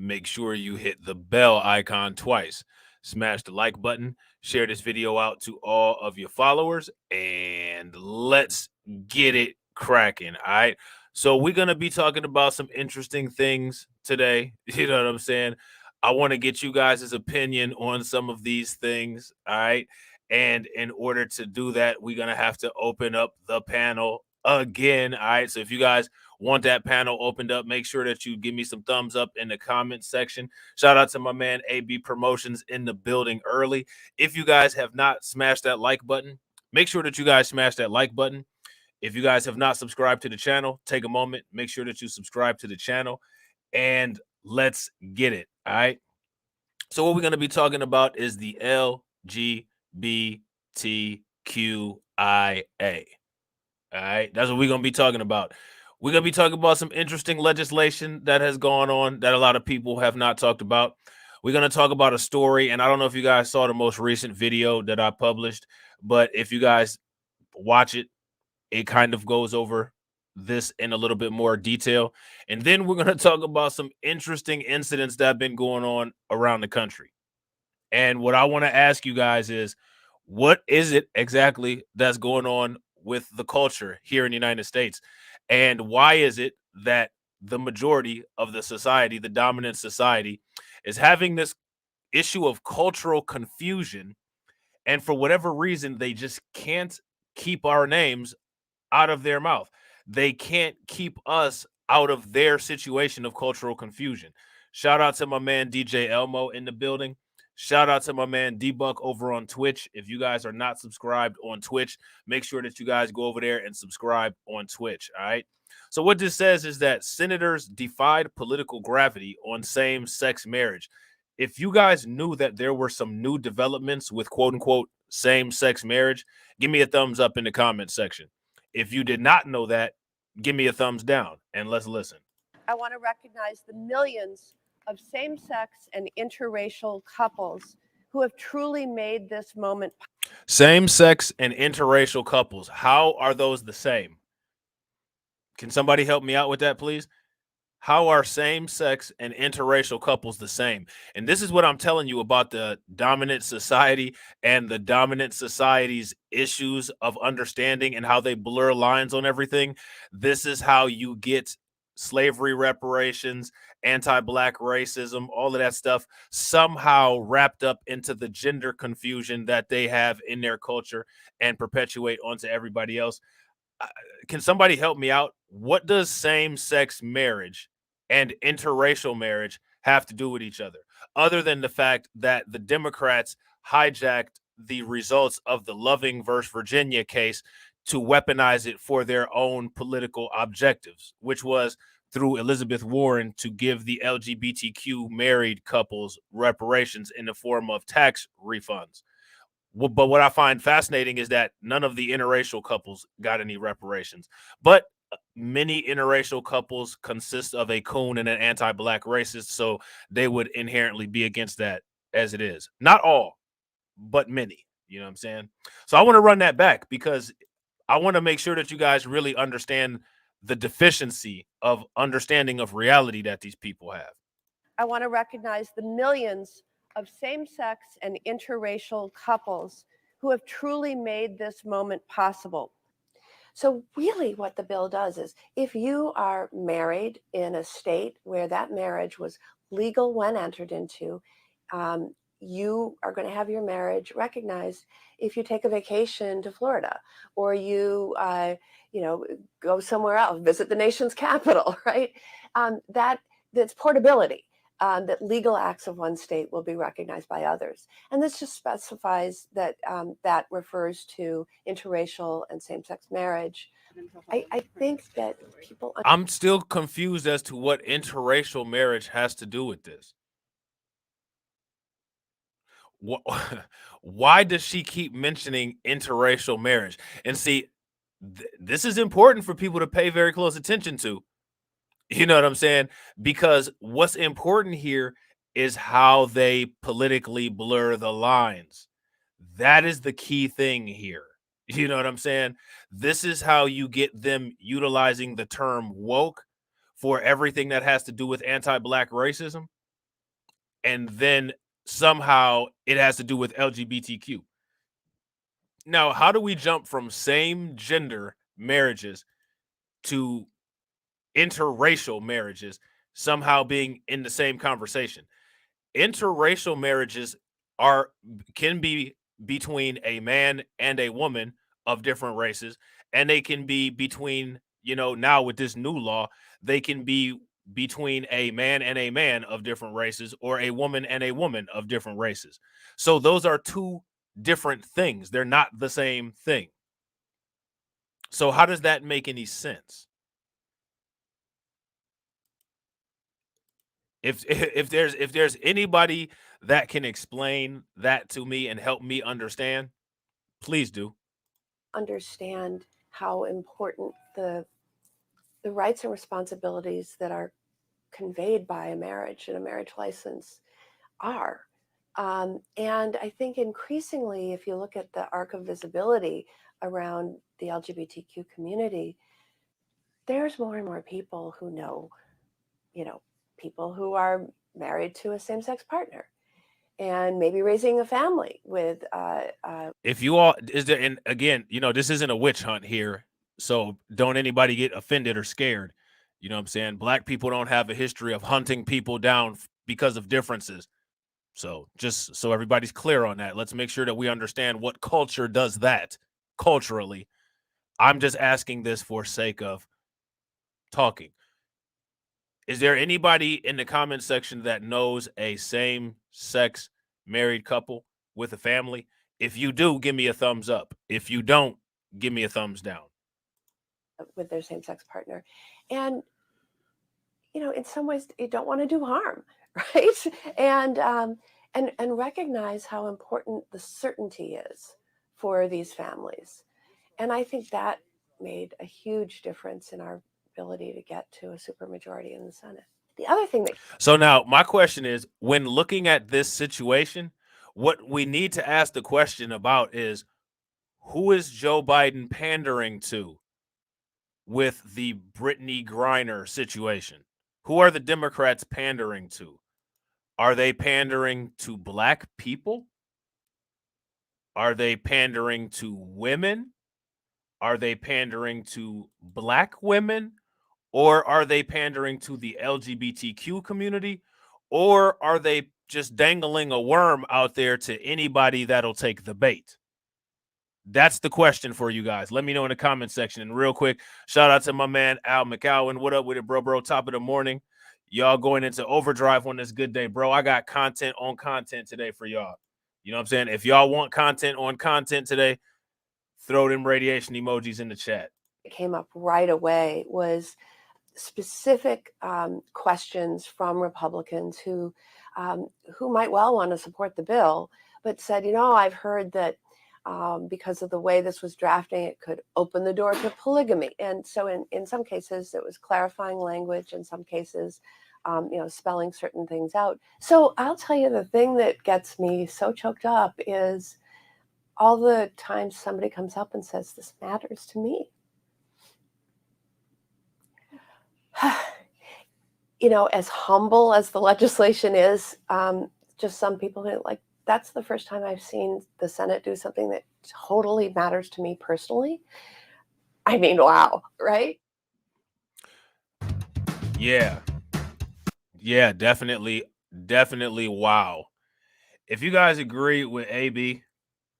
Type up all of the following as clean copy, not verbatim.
make sure you hit the bell icon twice. Smash the like button, share this video out to all of your followers, and let's get it cracking. All right. So we're gonna be talking about some interesting things today. You know what I'm saying? I want to get you guys' opinion on some of these things. All right. And in order to do that, we're gonna have to open up the panel again. All right. So if you guys want that panel opened up, make sure that you give me some thumbs up in the comment section. Shout out to my man AB Promotions in the building early. If you guys have not smashed that like button, make sure that you guys smash that like button. If you guys have not subscribed to the channel, take a moment, make sure that you subscribe to the channel, and let's get it. All right. So what we're going to be talking about is the LGBTQIA. All right. That's what we're going to be talking about. We're going to be talking about some interesting legislation that has gone on that a lot of people have not talked about. We're going to talk about a story, and I don't know if you guys saw the most recent video that I published, but if you guys watch it, it kind of goes over this in a little bit more detail. And then we're going to talk about some interesting incidents that have been going on around the country. And what I want to ask you guys is, what is it exactly that's going on with the culture here in the United States? And why is it that the majority of the society, the dominant society, is having this issue of cultural confusion? And for whatever reason, they just can't keep our names out of their mouth. They can't keep us out of their situation of cultural confusion. Shout out to my man DJ Elmo in the building. Shout out to my man D-Buck over on Twitch. If you guys are not subscribed on Twitch, make sure that you guys go over there and subscribe on Twitch. All right. So what this says is that senators defied political gravity on same-sex marriage. If you guys knew that there were some new developments with quote-unquote same-sex marriage, give me a thumbs up in the comment section. If you did not know that, give me a thumbs down and let's listen. I want to recognize the millions of same-sex and interracial couples who have truly made this moment. Same-sex and interracial couples, how are those the same? Can somebody help me out with that, please? How are same-sex and interracial couples the same? And this is what I'm telling you about the dominant society and the dominant society's issues of understanding and how they blur lines on everything. This is how you get slavery reparations, anti-Black racism, all of that stuff somehow wrapped up into the gender confusion that they have in their culture and perpetuate onto everybody else. Can somebody help me out? What does same-sex marriage and interracial marriage have to do with each other than the fact that the Democrats hijacked the results of the Loving versus Virginia case to weaponize it for their own political objectives, which was through Elizabeth Warren to give the LGBTQ married couples reparations in the form of tax refunds. But what I find fascinating is that none of the interracial couples got any reparations. But many interracial couples consist of a coon and an anti-Black racist, so they would inherently be against that as it is. Not all, but many. You know what I'm saying? So I want to run that back because I want to make sure that you guys really understand the deficiency of understanding of reality that these people have. I want to recognize the millions of same-sex and interracial couples who have truly made this moment possible. So really what the bill does is if you are married in a state where that marriage was legal when entered into, you are going to have your marriage recognized if you take a vacation to Florida or you go somewhere else, visit the nation's capital, right? That's portability. That legal acts of one state will be recognized by others. And this just specifies that that refers to interracial and same-sex marriage. I think that people... I'm still confused as to what interracial marriage has to do with this. Why does she keep mentioning interracial marriage? And see, this is important for people to pay very close attention to. You know what I'm saying? Because what's important here is how they politically blur the lines. That is the key thing here. You know what I'm saying? This is how you get them utilizing the term woke for everything that has to do with anti-Black racism. and then somehow it has to do with LGBTQ. Now, how do we jump from same gender marriages to interracial marriages somehow being in the same conversation? Interracial marriages can be between a man and a woman of different races, and they can be between, now with this new law, they can be between a man and a man of different races, or a woman and a woman of different races. So those are two different things. They're not the same thing. So how does that make any sense? If there's anybody that can explain that to me and help me understand, please do. Understand how important the rights and responsibilities that are conveyed by a marriage and a marriage license are. And I think increasingly, if you look at the arc of visibility around the LGBTQ community, there's more and more people who know, people who are married to a same-sex partner and maybe raising a family with. If you all, is there, and again, this isn't a witch hunt here, so don't anybody get offended or scared. You know what I'm saying? Black people don't have a history of hunting people down because of differences. So just so everybody's clear on that, let's make sure that we understand what culture does that culturally. I'm just asking this for sake of talking. Is there anybody in the comment section that knows a same-sex married couple with a family? If you do, give me a thumbs up. If you don't, give me a thumbs down. With their same-sex partner. And, in some ways, you don't want to do harm, right? And recognize how important the certainty is for these families. And I think that made a huge difference in our ability to get to a supermajority in the Senate. The other thing that. So now my question is, when looking at this situation, what we need to ask the question about is, who is Joe Biden pandering to with the Brittany Griner situation? Who are the Democrats pandering to? Are they pandering to Black people? Are they pandering to women? Are they pandering to Black women? Or are they pandering to the LGBTQ community? Or are they just dangling a worm out there to anybody that'll take the bait? That's the question for you guys. Let me know in the comment section. And real quick, shout out to my man, Al McCowan. What up with it, bro? Top of the morning. Y'all going into overdrive on this good day, bro. I got content on content today for y'all. You know what I'm saying? If y'all want content on content today, throw them radiation emojis in the chat. It came up right away was specific questions from Republicans who might well want to support the bill, but said, I've heard that because of the way this was drafting, it could open the door to polygamy. And so in some cases, it was clarifying language. In some cases, spelling certain things out. So I'll tell you, the thing that gets me so choked up is all the times somebody comes up and says, this matters to me. As humble as the legislation is, just some people who that's the first time I've seen the Senate do something that totally matters to me personally. I mean, wow, right? Yeah, definitely wow. If you guys agree with AB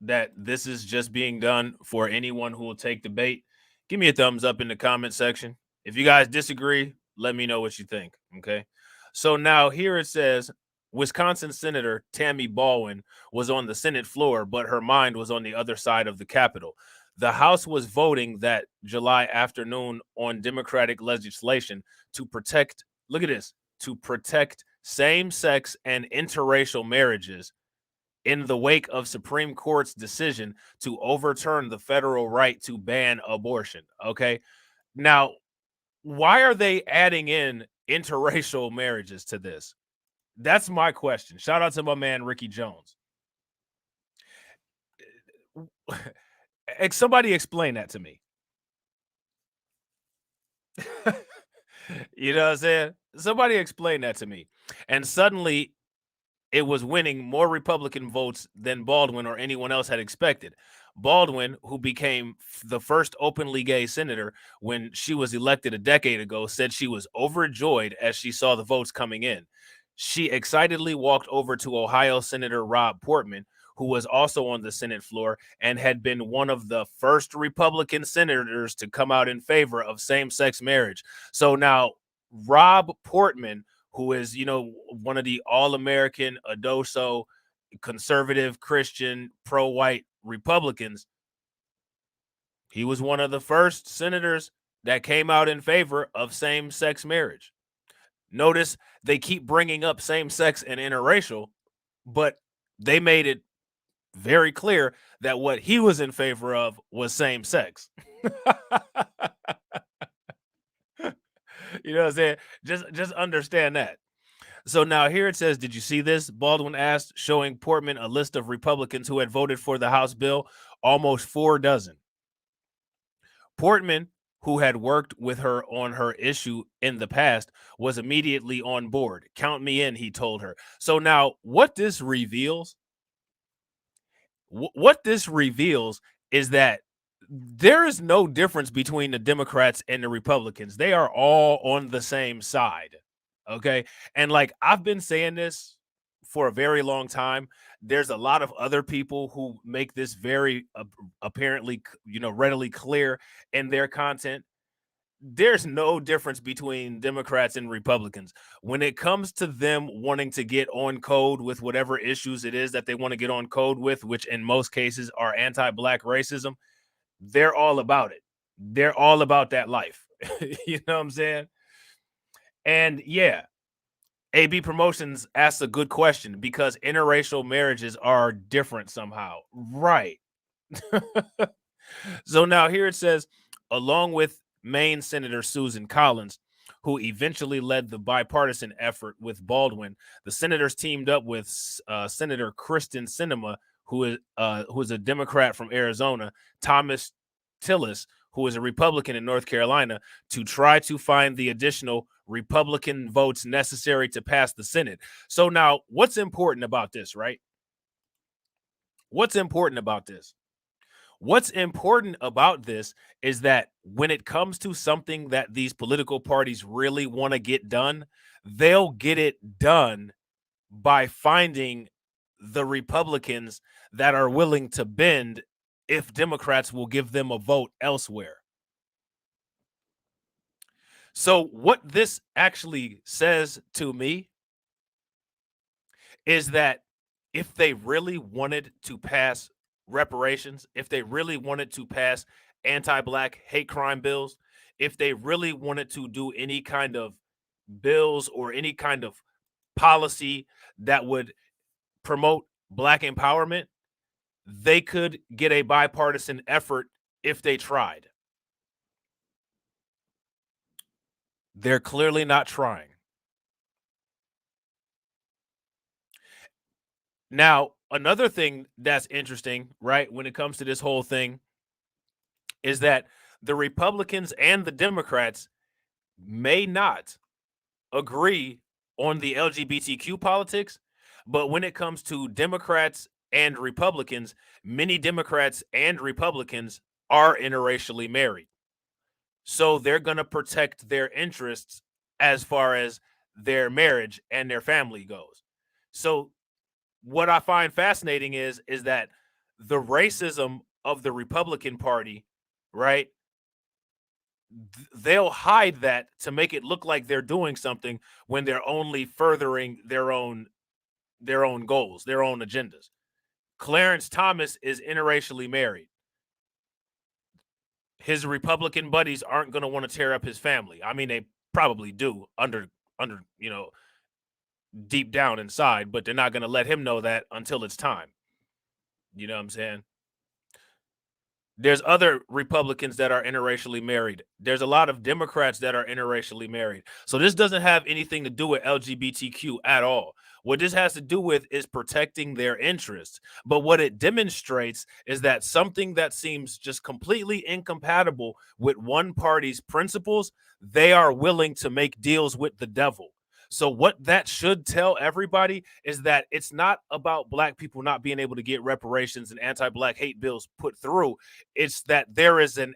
that this is just being done for anyone who will take the bait, give me a thumbs up in the comment section. If you guys disagree, let me know what you think, okay? So now here it says, Wisconsin Senator Tammy Baldwin was on the Senate floor, but her mind was on the other side of the Capitol. The House was voting that July afternoon on Democratic legislation to protect, look at this, to protect same-sex and interracial marriages in the wake of Supreme Court's decision to overturn the federal right to ban abortion. Okay. Now, why are they adding in interracial marriages to this? That's my question. Shout out to my man, Ricky Jones. Somebody explain that to me. You know what I'm saying? Somebody explain that to me. And suddenly it was winning more Republican votes than Baldwin or anyone else had expected. Baldwin, who became the first openly gay senator when she was elected a decade ago, said she was overjoyed as she saw the votes coming in. She excitedly walked over to Ohio Senator Robb Portman, who was also on the Senate floor and had been one of the first Republican senators to come out in favor of same-sex marriage. So now Robb Portman, who is, one of the all-American Adoso conservative Christian pro-white Republicans, he was one of the first senators that came out in favor of same-sex marriage. Notice they keep bringing up same-sex and interracial, but they made it very clear that what he was in favor of was same-sex. You know what I'm saying? Just understand that. So now here it says, did you see this? Baldwin asked, showing Portman a list of Republicans who had voted for the House bill, almost 4 dozen. Portman, who had worked with her on her issue in the past, was immediately on board. Count me in, he told her. So now what this reveals is that there is no difference between the Democrats and the Republicans. They are all on the same side. Okay. And like I've been saying this for a very long time. There's a lot of other people who make this very apparently, readily clear in their content. There's no difference between Democrats and Republicans when it comes to them wanting to get on code with whatever issues it is that they want to get on code with, which in most cases are anti-Black racism. They're all about it. They're all about that life. You know what I'm saying? And yeah, AB Promotions asks a good question because interracial marriages are different somehow. Right. So now here it says, along with Maine Senator Susan Collins, who eventually led the bipartisan effort with Baldwin, the senators teamed up with Senator Kristen Sinema, who is a Democrat from Arizona, Thomas Tillis, who is a Republican in North Carolina, to try to find the additional Republican votes necessary to pass the Senate. So now what's important about this, right? What's important about this? What's important about this is that when it comes to something that these political parties really want to get done, they'll get it done by finding the Republicans that are willing to bend if Democrats will give them a vote elsewhere. So what this actually says to me is that if they really wanted to pass reparations, if they really wanted to pass anti-Black hate crime bills, if they really wanted to do any kind of bills or any kind of policy that would promote Black empowerment, they could get a bipartisan effort if they tried. They're clearly not trying. Now, another thing that's interesting, right, when it comes to this whole thing is that the Republicans and the Democrats may not agree on the LGBTQ politics, but when it comes to Democrats and Republicans, many Democrats and Republicans are interracially married. So they're going to protect their interests as far as their marriage and their family goes. So what I find fascinating is that the racism of the Republican Party, right? They'll hide that to make it look like they're doing something when they're only furthering their own goals, their own agendas. Clarence Thomas is interracially married. His Republican buddies aren't going to want to tear up his family. I mean, they probably do under deep down inside, but they're not going to let him know that until it's time. You know what I'm saying? There's other Republicans that are interracially married. There's a lot of Democrats that are interracially married. So this doesn't have anything to do with LGBTQ at all. What this has to do with is protecting their interests. But what it demonstrates is that something that seems just completely incompatible with one party's principles, they are willing to make deals with the devil. So what that should tell everybody is that it's not about black people not being able to get reparations and anti-black hate bills put through. It's that there is an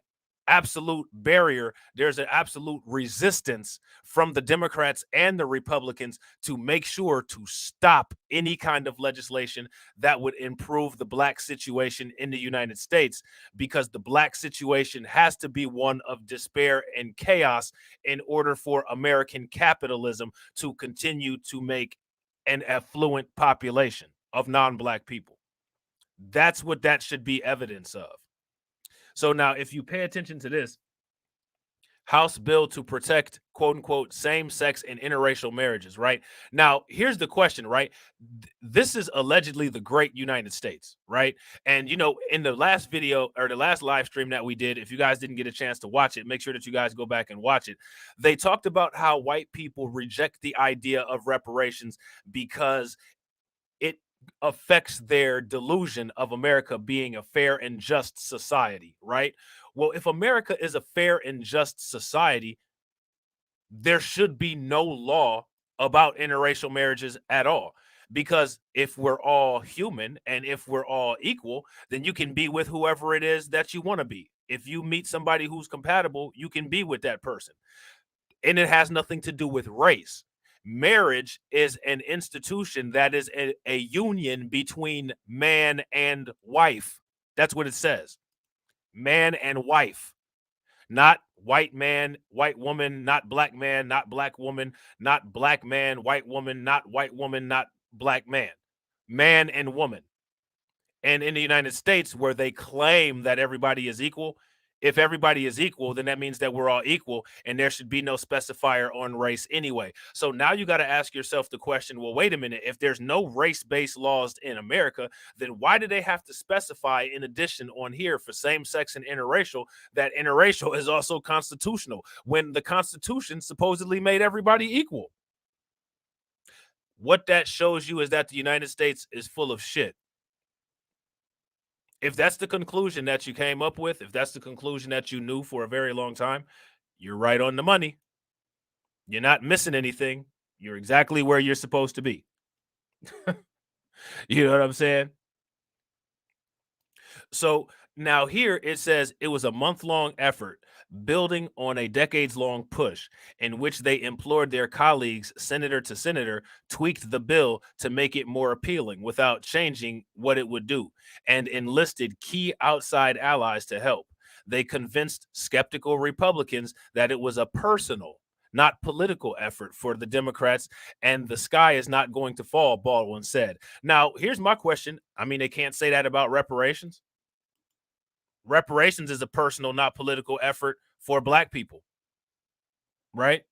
absolute barrier, there's an absolute resistance from the Democrats and the Republicans to make sure to stop any kind of legislation that would improve the black situation in the United States, because the black situation has to be one of despair and chaos in order for American capitalism to continue to make an affluent population of non-black people. That's what that should be evidence of. So now, if you pay attention to this, House bill to protect, quote unquote, same sex and interracial marriages, right? Now, here's the question, right? This is allegedly the great United States, right? And, you know, in the last video or the last live stream that we did, if you guys didn't get a chance to watch it, make sure that you guys go back and watch it. They talked about how white people reject the idea of reparations because it affects their delusion of America being a fair and just society, right? Well, if America is a fair and just society, there should be no law about interracial marriages at all. Because if we're all human and if we're all equal, then you can be with whoever it is that you want to be. If you meet somebody who's compatible, you can be with that person. And it has nothing to do with race. Marriage is an institution that is a union between man and wife. That's what it says. Man and wife. Not white man, white woman, not black man, not black woman, not black man, white woman, not white woman, not black man. Man and woman. And in the United States, where they claim that everybody is equal, if everybody is equal, then that means that we're all equal, and there should be no specifier on race anyway. So now you got to ask yourself the question, well, wait a minute, if there's no race-based laws in America, then why do they have to specify in addition on here for same-sex and interracial that interracial is also constitutional when the Constitution supposedly made everybody equal? What that shows you is that the United States is full of shit. If that's the conclusion that you came up with, if that's the conclusion that you knew for a very long time, you're right on the money. You're not missing anything. You're exactly where you're supposed to be. You know what I'm saying? So now here it says it was a month-long effort building on a decades-long push in which they implored their colleagues, senator to senator, tweaked the bill to make it more appealing without changing what it would do, and enlisted key outside allies to help. They convinced skeptical Republicans that it was a personal, not political effort for the Democrats, and the sky is not going to fall, Baldwin said. Now, here's my question. I mean, they can't say that about reparations. Reparations is a personal, not political effort for black people, right?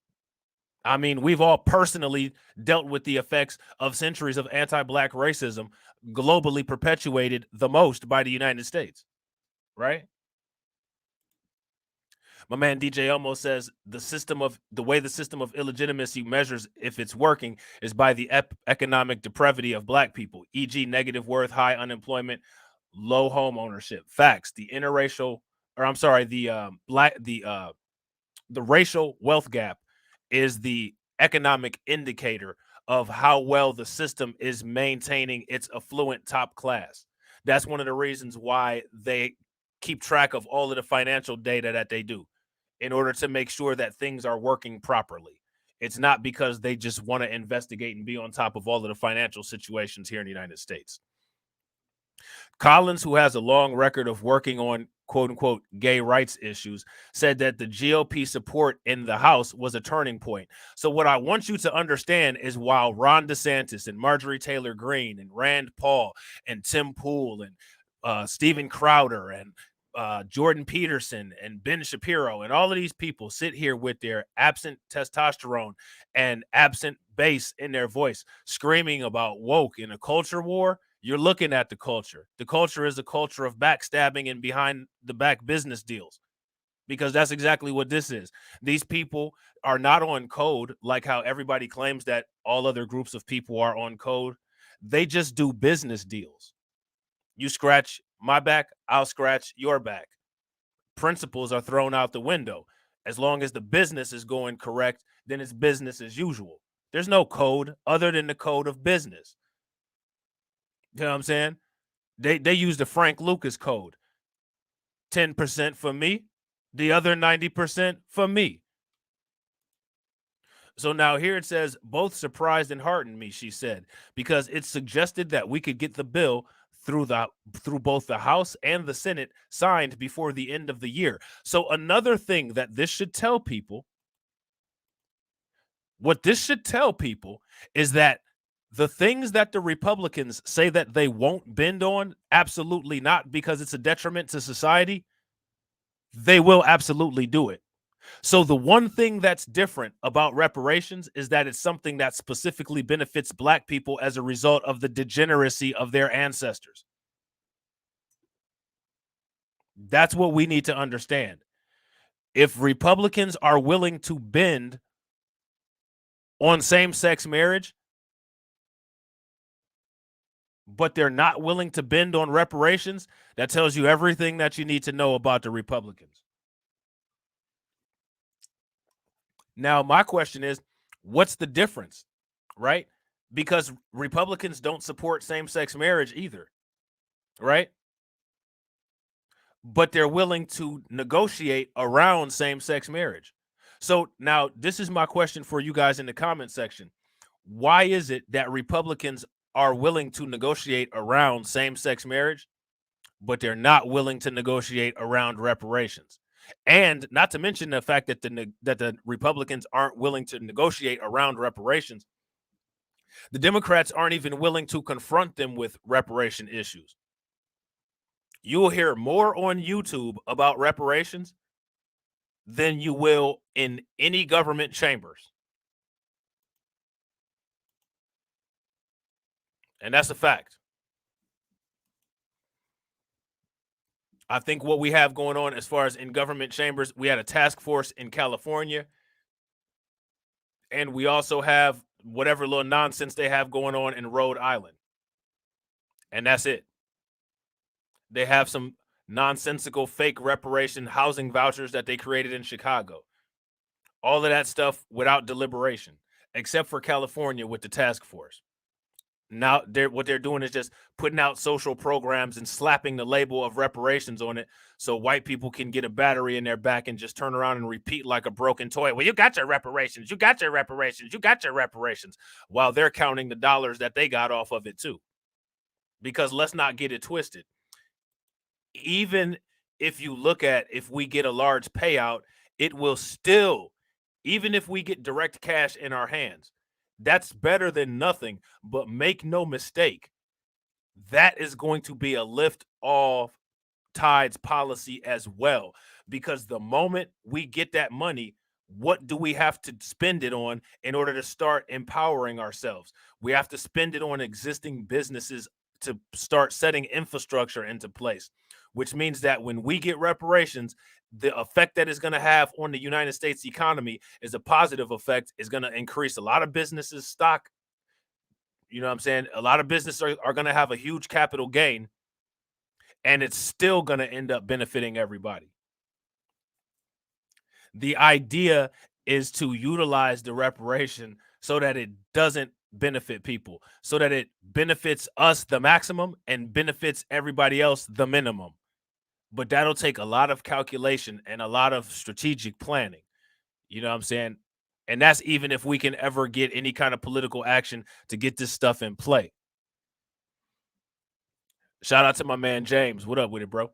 I mean, we've all personally dealt with the effects of centuries of anti-black racism globally perpetuated the most by the United States, right? My man DJ Elmo says the way the system of illegitimacy measures if it's working is by the economic depravity of black people, e.g., negative worth, high unemployment, low home ownership. Facts. The interracial, or I'm sorry, the racial wealth gap is the economic indicator of how well the system is maintaining its affluent top class. That's one of the reasons why they keep track of all of the financial data that they do in order to make sure that things are working properly. It's not because they just want to investigate and be on top of all of the financial situations here in the United States. Collins, who has a long record of working on quote unquote gay rights issues, said that the GOP support in the House was a turning point. So what I want you to understand is while Ron DeSantis and Marjorie Taylor Greene and Rand Paul and Tim Pool and Steven Crowder and Jordan Peterson and Ben Shapiro and all of these people sit here with their absent testosterone and absent bass in their voice screaming about woke in a culture war, you're looking at the culture. The culture is a culture of backstabbing and behind the back business deals, because that's exactly what this is. These people are not on code like how everybody claims that all other groups of people are on code. They just do business deals. You scratch my back, I'll scratch your back. Principles are thrown out the window. As long as the business is going correct, then it's business as usual. There's no code other than the code of business. You know what I'm saying? They use the Frank Lucas code. 10% for me, the other 90% for me. So now here it says, both surprised and heartened me, she said, because it suggested that we could get the bill through both the House and the Senate signed before the end of the year. So another thing that this should tell people, what this should tell people is that the things that the Republicans say that they won't bend on, absolutely not, because it's a detriment to society, they will absolutely do it. So the one thing that's different about reparations is that it's something that specifically benefits Black people as a result of the degeneracy of their ancestors. That's what we need to understand. If Republicans are willing to bend on same-sex marriage, but they're not willing to bend on reparations, that tells you everything that you need to know about the Republicans. Now, my question is, what's the difference, right? Because Republicans don't support same-sex marriage either, right? But they're willing to negotiate around same-sex marriage. So now this is my question for you guys in the comment section. Why is it that Republicans are willing to negotiate around same-sex marriage, but they're not willing to negotiate around reparations? And not to mention the fact that the Republicans aren't willing to negotiate around reparations, the Democrats aren't even willing to confront them with reparation issues. You will hear more on YouTube about reparations than you will in any government chambers. And that's a fact. I think what we have going on as far as in government chambers, we had a task force in California, and we also have whatever little nonsense they have going on in Rhode Island. And that's it. They have some nonsensical fake reparation housing vouchers that they created in Chicago. All of that stuff without deliberation, except for California with the task force. Now what they're doing is just putting out social programs and slapping the label of reparations on it so white people can get a battery in their back and just turn around and repeat like a broken toy. Well, you got your reparations, you got your reparations, you got your reparations, while they're counting the dollars that they got off of it too. Because let's not get it twisted. Even if you look at if we get a large payout, it will still, even if we get direct cash in our hands, that's better than nothing. But make no mistake, that is going to be a lift all tides policy as well. Because the moment we get that money, what do we have to spend it on in order to start empowering ourselves? We have to spend it on existing businesses to start setting infrastructure into place, which means that when we get reparations, the effect that it's going to have on the United States economy is a positive effect. Is going to increase a lot of businesses' stock. You know what I'm saying? A lot of businesses are going to have a huge capital gain, and it's still going to end up benefiting everybody. The idea is to utilize the reparation so that it doesn't benefit people, so that it benefits us the maximum and benefits everybody else the minimum. But that'll take a lot of calculation and a lot of strategic planning. You know what I'm saying? And that's even if we can ever get any kind of political action to get this stuff in play. Shout out to my man James. What up with it, bro?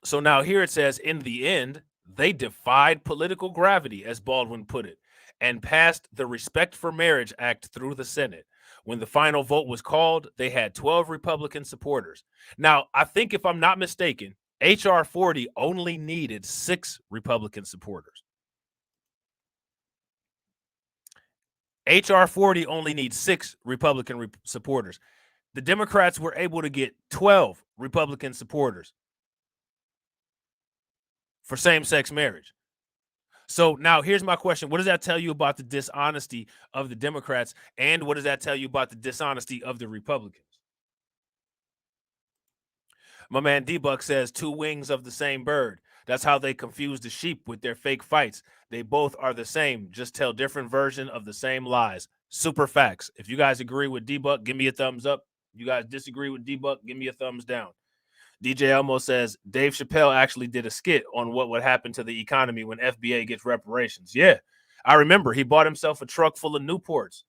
So now here it says, in the end, they defied political gravity, as Baldwin put it, and passed the Respect for Marriage Act through the Senate. When the final vote was called, they had 12 Republican supporters. Now, I think if I'm not mistaken, H.R. 40 only needed 6 Republican supporters. H.R. 40 only needs 6 Republican supporters. The Democrats were able to get 12 Republican supporters for same-sex marriage. So now here's my question. What does that tell you about the dishonesty of the Democrats? And what does that tell you about the dishonesty of the Republicans? My man D-Buck says 2 wings of the same bird. That's how they confuse the sheep with their fake fights. They both are the same, just tell different version of the same lies. Super facts. If you guys agree with D-Buck, give me a thumbs up. You guys disagree with D-Buck, give me a thumbs down. DJ Elmo says Dave Chappelle actually did a skit on what would happen to the economy when FBA gets reparations. Yeah, I remember he bought himself a truck full of Newports.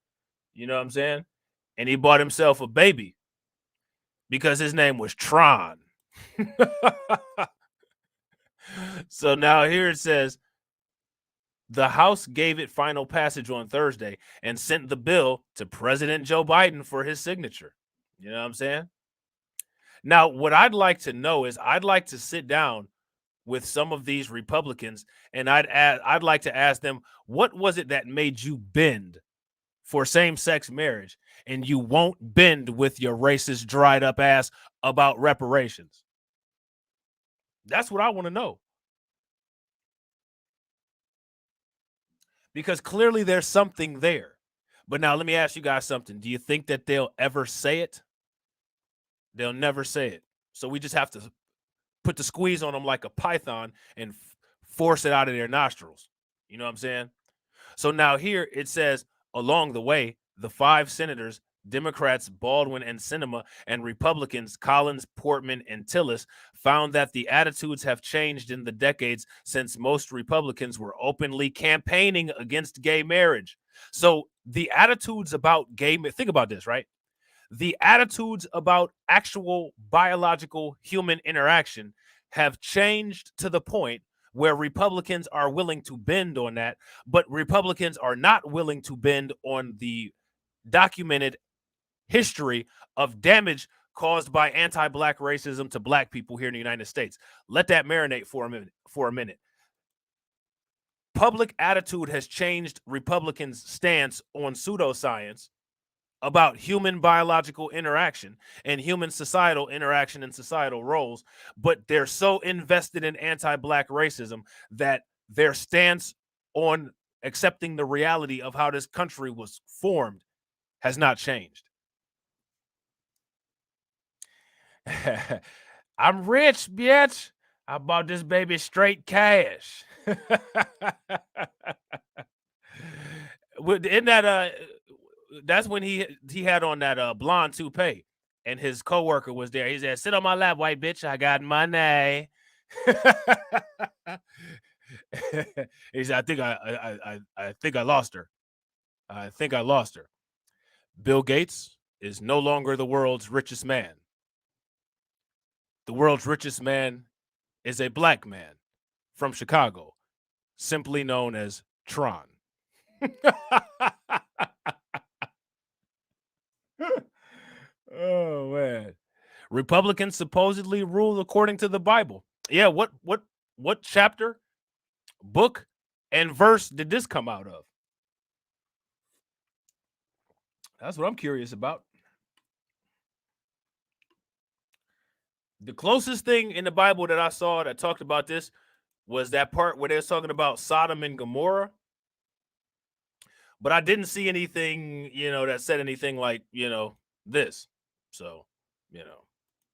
You know what I'm saying? And he bought himself a baby because his name was Tron. So now here it says, the House gave it final passage on Thursday and sent the bill to President Joe Biden for his signature. You know what I'm saying? Now, what I'd like to know is I'd like to sit down with some of these Republicans and I'd like to ask them, what was it that made you bend for same-sex marriage and you won't bend with your racist, dried up ass about reparations? That's what I want to know. Because clearly there's something there. But now let me ask you guys something. Do you think that they'll ever say it? They'll never say it. So we just have to put the squeeze on them like a python and force it out of their nostrils. You know what I'm saying? So now here it says, along the way, the 5 senators, Democrats Baldwin and Sinema, and Republicans Collins, Portman, and Tillis, found that the attitudes have changed in the decades since most Republicans were openly campaigning against gay marriage. So the attitudes about gay, think about this, right? The attitudes about actual biological human interaction have changed to the point where Republicans are willing to bend on that, but Republicans are not willing to bend on the documented history of damage caused by anti-black racism to black people here in the United States. Let that marinate for a minute. Public attitude has changed Republicans' stance on pseudoscience about human biological interaction and human societal interaction and societal roles, but they're so invested in anti-black racism that their stance on accepting the reality of how this country was formed has not changed. I'm rich, bitch. I bought this baby straight cash. In that that's when he had on that blonde toupee, and his coworker was there. He said, "Sit on my lap, white bitch. I got money." He said, I think I lost her. I think I lost her. Bill Gates is no longer the world's richest man. The world's richest man is a black man from Chicago, simply known as Tron. Oh man. Republicans supposedly rule according to the Bible. Yeah, what chapter, book, and verse did this come out of? That's what I'm curious about. The closest thing in the Bible that I saw that talked about this was that part where they was talking about Sodom and Gomorrah. But I didn't see anything, that said anything like, this. So, I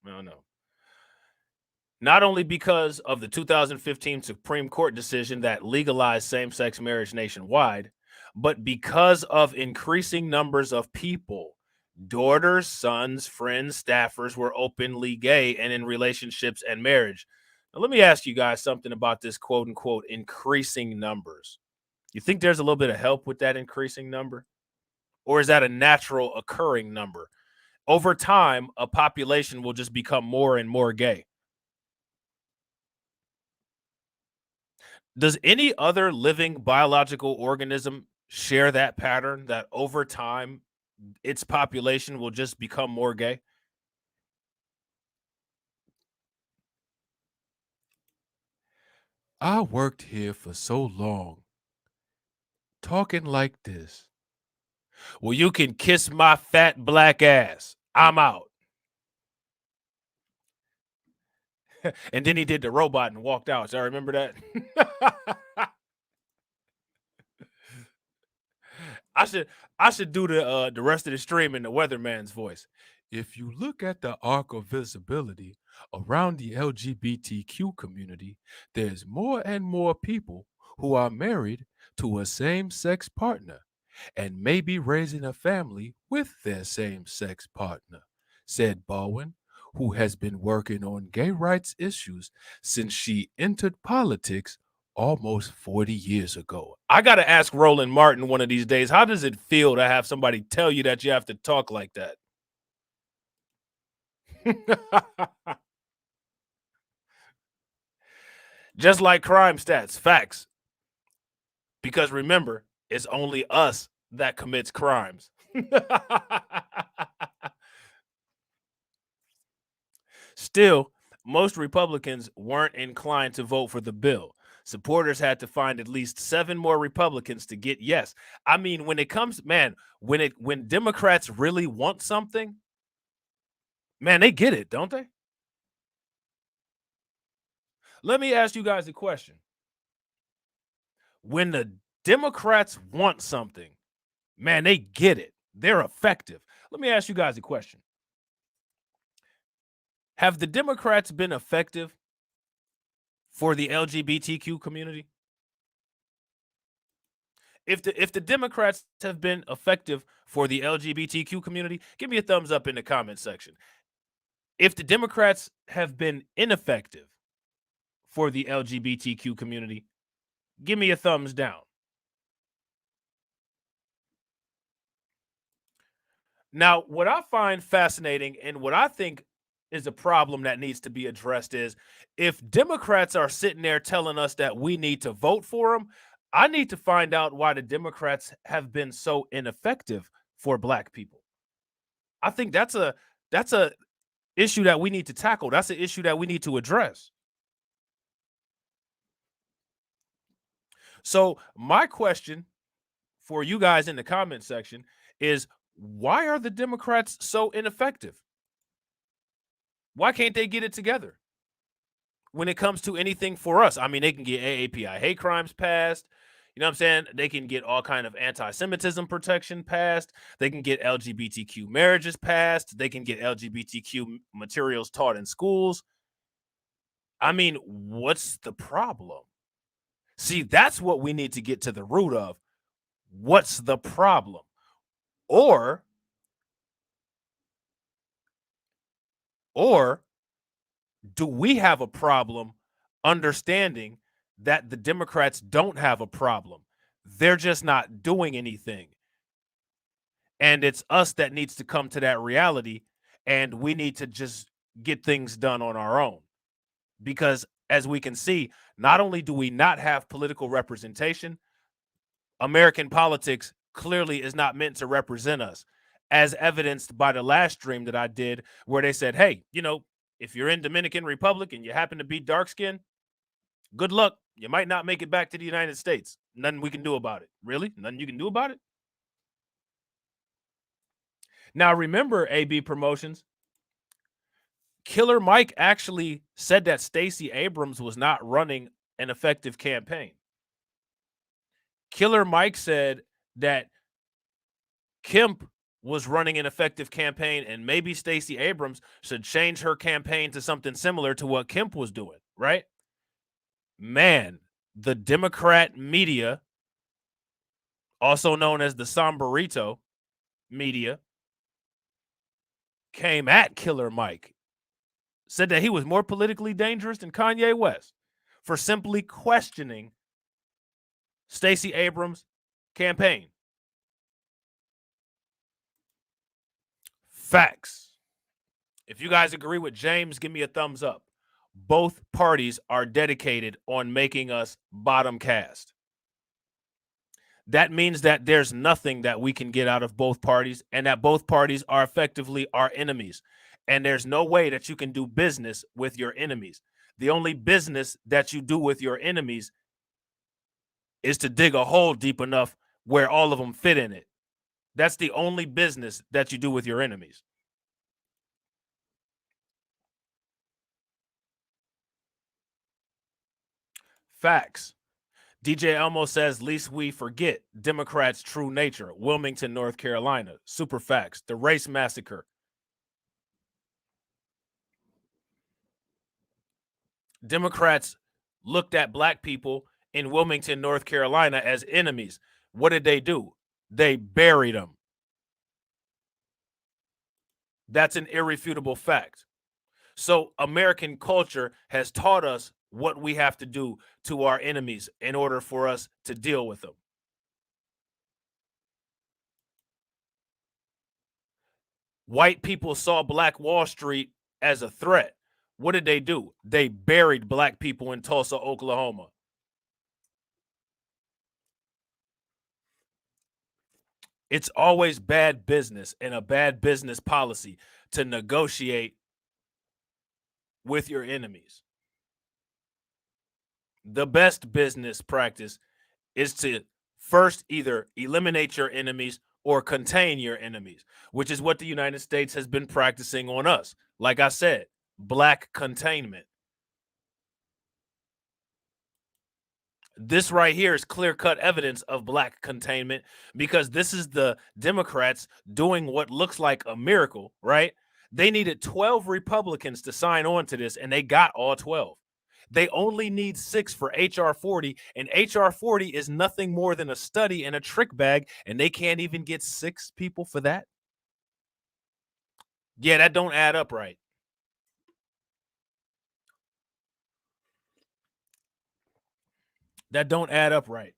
don't know. Not only because of the 2015 Supreme Court decision that legalized same-sex marriage nationwide, but because of increasing numbers of people, daughters, sons, friends, staffers were openly gay and in relationships and marriage. Now, let me ask you guys something about this quote-unquote increasing numbers. You think there's a little bit of help with that increasing number? Or is that a natural occurring number? Over time, a population will just become more and more gay. Does any other living biological organism share that pattern, that over time its population will just become more gay? I worked here for so long, talking like this. Well, you can kiss my fat black ass. I'm out. And then he did the robot and walked out. So I remember that. I should do the rest of the stream in the weatherman's voice. If you look at the arc of visibility around the LGBTQ community, there's more and more people who are married to a same sex partner and may be raising a family with their same sex partner, said Baldwin, who has been working on gay rights issues since she entered politics almost 40 years ago. I got to ask Roland Martin one of these days, how does it feel to have somebody tell you that you have to talk like that? Just like crime stats, facts. Because remember, it's only us that commits crimes. Still, most Republicans weren't inclined to vote for the bill. Supporters had to find at least 7 more Republicans to get yes. I mean, when it comes, man, when Democrats really want something, man, they get it, don't they? Let me ask you guys a question. When the Democrats want something, man, they get it. They're effective. Let me ask you guys a question. Have the Democrats been effective for the LGBTQ community? If the Democrats have been effective for the LGBTQ community, give me a thumbs up in the comment section. If the Democrats have been ineffective for the LGBTQ community, give me a thumbs down. Now, what I find fascinating and what I think is a problem that needs to be addressed is if Democrats are sitting there telling us that we need to vote for them, I need to find out why the Democrats have been so ineffective for Black people. I think that's a issue that we need to tackle. That's an issue that we need to address. So my question for you guys in the comment section is, why are the Democrats so ineffective? Why can't they get it together when it comes to anything for us? I mean, they can get AAPI hate crimes passed. You know what I'm saying? They can get all kind of anti-Semitism protection passed. They can get LGBTQ marriages passed. They can get LGBTQ materials taught in schools. I mean, what's the problem? See, that's what we need to get to the root of. What's the problem? Or do we have a problem understanding that the Democrats don't have a problem? They're just not doing anything. And it's us that needs to come to that reality, and we need to just get things done on our own. Because as we can see, not only do we not have political representation, American politics clearly is not meant to represent us, as evidenced by the last stream that I did where they said, hey, you know, if you're in Dominican Republic and you happen to be dark skinned, good luck. You might not make it back to the United States. Nothing we can do about it. Really? Nothing you can do about it? Now, remember, AB Promotions, Killer Mike actually said that Stacey Abrams was not running an effective campaign. Killer Mike said that Kemp was running an effective campaign and maybe Stacey Abrams should change her campaign to something similar to what Kemp was doing, right? Man, the Democrat media, also known as the Sombrerito media, came at Killer Mike, said that he was more politically dangerous than Kanye West for simply questioning Stacey Abrams' campaign. Facts. If you guys agree with James, give me a thumbs up. Both parties are dedicated on making us bottom cast. That means that there's nothing that we can get out of both parties and that both parties are effectively our enemies. And there's no way that you can do business with your enemies. The only business that you do with your enemies is to dig a hole deep enough where all of them fit in it. That's the only business that you do with your enemies. Facts. DJ Elmo says, least we forget Democrats' true nature. Wilmington, North Carolina. Super facts. The race massacre. Democrats looked at black people in Wilmington, North Carolina as enemies. What did they do? They buried them. That's an irrefutable fact. So American culture has taught us what we have to do to our enemies in order for us to deal with them. White people saw Black Wall Street as a threat. What did they do? They buried black people in Tulsa, Oklahoma. It's always bad business and a bad business policy to negotiate with your enemies. The best business practice is to first either eliminate your enemies or contain your enemies, which is what the United States has been practicing on us. Like I said, black containment. This right here is clear-cut evidence of black containment, because this is the Democrats doing what looks like a miracle, right? They needed 12 Republicans to sign on to this, and they got all 12. They only need 6 for HR 40, and HR 40 is nothing more than a study and a trick bag, and they can't even get 6 people for that. Yeah, that don't add up right. That don't add up right.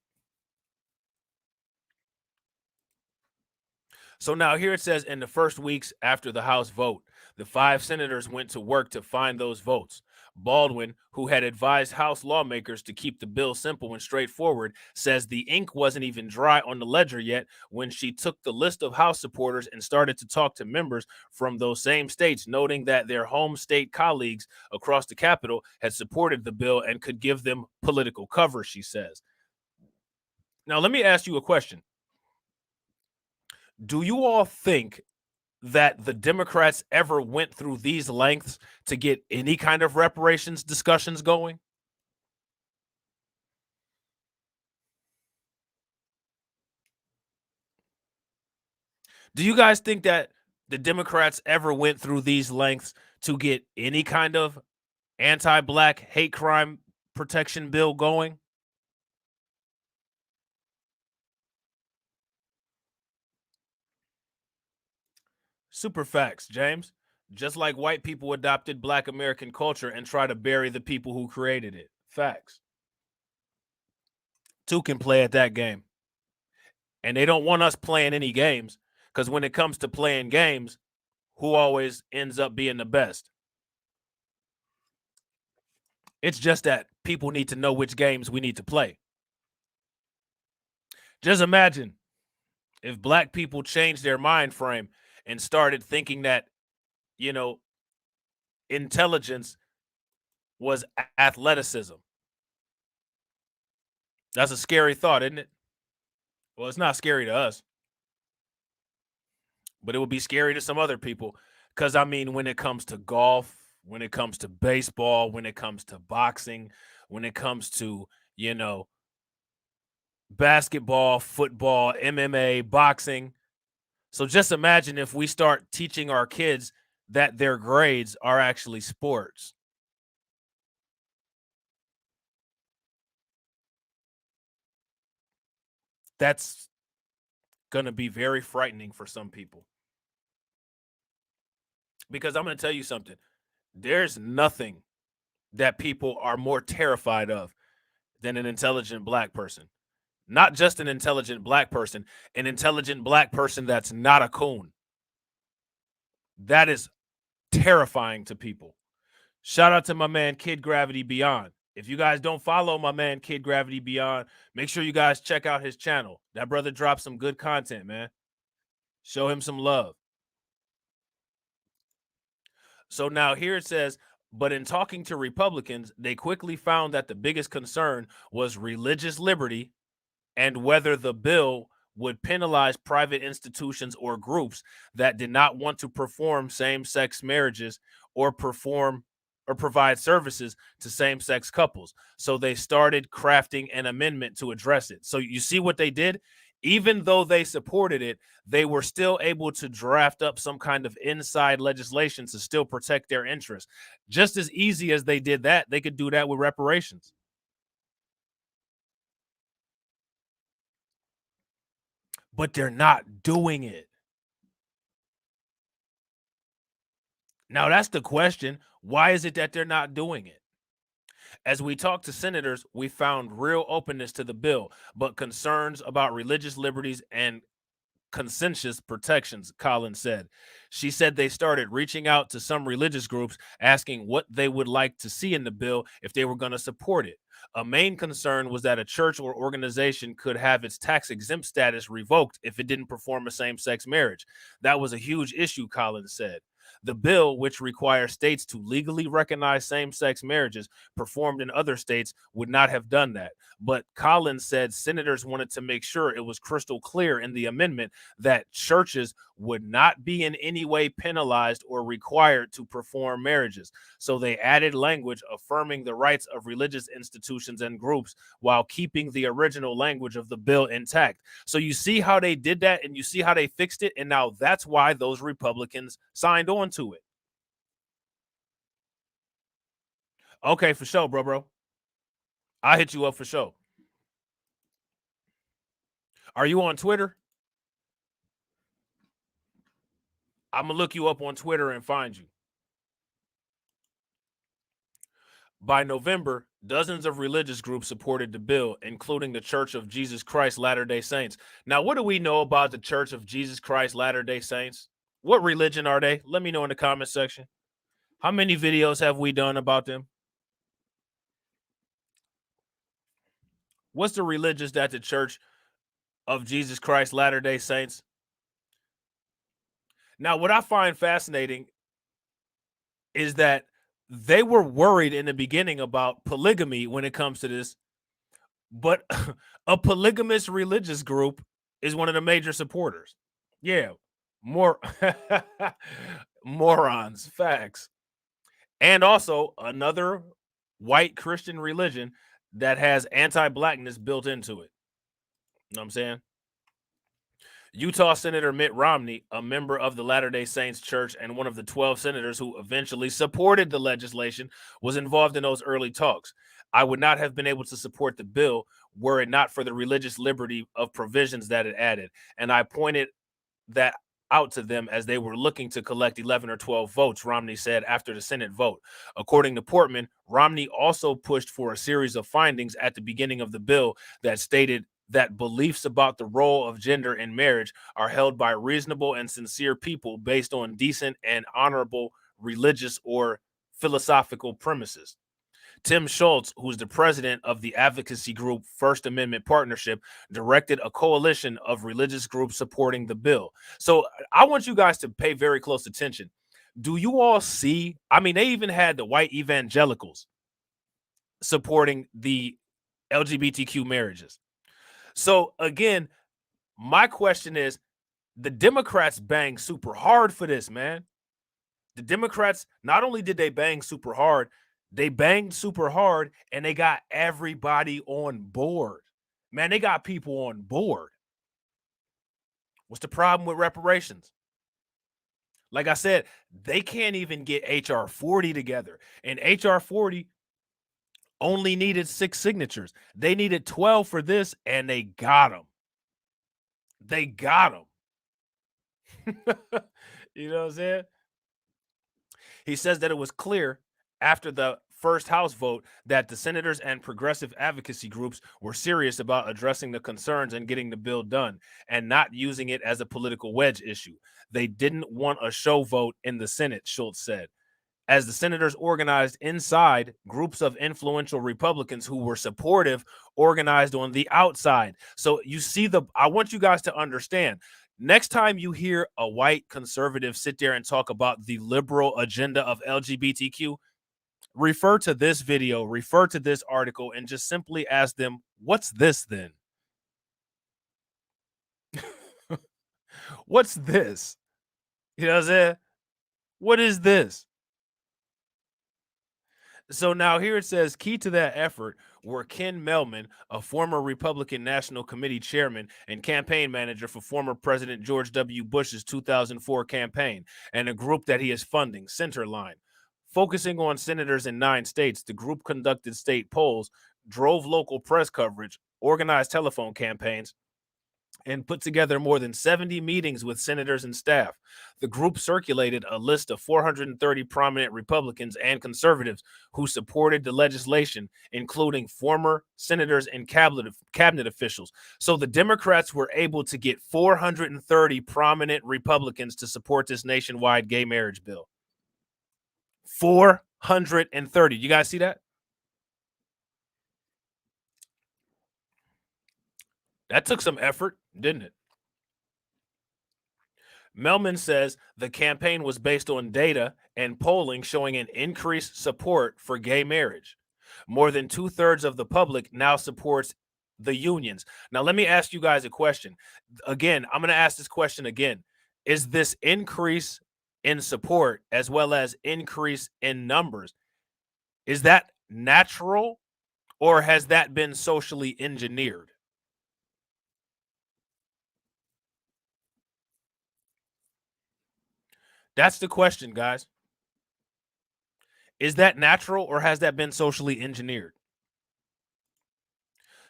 So now here it says, in the first weeks after the House vote, the 5 senators went to work to find those votes. Baldwin, who had advised House lawmakers to keep the bill simple and straightforward, says the ink wasn't even dry on the ledger yet when she took the list of House supporters and started to talk to members from those same states, noting that their home state colleagues across the Capitol had supported the bill and could give them political cover, she says. Now, let me ask you a question. Do you all think that the Democrats ever went through these lengths to get any kind of reparations discussions going? Do you guys think that the Democrats ever went through these lengths to get any kind of anti-black hate crime protection bill going? Super facts, James. Just like white people adopted black American culture and try to bury the people who created it. Facts. Two can play at that game. And they don't want us playing any games, because when it comes to playing games, who always ends up being the best? It's just that people need to know which games we need to play. Just imagine if black people changed their mind frame and started thinking that, intelligence was athleticism. That's a scary thought, isn't it? Well, it's not scary to us, but it would be scary to some other people. Because, when it comes to golf, when it comes to baseball, when it comes to boxing, when it comes to, basketball, football, MMA, boxing. So just imagine if we start teaching our kids that their grades are actually sports. That's going to be very frightening for some people. Because I'm going to tell you something. There's nothing that people are more terrified of than an intelligent black person. Not just an intelligent black person that's not a coon. That is terrifying to people. Shout out to my man Kid Gravity Beyond. If you guys don't follow my man Kid Gravity Beyond, make sure you guys check out his channel. That brother drops some good content, man. Show him some love. So now here it says, but in talking to Republicans, they quickly found that the biggest concern was religious liberty and whether the bill would penalize private institutions or groups that did not want to perform same-sex marriages or provide services to same-sex couples. So they started crafting an amendment to address it. So you see what they did? even though they supported it, they were still able to draft up some kind of inside legislation to still protect their interests. Just as easy as they did that, they could do that with reparations. But they're not doing it. Now, that's the question. Why is it that they're not doing it? As we talked to senators, we found real openness to the bill, but concerns about religious liberties and consensus protections, Collins said. She said they started reaching out to some religious groups asking what they would like to see in the bill if they were going to support it. A main concern was that a church or organization could have its tax exempt status revoked if it didn't perform a same sex marriage. That was a huge issue, Collins said. The bill, which requires states to legally recognize same sex marriages performed in other states, would not have done that. But Collins said senators wanted to make sure it was crystal clear in the amendment that churches would not be in any way penalized or required to perform marriages. So they added language affirming the rights of religious institutions and groups while keeping the original language of the bill intact. So you see how they did that, and you see how they fixed it, and now that's why those Republicans signed on to it. Okay, for sure, bro. I'll hit you up for sure. Are you on Twitter? I'm going to look you up on Twitter and find you. By November, dozens of religious groups supported the bill, including the Church of Jesus Christ Latter-day Saints. Now, what do we know about the Church of Jesus Christ Latter-day Saints? What religion are they? Let me know in the comment section. How many videos have we done about them? What's the religions that the Church of Jesus Christ Latter-day Saints? Now, what I find fascinating is that they were worried in the beginning about polygamy when it comes to this, but a polygamous religious group is one of the major supporters. Yeah, more morons, facts. And also another white Christian religion that has anti-blackness built into it. You know what I'm saying? Utah Senator Mitt Romney, a member of the Latter-day Saints Church and one of the 12 senators who eventually supported the legislation, was involved in those early talks. I would not have been able to support the bill were it not for the religious liberty of provisions that it added. And I pointed that out to them as they were looking to collect 11 or 12 votes, Romney said after the Senate vote. According to Portman, Romney also pushed for a series of findings at the beginning of the bill that stated that beliefs about the role of gender in marriage are held by reasonable and sincere people based on decent and honorable religious or philosophical premises. Tim Schultz, who's the president of the advocacy group First Amendment Partnership, directed a coalition of religious groups supporting the bill. So I want you guys to pay very close attention. Do you all see? I mean, they even had the white evangelicals supporting the LGBTQ marriages. So again, my question is, the Democrats bang super hard for this, man. The Democrats, not only did they bang super hard, they banged super hard and they got everybody on board. Man, they got people on board. What's the problem with reparations? Like I said, they can't even get HR 40 together. And HR 40 only needed 6 signatures. They needed 12 for this, and they got them. They got them. You know what I'm saying? He says that it was clear after the first House vote that the senators and progressive advocacy groups were serious about addressing the concerns and getting the bill done and not using it as a political wedge issue. They didn't want a show vote in the Senate, Schultz said. As the senators organized inside, groups of influential Republicans who were supportive organized on the outside. So you see I want you guys to understand, next time you hear a white conservative sit there and talk about the liberal agenda of LGBTQ, refer to this video, refer to this article, and just simply ask them, what's this then? What's this? You know what I'm saying? What is this? So now here it says, key to that effort were Ken Melman, a former Republican National Committee chairman and campaign manager for former President George W. Bush's 2004 campaign, and a group that he is funding, Centerline. Focusing on senators in 9 states, the group conducted state polls, drove local press coverage, organized telephone campaigns, and put together more than 70 meetings with senators and staff. The group circulated a list of 430 prominent Republicans and conservatives who supported the legislation, including former senators and cabinet officials. So the Democrats were able to get 430 prominent Republicans to support this nationwide gay marriage bill. 430. You guys see that? That took some effort, didn't it? Melman says the campaign was based on data and polling showing an increased support for gay marriage. More than 2/3 of the public now supports the unions. Now, let me ask you guys a question. Again, I'm going to ask this question again. Is this increase in support as well as increase in numbers, is that natural or has that been socially engineered? That's the question, guys. Is that natural or has that been socially engineered?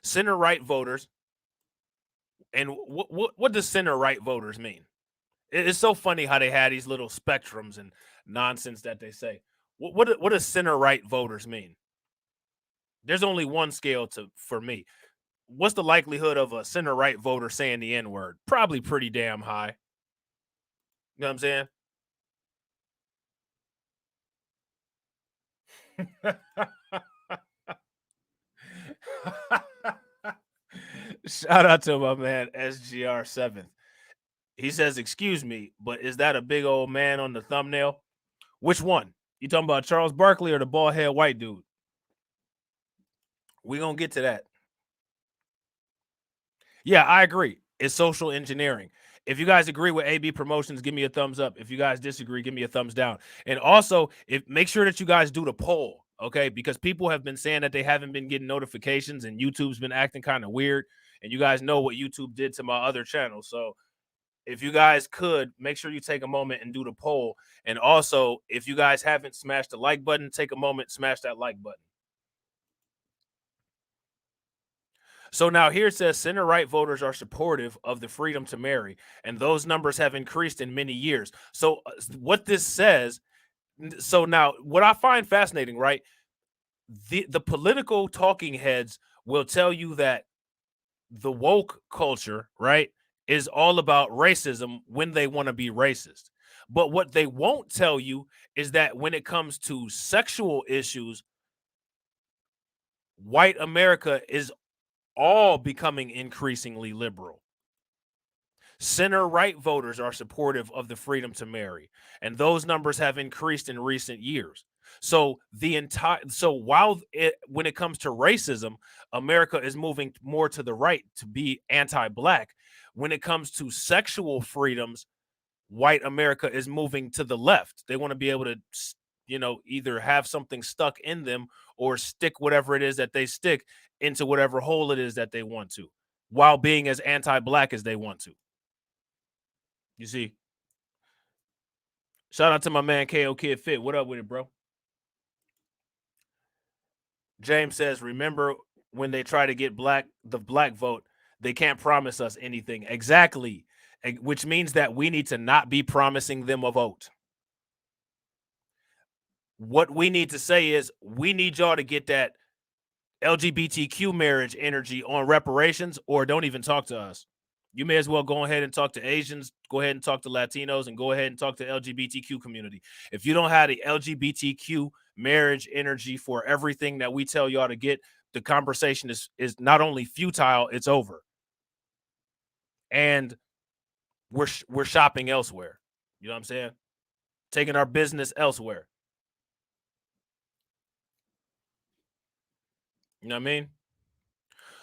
Center right voters, and what does center right voters mean? It's so funny how they had these little spectrums and nonsense that they say. What does center right voters mean? There's only one scale for me. What's the likelihood of a center right voter saying the N word? Probably pretty damn high. You know what I'm saying? Shout out to my man SGR7. He says, "Excuse me, but is that a big old man on the thumbnail? Which one? You talking about Charles Barkley or the bald head white dude? We gonna get to that." Yeah, I agree. It's social engineering. If you guys agree with AB Promotions, give me a thumbs up. If you guys disagree, give me a thumbs down. And also, make sure that you guys do the poll, okay? Because people have been saying that they haven't been getting notifications and YouTube's been acting kind of weird. And you guys know what YouTube did to my other channel. So if you guys could, make sure you take a moment and do the poll. And also, if you guys haven't smashed the like button, take a moment, smash that like button. So now here it says center right voters are supportive of the freedom to marry, and those numbers have increased in many years. So what this says, so now what I find fascinating, right? The political talking heads will tell you that the woke culture, right, is all about racism when they want to be racist. But what they won't tell you is that when it comes to sexual issues, white America is all becoming increasingly liberal. Center right voters are supportive of the freedom to marry, and those numbers have increased in recent years. So when it comes to racism, America is moving more to the right to be anti-black. When it comes to sexual freedoms, white America is moving to the left. They want to be able to, either have something stuck in them or stick whatever it is that they stick into whatever hole it is that they want to, while being as anti-black as they want to. You see? Shout out to my man KO Kid Fit. What up with it, bro? James says, remember when they try to get the black vote, they can't promise us anything. Exactly. Which means that we need to not be promising them a vote. What we need to say is we need y'all to get that LGBTQ marriage energy on reparations, or don't even talk to us. You may as well go ahead and talk to Asians, go ahead and talk to Latinos, and go ahead and talk to LGBTQ community. If you don't have the LGBTQ marriage energy for everything that we tell y'all to get, the conversation is not only futile, it's over. And we're shopping elsewhere. You know what I'm saying? Taking our business elsewhere. You know what I mean?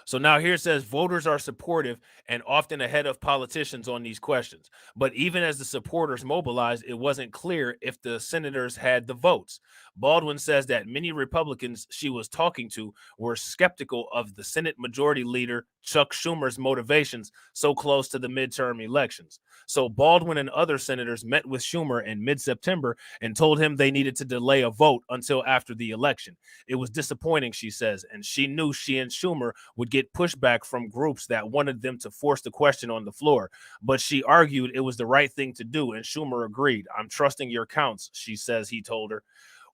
So now here it says voters are supportive and often ahead of politicians on these questions. But even as the supporters mobilized, it wasn't clear if the senators had the votes. Baldwin says that many Republicans she was talking to were skeptical of the Senate Majority Leader Chuck Schumer's motivations so close to the midterm elections. So Baldwin and other senators met with Schumer in mid-September and told him they needed to delay a vote until after the election. It was disappointing, she says, and she knew she and Schumer would get pushback from groups that wanted them to force the question on the floor. But she argued it was the right thing to do, and Schumer agreed. I'm trusting your counts, she says he told her.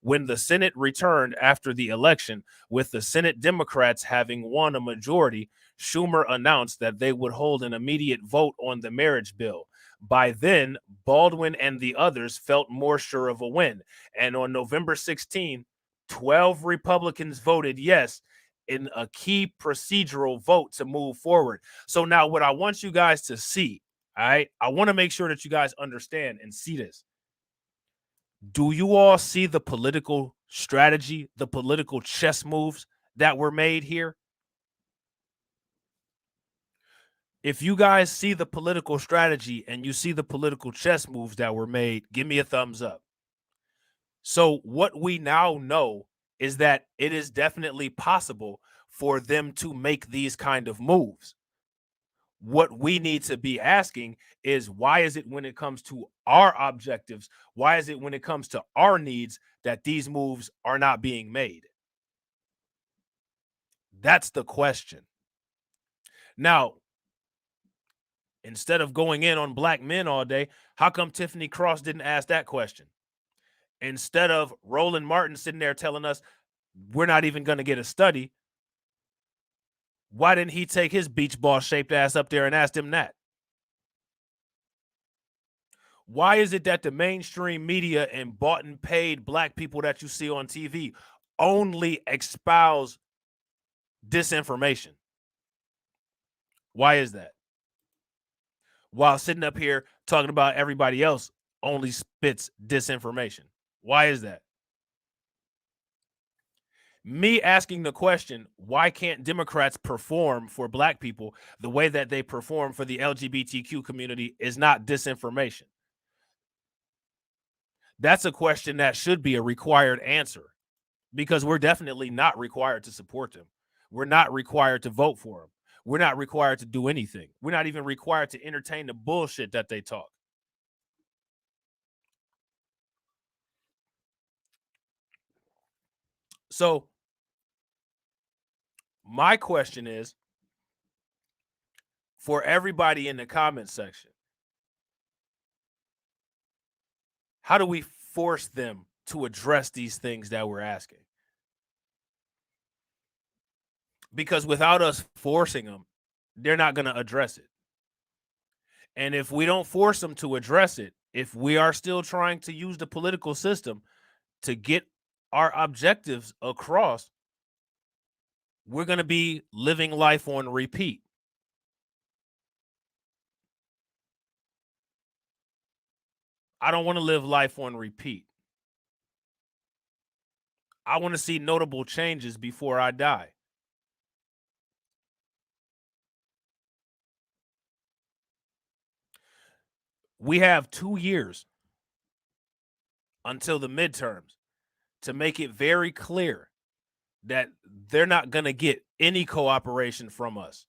When the Senate returned after the election, with the Senate Democrats having won a majority, Schumer announced that they would hold an immediate vote on the marriage bill. By then, Baldwin and the others felt more sure of a win. And on November 16, 12 Republicans voted yes in a key procedural vote to move forward. So now what I want you guys to see, all right, I want to make sure that you guys understand and see this. Do you all see the political strategy, the political chess moves that were made here? If you guys see the political strategy and you see the political chess moves that were made, give me a thumbs up. So what we now know is that it is definitely possible for them to make these kind of moves. What we need to be asking is, why is it when it comes to our objectives, why is it when it comes to our needs that these moves are not being made? That's the question. Now, instead of going in on black men all day, how come Tiffany Cross didn't ask that question? Instead of Roland Martin sitting there telling us we're not even going to get a study, why didn't he take his beach ball shaped ass up there and ask him that? Why is it that the mainstream media and bought and paid black people that you see on TV only espouse disinformation? Why is that? While sitting up here talking about everybody else only spits disinformation. Why is that? Me asking the question, why can't Democrats perform for black people the way that they perform for the LGBTQ community, is not disinformation. That's a question that should be a required answer, because we're definitely not required to support them. We're not required to vote for them. We're not required to do anything. We're not even required to entertain the bullshit that they talk. So my question is, for everybody in the comment section, how do we force them to address these things that we're asking? Because without us forcing them, they're not going to address it. And if we don't force them to address it, if we are still trying to use the political system to get our objectives across, we're going to be living life on repeat. I don't want to live life on repeat. I want to see notable changes before I die. We have 2 years until the midterms to make it very clear that they're not going to get any cooperation from us.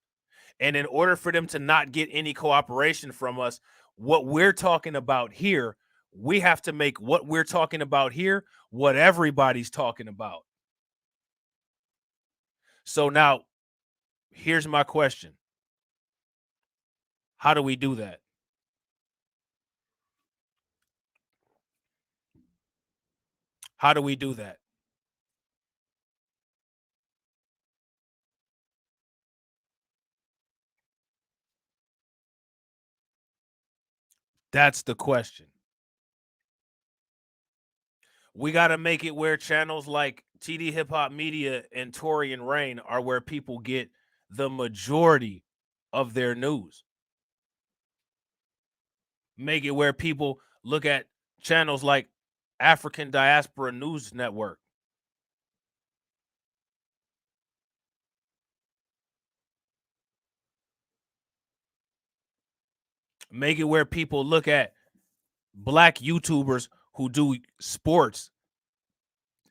And in order for them to not get any cooperation from us, what we're talking about here, we have to make what we're talking about here what everybody's talking about. So now, here's my question. How do we do that? How do we do that? That's the question. We got to make it where channels like TD Hip Hop Media and Tory and Rain are where people get the majority of their news. Make it where people look at channels like African Diaspora News Network. Make it where people look at black YouTubers who do sports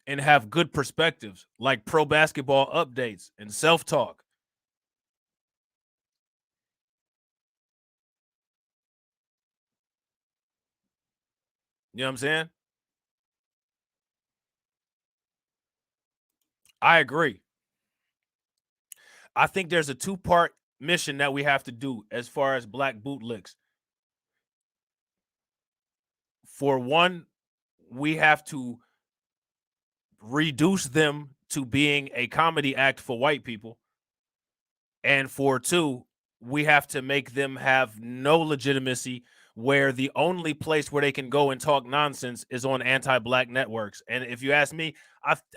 and have good perspectives, like pro basketball updates and self-talk. You know what I'm saying? I agree. I think there's a two-part mission that we have to do as far as black bootlicks. For one, we have to reduce them to being a comedy act for white people. And for two, we have to make them have no legitimacy, where the only place where they can go and talk nonsense is on anti-black networks. And if you ask me,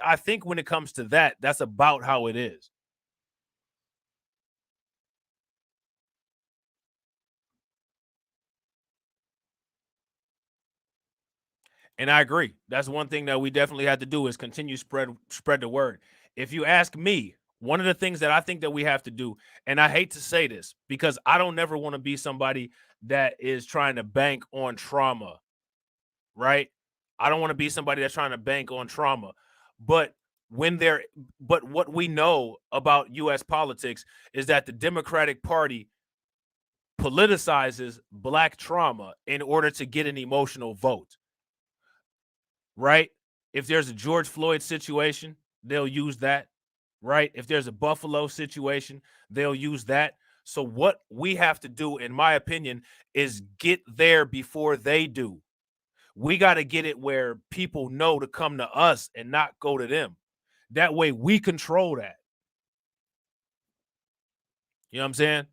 I think when it comes to that, that's about how it is. And I agree. That's one thing that we definitely have to do is continue spread the word. If you ask me, one of the things that I think that we have to do, and I hate to say this because I don't never want to be somebody that is trying to bank on trauma, right? I don't want to be somebody that's trying to bank on trauma. But what we know about US politics is that the Democratic Party politicizes black trauma in order to get an emotional vote. Right? If there's a George Floyd situation, they'll use that, right? If there's a Buffalo situation, they'll use that. So what we have to do, in my opinion, is get there before they do. We got to get it where people know to come to us and not go to them. That way we control that. You know what I'm saying?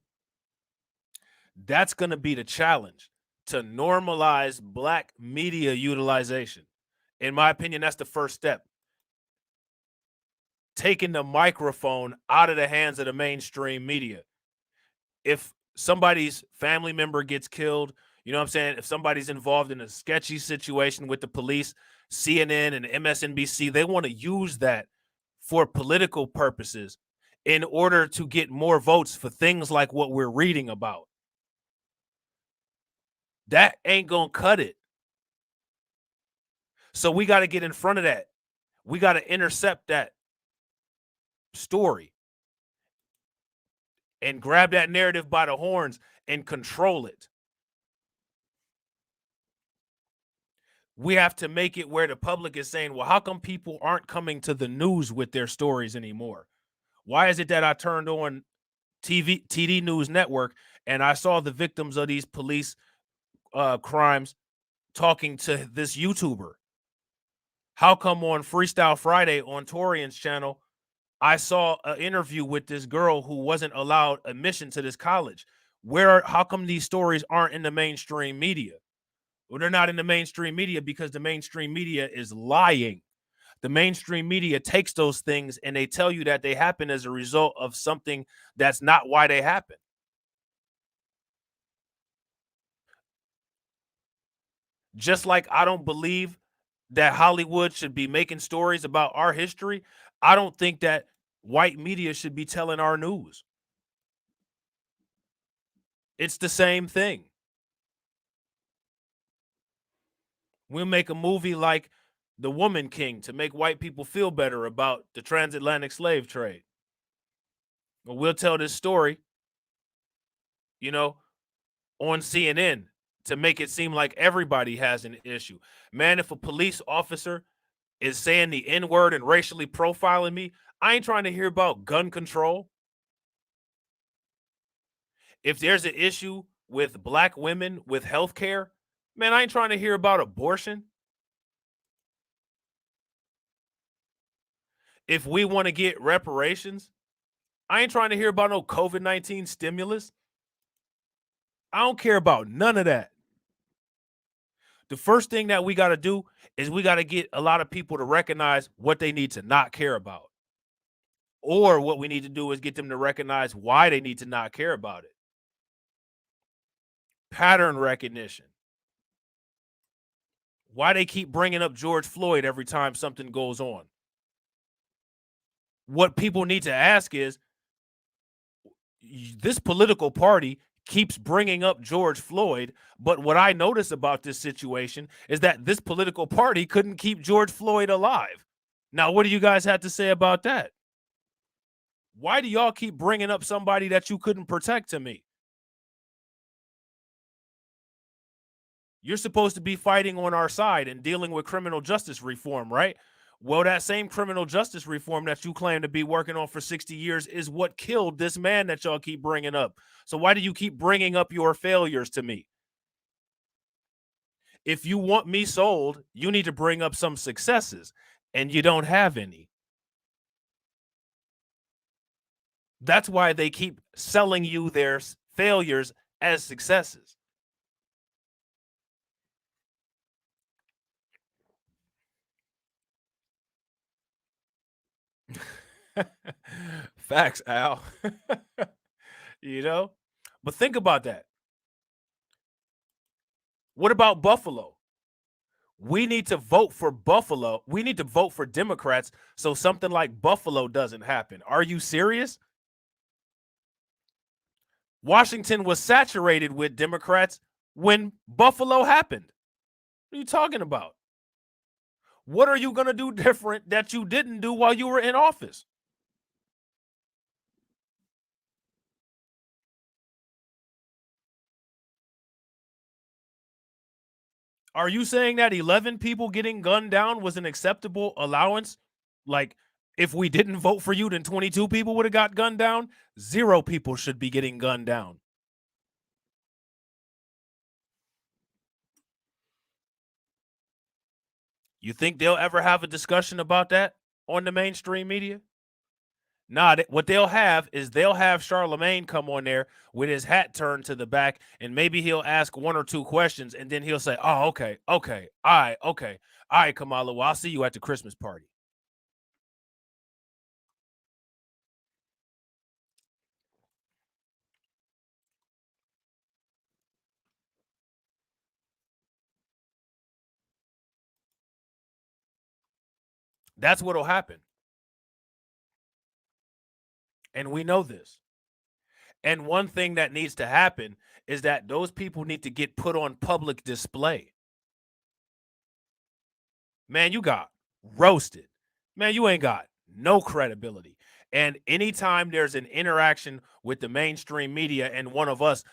That's going to be the challenge, to normalize black media utilization. In my opinion, that's the first step. Taking the microphone out of the hands of the mainstream media. If somebody's family member gets killed, you know what I'm saying? If somebody's involved in a sketchy situation with the police, CNN and MSNBC, they want to use that for political purposes in order to get more votes for things like what we're reading about. That ain't gonna cut it. So we got to get in front of that. We got to intercept that story and grab that narrative by the horns and control it. We have to make it where the public is saying, well, how come people aren't coming to the news with their stories anymore? Why is it that I turned on TD News Network and I saw the victims of these police crimes talking to this YouTuber? How come on Freestyle Friday on Torian's channel, I saw an interview with this girl who wasn't allowed admission to this college? How come these stories aren't in the mainstream media? Well, they're not in the mainstream media because the mainstream media is lying. The mainstream media takes those things and they tell you that they happen as a result of something that's not why they happen. Just like I don't believe that Hollywood should be making stories about our history, I don't think that white media should be telling our news. It's the same thing. We'll make a movie like The Woman King to make white people feel better about the transatlantic slave trade. But we'll tell this story, on CNN to make it seem like everybody has an issue. Man, if a police officer is saying the N-word and racially profiling me, I ain't trying to hear about gun control. If there's an issue with black women with health care, man, I ain't trying to hear about abortion. If we want to get reparations, I ain't trying to hear about no COVID-19 stimulus. I don't care about none of that. The first thing that we got to do is we got to get a lot of people to recognize what they need to not care about. Or what we need to do is get them to recognize why they need to not care about it. Pattern recognition. Why they keep bringing up George Floyd every time something goes on. What people need to ask is, this political party keeps bringing up George Floyd. But what I notice about this situation is that this political party couldn't keep George Floyd alive. Now, what do you guys have to say about that? Why do y'all keep bringing up somebody that you couldn't protect to me? You're supposed to be fighting on our side and dealing with criminal justice reform, right? Well, that same criminal justice reform that you claim to be working on for 60 years is what killed this man that y'all keep bringing up. So why do you keep bringing up your failures to me? If you want me sold, you need to bring up some successes, and you don't have any. That's why they keep selling you their failures as successes. Facts, Al. You know? But think about that. What about Buffalo? We need to vote for Buffalo. We need to vote for Democrats so something like Buffalo doesn't happen. Are you serious? Washington was saturated with Democrats when Buffalo happened. What are you talking about? What are you going to do different that you didn't do while you were in office? Are you saying that 11 people getting gunned down was an acceptable allowance? Like, if we didn't vote for you, then 22 people would have got gunned down? 0 people should be getting gunned down. You think they'll ever have a discussion about that on the mainstream media? Nah, what they'll have is they'll have Charlemagne come on there with his hat turned to the back, and maybe he'll ask 1 or 2 questions, and then he'll say, "Oh, okay, all right, Kamala, well, I'll see you at the Christmas party." That's what'll happen. And we know this. And one thing that needs to happen is that those people need to get put on public display. Man, you got roasted. Man, you ain't got no credibility. And anytime there's an interaction with the mainstream media and one of us,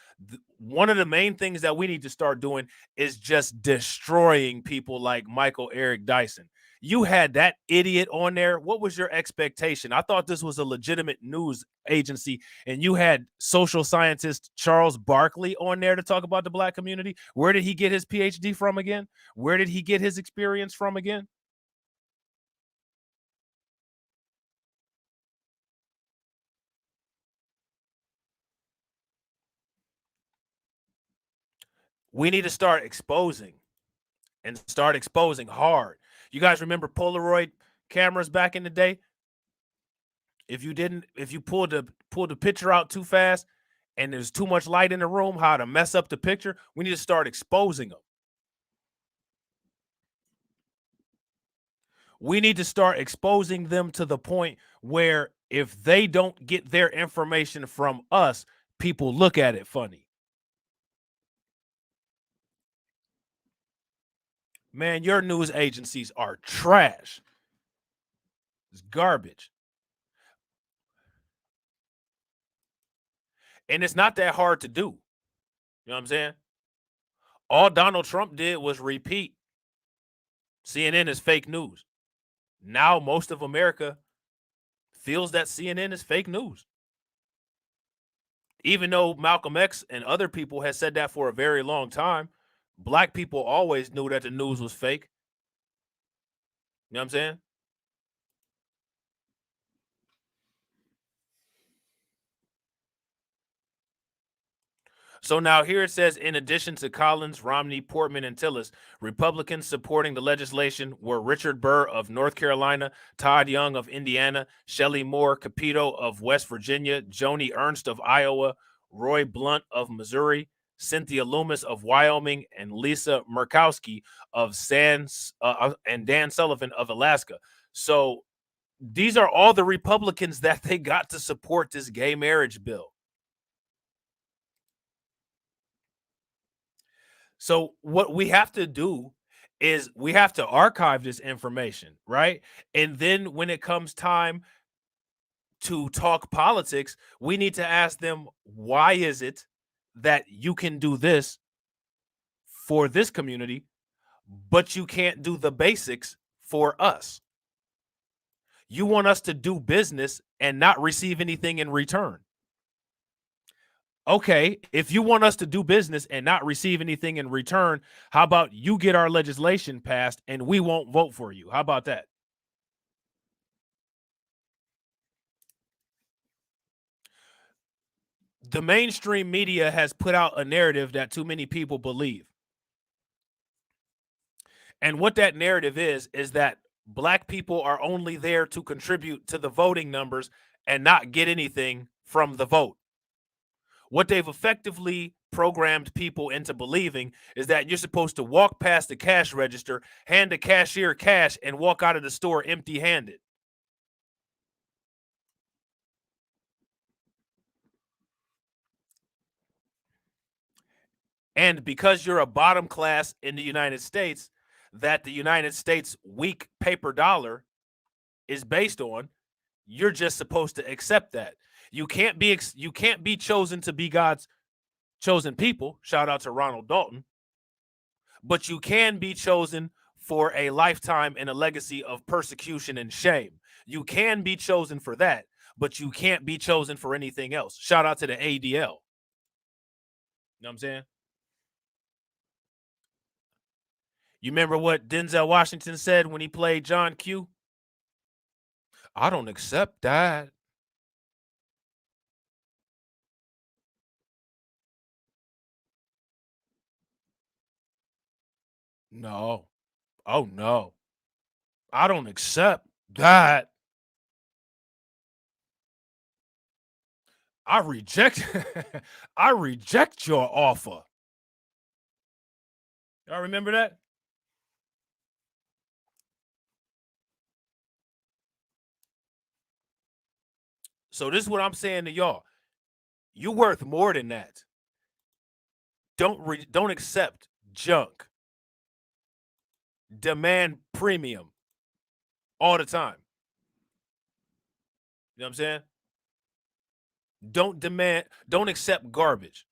one of the main things that we need to start doing is just destroying people like Michael Eric Dyson. You had that idiot on there. What was your expectation? I thought this was a legitimate news agency, and you had social scientist Charles Barkley on there to talk about the black community. Where did he get his PhD from again? Where did he get his experience from again? We need to start exposing and start exposing hard. You guys remember Polaroid cameras back in the day? If you pulled the picture out too fast and there's too much light in the room, how to mess up the picture, we need to start exposing them. We need to start exposing them to the point where if they don't get their information from us, people look at it funny. Man, your news agencies are trash. It's garbage. And it's not that hard to do. You know what I'm saying? All Donald Trump did was repeat CNN is fake news. Now most of America feels that CNN is fake news. Even though Malcolm X and other people had said that for a very long time, black people always knew that the news was fake. You know what I'm saying? So now here it says, in addition to Collins, Romney, Portman, and Tillis, Republicans supporting the legislation were Richard Burr of North Carolina, Todd Young of Indiana, Shelley Moore Capito of West Virginia, Joni Ernst of Iowa, Roy Blunt of Missouri, Cynthia Loomis of Wyoming, and Lisa Murkowski of and Dan Sullivan of Alaska. So these are all the Republicans that they got to support this gay marriage bill. So what we have to do is we have to archive this information, right? And then when it comes time to talk politics, we need to ask them, why is it that you can do this for this community, but you can't do the basics for us? You want us to do business and not receive anything in return. Okay, if you want us to do business and not receive anything in return, how about you get our legislation passed and we won't vote for you? How about that? The mainstream media has put out a narrative that too many people believe. And what that narrative is that Black people are only there to contribute to the voting numbers and not get anything from the vote. What they've effectively programmed people into believing is that you're supposed to walk past the cash register, hand the cashier cash, and walk out of the store empty-handed. And because you're a bottom class in the United States, that the United States weak paper dollar is based on, you're just supposed to accept that. You can't be chosen to be God's chosen people. Shout out to Ronald Dalton. But you can be chosen for a lifetime and a legacy of persecution and shame. You can be chosen for that, but you can't be chosen for anything else. Shout out to the ADL. You know what I'm saying? You remember what Denzel Washington said when he played John Q? I don't accept that. No. Oh, no. I don't accept that. I reject I reject your offer. Y'all remember that? So this is what I'm saying to y'all. You're worth more than that. Don't accept junk. Demand premium all the time. You know what I'm saying? Don't accept garbage.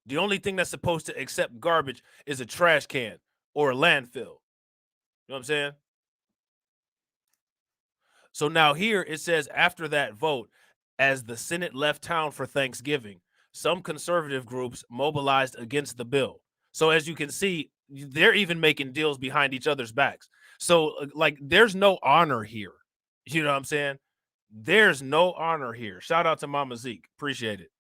The only thing that's supposed to accept garbage is a trash can or a landfill. You know what I'm saying? So now here it says, after that vote, as the Senate left town for Thanksgiving, some conservative groups mobilized against the bill. So as you can see, they're even making deals behind each other's backs. So like, there's no honor here. You know what I'm saying? There's no honor here. Shout out to Mama Zeke. Appreciate it.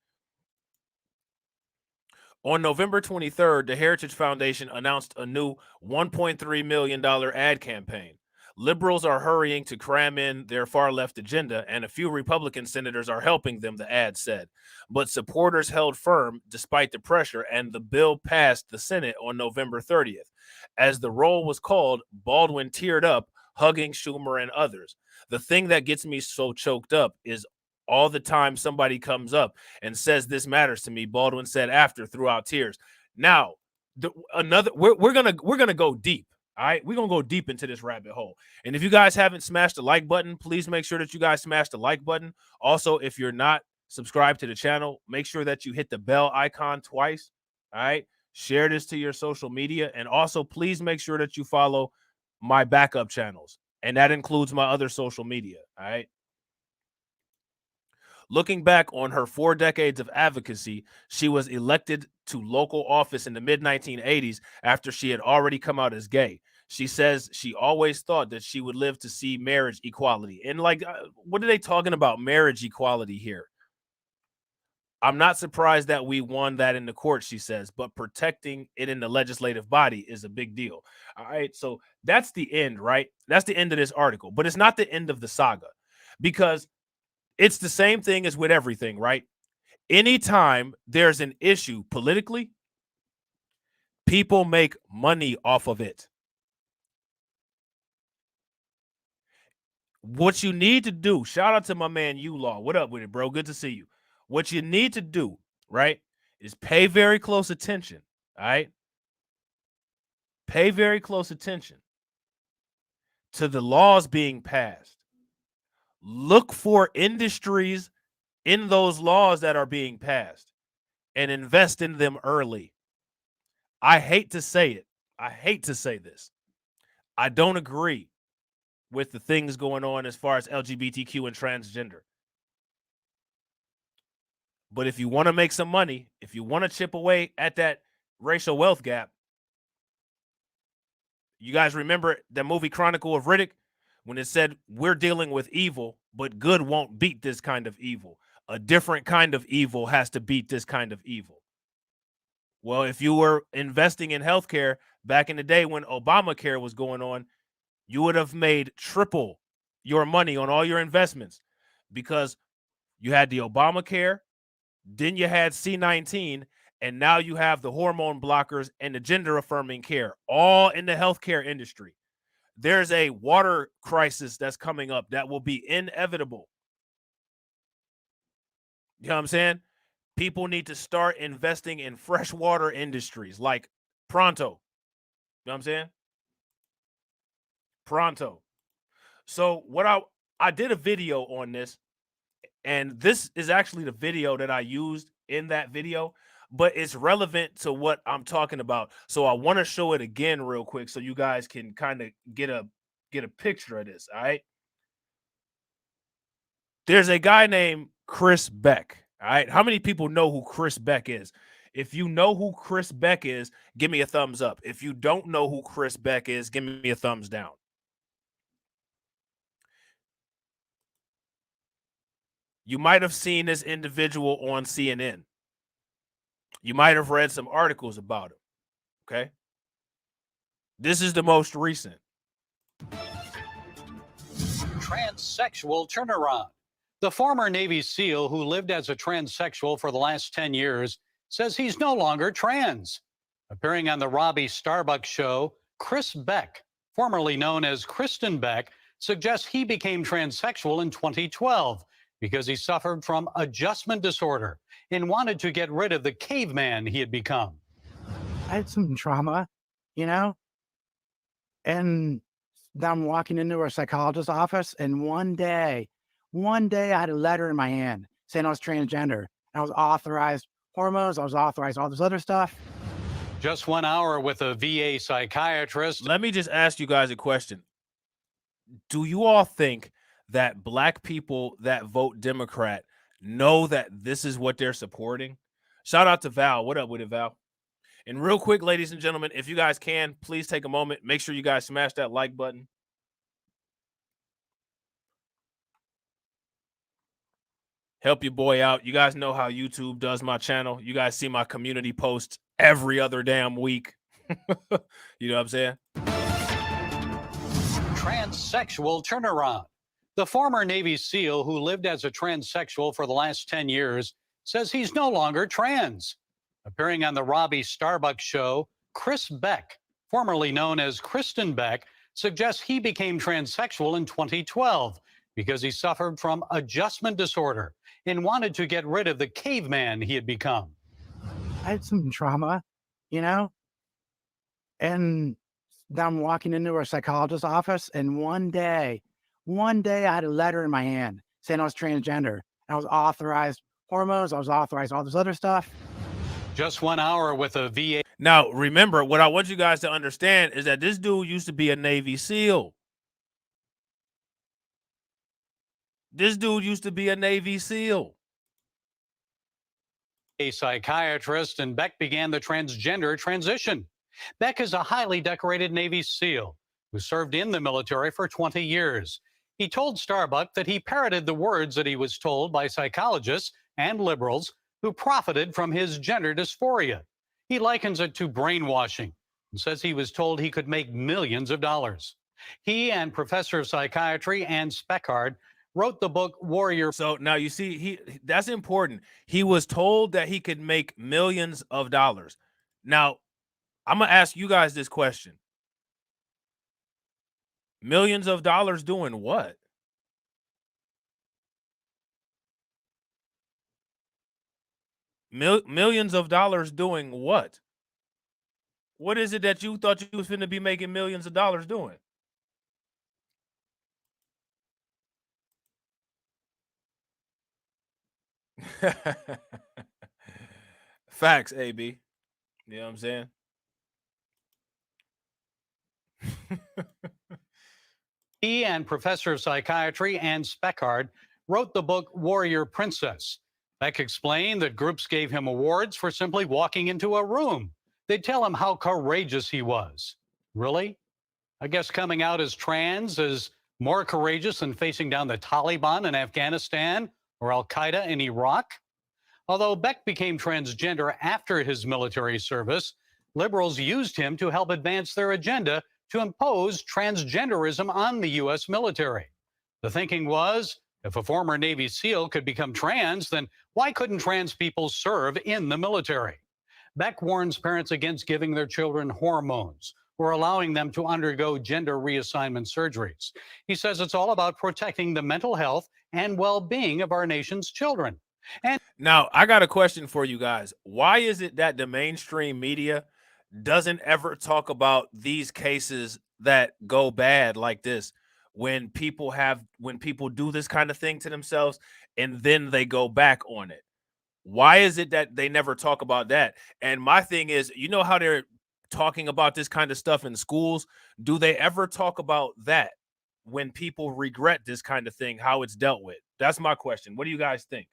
On November 23rd, the Heritage Foundation announced a new $1.3 million ad campaign. Liberals are hurrying to cram in their far-left agenda, and a few Republican senators are helping them, the ad said. But supporters held firm despite the pressure, and the bill passed the Senate on November 30th. As the roll was called, Baldwin teared up, hugging Schumer and others. The thing that gets me so choked up is all the time somebody comes up and says this matters to me, Baldwin said after, throughout tears. Now, we're gonna go deep. All right, we're gonna go deep into this rabbit hole. And if you guys haven't smashed the like button, please make sure that you guys smash the like button. Also, if you're not subscribed to the channel, make sure that you hit the bell icon twice. All right, share this to your social media, and also please make sure that you follow my backup channels, and that includes my other social media. All right. Looking back on her 4 decades of advocacy, she was elected to local office in the mid-1980s after she had already come out as gay. She says she always thought that she would live to see marriage equality. And like, what are they talking about, marriage equality here? I'm not surprised that we won that in the court, she says, but protecting it in the legislative body is a big deal. All right, so that's the end, right? That's the end of this article, but it's not the end of the saga, because it's the same thing as with everything, right? Anytime there's an issue politically, people make money off of it. What you need to do, shout out to my man U-Law. What up with it, bro? Good to see you. What you need to do, right, is pay very close attention, all right? pay very close attention to the laws being passed. Look for industries in those laws that are being passed and invest in them early. I hate to say it. I hate to say this. I don't agree with the things going on as far as LGBTQ and transgender. But if you want to make some money, if you want to chip away at that racial wealth gap, you guys remember the movie Chronicle of Riddick when it said we're dealing with evil, but good won't beat this kind of evil. A different kind of evil has to beat this kind of evil. Well, if you were investing in healthcare back in the day when Obamacare was going on, you would have made triple your money on all your investments because you had the Obamacare, then you had C-19, and now you have the hormone blockers and the gender affirming care, all in the healthcare industry. There's a water crisis that's coming up that will be inevitable. You know what I'm saying? People need to start investing in freshwater industries like pronto. You know what I'm saying? Pronto. So what I did a video on this, and this is actually the video that I used in that video, but it's relevant to what I'm talking about. So I want to show it again real quick so you guys can kind of get a picture of this, all right? There's a guy named Chris Beck, all right? How many people know who Chris Beck is? If you know who Chris Beck is, give me a thumbs up. If you don't know who Chris Beck is, give me a thumbs down. You might have seen this individual on CNN. You might have read some articles about him, okay? This is the most recent. Transsexual turnaround. The former Navy SEAL who lived as a transsexual for the last 10 years says he's no longer trans. Appearing on the Robbie Starbucks show, Chris Beck, formerly known as Kristen Beck, suggests he became transsexual in 2012 because he suffered from adjustment disorder and wanted to get rid of the caveman he had become. I had some trauma, you know, and then I'm walking into a psychologist's office, and one day I had a letter in my hand saying I was transgender. I was authorized hormones. I was authorized all this other stuff. Just 1 hour with a VA psychiatrist. Let me just ask you guys a question. Do you all think that black people that vote Democrat know that this is what they're supporting? Shout out to Val. What up with it, Val? And real quick, ladies and gentlemen, if you guys can, please take a moment. Make sure you guys smash that like button. Help your boy out. You guys know how YouTube does my channel. You guys see my community posts every other damn week. You know what I'm saying? Transsexual turnaround. The former Navy SEAL who lived as a transsexual for the last 10 years says he's no longer trans. Appearing on the Robbie Starbucks show, Chris Beck, formerly known as Kristen Beck, suggests he became transsexual in 2012 because he suffered from adjustment disorder and wanted to get rid of the caveman he had become. I had some trauma, you know, and then I'm walking into a psychologist's office, and one day I had a letter in my hand saying I was transgender. I was authorized hormones. I was authorized all this other stuff. Just 1 hour with a VA. Now, remember, what I want you guys to understand is that this dude used to be a Navy SEAL. This dude used to be a Navy SEAL. A psychiatrist, and Beck began the transgender transition. Beck is a highly decorated Navy SEAL who served in the military for 20 years. He told Starbuck that he parroted the words that he was told by psychologists and liberals who profited from his gender dysphoria. He likens it to brainwashing and says he was told he could make millions of dollars. He and Professor of Psychiatry Ann Speckard wrote the book Warrior. So now you see, that's important. He was told that he could make millions of dollars. Now, I'm going to ask you guys this question. Millions of dollars doing what? Millions of dollars doing what? What is it that you thought you was finna be making millions of dollars doing? Facts, AB. You know what I'm saying? He and professor of psychiatry Ann Speckard wrote the book Warrior Princess. Beck explained that groups gave him awards for simply walking into a room. They'd tell him how courageous he was. Really? I guess coming out as trans is more courageous than facing down the Taliban in Afghanistan or Al Qaeda in Iraq? Although Beck became transgender after his military service, liberals used him to help advance their agenda to impose transgenderism on the U.S. military. The thinking was, if a former Navy SEAL could become trans, then why couldn't trans people serve in the military? Beck warns parents against giving their children hormones or allowing them to undergo gender reassignment surgeries. He says it's all about protecting the mental health and well-being of our nation's children. And now, I got a question for you guys. Why is it that the mainstream media doesn't ever talk about these cases that go bad like this, when people do this kind of thing to themselves and then they go back on it? Why is it that they never talk about that? And my thing is, you know how they're talking about this kind of stuff in schools? Do they ever talk about that when people regret this kind of thing, how it's dealt with? That's my question. What do you guys think?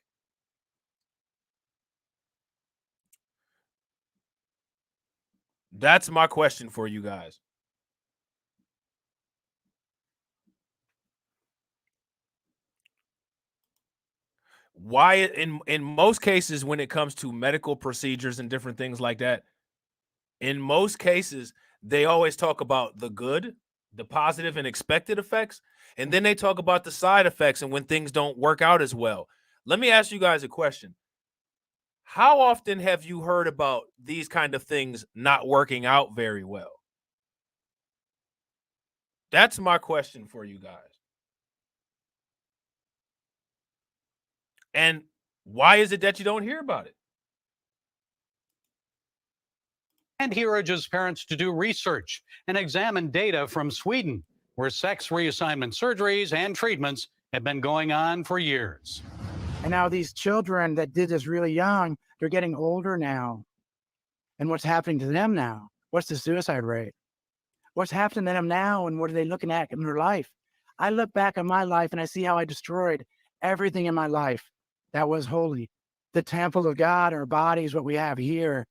That's my question for you guys. Why in most cases when it comes to medical procedures and different things like that, in most cases they always talk about the good, the positive and expected effects, and then they talk about the side effects and when things don't work out as well. Let me ask you guys a question. How often have you heard about these kind of things not working out very well? That's my question for you guys. And why is it that you don't hear about it? And he urges parents to do research and examine data from Sweden, where sex reassignment surgeries and treatments have been going on for years. And now these children that did this really young, they're getting older now. And what's happening to them now? What's the suicide rate? What's happening to them now, and what are they looking at in their life? I look back on my life and I see how I destroyed everything in my life that was holy. The temple of God, our bodies, what we have here.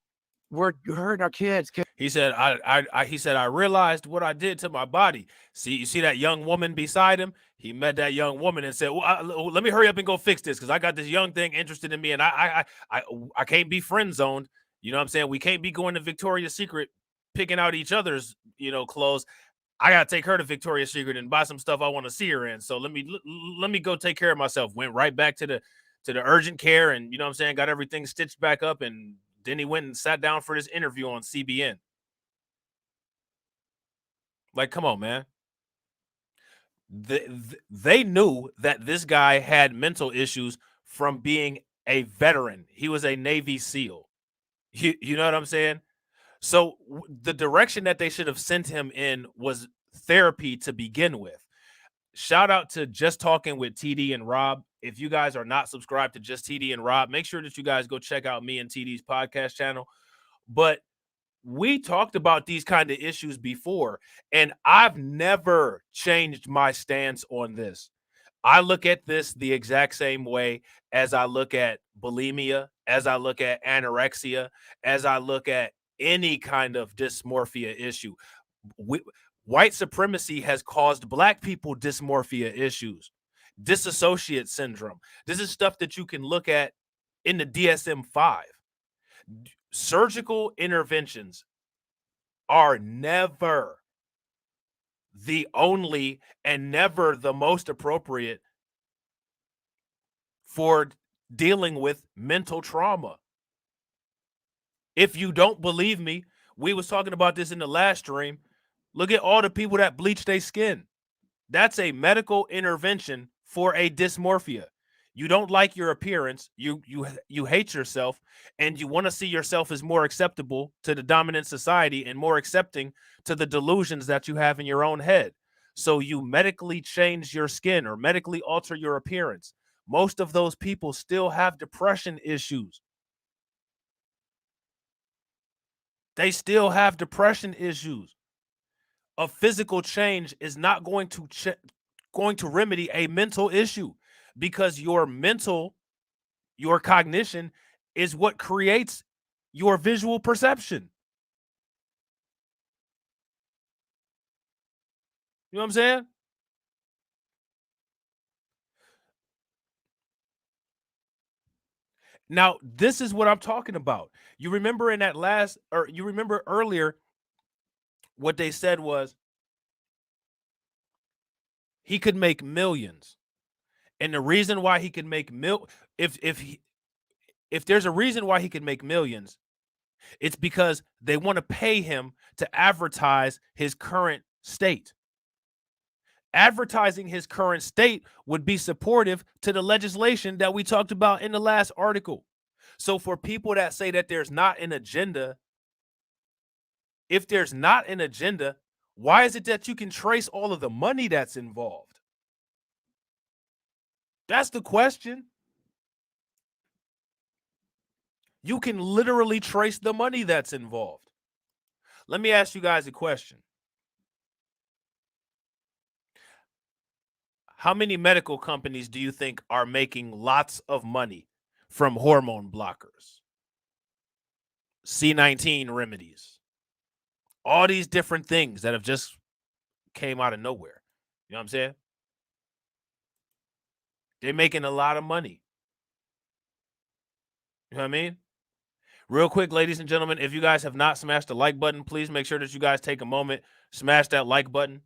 We're hurting our kids. He said, I realized what I did to my body. See, you see that young woman beside him? He met that young woman and said, well, let me hurry up and go fix this, because I got this young thing interested in me, and I can't be friend zoned. You know what I'm saying? We can't be going to Victoria's Secret picking out each other's, clothes. I gotta take her to Victoria's Secret and buy some stuff I want to see her in. So let me go take care of myself. Went right back to the urgent care, and you know what I'm saying, got everything stitched back up, and then he went and sat down for this interview on CBN. Like, come on, man. They knew that this guy had mental issues from being a veteran. He was a Navy SEAL. You know what I'm saying? So the direction that they should have sent him in was therapy to begin with. Shout out to Just Talking with TD and Robb. If you guys are not subscribed to Just TD and Robb, make sure that you guys go check out me and TD's podcast channel. But we talked about these kind of issues before, and I've never changed my stance on this. I look at this the exact same way as I look at bulimia, as I look at anorexia, as I look at any kind of dysmorphia issue. White supremacy has caused Black people dysmorphia issues, dissociate syndrome. This is stuff that you can look at in the DSM-5. Surgical interventions are never the only and never the most appropriate for dealing with mental trauma. If you don't believe me, we was talking about this in the last stream. Look at all the people that bleach their skin. That's a medical intervention for a dysmorphia. You don't like your appearance. You hate yourself, and you want to see yourself as more acceptable to the dominant society and more accepting to the delusions that you have in your own head. So you medically change your skin or medically alter your appearance. Most of those people still have depression issues. They still have depression issues. A physical change is not going to remedy a mental issue, because your cognition is what creates your visual perception. You know what I'm saying? Now, this is what I'm talking about. You remember you remember earlier what they said was he could make millions. And the reason why he could make if there's a reason why he could make millions, it's because they want to pay him to advertise his current state. Advertising his current state would be supportive to the legislation that we talked about in the last article. So for people that say that there's not an agenda, if there's not an agenda, why is it that you can trace all of the money that's involved? That's the question. You can literally trace the money that's involved. Let me ask you guys a question. How many medical companies do you think are making lots of money from hormone blockers, C19 remedies, all these different things that have just came out of nowhere? You know what I'm saying? They're making a lot of money. You know what I mean? Real quick, ladies and gentlemen, if you guys have not smashed the like button, please make sure that you guys take a moment, smash that like button.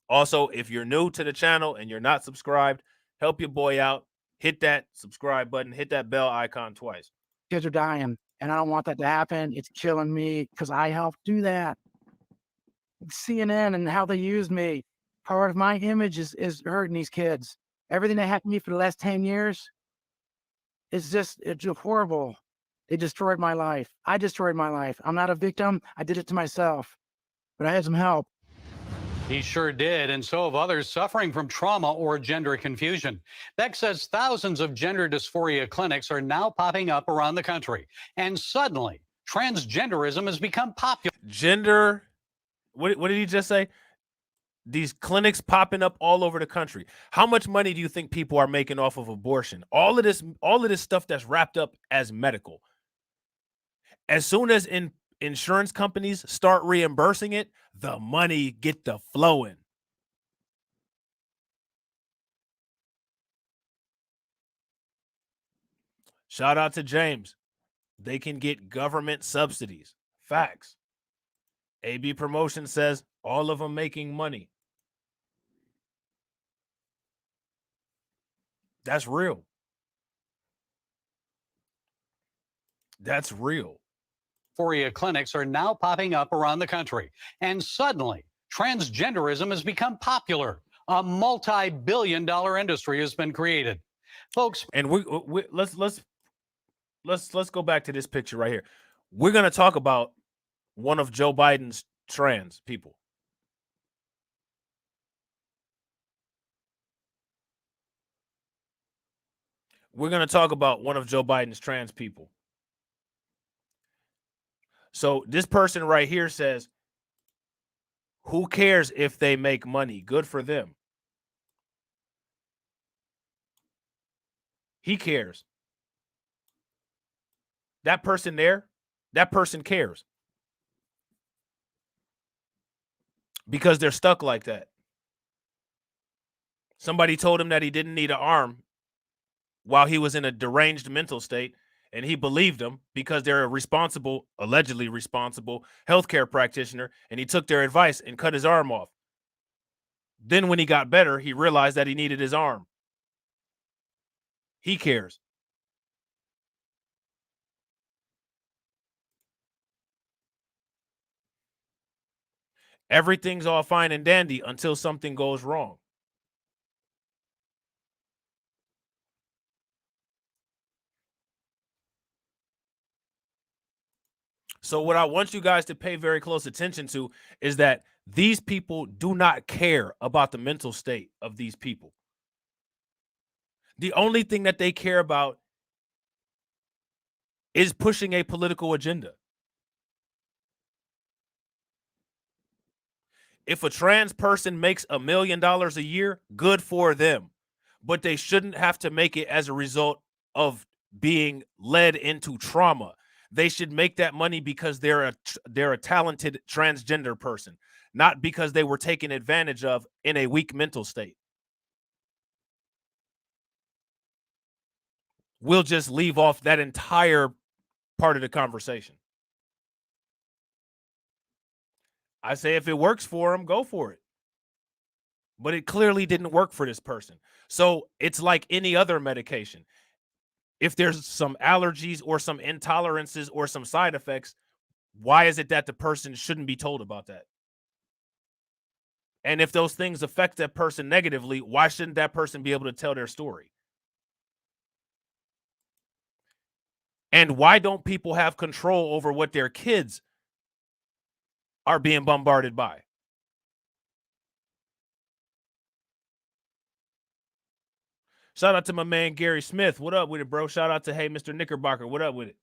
Also, if you're new to the channel and you're not subscribed, help your boy out. Hit that subscribe button, hit that bell icon twice. Kids are dying, and I don't want that to happen. It's killing me because I helped do that. CNN and how they used me. Part of my image is hurting these kids. Everything that happened to me for the last 10 years it's just horrible. They destroyed my life. I destroyed my life. I'm not a victim. I did it to myself, but I had some help. He sure did, and so have others suffering from trauma or gender confusion. Beck says thousands of gender dysphoria clinics are now popping up around the country, and suddenly transgenderism has become popular. What did he just say? These clinics popping up all over the country. How much money do you think people are making off of abortion? All of this stuff that's wrapped up as medical. As soon as insurance companies start reimbursing it, the money get the flowing. Shout out to James. They can get government subsidies. Facts. AB Promotion says all of them making money. That's real. That's real. Dysphoria clinics are now popping up around the country, and suddenly transgenderism has become popular. A multi-billion-dollar industry has been created, folks. And let's go back to this picture right here. We're gonna talk about one of Joe Biden's trans people. We're gonna talk about one of Joe Biden's trans people. So this person right here says, who cares if they make money? Good for them. He cares. That person there, that person cares. Because they're stuck like that. Somebody told him that he didn't need an arm while he was in a deranged mental state, and he believed them because they're a allegedly responsible healthcare practitioner, and he took their advice and cut his arm off. Then when he got better, he realized that he needed his arm. He cares. Everything's all fine and dandy until something goes wrong. So what I want you guys to pay very close attention to is that these people do not care about the mental state of these people. The only thing that they care about is pushing a political agenda. If a trans person makes $1 million a year, good for them. But they shouldn't have to make it as a result of being led into trauma. They should make that money because they're a talented transgender person, not because they were taken advantage of in a weak mental state. We'll just leave off that entire part of the conversation. I say if it works for them, go for it. But it clearly didn't work for this person. So it's like any other medication. If there's some allergies or some intolerances or some side effects, why is it that the person shouldn't be told about that? And if those things affect that person negatively, why shouldn't that person be able to tell their story? And why don't people have control over what their kids are being bombarded by? Shout out to my man Gary Smith. What up with it, bro? Shout out to Hey Mr. Knickerbocker. What up with it?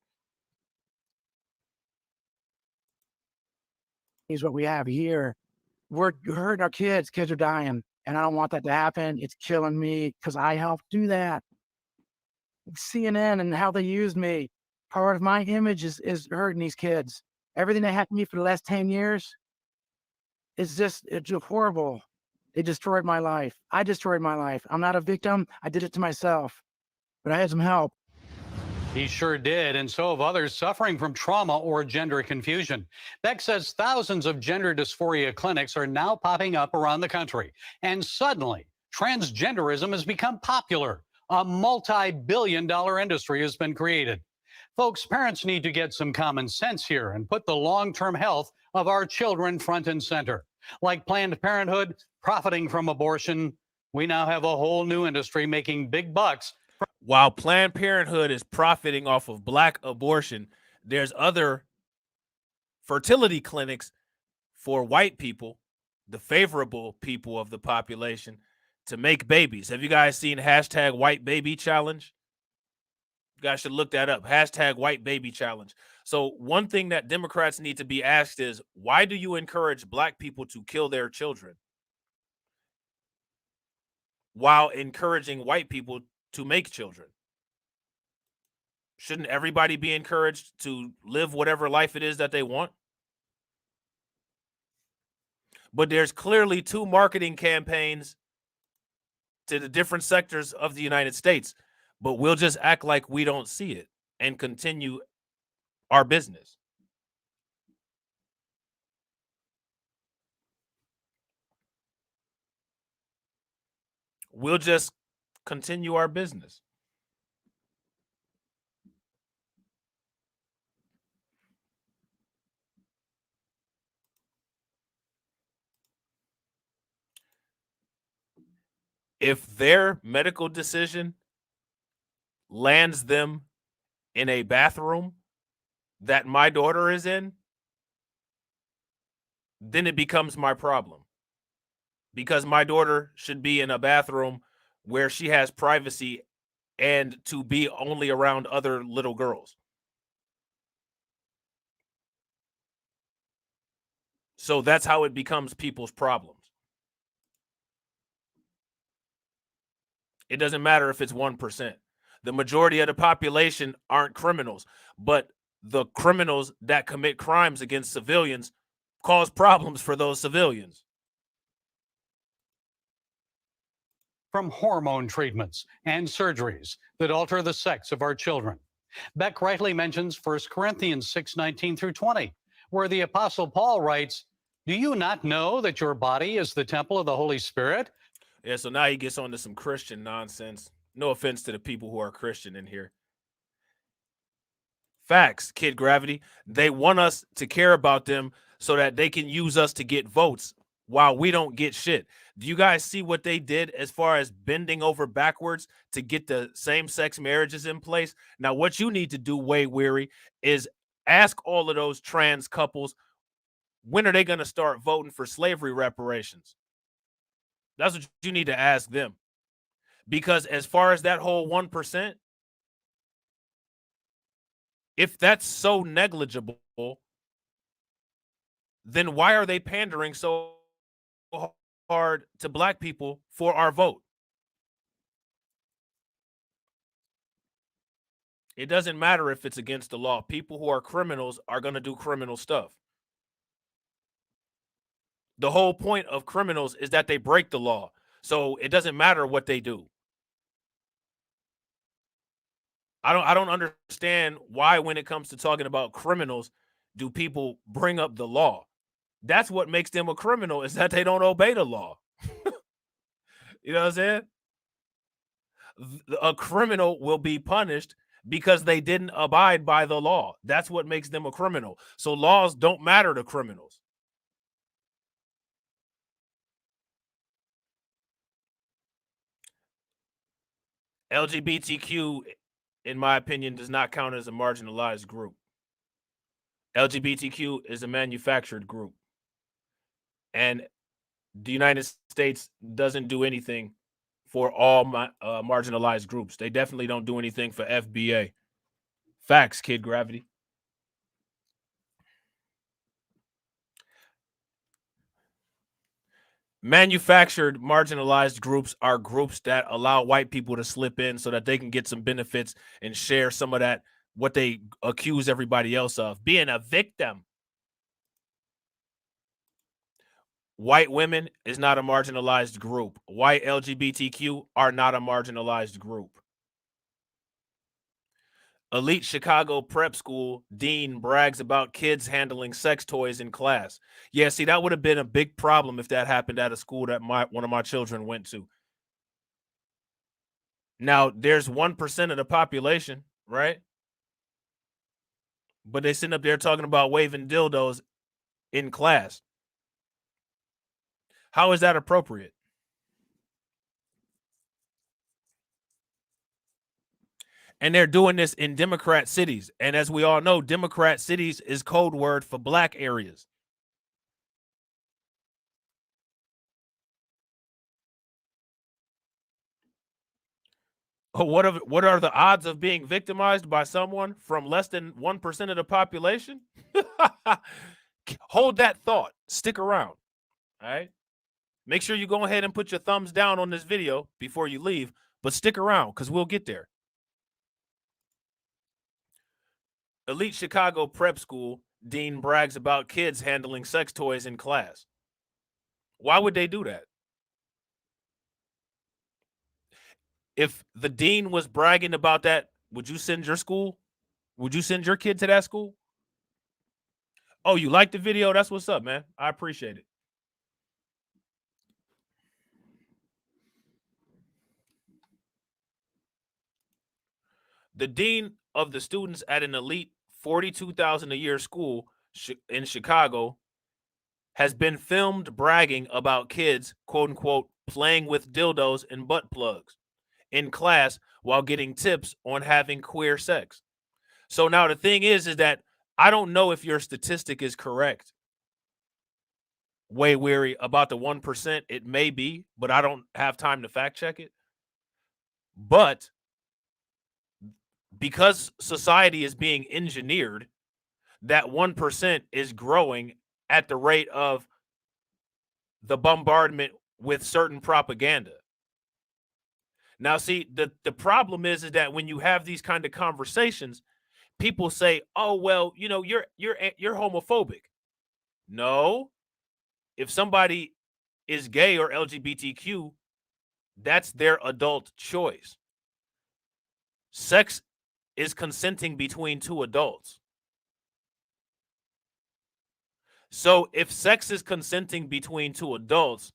Is what we have here. We're hurting our kids. Kids are dying. And I don't want that to happen. It's killing me because I helped do that. CNN and how they used me. Part of my image is hurting these kids. Everything that happened to me for the last 10 years is just, it's horrible. They destroyed my life. I destroyed my life. I'm not a victim. I did it to myself. But I had some help. He sure did, and so have others suffering from trauma or gender confusion. Beck says thousands of gender dysphoria clinics are now popping up around the country. And suddenly, transgenderism has become popular. A multi-billion-dollar industry has been created. Folks, parents need to get some common sense here and put the long-term health of our children front and center. Like Planned Parenthood profiting from abortion, we now have a whole new industry making big bucks. While Planned Parenthood is profiting off of Black abortion, there's other fertility clinics for white people, the favorable people of the population, to make babies. Have you guys seen hashtag white baby challenge? You guys should look that up. Hashtag white baby challenge. So one thing that Democrats need to be asked is, why do you encourage Black people to kill their children while encouraging white people to make children? Shouldn't everybody be encouraged to live whatever life it is that they want? But there's clearly two marketing campaigns to the different sectors of the United States, but we'll just act like we don't see it and continue our business. We'll just continue our business. If their medical decision lands them in a bathroom that my daughter is in, then it becomes my problem. Because my daughter should be in a bathroom where she has privacy and to be only around other little girls. So that's how it becomes people's problems. It doesn't matter if it's 1%. The majority of the population aren't criminals, but the criminals that commit crimes against civilians cause problems for those civilians. From hormone treatments and surgeries that alter the sex of our children. Beck rightly mentions 1 Corinthians 6:19 through 20, where the Apostle Paul writes, "Do you not know that your body is the temple of the Holy Spirit?" Yeah, so now he gets on to some Christian nonsense. No offense to the people who are Christian in here. Facts, Kid Gravity. They want us to care about them so that they can use us to get votes while we don't get shit. Do you guys see what they did as far as bending over backwards to get the same-sex marriages in place? Now, what you need to do, Way Weary, is ask all of those trans couples, when are they going to start voting for slavery reparations? That's what you need to ask them. Because as far as that whole 1%, if that's so negligible, then why are they pandering so hard to black people for our vote? It doesn't matter if it's against the law. People who are criminals are going to do criminal stuff. The whole point of criminals is that they break the law. So it doesn't matter what they do. I don't understand why, when it comes to talking about criminals, do people bring up the law? That's what makes them a criminal, is that they don't obey the law. You know what I'm saying? A criminal will be punished because they didn't abide by the law. That's what makes them a criminal. So laws don't matter to criminals. LGBTQ, in my opinion, does not count as a marginalized group. LGBTQ is a manufactured group. And the United States doesn't do anything for all marginalized groups. They definitely don't do anything for FBA. Facts, Kid Gravity. Manufactured marginalized groups are groups that allow white people to slip in so that they can get some benefits and share some of that, what they accuse everybody else of, being a victim. White women is not a marginalized group. White LGBTQ are not a marginalized group. Elite Chicago prep school dean brags about kids handling sex toys in class. Yeah, see, that would have been a big problem if that happened at a school that one of my children went to. Now, there's 1% of the population, right? But they sitting up there talking about waving dildos in class. How is that appropriate? And they're doing this in Democrat cities. And as we all know, Democrat cities is code word for black areas. What are the odds of being victimized by someone from less than 1% of the population? Hold that thought. Stick around. All right. Make sure you go ahead and put your thumbs down on this video before you leave, but stick around because we'll get there. Elite Chicago prep school dean brags about kids handling sex toys in class. Why would they do that? If the dean was bragging about that, would you send your school? Would you send your kid to that school? Oh, you like the video? That's what's up, man. I appreciate it. The dean of the students at an elite $42,000 a year school in Chicago has been filmed bragging about kids, quote unquote, playing with dildos and butt plugs in class while getting tips on having queer sex. So now the thing is that I don't know if your statistic is correct. Way weary about the 1%. It may be, but I don't have time to fact check it. But because society is being engineered, that 1% is growing at the rate of the bombardment with certain propaganda. Now, see, the problem is that when you have these kind of conversations, people say, "Oh, well, you know, you're homophobic." No, if somebody is gay or LGBTQ, that's their adult choice. Sex is consenting between two adults. So if sex is consenting between two adults,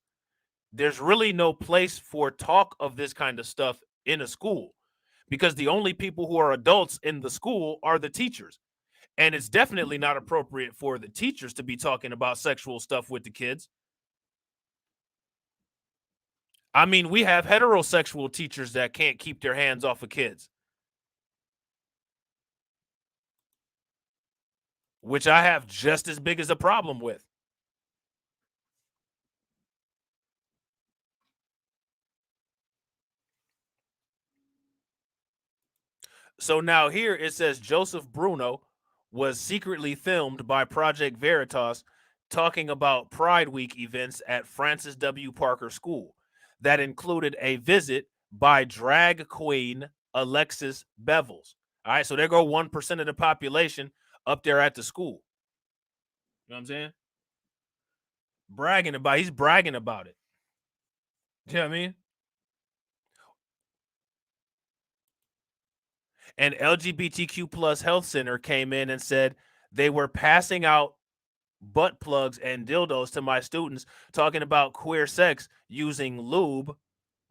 there's really no place for talk of this kind of stuff in a school, because the only people who are adults in the school are the teachers. And it's definitely not appropriate for the teachers to be talking about sexual stuff with the kids. I mean, we have heterosexual teachers that can't keep their hands off of kids. which I have just as big as a problem with. So now here it says Joseph Bruno was secretly filmed by Project Veritas talking about Pride Week events at Francis W. Parker School that included a visit by drag queen Alexis Bevels. All right, so there go 1% of the population up there at the school. You know what I'm saying? He's bragging about it. You know what I mean? And LGBTQ plus Health Center came in and said they were passing out butt plugs and dildos to my students, talking about queer sex using lube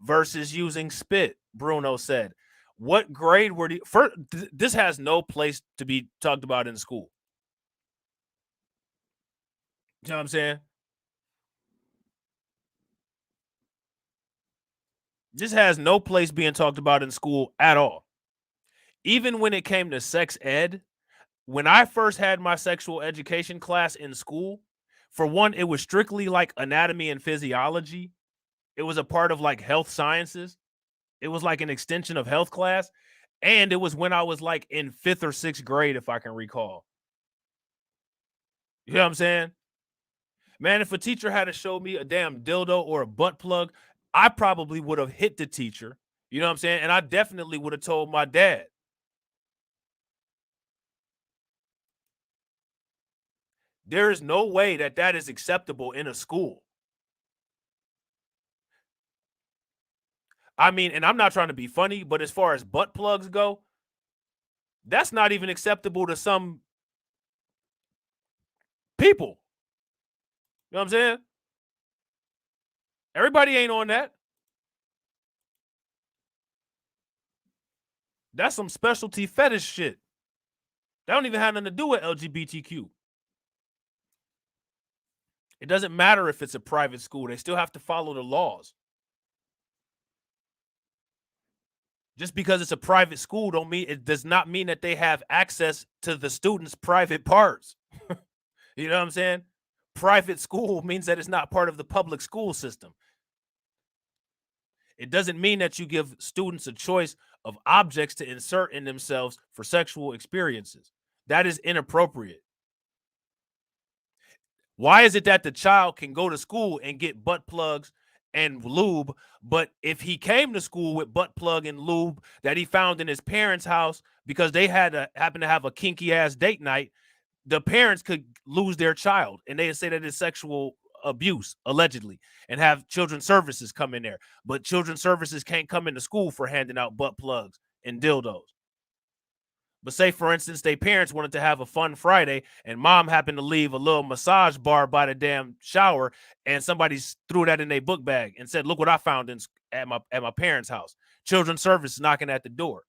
versus using spit. Bruno said, "What grade were you?" This has no place to be talked about in school. You know what I'm saying? This has no place being talked about in school at all. Even when it came to sex ed, when I first had my sexual education class in school, for one, it was strictly like anatomy and physiology. It was a part of like health sciences. It was like an extension of health class. And it was when I was like in 5th or 6th grade, if I can recall. You know what I'm saying? Man, if a teacher had to show me a damn dildo or a butt plug, I probably would have hit the teacher. You know what I'm saying? And I definitely would have told my dad. There is no way that that is acceptable in a school. I mean, and I'm not trying to be funny, but as far as butt plugs go, that's not even acceptable to some people. You know what I'm saying? Everybody ain't on that. That's some specialty fetish shit. That don't even have nothing to do with LGBTQ. It doesn't matter if it's a private school. They still have to follow the laws. Just because it's a private school it does not mean that they have access to the students' private parts. You know what I'm saying? Private school means that it's not part of the public school system. It doesn't mean that you give students a choice of objects to insert in themselves for sexual experiences. That is inappropriate. Why is it that the child can go to school and get butt plugs and lube, but if he came to school with butt plug and lube that he found in his parents' house because they happen to have a kinky ass date night, the parents could lose their child and they say that it's sexual abuse allegedly and have children's services come in there, but children's services can't come into school for handing out butt plugs and dildos. But say, for instance, their parents wanted to have a fun Friday and mom happened to leave a little massage bar by the damn shower and somebody threw that in their book bag and said, "Look what I found at my parents' house." Children's service knocking at the door.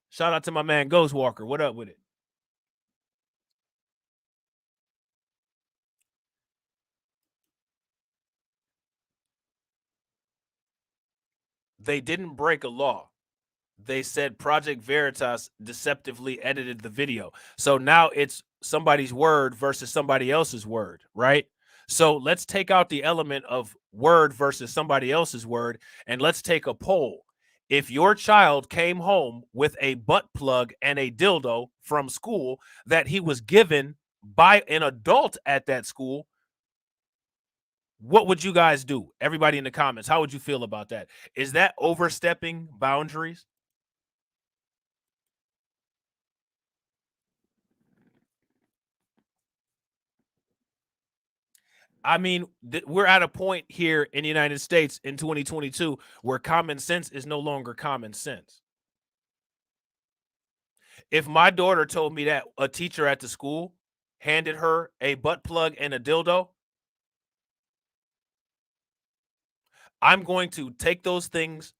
Shout out to my man Ghost Walker. What up with it? They didn't break a law. They said Project Veritas deceptively edited the video. So now it's somebody's word versus somebody else's word, right? So let's take out the element of word versus somebody else's word and let's take a poll. If your child came home with a butt plug and a dildo from school that he was given by an adult at that school, what would you guys do? Everybody in the comments, how would you feel about that? Is that overstepping boundaries? I mean, we're at a point here in the United States in 2022 where common sense is no longer common sense. If my daughter told me that a teacher at the school handed her a butt plug and a dildo, I'm going to take those things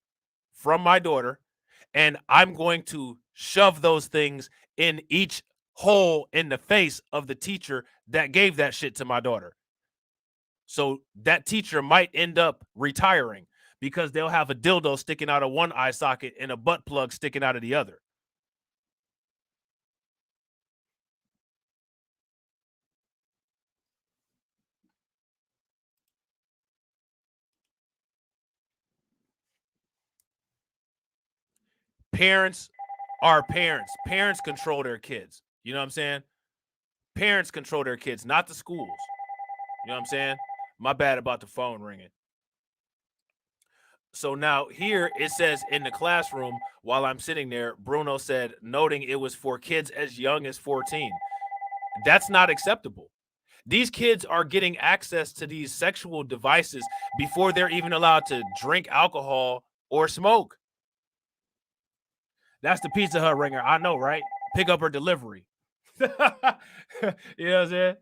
from my daughter and I'm going to shove those things in each hole in the face of the teacher that gave that shit to my daughter. So that teacher might end up retiring because they'll have a dildo sticking out of one eye socket and a butt plug sticking out of the other. Parents are parents. Parents control their kids. You know what I'm saying? Parents control their kids, not the schools. You know what I'm saying? My bad about the phone ringing. So now here it says in the classroom, while I'm sitting there, Bruno said, noting it was for kids as young as 14. That's not acceptable. These kids are getting access to these sexual devices before they're even allowed to drink alcohol or smoke. That's the Pizza Hut ringer. I know, right? Pick up or delivery. You know what I'm saying?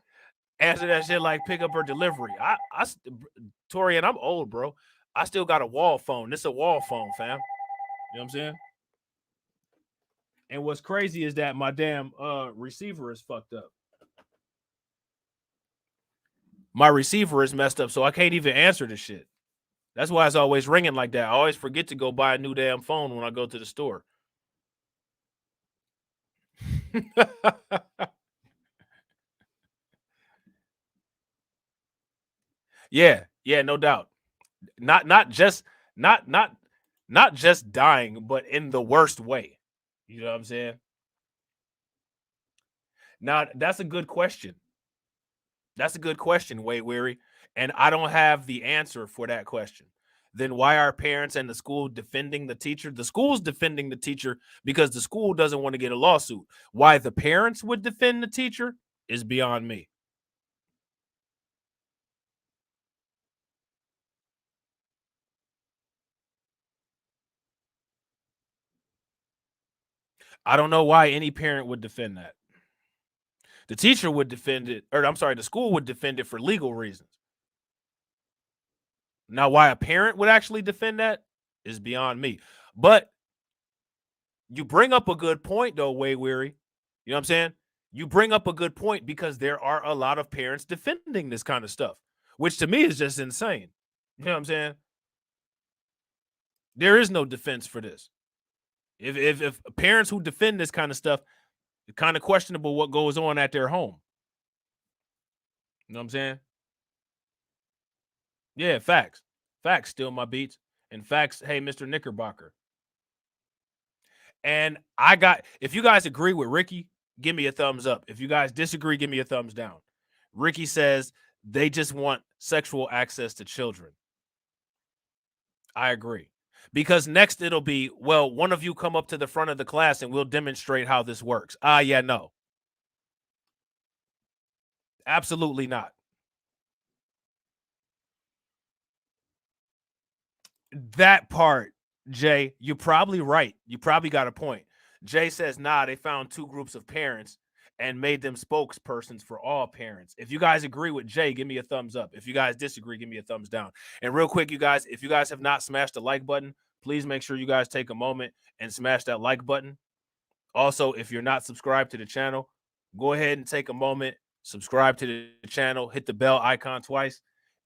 Answer that shit like pick up or delivery. Torian, I'm old, bro. I still got a wall phone. This is a wall phone, fam. You know what I'm saying? And what's crazy is that my damn receiver is fucked up. My receiver is messed up, so I can't even answer the shit. That's why it's always ringing like that. I always forget to go buy a new damn phone when I go to the store. Yeah, no doubt. Not just dying, but in the worst way. You know what I'm saying? Now, that's a good question. That's a good question, Wade Weary. And I don't have the answer for that question. Then why are parents and the school defending the teacher? The school's defending the teacher because the school doesn't want to get a lawsuit. Why the parents would defend the teacher is beyond me. I don't know why any parent would defend that. The teacher would defend it, or I'm sorry, the school would defend it for legal reasons. Now, why a parent would actually defend that is beyond me. But you bring up a good point, though, Way Weary. You know what I'm saying? You bring up a good point because there are a lot of parents defending this kind of stuff, which to me is just insane. You know what I'm saying? There is no defense for this. If parents who defend this kind of stuff, it's kind of questionable what goes on at their home. You know what I'm saying? Yeah, facts. Facts still my beats. And facts, hey, Mr. Knickerbocker. And if you guys agree with Ricky, give me a thumbs up. If you guys disagree, give me a thumbs down. Ricky says they just want sexual access to children. I agree. Because next it'll be, well, one of you come up to the front of the class and we'll demonstrate how this works. Yeah, no. Absolutely not. That part, Jay, you're probably right. You probably got a point. Jay says, nah, they found two groups of parents and made them spokespersons for all parents. If you guys agree with Jay, give me a thumbs up. If you guys disagree, give me a thumbs down. And real quick, you guys, if you guys have not smashed the like button, please make sure you guys take a moment and smash that like button. Also, if you're not subscribed to the channel, go ahead and take a moment, subscribe to the channel, hit the bell icon twice.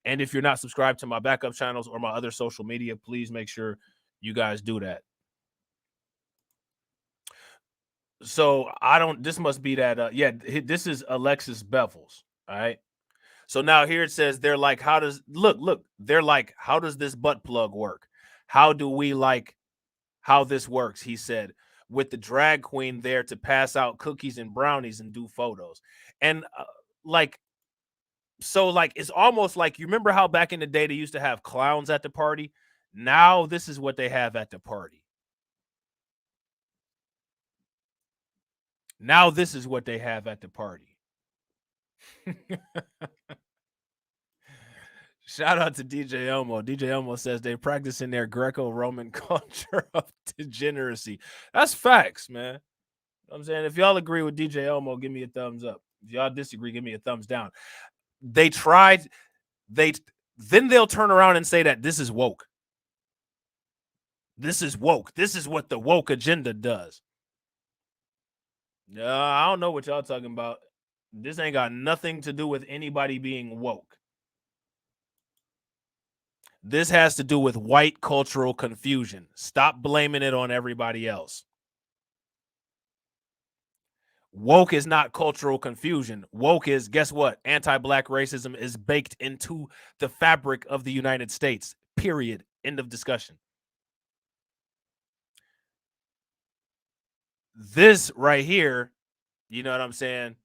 And if you're not subscribed to my backup channels or my other social media, please make sure you guys do that. So this must be that, this is Alexis Bevels. All right. So now here it says, they're like, they're like, how does this butt plug work? How do we like how this works? He said, with the drag queen there to pass out cookies and brownies and do photos. And it's almost like, you remember how back in the day they used to have clowns at the party? Now this is what they have at the party. Now this is what they have at the party. Shout out to DJ Elmo. DJ Elmo says they're practicing their Greco-Roman culture of degeneracy. That's facts, man. You know what I'm saying? If y'all agree with DJ Elmo, give me a thumbs up. If y'all disagree, give me a thumbs down. Then they'll turn around and say that this is woke. This is woke. This is what the woke agenda does. I don't know what y'all talking about. This ain't got nothing to do with anybody being woke. This has to do with white cultural confusion. Stop blaming it on everybody else. Woke is not cultural confusion. Woke is, guess what? Anti-black racism is baked into the fabric of the United States. Period. End of discussion. this right here, you know what I'm saying,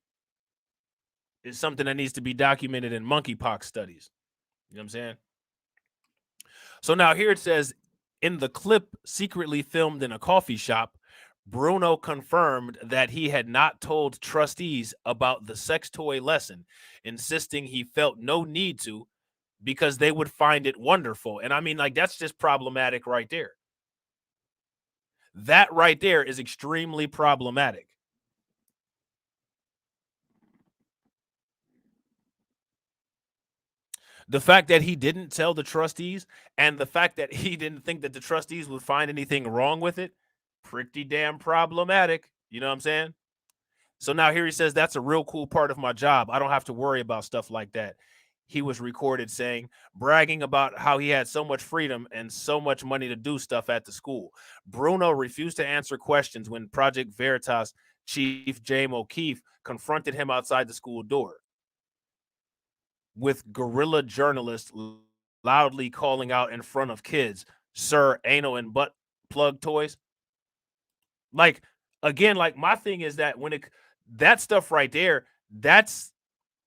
is something that needs to be documented in monkeypox studies. You know what I'm saying? So now here it says, in the clip secretly filmed in a coffee shop, Bruno confirmed that he had not told trustees about the sex toy lesson, insisting he felt no need to because they would find it wonderful. And I mean, like, that's just problematic right there. That right there is extremely problematic. The fact that he didn't tell the trustees and the fact that he didn't think that the trustees would find anything wrong with it, pretty damn problematic. You know what I'm saying? So now here he says, that's a real cool part of my job. I don't have to worry about stuff like that. He was recorded saying, bragging about how he had so much freedom and so much money to do stuff at the school. Bruno refused to answer questions when Project Veritas chief James O'Keefe confronted him outside the school door, with guerrilla journalists loudly calling out in front of kids, "Sir, anal and butt plug toys." Like, again, like, my thing is that that stuff right there, that's,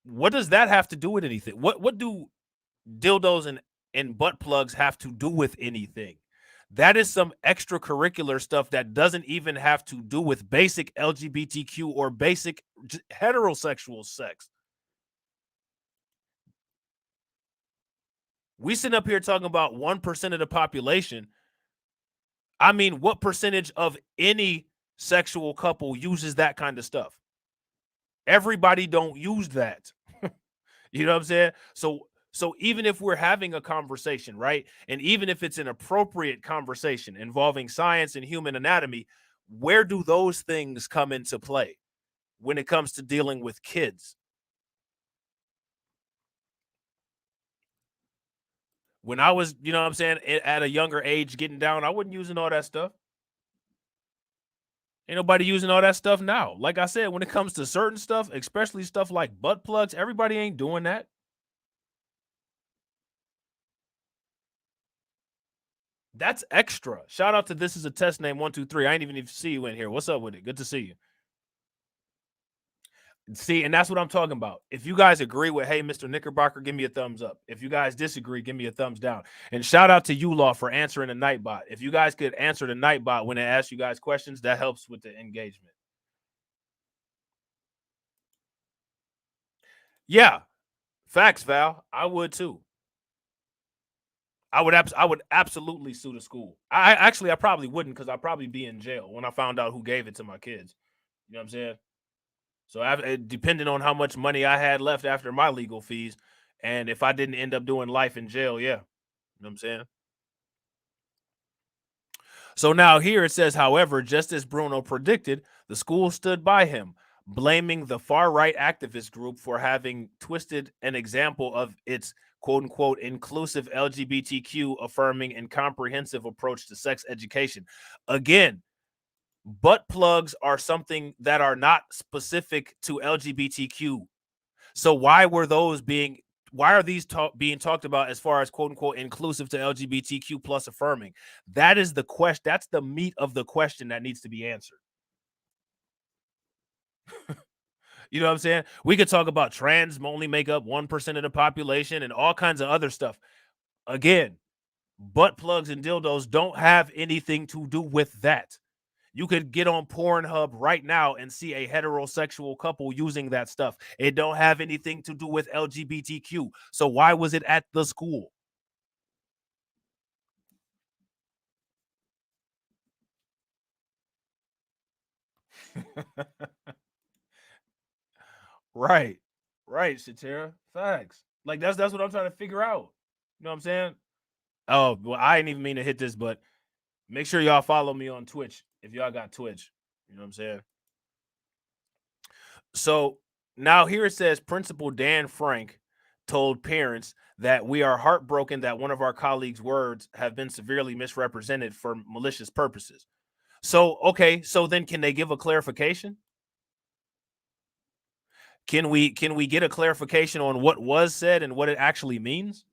what does that have to do with anything? What do dildos and butt plugs have to do with anything? That is some extracurricular stuff that doesn't even have to do with basic LGBTQ or basic heterosexual sex. We sit up here talking about 1% of the population. I mean, what percentage of any sexual couple uses that kind of stuff? Everybody don't use that. You know what I'm saying? So even if we're having a conversation, right? And even if it's an appropriate conversation involving science and human anatomy, where do those things come into play when it comes to dealing with kids? When I was, you know what I'm saying, at a younger age getting down, I wasn't using all that stuff. Ain't nobody using all that stuff now. Like I said, when it comes to certain stuff, especially stuff like butt plugs, everybody ain't doing that. That's extra. Shout out to This Is a Test Name 123. I ain't even see you in here. What's up with it? Good to see you. See, and that's what I'm talking about. If you guys agree with, hey, Mr. Knickerbocker, give me a thumbs up. If you guys disagree, give me a thumbs down. And shout out to you, Law, for answering the Nightbot. If you guys could answer the Nightbot when it asks you guys questions, that helps with the engagement. Yeah, facts, Val. I would too. I would absolutely sue the school. I probably wouldn't, because I'd probably be in jail when I found out who gave it to my kids. You know what I'm saying? So depending on how much money I had left after my legal fees, and if I didn't end up doing life in jail, yeah. You know what I'm saying? So now here it says, however, just as Bruno predicted, the school stood by him, blaming the far-right activist group for having twisted an example of its quote-unquote inclusive LGBTQ affirming and comprehensive approach to sex education. Again, butt plugs are something that are not specific to LGBTQ. So why are these being talked about as far as quote unquote inclusive to LGBTQ plus affirming? That is the question. That's the meat of the question that needs to be answered. You know what I'm saying? We could talk about trans only make up 1% of the population and all kinds of other stuff. Again, butt plugs and dildos don't have anything to do with that. You could get on Pornhub right now and see a heterosexual couple using that stuff. It don't have anything to do with LGBTQ. So why was it at the school? Right. Right, Shatira. Facts. Like that's what I'm trying to figure out. You know what I'm saying? Oh, well, I didn't even mean to hit this, but make sure y'all follow me on Twitch if y'all got Twitch. You know what I'm saying? So now here it says Principal Dan Frank told parents that we are heartbroken that one of our colleagues' words have been severely misrepresented for malicious purposes. So, okay, so then can they give a clarification? Can we get a clarification on what was said and what it actually means?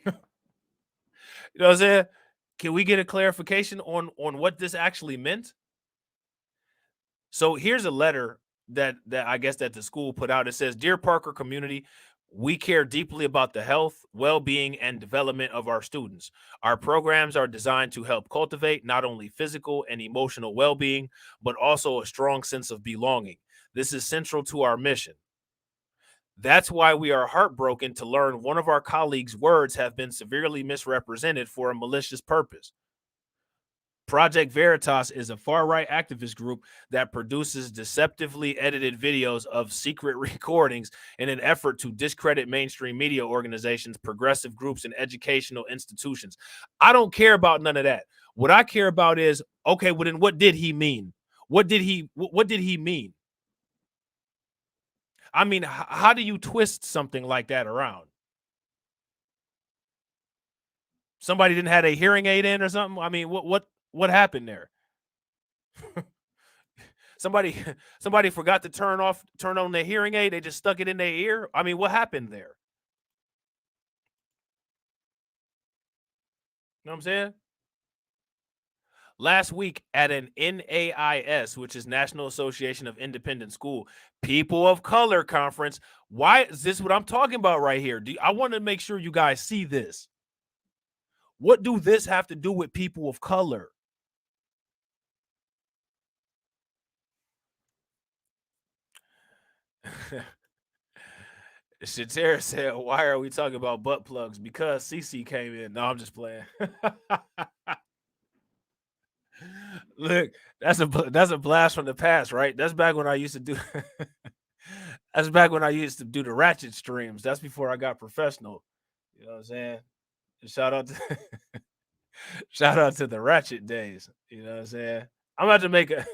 You know what I'm saying? Can we get a clarification on what this actually meant? So here's a letter that I guess that the school put out. It says, "Dear Parker community, we care deeply about the health, well-being, and development of our students. Our programs are designed to help cultivate not only physical and emotional well-being, but also a strong sense of belonging. This is central to our mission. That's why we are heartbroken to learn one of our colleagues' words have been severely misrepresented for a malicious purpose. Project Veritas is a far-right activist group that produces deceptively edited videos of secret recordings in an effort to discredit mainstream media organizations, progressive groups, and educational institutions." I don't care about none of that. What I care about is, okay, well then what did he mean? What did he mean? I mean, how do you twist something like that around? Somebody didn't have a hearing aid in or something? I mean, what happened there? Somebody somebody forgot to turn on their hearing aid. They just stuck it in their ear. I mean, what happened there? You know what I'm saying? Last week at an NAIS, which is National Association of Independent School People of Color conference. Why is this what I'm talking about right here? I want to make sure you guys see this. What do this have to do with people of color? Shatera said, "Why are we talking about butt plugs?" Because CC came in. No, I'm just playing. Look, that's a blast from the past, right? That's back when I used to do that's back when I used to do the ratchet streams. That's before I got professional. You know what I'm saying? Shout out to shout out to the ratchet days. You know what I'm saying? I'm about to make a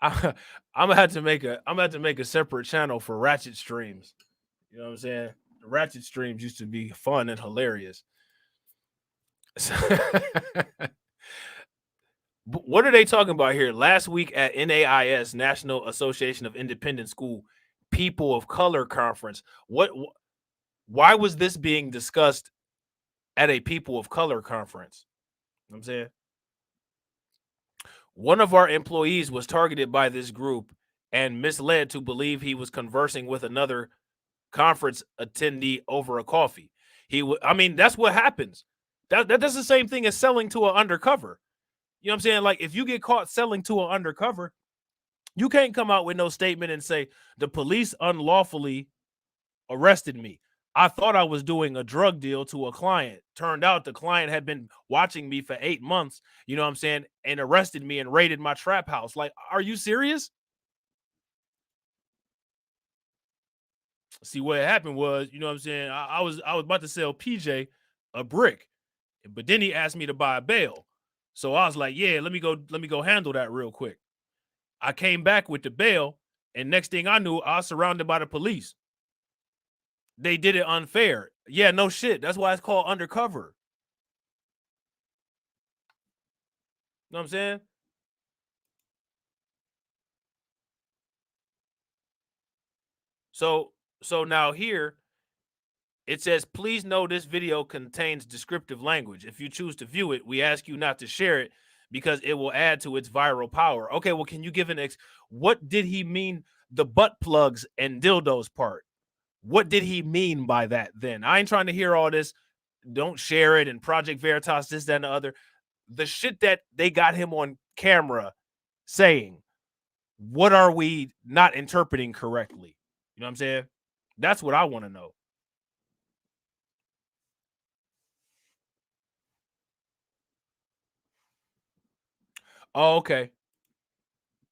I'm gonna have to make a separate channel for ratchet streams. You know what I'm saying? The ratchet streams used to be fun and hilarious. What are they talking about here? Last week at NAIS, National Association of Independent School People of Color conference. Why was this being discussed at a People of Color conference? You know what I'm saying, one of our employees was targeted by this group and misled to believe he was conversing with another conference attendee over a coffee. I mean, that's what happens. That's the same thing as selling to an undercover. You know what I'm saying? Like, if you get caught selling to an undercover, you can't come out with no statement and say the police unlawfully arrested me. I thought I was doing a drug deal to a client. Turned out the client had been watching me for 8 months, you know what I'm saying, and arrested me and raided my trap house. Like, are you serious? See, what happened was, you know what I'm saying, I was about to sell PJ a brick, but then he asked me to buy a bail. So I was like, yeah, let me go handle that real quick. I came back with the bail, and next thing I knew, I was surrounded by the police. They did it unfair. Yeah, no shit. That's why it's called undercover. You know what I'm saying? So now here it says, please know this video contains descriptive language. If you choose to view it, we ask you not to share it because it will add to its viral power. Okay, well, can you give what did he mean the butt plugs and dildos part? What did he mean by that then? I ain't trying to hear all this. Don't share it and Project Veritas, this, that, and the other. The shit that they got him on camera saying, what are we not interpreting correctly? You know what I'm saying? That's what I want to know. Oh, okay.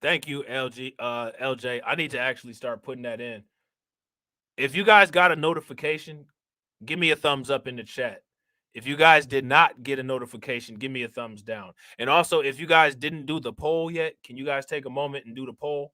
Thank you, LJ. I need to actually start putting that in. If you guys got a notification, give me a thumbs up in the chat. If you guys did not get a notification, give me a thumbs down. And also, if you guys didn't do the poll yet, can you guys take a moment and do the poll?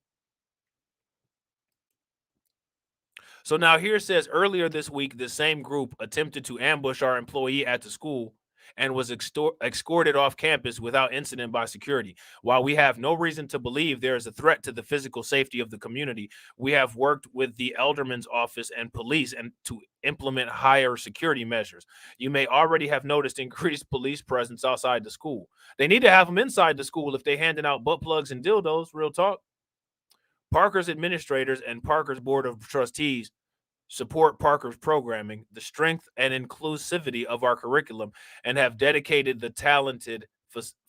So now here it says, earlier this week, the same group attempted to ambush our employee at the school and was escorted off campus without incident by security. While we have no reason to believe there is a threat to the physical safety of the community, we have worked with the alderman's office and police and to implement higher security measures. You may already have noticed increased police presence outside the school. They need to have them inside the school if they're handing out butt plugs and dildos, real talk. Parker's administrators and Parker's board of trustees support Parker's programming, the strength and inclusivity of our curriculum, and have dedicated the talented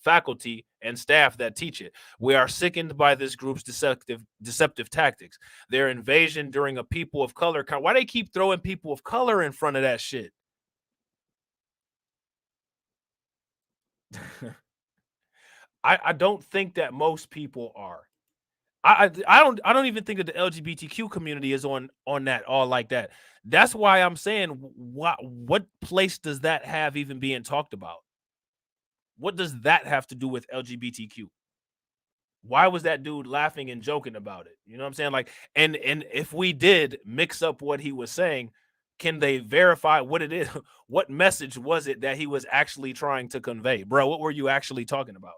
faculty and staff that teach it. We are sickened by this group's deceptive tactics. Their invasion during a people of color. Why they keep throwing people of color in front of that shit? I don't think that most people are. I don't even think that the LGBTQ community is on that all like that. That's why I'm saying what place does that have even being talked about? What does that have to do with LGBTQ? Why was that dude laughing and joking about it? You know what I'm saying? Like, and if we did mix up what he was saying, can they verify what it is? What message was it that he was actually trying to convey? Bro, what were you actually talking about?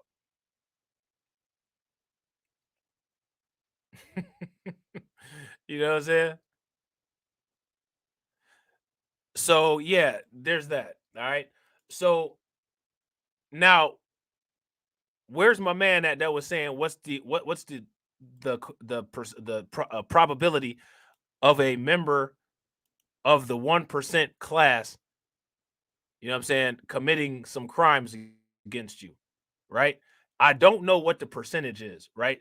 You know what I'm saying? So yeah, there's that. All right. So now, where's my man that was saying what's the probability of a member of the 1% class, you know what I'm saying, committing some crimes against you, right? I don't know what the percentage is, right?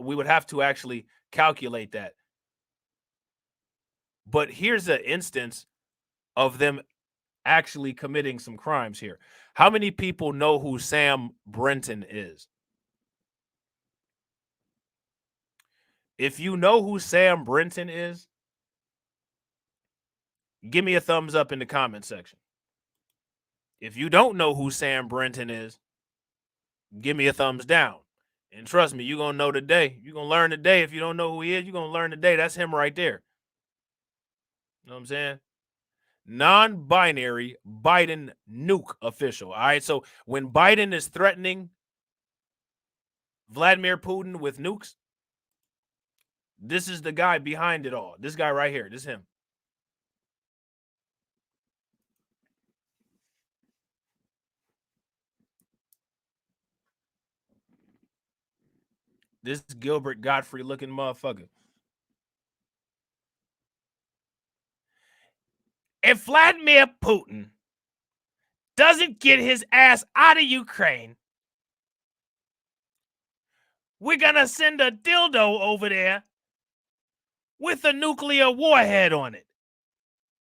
We would have to actually calculate that. But here's an instance of them actually committing some crimes here. How many people know who Sam Brenton is? If you know who Sam Brenton is, give me a thumbs up in the comment section. If you don't know who Sam Brenton is, give me a thumbs down. And trust me, you're going to know today. You're going to learn today. If you don't know who he is, you're going to learn today. That's him right there. You know what I'm saying? Non-binary Biden nuke official. All right. So when Biden is threatening Vladimir Putin with nukes, this is the guy behind it all. This guy right here. This is him. This Gilbert Godfrey looking motherfucker. If Vladimir Putin doesn't get his ass out of Ukraine, we're going to send a dildo over there with a nuclear warhead on it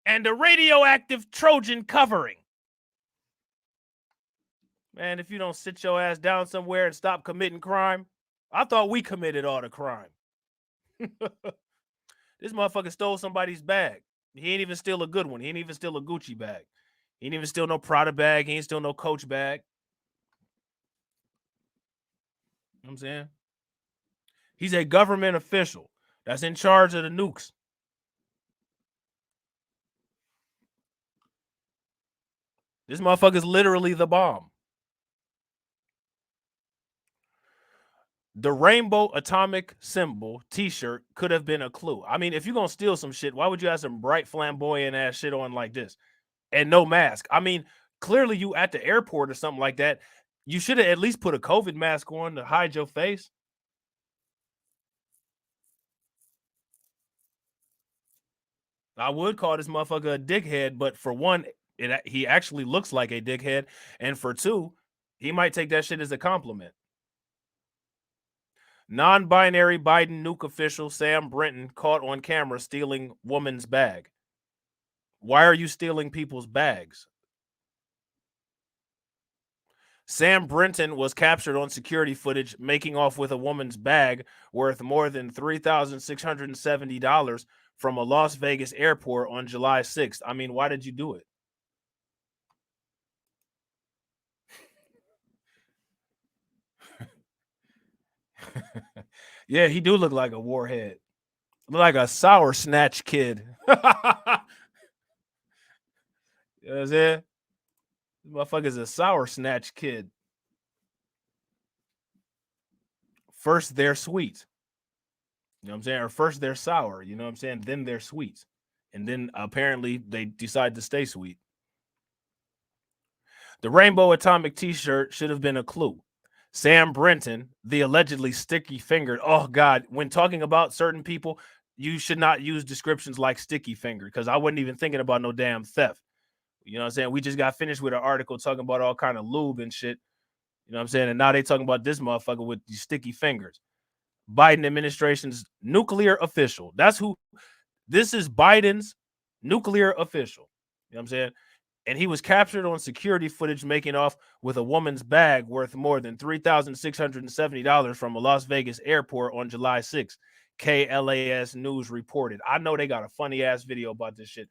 and a radioactive Trojan covering. Man, if you don't sit your ass down somewhere and stop committing crime, I thought we committed all the crime. This motherfucker stole somebody's bag. He ain't even steal a good one. He ain't even steal a Gucci bag. He ain't even steal no Prada bag. He ain't steal no Coach bag. You know what I'm saying? He's a government official that's in charge of the nukes. This motherfucker's literally the bomb. The rainbow atomic symbol t-shirt could have been a clue. I mean, if you're going to steal some shit, why would you have some bright flamboyant ass shit on like this and no mask? I mean, clearly you at the airport or something like that. You should have at least put a COVID mask on to hide your face. I would call this motherfucker a dickhead, but for one, he actually looks like a dickhead. And for two, he might take that shit as a compliment. Non-binary Biden nuke official Sam Brenton caught on camera stealing woman's bag. Why are you stealing people's bags? Sam Brenton was captured on security footage making off with a woman's bag worth more than $3,670 from a Las Vegas airport on July 6th. I mean, why did you do it? Yeah, he do look like a warhead. Look like a sour snatch kid. You know what I'm saying? Motherfucker's a sour snatch kid. First they're sweet. You know what I'm saying? Or first they're sour, you know what I'm saying? Then they're sweet. And then apparently they decide to stay sweet. The rainbow atomic t-shirt should have been a clue. Sam Brenton, the allegedly sticky fingered. Oh God, when talking about certain people, you should not use descriptions like sticky fingered because I wasn't even thinking about no damn theft. You know what I'm saying? We just got finished with an article talking about all kind of lube and shit. You know what I'm saying? And now they talking about this motherfucker with these sticky fingers. Biden administration's nuclear official. That's who this is. Biden's nuclear official. You know what I'm saying? And he was captured on security footage making off with a woman's bag worth more than $3,670 from a Las Vegas airport on July 6th. KLAS News reported. I know they got a funny ass video about this shit,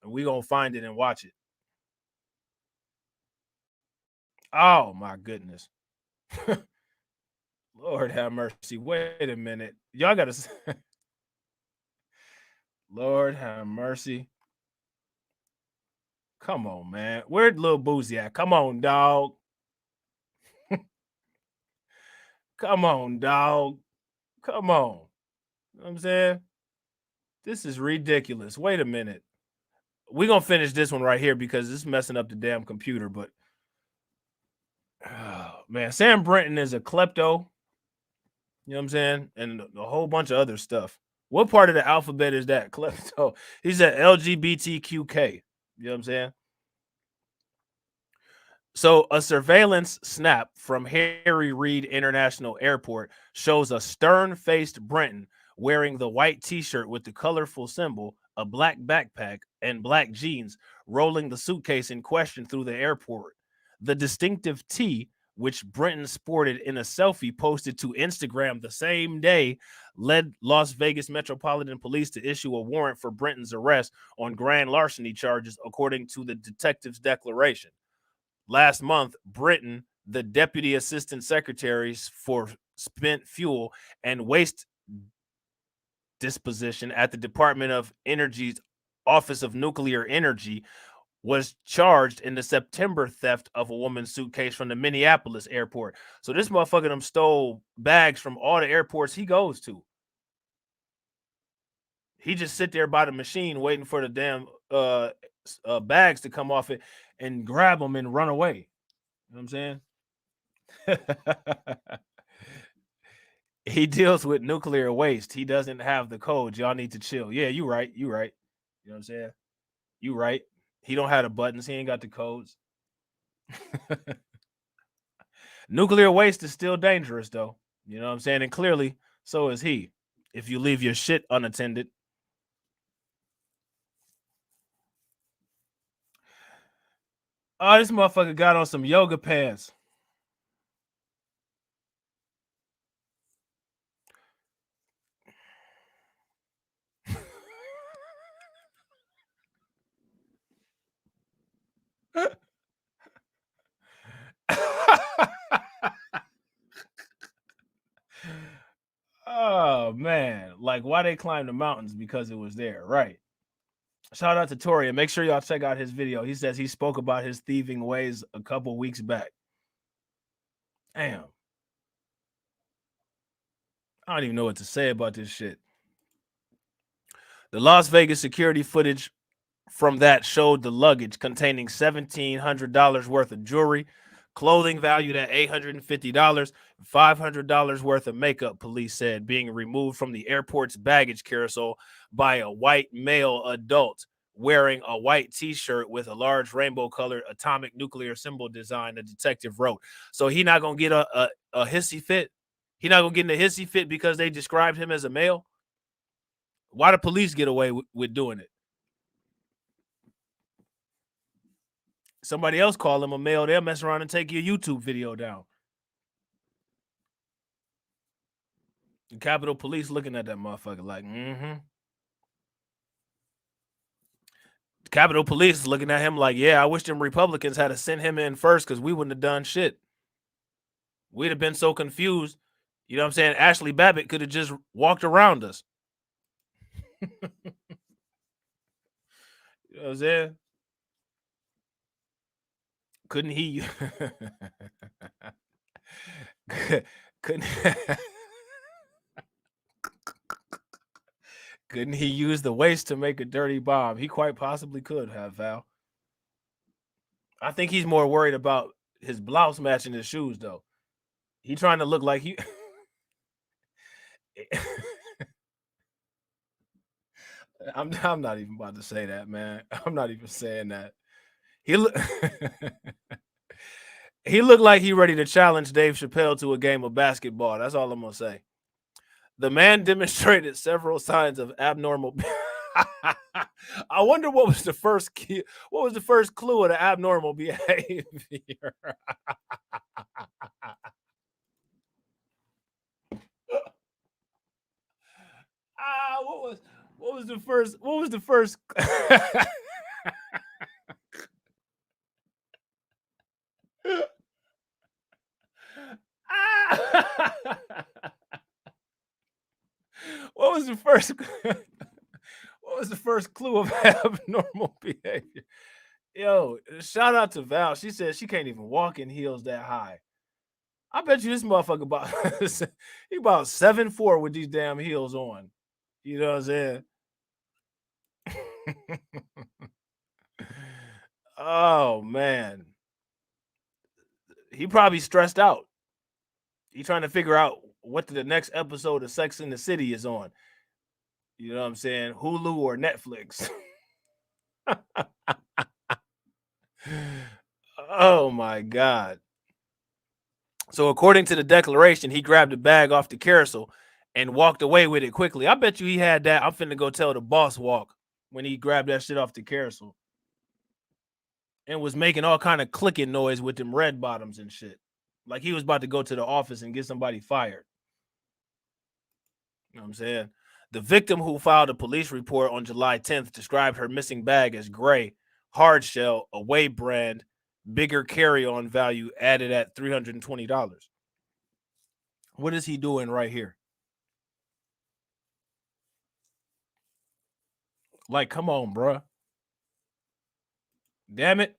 and we gonna find it and watch it. Oh my goodness. Lord have mercy. Wait a minute. Y'all gotta Lord have mercy. Come on, man. Where'd Lil Boozy at? Come on, dog. Come on, dog. Come on. You know what I'm saying? This is ridiculous. Wait a minute. We're going to finish this one right here because it's messing up the damn computer. But, oh, man, Sam Brenton is a klepto. You know what I'm saying? And a whole bunch of other stuff. What part of the alphabet is that? Klepto. He's an LGBTQK. You know what I'm saying? So a surveillance snap from Harry Reid International Airport shows a stern-faced Brenton wearing the white t-shirt with the colorful symbol, a black backpack, and black jeans, rolling the suitcase in question through the airport. The distinctive tee, which Brenton sported in a selfie posted to Instagram the same day, led Las Vegas Metropolitan Police to issue a warrant for Brenton's arrest on grand larceny charges, according to the detective's declaration. Last month, Brenton, the Deputy Assistant Secretary for Spent Fuel and Waste Disposition at the Department of Energy's Office of Nuclear Energy, was charged in the September theft of a woman's suitcase from the Minneapolis airport. So this motherfucker them stole bags from all the airports he goes to. He just sit there by the machine waiting for the damn bags to come off it and grab them and run away. You know what I'm saying? He deals with nuclear waste. He doesn't have the codes. Y'all need to chill. Yeah, you right. You right. You know what I'm saying? You right. He don't have the buttons. He ain't got the codes. Nuclear waste is still dangerous, though. You know what I'm saying? And clearly, so is he. If you leave your shit unattended. Oh, this motherfucker got on some yoga pants. Oh man, like why they climbed the mountains? Because it was there, right? Shout out to Tori and make sure y'all check out his video. He says he spoke about his thieving ways a couple weeks back. Damn, I don't even know what to say about this shit. The Las Vegas security footage from that showed the luggage containing $1,700 worth of jewelry, clothing valued at $850, $500 worth of makeup, police said, being removed from the airport's baggage carousel by a white male adult wearing a white t-shirt with a large rainbow-colored atomic nuclear symbol design, the detective wrote. So he not going to get a hissy fit? He not going to get in a hissy fit because they described him as a male? Why the police get away with doing it? Somebody else call him a male, they'll mess around and take your YouTube video down. The Capitol Police looking at that motherfucker like, Capitol Police is looking at him like, yeah, I wish them Republicans had to send him in first because we wouldn't have done shit. We'd have been so confused. You know what I'm saying? Ashley Babbitt could have just walked around us. You know what I'm saying? couldn't he couldn't couldn't he use the waste to make a dirty bomb? He quite possibly could have, Val. I think he's more worried about his blouse matching his shoes, though. He trying to look like he. I'm not even about to say that, man. I'm not even saying that. He look. He looked like he ready to challenge Dave Chappelle to a game of basketball. That's all I'm gonna say. The man demonstrated several signs of abnormal. I wonder what was the first key, what was the first clue of the abnormal behavior. What was the first what was the first what was the first clue of abnormal behavior? Yo, shout out to Val. She said she can't even walk in heels that high. I bet you this motherfucker about he about 7'4" with these damn heels on. You know what I'm saying? Oh man. He probably stressed out. He trying to figure out what the next episode of Sex in the City is on. You know what I'm saying? Hulu or Netflix. Oh my God. So according to the declaration, he grabbed a bag off the carousel and walked away with it quickly. I bet you he had that. I'm finna go tell the boss walk when he grabbed that shit off the carousel and was making all kind of clicking noise with them red bottoms and shit. Like he was about to go to the office and get somebody fired. You know what I'm saying? The victim, who filed a police report on July 10th, described her missing bag as gray, hard shell, away brand, bigger carry-on value added at $320. What is he doing right here? Like, come on, bruh. Damn it.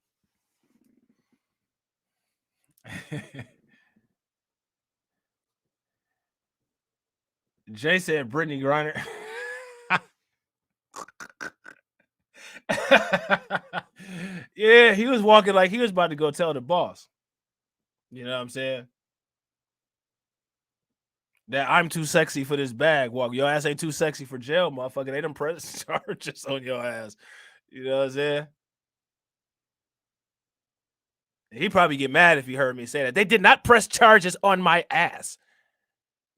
Jay said Brittany Griner. Yeah, he was walking like he was about to go tell the boss. You know what I'm saying? That I'm too sexy for this bag walk. Your ass ain't too sexy for jail, motherfucker. They done press charges on your ass. You know what I'm saying? He'd probably get mad if he heard me say that. They did not press charges on my ass.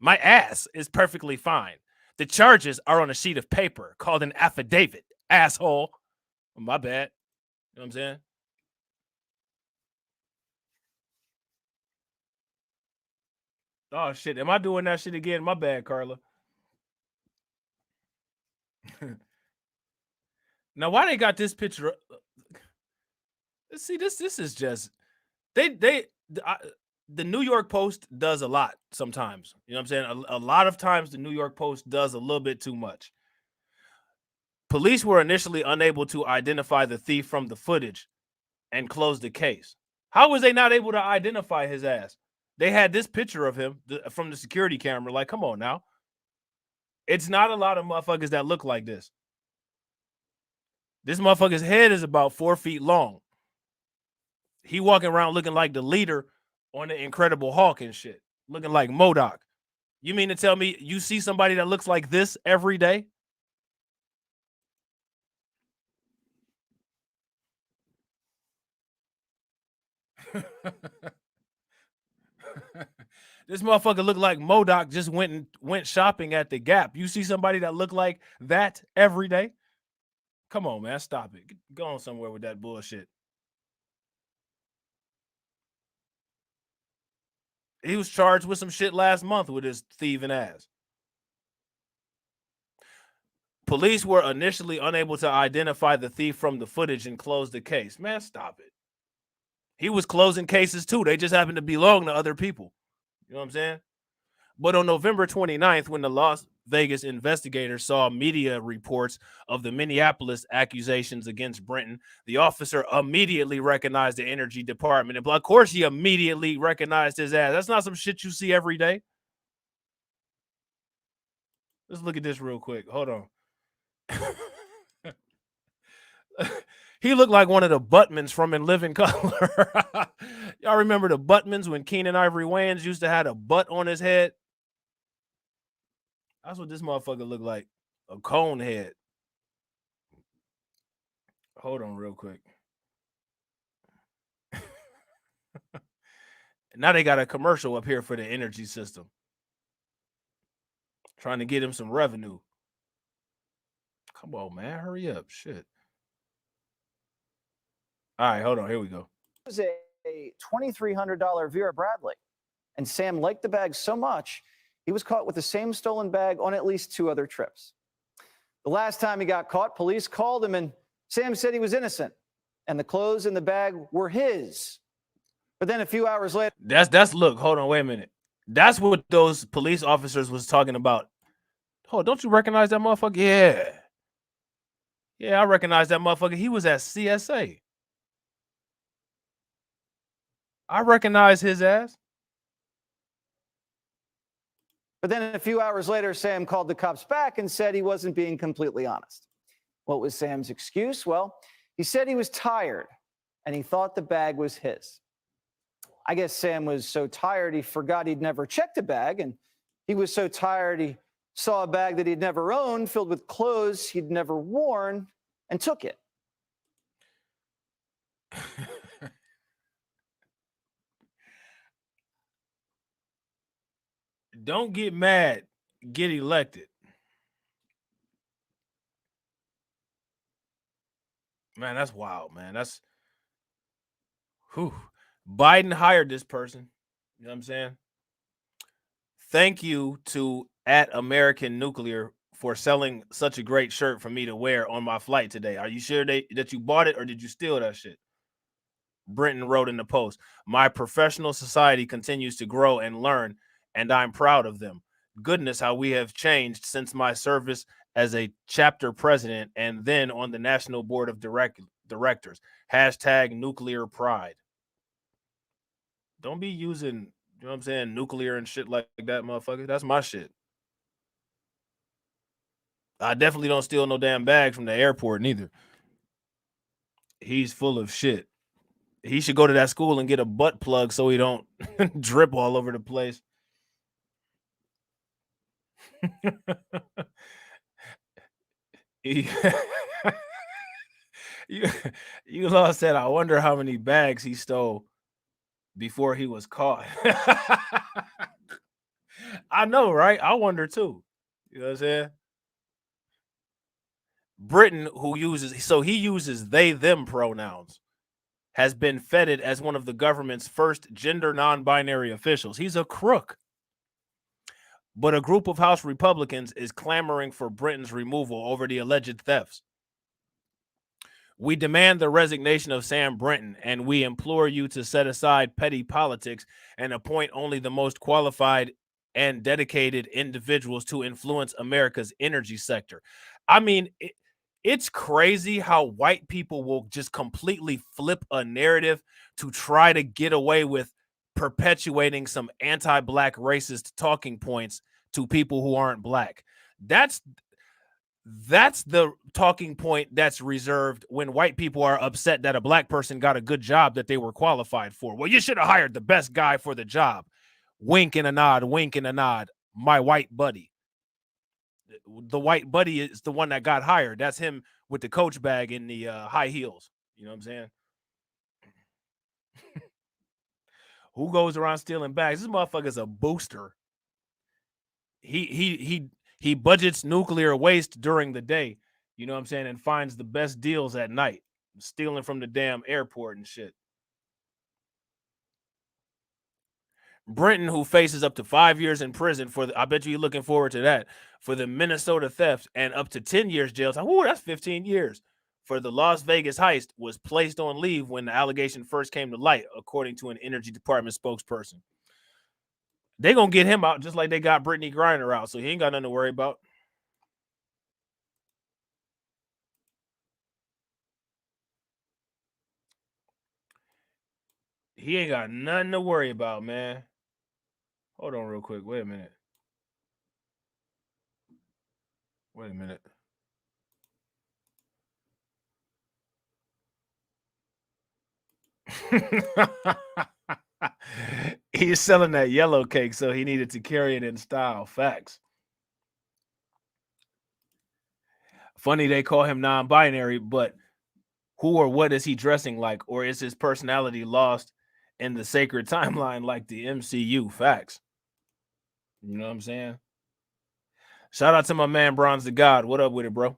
My ass is perfectly fine. The charges are on a sheet of paper called an affidavit, asshole. My bad. You know what I'm saying? Oh, shit. Am I doing that shit again? My bad, Carla. Now, why they got this picture? See, this is just the New York Post does a lot sometimes. You know what I'm saying? A lot of times the New York Post does a little bit too much. Police were initially unable to identify the thief from the footage and closed the case. How was they not able to identify his ass? They had this picture of him from the security camera. Like, come on now. It's not a lot of motherfuckers that look like this. This motherfucker's head is about 4 feet long. He walking around looking like the leader on the Incredible Hulk and shit. Looking like MODOK. You mean to tell me you see somebody that looks like this every day? This motherfucker looked like MODOK just went shopping at the Gap. You see somebody that look like that every day? Come on, man. Stop it. Go on somewhere with that bullshit. He was charged with some shit last month with his thieving ass. Police were initially unable to identify the thief from the footage and closed the case. Man, stop it. He was closing cases too. They just happened to belong to other people. You know what I'm saying? But on November 29th, when the Las Vegas investigators saw media reports of the Minneapolis accusations against Brenton, the officer immediately recognized the energy department. And of course, he immediately recognized his ass. That's not some shit you see every day. Let's look at this real quick. Hold on. He looked like one of the Buttmans from In Living Color. Y'all remember the Buttmans when Keenan Ivory Wayans used to have a butt on his head? That's what this motherfucker looked like. A cone head. Hold on real quick. Now they got a commercial up here for the energy system. Trying to get him some revenue. Come on, man. Hurry up. Shit. All right, hold on. Here we go. It was a $2,300 Vera Bradley. And Sam liked the bag so much, he was caught with the same stolen bag on at least 2 other trips. The last time he got caught, police called him and Sam said he was innocent and the clothes in the bag were his. But then a few hours later, That's look, hold on, wait a minute. That's what those police officers was talking about. Oh, don't you recognize that motherfucker? Yeah. Yeah, I recognize that motherfucker. He was at CSA. I recognize his ass. But then a few hours later, Sam called the cops back and said he wasn't being completely honest. What was Sam's excuse? Well, he said he was tired and he thought the bag was his. I guess Sam was so tired he forgot he'd never checked a bag, and he was so tired he saw a bag that he'd never owned filled with clothes he'd never worn and took it. Don't get mad, get elected. Man, that's wild, man. That's whew. Biden hired this person. You know what I'm saying? Thank you to @American Nuclear for selling such a great shirt for me to wear on my flight today. Are you sure that you bought it or did you steal that shit? Brenton wrote in the post, my professional society continues to grow and learn, and I'm proud of them. Goodness, how we have changed since my service as a chapter president and then on the National Board of Directors. #nuclear pride. Don't be using, you know what I'm saying, nuclear and shit like that, motherfucker. That's my shit. I definitely don't steal no damn bags from the airport neither. He's full of shit. He should go to that school and get a butt plug so he don't drip all over the place. You lost that. I wonder how many bags he stole before he was caught. I know, right? I wonder too. You know what I'm saying? Britain, who uses they, them pronouns, has been feted as one of the government's first gender non-binary officials. He's a crook. But a group of House Republicans is clamoring for Britain's removal over the alleged thefts. We demand the resignation of Sam Brenton, and we implore you to set aside petty politics and appoint only the most qualified and dedicated individuals to influence America's energy sector. I mean, it's crazy how white people will just completely flip a narrative to try to get away with perpetuating some anti-black racist talking points to people who aren't black. That's the talking point that's reserved when white people are upset that a black person got a good job that they were qualified for. Well, you should have hired the best guy for the job. Wink and a nod, my white buddy. The white buddy is the one that got hired. That's him with the Coach bag and the high heels. You know what I'm saying? Who goes around stealing bags? This motherfucker's a booster. He budgets nuclear waste during the day, you know what I'm saying, and finds the best deals at night, stealing from the damn airport and shit. Brenton, who faces up to 5 years in prison for I bet you're looking forward to that, for the Minnesota theft and up to 10 years jail time. Ooh, that's 15 years. For the Las Vegas heist, was placed on leave when the allegation first came to light, according to an Energy Department spokesperson. They gonna get him out just like they got Brittany Griner out, so he ain't got nothing to worry about. He ain't got nothing to worry about, man. Hold on real quick. Wait a minute. Wait a minute. He's selling that yellow cake, so he needed to carry it in style. Facts. Funny they call him non-binary, but who or what is he dressing like? Or is his personality lost in the sacred timeline like the MCU? Facts. You know what I'm saying? Shout out to my man Bronze the God. What up with it, bro?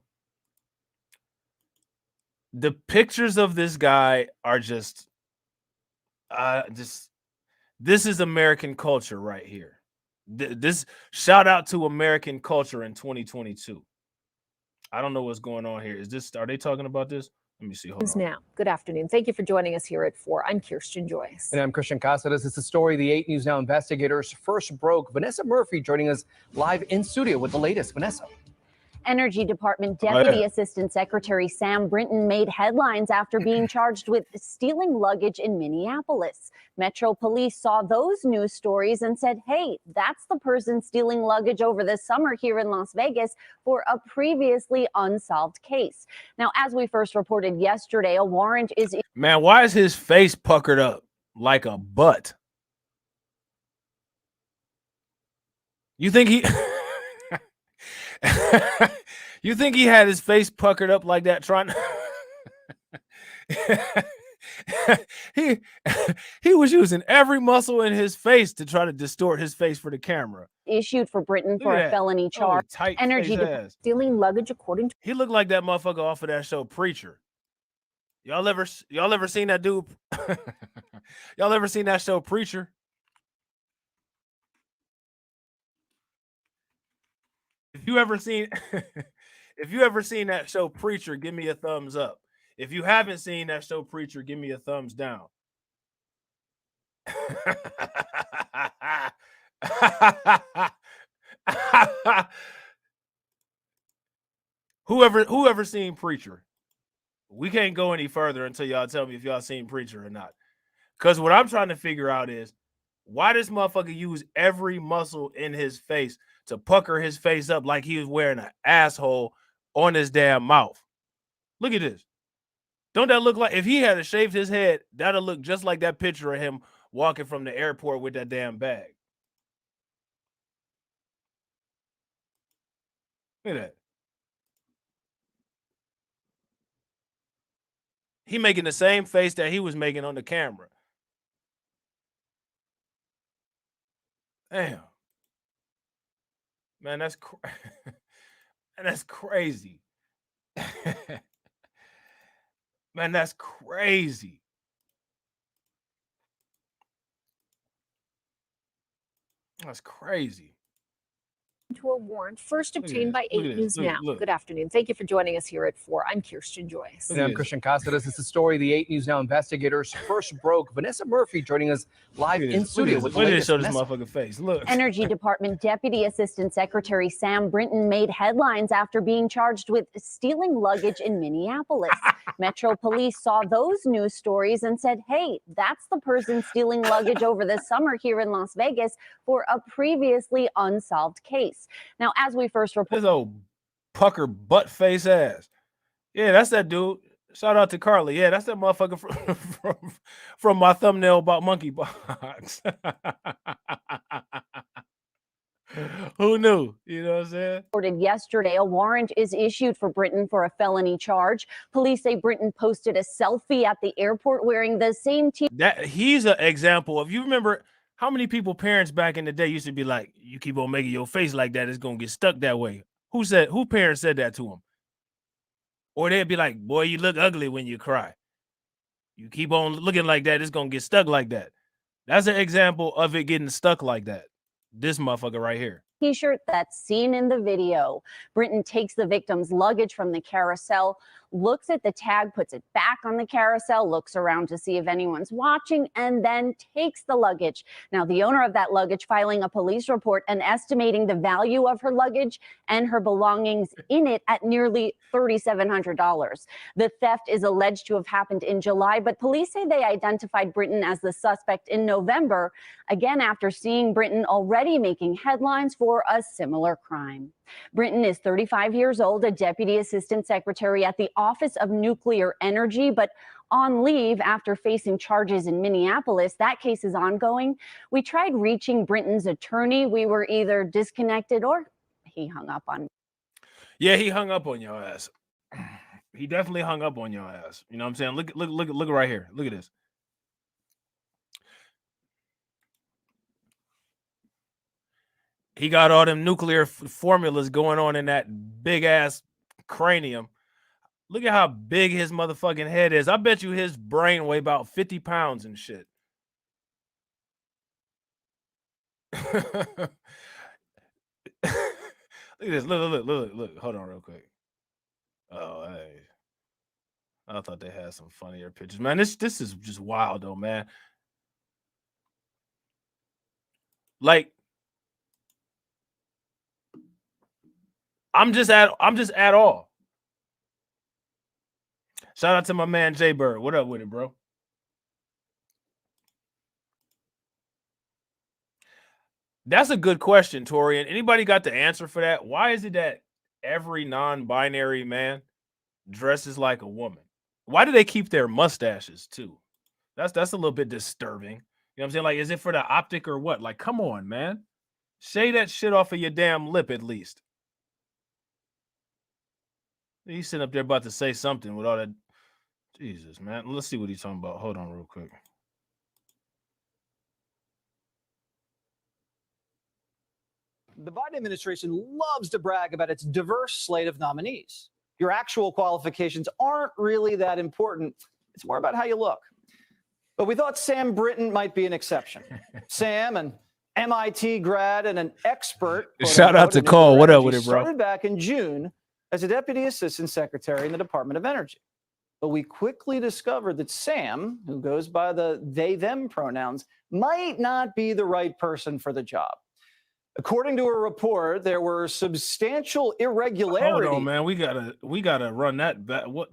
The pictures of this guy are just this is American culture right here. This shout out to American culture in 2022. I don't know what's going on here. Are they talking about this? Let me see. Hold on. Now, good afternoon. Thank you for joining us here at 4. I'm Kirsten Joyce. And I'm Christian Casares. It's a story the 8 News Now investigators first broke. Vanessa Murphy joining us live in studio with the latest. Vanessa. Energy Department Deputy Assistant Secretary Sam Brinton made headlines after being charged with stealing luggage in Minneapolis. Metro Police saw those news stories and said, hey, that's the person stealing luggage over the summer here in Las Vegas for a previously unsolved case. Now, as we first reported yesterday, a warrant is... Man, why is his face puckered up like a butt? You think he... You think he had his face puckered up like that trying he was using every muscle in his face to try to distort his face for the camera. Issued for Britain for a felony charge. Energy stealing luggage according to... He looked like that motherfucker off of that show Preacher. Y'all ever seen that dude? Y'all ever seen that show Preacher? If you ever seen that show Preacher, give me a thumbs up. If you haven't seen that show Preacher, give me a thumbs down. Whoever seen Preacher? We can't go any further until y'all tell me if y'all seen Preacher or not. Because what I'm trying to figure out is why this motherfucker use every muscle in his face to pucker his face up like he was wearing an asshole on his damn mouth. Look at this. Don't that look like, if he had shaved his head, that'll look just like that picture of him walking from the airport with that damn bag. Look at that. He making the same face that he was making on the camera. Damn. Man, that's that's crazy. Man, that's crazy. That's crazy. To a warrant first obtained by 8 News Now. Good afternoon. Thank you for joining us here at 4. I'm Kirsten Joyce. And I'm Christian Casares. It's a story the 8 News Now investigators first broke. Vanessa Murphy joining us live in studio with the latest. Show this motherfucking face. Look. Energy Department Deputy Assistant Secretary Sam Brinton made headlines after being charged with stealing luggage in Minneapolis. Metro Police saw those news stories and said, hey, that's the person stealing luggage over the summer here in Las Vegas for a previously unsolved case. Now, as we first reported, this old pucker butt face ass. Yeah, that's that dude. Shout out to Carly. Yeah, that's that motherfucker from my thumbnail about monkeypox. Who knew? You know what I'm saying? Reported yesterday, a warrant is issued for Brinton for a felony charge. Police say Brinton posted a selfie at the airport wearing the same t-shirt. That he's an example of, you remember how many people, parents back in the day, used to be like, you keep on making your face like that, it's gonna get stuck that way. Who parents said that to him? Or they'd be like, boy, you look ugly when you cry. You keep on looking like that, it's gonna get stuck like that. That's an example of it getting stuck like that. This motherfucker right here. T-shirt that's seen in the video. Brinton takes the victim's luggage from the carousel, looks at the tag, puts it back on the carousel, looks around to see if anyone's watching, and then takes the luggage. Now, the owner of that luggage filing a police report and estimating the value of her luggage and her belongings in it at nearly $3,700. The theft is alleged to have happened in July, but police say they identified Britton as the suspect in November, again after seeing Britton already making headlines for a similar crime. Britton is 35 years old, a deputy assistant secretary at the Office of Nuclear Energy, but on leave after facing charges in Minneapolis. That case is ongoing. We tried reaching Britton's attorney. We were either disconnected or he hung up on me. Yeah, he hung up on your ass. He definitely hung up on your ass. You know what I'm saying? Look right here. Look at this. He got all them nuclear formulas going on in that big ass cranium. Look at how big his motherfucking head is. I bet you his brain weigh about 50 pounds and shit. Look at this. Look. Hold on real quick. Oh, hey. I thought they had some funnier pictures. Man, this is just wild though, man. Like, I'm just at all. Shout out to my man Jay Bird. What up with it, bro? That's a good question, Torian. Anybody got the answer for that? Why is it that every non-binary man dresses like a woman? Why do they keep their mustaches too? That's a little bit disturbing. You know what I'm saying? Like, is it for the optic or what? Like, come on, man. Shave that shit off of your damn lip at least. He's sitting up there about to say something with all that. Jesus, man. Let's see what he's talking about. Hold on real quick. The Biden administration loves to brag about its diverse slate of nominees. Your actual qualifications aren't really that important. It's more about how you look. But we thought Sam Britton might be an exception. Sam, an MIT grad and an expert. Shout out to Cole. What up with it, bro? Started back in June as a deputy assistant secretary in the Department of Energy. But we quickly discovered that Sam, who goes by the they-them pronouns, might not be the right person for the job. According to a report, there were substantial irregularities. Hold on, man. We gotta run that back. What,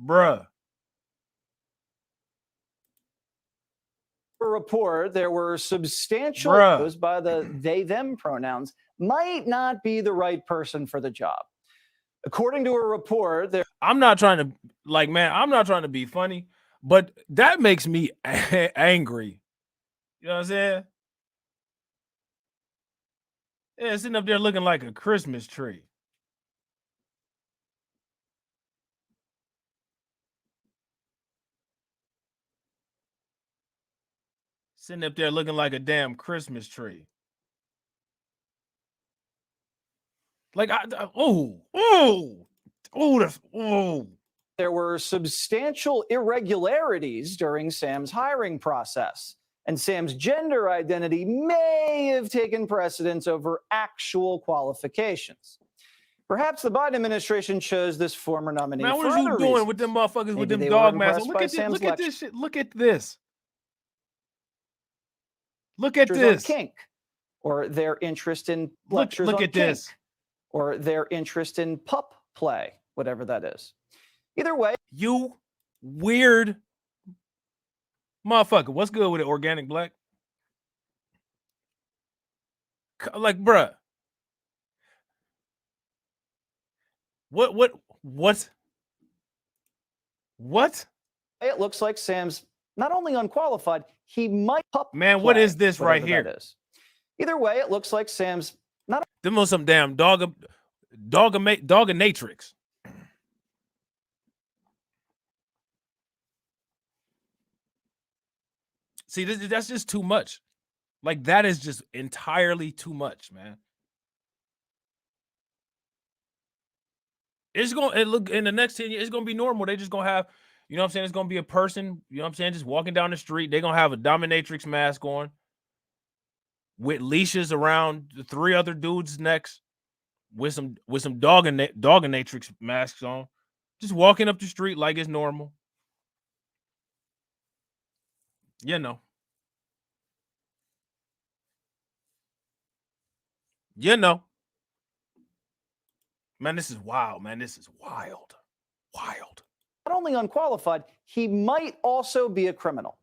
bruh? A report, there were substantial goes by the they-them pronouns, might not be the right person for the job. According to a report, I'm not trying to I'm not trying to be funny, but that makes me angry. You know what I'm saying? Yeah, sitting up there looking like a Christmas tree. Sitting up there looking like a damn Christmas tree. Like, there were substantial irregularities during Sam's hiring process, and Sam's gender identity may have taken precedence over actual qualifications. Perhaps the Biden administration chose this former nominee. Man, what for are you other doing reasons. with them motherfuckers with Maybe them they were dog masks? impressed by Look at Sam's this shit. Look at this. Look at lectures on this. kink, or their interest in Look on at kink, this. or their interest in pup play, whatever that is. Either way, you weird motherfucker. What's good with it, Organic Black? Like, bruh. What? It looks like Sam's not only unqualified, he might pup Man, what play, is this right whatever here? that is. Either way, it looks like Sam's not. Them on some damn dogganatrix. See, that's just too much. Like, that is just entirely too much, man. It's going to look in the next 10 years, it's going to be normal. They just going to have, you know what I'm saying? It's going to be a person, you know what I'm saying? Just walking down the street. They're going to have a dominatrix mask on with leashes around the 3 other dudes' necks with some dogganatrix masks on. Just walking up the street like it's normal. You know. Man, this is wild, man. This is wild. Wild. Not only unqualified, he might also be a criminal.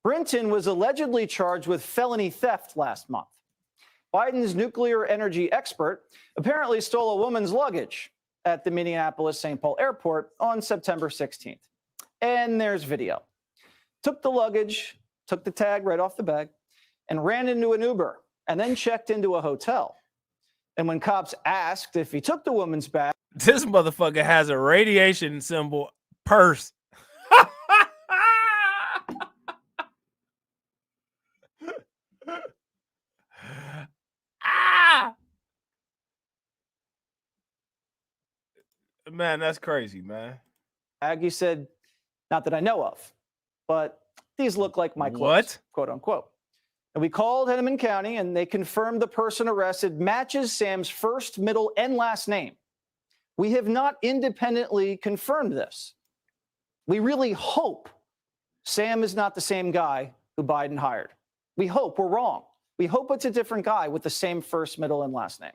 Brinton was allegedly charged with felony theft last month. Biden's nuclear energy expert apparently stole a woman's luggage at the Minneapolis-St. Paul airport on September 16th. And there's video. Took the luggage, took the tag right off the bag, and ran into an Uber, and then checked into a hotel. And when cops asked if he took the woman's bag, this motherfucker has a radiation symbol purse. Man, that's crazy, man. he said, not that I know of, but these look like my clothes, What? quote unquote. And we called Hennepin County, and they confirmed the person arrested matches Sam's first, middle, and last name. We have not independently confirmed this. We really hope Sam is not the same guy who Biden hired. We hope we're wrong. We hope it's a different guy with the same first, middle, and last name.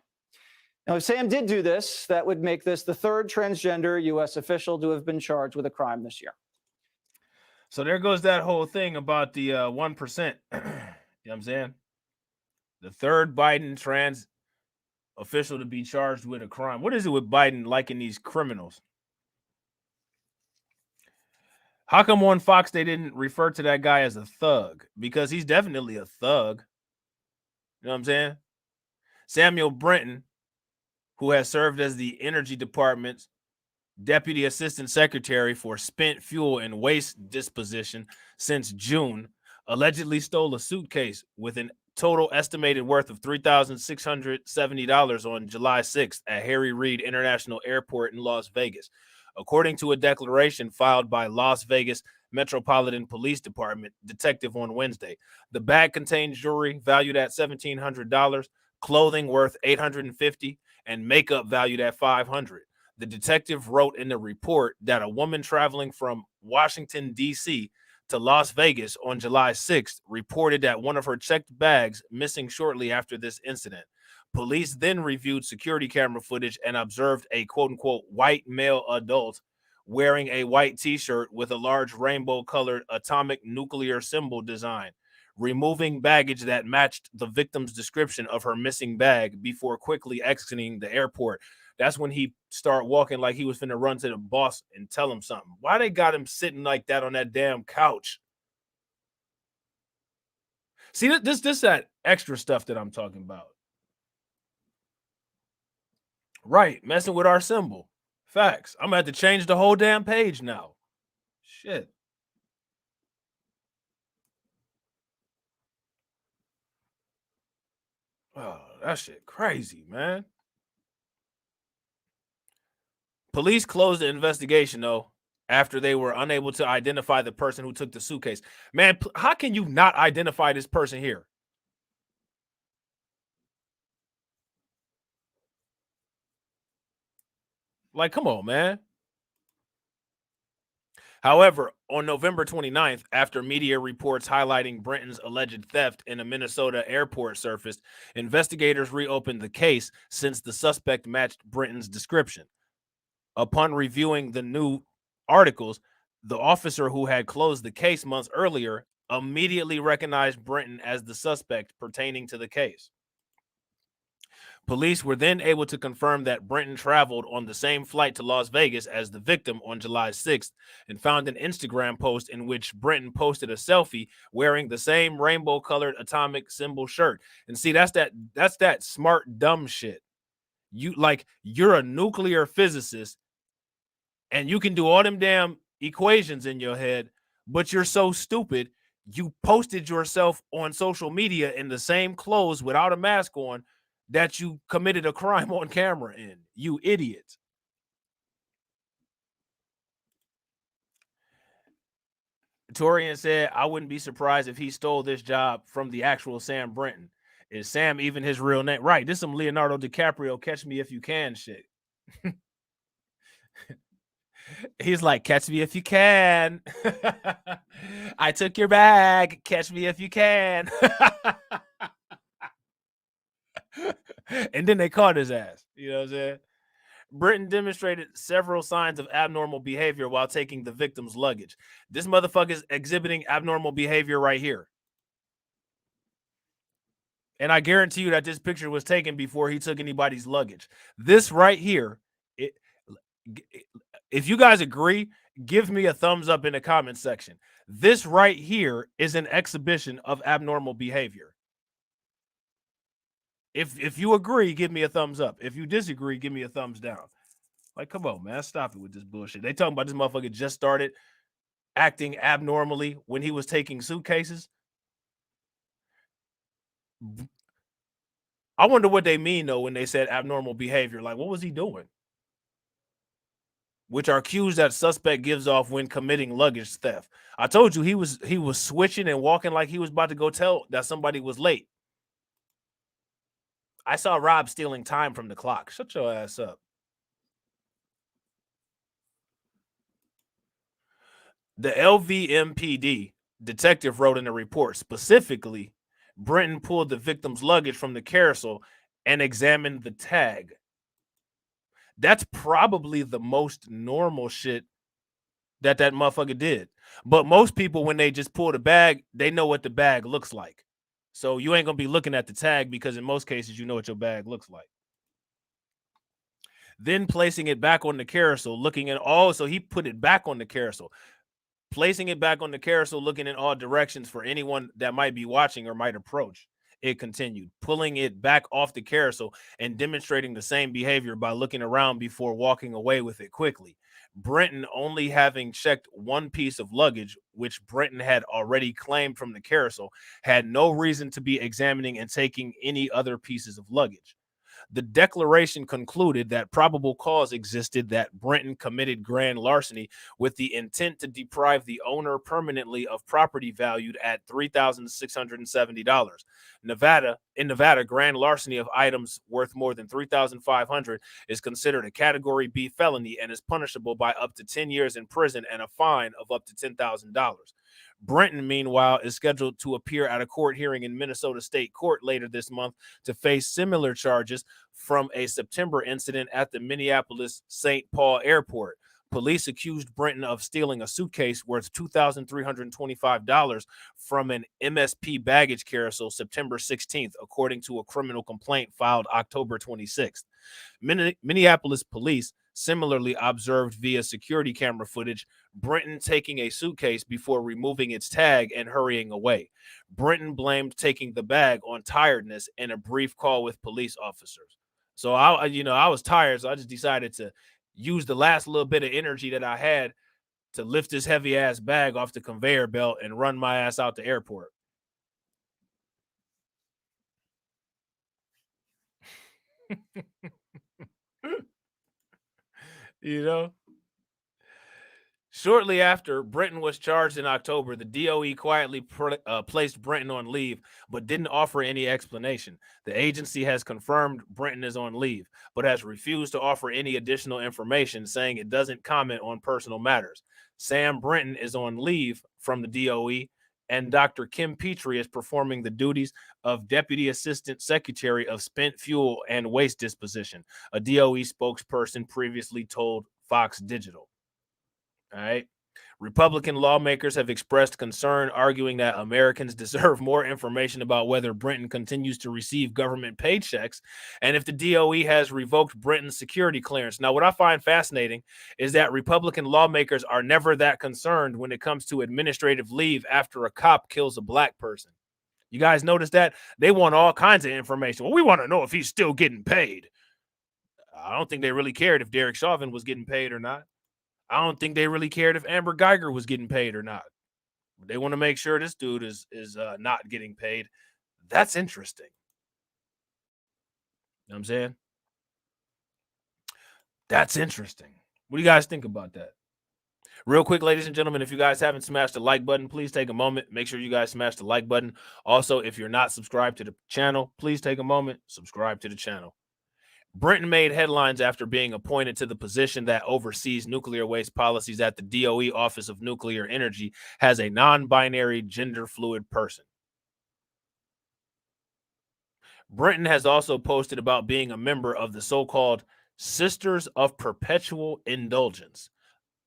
Now, if Sam did do this, that would make this the third transgender U.S. official to have been charged with a crime this year. So there goes that whole thing about the 1%. You know what I'm saying? The third Biden trans official to be charged with a crime. What is it with Biden liking these criminals? How come on Fox they didn't refer to that guy as a thug? Because he's definitely a thug. You know what I'm saying? Samuel Brinton, who has served as the Energy Department's Deputy Assistant Secretary for Spent Fuel and Waste Disposition since June, allegedly stole a suitcase with an total estimated worth of $3,670 on July 6th at Harry Reid International Airport in Las Vegas, according to a declaration filed by Las Vegas Metropolitan Police Department detective on Wednesday. The bag contained jewelry valued at $1,700, clothing worth $850, and makeup valued at $500. The detective wrote in the report that a woman traveling from Washington, D.C. to Las Vegas on July 6th reported that one of her checked bags missing shortly after this incident. Police then reviewed security camera footage and observed a quote-unquote white male adult wearing a white t-shirt with a large rainbow-colored atomic nuclear symbol design, removing baggage that matched the victim's description of her missing bag before quickly exiting the airport. That's when he started walking like he was finna run to the boss and tell him something. Why they got him sitting like that on that damn couch? See, this that extra stuff that I'm talking about. Right, messing with our symbol. Facts. I'm gonna have to change the whole damn page now. Shit. Oh, that shit crazy, man. Police closed the investigation, though, after they were unable to identify the person who took the suitcase. Man, how can you not identify this person here? Like, come on, man. However, on November 29th, after media reports highlighting Brinton's alleged theft in a Minnesota airport surfaced, investigators reopened the case since the suspect matched Brinton's description. Upon reviewing the new articles, the officer who had closed the case months earlier immediately recognized Brinton as the suspect pertaining to the case. Police were then able to confirm that Brinton traveled on the same flight to Las Vegas as the victim on July 6th and found an Instagram post in which Brinton posted a selfie wearing the same rainbow-colored atomic symbol shirt. And see, that's that smart dumb shit. You're a nuclear physicist and you can do all them damn equations in your head, but you're so stupid, you posted yourself on social media in the same clothes without a mask on that you committed a crime on camera in. You idiot. Torian said, I wouldn't be surprised if he stole this job from the actual Sam Brinton. Is Sam even his real name? Right, this is some Leonardo DiCaprio catch me if you can shit. He's like, catch me if you can. I took your bag. Catch me if you can. And then they caught his ass. You know what I'm saying? Britton demonstrated several signs of abnormal behavior while taking the victim's luggage. This motherfucker is exhibiting abnormal behavior right here. And I guarantee you that this picture was taken before he took anybody's luggage. This right here, if you guys agree, give me a thumbs up in the comment section. This right here is an exhibition of abnormal behavior. If you agree, give me a thumbs up. If you disagree, give me a thumbs down. Like, come on, man. Stop it with this bullshit. They talking about this motherfucker just started acting abnormally when he was taking suitcases. I wonder what they mean, though, when they said abnormal behavior. Like, what was he doing? Which are cues that suspect gives off when committing luggage theft. I told you he was switching and walking like he was about to go tell that somebody was late. I saw Robb stealing time from the clock. Shut your ass up. The LVMPD detective wrote in a report, specifically, Britton pulled the victim's luggage from the carousel and examined the tag. That's probably the most normal shit that motherfucker did. But most people, when they just pull the bag, they know what the bag looks like. So you ain't going to be looking at the tag because in most cases, you know what your bag looks like. Then placing it back on the carousel, looking at all. So he put it back on the carousel. Placing it back on the carousel, looking in all directions for anyone that might be watching or might approach. It continued, pulling it back off the carousel and demonstrating the same behavior by looking around before walking away with it quickly. Britton, only having checked one piece of luggage, which Britton had already claimed from the carousel, had no reason to be examining and taking any other pieces of luggage. The declaration concluded that probable cause existed that Britton committed grand larceny with the intent to deprive the owner permanently of property valued at $3,670. In Nevada, grand larceny of items worth more than $3,500 is considered a Category B felony and is punishable by up to 10 years in prison and a fine of up to $10,000. Britton, meanwhile, is scheduled to appear at a court hearing in Minnesota State Court later this month to face similar charges from a September incident at the Minneapolis St. Paul Airport. Police accused Britton of stealing a suitcase worth $2,325 from an MSP baggage carousel September 16th, according to a criminal complaint filed October 26th. Minneapolis police similarly observed via security camera footage Britton taking a suitcase before removing its tag and hurrying away. Britton blamed taking the bag on tiredness in a brief call with police officers. So I was tired, so I just decided to use the last little bit of energy that I had to lift this heavy ass bag off the conveyor belt and run my ass out the airport. You know? Shortly after Britton was charged in October, the DOE quietly placed Britton on leave, but didn't offer any explanation. The agency has confirmed Britton is on leave, but has refused to offer any additional information, saying it doesn't comment on personal matters. Sam Britton is on leave from the DOE, and Dr. Kim Petrie is performing the duties of Deputy Assistant Secretary of Spent Fuel and Waste Disposition, a DOE spokesperson previously told Fox Digital. All right. Republican lawmakers have expressed concern, arguing that Americans deserve more information about whether Britton continues to receive government paychecks and if the DOE has revoked Britton's security clearance. Now, what I find fascinating is that Republican lawmakers are never that concerned when it comes to administrative leave after a cop kills a black person. You guys notice that? They want all kinds of information. Well, we want to know if he's still getting paid. I don't think they really cared if Derek Chauvin was getting paid or not. I don't think they really cared if Amber Geiger was getting paid or not. They want to make sure this dude is not getting paid. That's interesting. You know what I'm saying? That's interesting. What do you guys think about that? Real quick, ladies and gentlemen, if you guys haven't smashed the like button, please take a moment. Make sure you guys smash the like button. Also, if you're not subscribed to the channel, please take a moment, subscribe to the channel. Brenton made headlines after being appointed to the position that oversees nuclear waste policies at the DOE Office of Nuclear Energy as a non-binary gender fluid person. Brenton has also posted about being a member of the so-called Sisters of Perpetual Indulgence,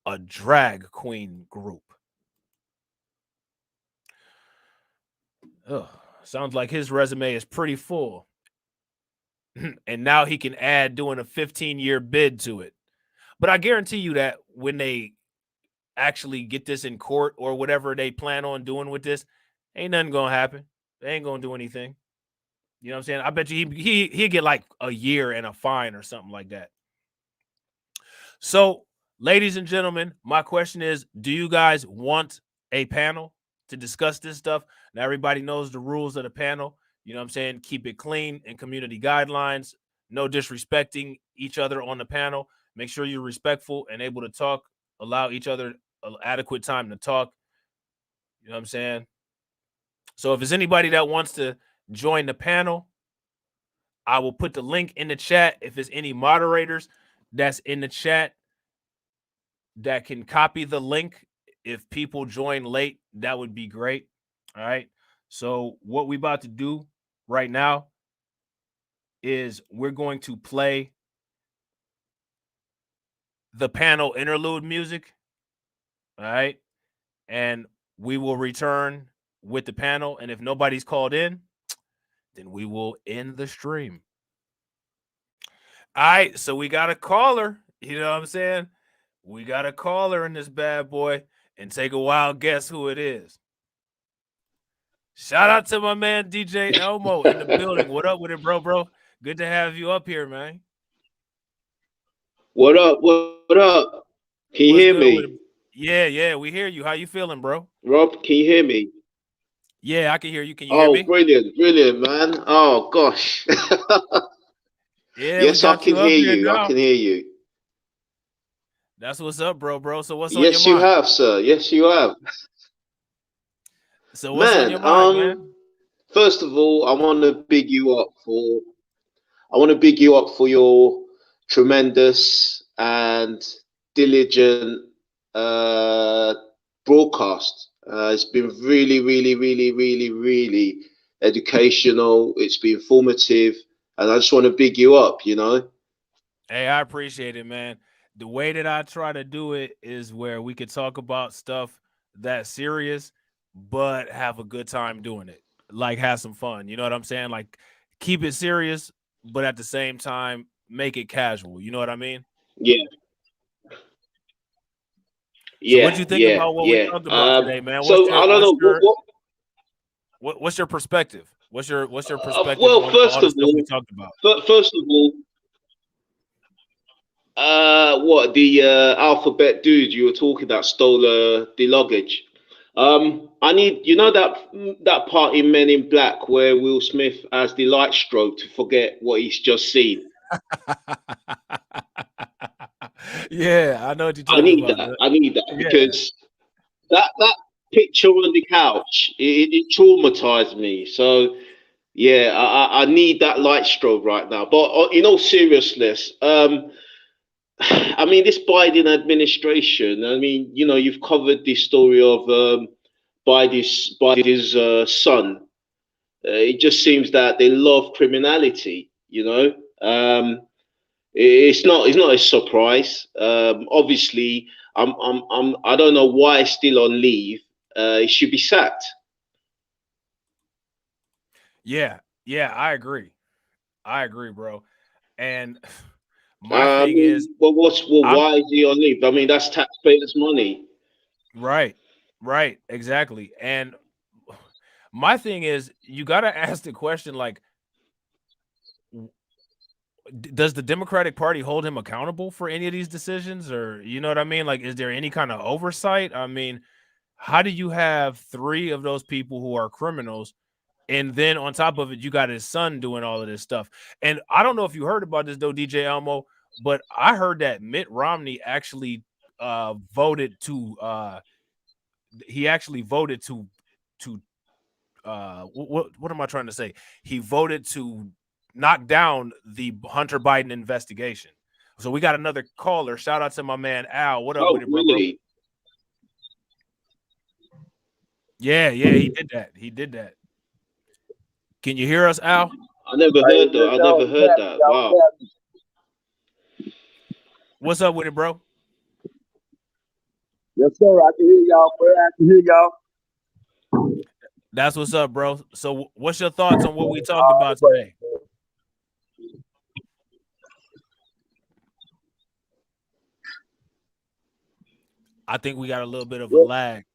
a drag queen group. Ugh, sounds like his resume is pretty full. And now he can add doing a 15-year bid to it. But I guarantee you that when they actually get this in court or whatever they plan on doing with this, ain't nothing gonna happen. They ain't gonna do anything. You know what I'm saying? I bet you he'd get like a year and a fine or something like that. So, ladies and gentlemen, my question is, do you guys want a panel to discuss this stuff? Now, everybody knows the rules of the panel. You know what I'm saying? Keep it clean and community guidelines. No disrespecting each other on the panel. Make sure you're respectful and able to talk. Allow each other adequate time to talk. You know what I'm saying? So if there's anybody that wants to join the panel, I will put the link in the chat. If there's any moderators that's in the chat that can copy the link, if people join late, that would be great. All right. So what we about to do right now is we're going to play the panel interlude music. All right. And we will return with the panel. And if nobody's called in, then we will end the stream. All right. So we got a caller. You know what I'm saying? We got a caller in this bad boy, and take a wild guess who it is. Shout out to my man DJ Elmo in the building. What up with it, bro? Good to have you up here, man. What up? What up? Can you hear me? Yeah, we hear you. How you feeling, bro? Rob, can you hear me? Yeah, I can hear you. Can you hear me? Oh, brilliant, man. Oh, gosh. Yeah, yes, I can hear you. I can hear you. That's what's up, bro. So what's on your mind? Yes, you have, sir. Yes, you have. So what's on your mind, man? First of all, I want to big you up for your tremendous and diligent broadcast. It's been really educational. It's been informative, and I just want to big you up, you know. Hey, I appreciate it, man. The way that I try to do it is where we could talk about stuff that's serious, but have a good time doing it. Like, have some fun. You know what I'm saying? Like, keep it serious, but at the same time, make it casual. You know what I mean? Yeah. So what do you think about what we talked about today, man? I don't know. What's your perspective? What's your perspective well, on all the stuff we talked about? First of all, what the alphabet dude you were talking about stole the luggage. I need, you know, that part in Men in Black where Will Smith has the light stroke to forget what he's just seen. Yeah, I know what you're talking about. I need that because that picture on the couch it traumatized me. So yeah, I need that light stroke right now. But in all seriousness, I mean, this Biden administration, I mean, you know, you've covered the story of Biden's son. It just seems that they love criminality, you know. It's not a surprise. Obviously, I don't know why he's still on leave. He should be sacked. Yeah, I agree, bro. And my thing is, why is he on leave? I mean, that's taxpayers' money. Right, exactly. And my thing is, you got to ask the question, like, does the Democratic Party hold him accountable for any of these decisions? Or, you know what I mean? Like, is there any kind of oversight? I mean, how do you have 3 of those people who are criminals, and then on top of it, you got his son doing all of this stuff? And I don't know if you heard about this, though, DJ Elmo, but I heard that Mitt Romney actually voted to what am I trying to say? He voted to knock down the Hunter Biden investigation. So we got another caller. Shout out to my man Al. What up with it, bro? Really? Yeah, he did that. He did that. Can you hear us, Al? I never heard that. I never heard that. Wow. What's up with it, bro? Yes, sir. I can hear y'all, bro. I can hear y'all. That's what's up, bro. So what's your thoughts on what we talked about today? I think we got a little bit of a lag.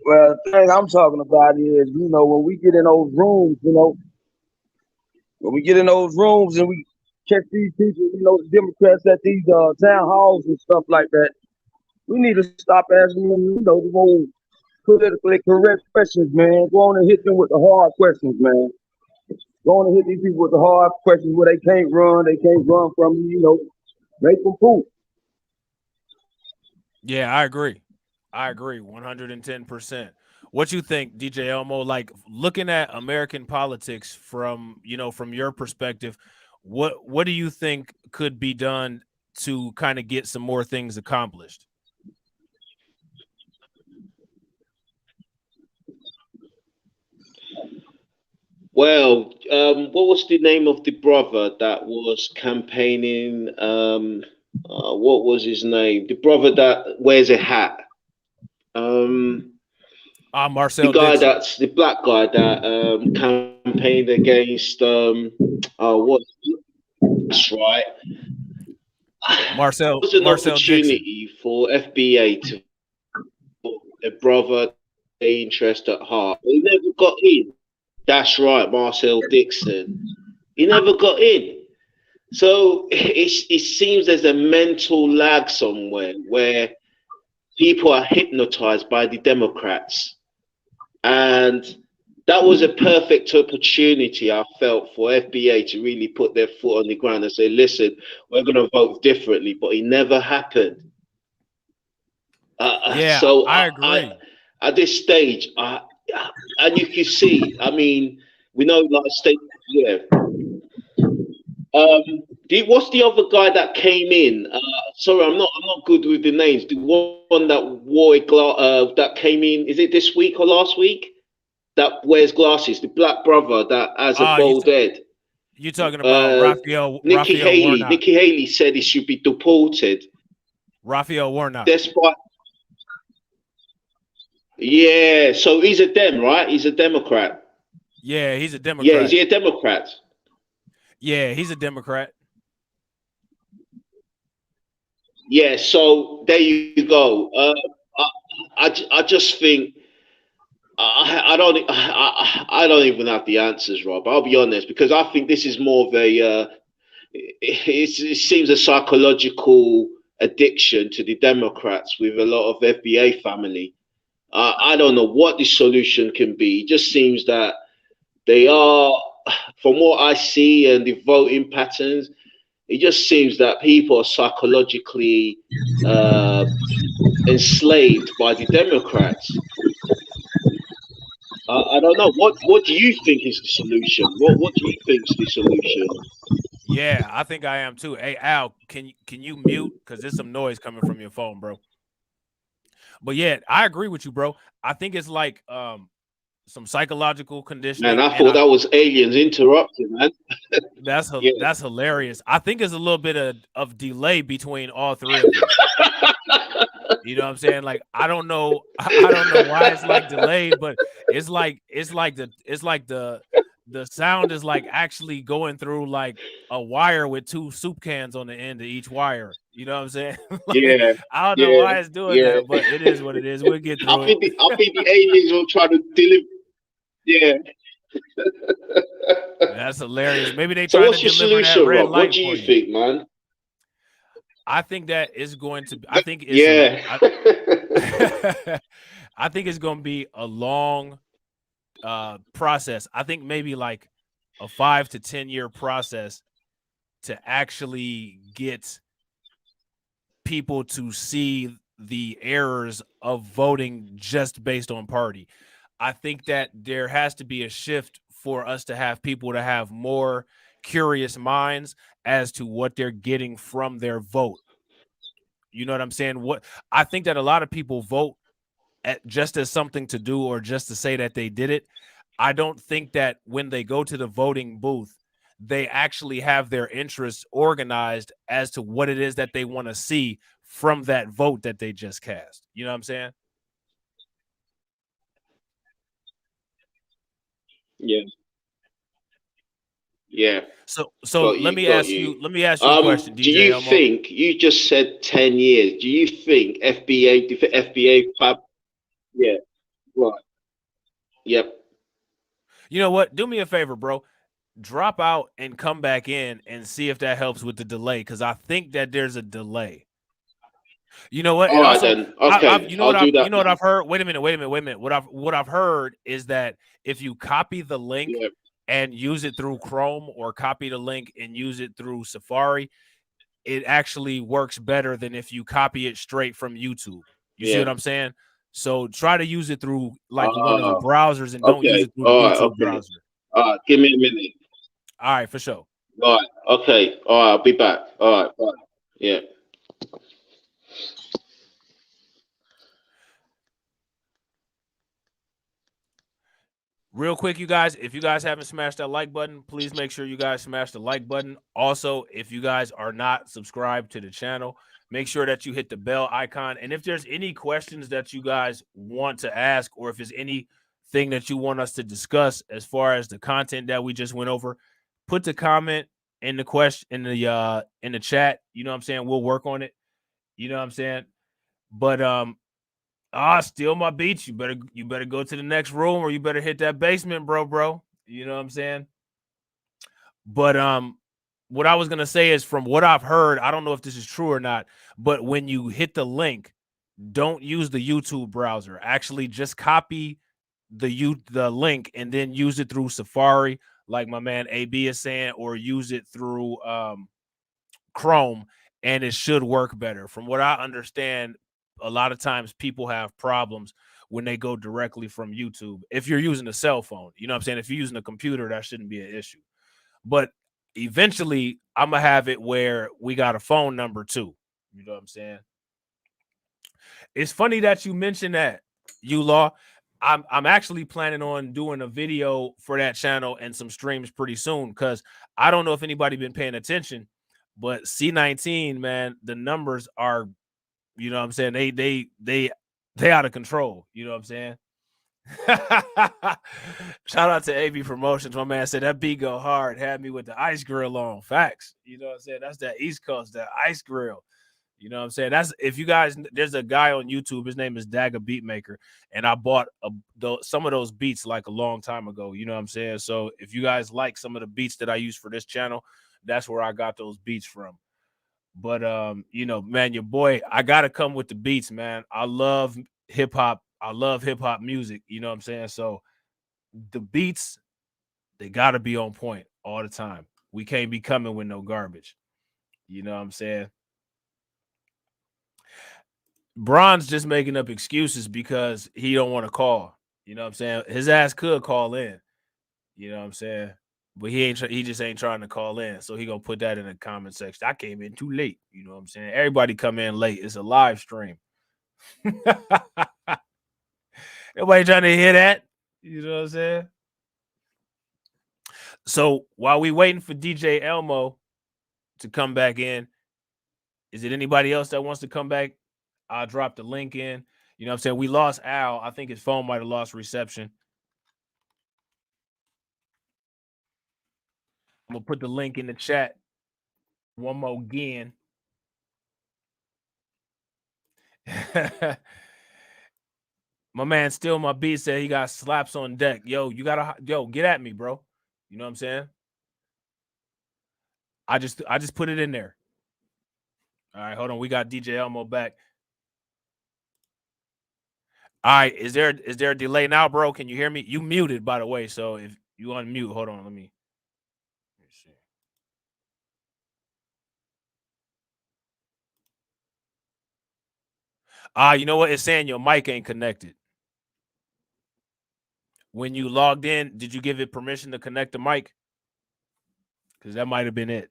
Well, the thing I'm talking about is, when we get in those rooms, when we get in those rooms and we catch these people, the Democrats at these town halls and stuff like that, we need to stop asking them, the more politically correct questions, man. Go on and hit them with the hard questions, man. Go on and hit these people with the hard questions where they can't run from you, make them poop. Yeah, I agree. 110%. What you think, DJ Elmo? Like, looking at American politics from your perspective, what do you think could be done to kind of get some more things accomplished? Well, what was the name of the brother that was campaigning? What was his name? The brother that wears a hat. Marcel the guy Dixon. that's the black guy that campaigned against what? That's right. Marcel. It was an Marcel opportunity Dixon. for FBA to put a brother interest at heart. He never got in. That's right, Marcel Dixon. He never got in. So it seems there's a mental lag somewhere where people are hypnotized by the Democrats. And that was a perfect opportunity, I felt, for FBA to really put their foot on the ground and say, listen, we're going to vote differently. But it never happened. So I agree. At this stage, and you can see, I mean, we know like state, yeah. What's the other guy that came in? Sorry, I'm not good with the names. The one that wore that came in, is it this week or last week? That wears glasses, the black brother that has a bald head. You're talking about Raphael Haley. Warnock. Nikki Haley said he should be deported. Raphael Warnock. Despite. Yeah, so he's a Dem, right? He's a Democrat. Yeah, he's a Democrat. Yeah, is he a Democrat? Yeah, he's a Democrat. Yeah, so there you go. I just think I don't even have the answers, Rob. I'll be honest, because I think this is more of a it seems a psychological addiction to the Democrats with a lot of FBA family. I don't know what the solution can be. It just seems that they are, from what I see and the voting patterns, it just seems that people are psychologically enslaved by the Democrats. I don't know. What do you think is the solution? What do you think is the solution? Yeah, I think I am too. Hey, Al, can you mute? Because there's some noise coming from your phone, bro. But yeah, I agree with you, bro. I think it's like some psychological conditioning. Man, I thought that was aliens interrupting, man. That's hilarious. I think it's a little bit of delay between all three of us. You know what I'm saying? Like, I don't know why it's like delayed, but it's like the sound is like actually going through like a wire with two soup cans on the end of each wire. You know what I'm saying? Like, yeah. I don't know why it's doing that, but it is what it is. We'll get through it. I think the aliens will try to deliver. Yeah. That's hilarious. Maybe they So try what's to your deliver solution, that red Rob? light What do you for think, man? I think that is going to. I think it's I think it's going to be a long process. I think maybe like a 5 to 10 year process to actually get people to see the errors of voting just based on party. I think that there has to be a shift for us to have people to have more curious minds as to what they're getting from their vote. You know what I'm saying? What I think that a lot of people vote just as something to do or just to say that they did it. I don't think that when they go to the voting booth, they actually have their interests organized as to what it is that they want to see from that vote that they just cast. You know what I'm saying? Yeah. Yeah. So Got let you. me Got ask you. you a question, Do DJ you Elmo. think you just said 10 years? Do you think FBA, FBA fab? Yeah. Right. Yep. You know what? Do me a favor, bro. Drop out and come back in and see if that helps with the delay, because I think that there's a delay. You know what? All And right also, then. Okay. you I'll do that know what now. I've heard. Wait a minute. What I've heard is that if you copy the link Yeah. and use it through Chrome, or copy the link and use it through Safari, it actually works better than if you copy it straight from YouTube. You see Yeah. what I'm saying? So try to use it through like one of the Uh, browsers and don't use okay. it through the All right. YouTube Okay. browser. Give me a minute. All right, for sure. All right. Okay. All right. I'll be back. All right. Bye. Yeah. Real quick, you guys, if you guys haven't smashed that like button, please make sure you guys smash the like button. Also, if you guys are not subscribed to the channel, make sure that you hit the bell icon. And if there's any questions that you guys want to ask, or if there's anything that you want us to discuss as far as the content that we just went over, put the comment in the question in the chat. You know what I'm saying? We'll work on it. You know what I'm saying? But steal my beats. You better go to the next room, or you better hit that basement, bro. You know what I'm saying? But what I was gonna say is, from what I've heard, I don't know if this is true or not, but when you hit the link, don't use the YouTube browser. Actually, just copy the link and then use it through Safari, like my man AB is saying, or use it through Chrome, and it should work better. From what I understand, a lot of times people have problems when they go directly from YouTube. If you're using a cell phone, you know what I'm saying? If you're using a computer, that shouldn't be an issue. But eventually, I'm gonna have it where we got a phone number too. You know what I'm saying? It's funny that you mentioned that, you law. I'm actually planning on doing a video for that channel and some streams pretty soon, because I don't know if anybody been paying attention, but C19, man, the numbers are, you know what I'm saying, they out of control. You know what I'm saying? Shout out to AB Promotions. My man said that beat go hard, had me with the ice grill on. Facts. You know what I'm saying? That's that East Coast, that ice grill. You know what I'm saying? That's, if you guys, there's a guy on YouTube, his name is Dagga Beatmaker, and I bought some of those beats like a long time ago. You know what I'm saying? So if you guys like some of the beats that I use for this channel, that's where I got those beats from. But you know, man, your boy, I gotta come with the beats, man. I love hip hop. I love hip hop music. You know what I'm saying? So the beats, they gotta be on point all the time. We can't be coming with no garbage. You know what I'm saying? Bron's just making up excuses because he don't want to call. You know what I'm saying? His ass could call in. You know what I'm saying? But he just ain't trying to call in. So he gonna put that in the comment section. I came in too late. You know what I'm saying? Everybody come in late. It's a live stream. Everybody trying to hear that? You know what I'm saying? So while we waiting for DJ Elmo to come back in, is it anybody else that wants to come back? I'll drop the link in. You know what I'm saying? We lost Al. I think his phone might have lost reception. I'm gonna put the link in the chat one more again. My man Still My Beat said he got slaps on deck. Yo, get at me, bro. You know what I'm saying? I just put it in there. All right, hold on. We got DJ Elmo back. All right, is there a delay now, bro? Can you hear me? You muted, by the way. So if you unmute, hold on. Let me see. You know what? It's saying your mic ain't connected. when you logged in, did you give it permission to connect the mic? Because that might have been it.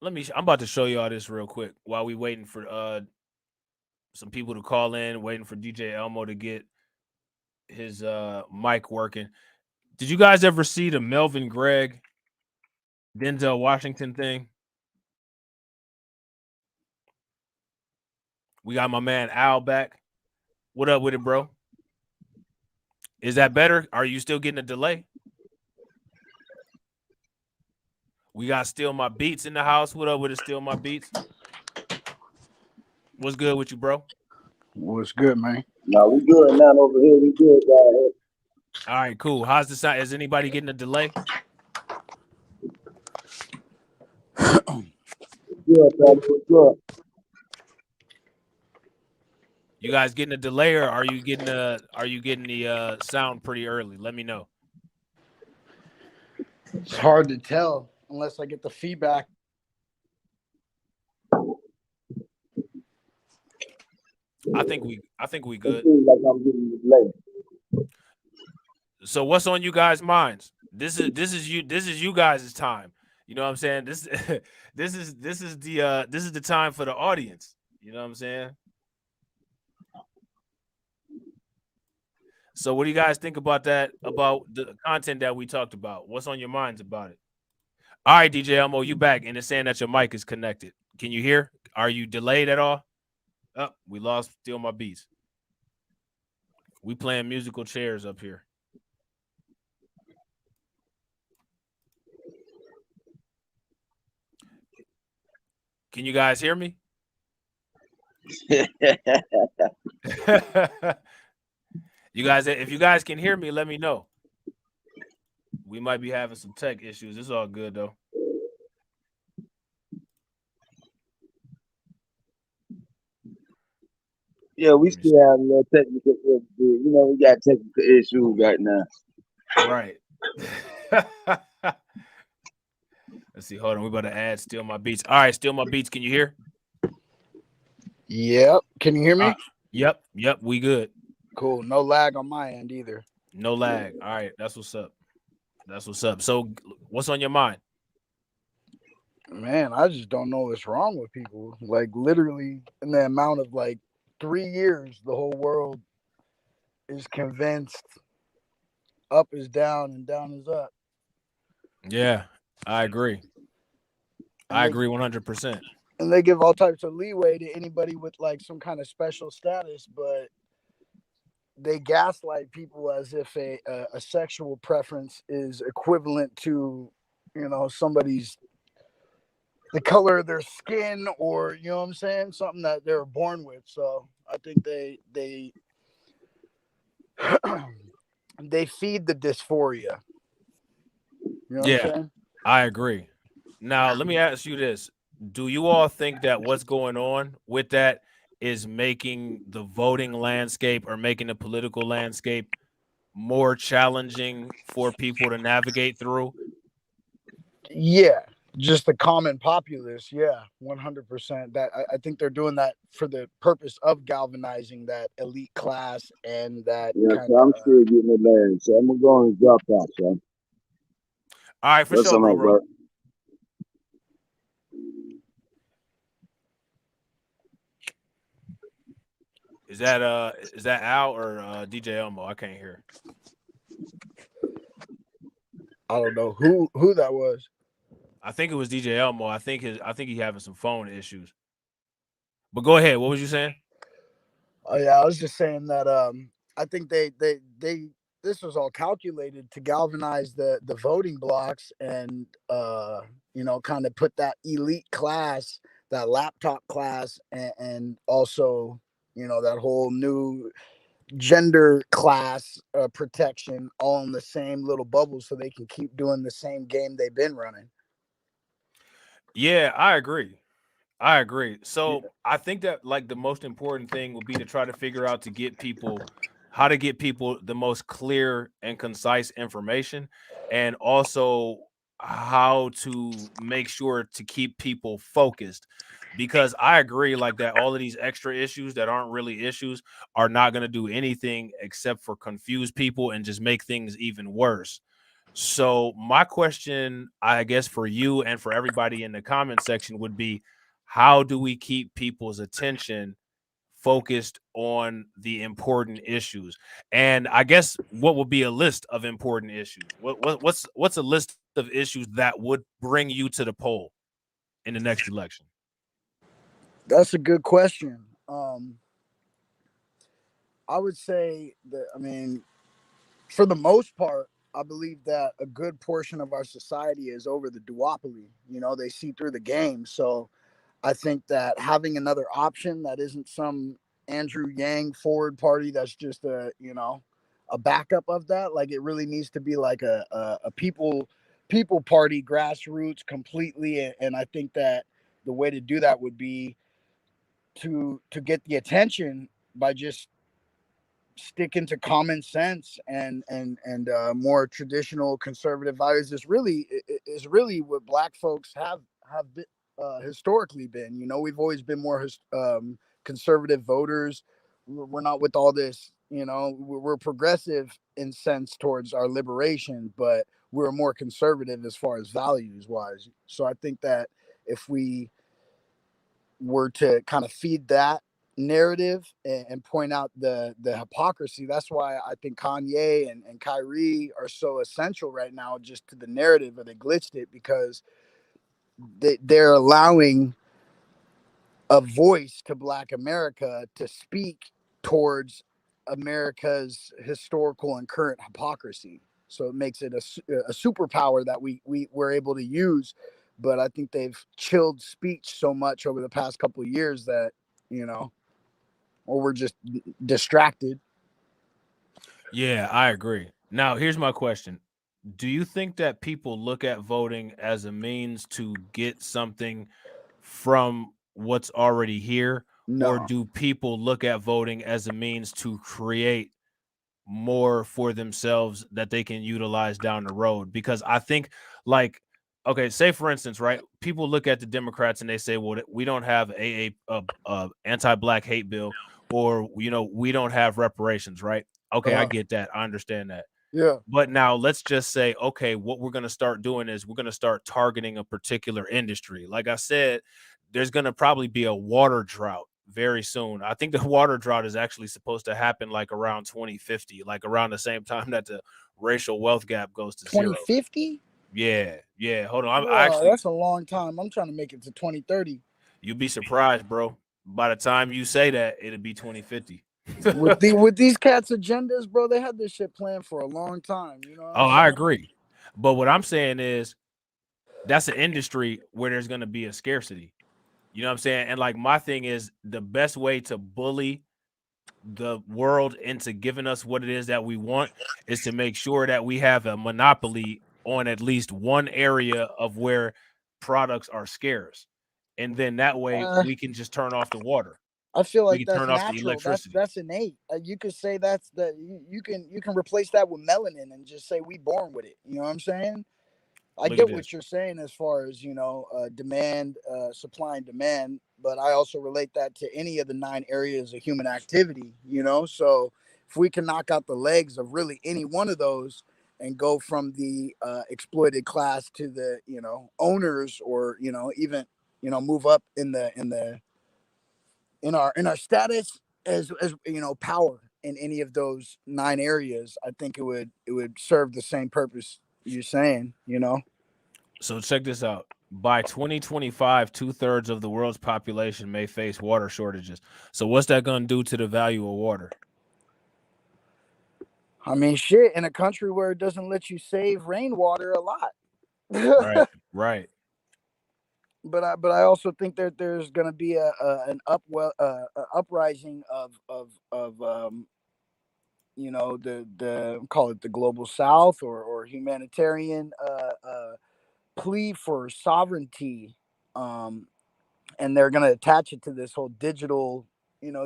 I'm about to show y'all this real quick while we waiting for some people to call in, waiting for DJ Elmo to get his mic working. Did you guys ever see the Melvin Gregg, Denzel Washington thing? We got my man Al back. What up with it, bro? Is that better? Are you still getting a delay? We got Still My Beats in the house. What up with it, Still My Beats? What's good with you, bro? What's good, man? No, we good now over here. We good, guys. All right, cool. How's the sound? Is anybody getting a delay? Good, what's good? You guys getting a delay, or are you getting the sound pretty early? Let me know. It's hard to tell unless I get the feedback. I think we good. Like I'm getting the delay. So what's on you guys' minds? This is you guys' time. You know what I'm saying? This is the time for the audience. You know what I'm saying? So what do you guys think about that? About the content that we talked about? What's on your minds about it? All right, DJ Elmo, you back, and it's saying that your mic is connected. Can you hear? Are you delayed at all? Oh, we lost Still My Beats. We playing musical chairs up here. Can you guys hear me? You guys, if you guys can hear me, let me know. We might be having some tech issues. It's all good though. Yeah, we still have a little technical issues. You know, we got technical issues right now. Right. Let's see. Hold on. We about to add Still My Beats. All right, Still My Beats. Can you hear? Yep. Can you hear me? Yep. We good. Cool. No lag on my end either. No lag. All right. That's what's up. So what's on your mind? Man, I just don't know what's wrong with people. Like literally in the amount of like 3 years, the whole world is convinced up is down and down is up. Yeah, I agree. I agree 100%. And they give all types of leeway to anybody with like some kind of special status, but they gaslight people as if a sexual preference is equivalent to, you know, somebody's the color of their skin, or you know what I'm saying, something that they were born with. So I think they they feed the dysphoria. You know what I'm saying? I agree. Now let me ask you this: do you all think that what's going on with that is making the voting landscape or making the political landscape more challenging for people to navigate through? Yeah, just the common populace. Yeah, 100%. That I think they're doing that for the purpose of galvanizing that elite class and that. Yeah, so I'm still getting it later, so I'm gonna go and drop out, so. All right, for sure, bro. Is that Al or DJ Elmo? I can't hear. I don't know who that was. I think it was DJ Elmo. I think he having some phone issues. But go ahead. What was you saying? Oh yeah, I was just saying that I think they this was all calculated to galvanize the voting blocks and you know, kind of put that elite class, that laptop class, and also, you know, that whole new gender class protection all in the same little bubble so they can keep doing the same game they've been running. Yeah, I agree. So I think that like the most important thing would be to try to figure out how to get people the most clear and concise information, and also how to make sure to keep people focused, because I agree like that all of these extra issues that aren't really issues are not going to do anything except for confuse people and just make things even worse. So my question, I guess, for you and for everybody in the comment section would be, how do we keep people's attention focused on the important issues? And I guess what would be a list of important issues? What's a list of issues that would bring you to the poll in the next election? That's a good question. I would say that, I mean, for the most part, I believe that a good portion of our society is over the duopoly. You know, they see through the game. So I think that having another option that isn't some Andrew Yang forward party that's just a backup of that, like it really needs to be like a people party, grassroots completely. And I think that the way to do that would be to get the attention by just sticking to common sense and more traditional conservative values is really what Black folks have been, historically been. You know, we've always been more conservative voters. We're not with all this. You know, we're progressive in sense towards our liberation, but we're more conservative as far as values wise. So I think that if we were to kind of feed that narrative and point out the hypocrisy. That's why I think Kanye and Kyrie are so essential right now, just to the narrative, or they glitched it because they're allowing a voice to Black America to speak towards America's historical and current hypocrisy. So it makes it a superpower that we were able to use. But I think they've chilled speech so much over the past couple of years that, you know, or we're just distracted. Yeah, I agree. Now, here's my question. Do you think that people look at voting as a means to get something from what's already here? Or No. do people look at voting as a means to create more for themselves that they can utilize down the road? Because I think, like, okay, say for instance, right? People look at the Democrats and they say, well, we don't have a anti-Black hate bill, or we don't have reparations, right? Okay, I get that. I understand that. Yeah. But now let's just say, okay, what we're going to start doing is we're going to start targeting a particular industry. Like I said, there's going to probably be a water drought very soon. I think the water drought is actually supposed to happen like around 2050, like around the same time that the racial wealth gap goes to zero. 2050? Yeah, yeah. Hold on. That's a long time. I'm trying to make it to 2030. You'd be surprised, bro. By the time you say that, it'll be 2050. with these cats' agendas, bro, they had this shit planned for a long time. You know. Oh, I agree. But what I'm saying is that's an industry where there's going to be a scarcity. You know what I'm saying? And like my thing is, the best way to bully the world into giving us what it is that we want is to make sure that we have a monopoly on at least one area of where products are scarce. And then that way we can just turn off the water. I feel We like can that's turn off the natural. electricity. That's innate. You could say that's the you can replace that with melanin and just say we born with it. You know what I'm saying? I Look at get this. what you're saying as far as demand, supply and demand, but I also relate that to any of the 9 areas of human activity. You know, so if we can knock out the legs of really any one of those and go from the exploited class to the owners, or even move up in our status as power in any of those 9 areas, I think it would serve the same purpose you're saying. So check this out. By 2025, 2/3 of the world's population may face water shortages. So what's that going to do to the value of water? I mean, shit, in a country where it doesn't let you save rainwater a lot. Right, right. But I also think that there's going to be an uprising of the call it the global South, or humanitarian plea for sovereignty, and they're going to attach it to this whole digital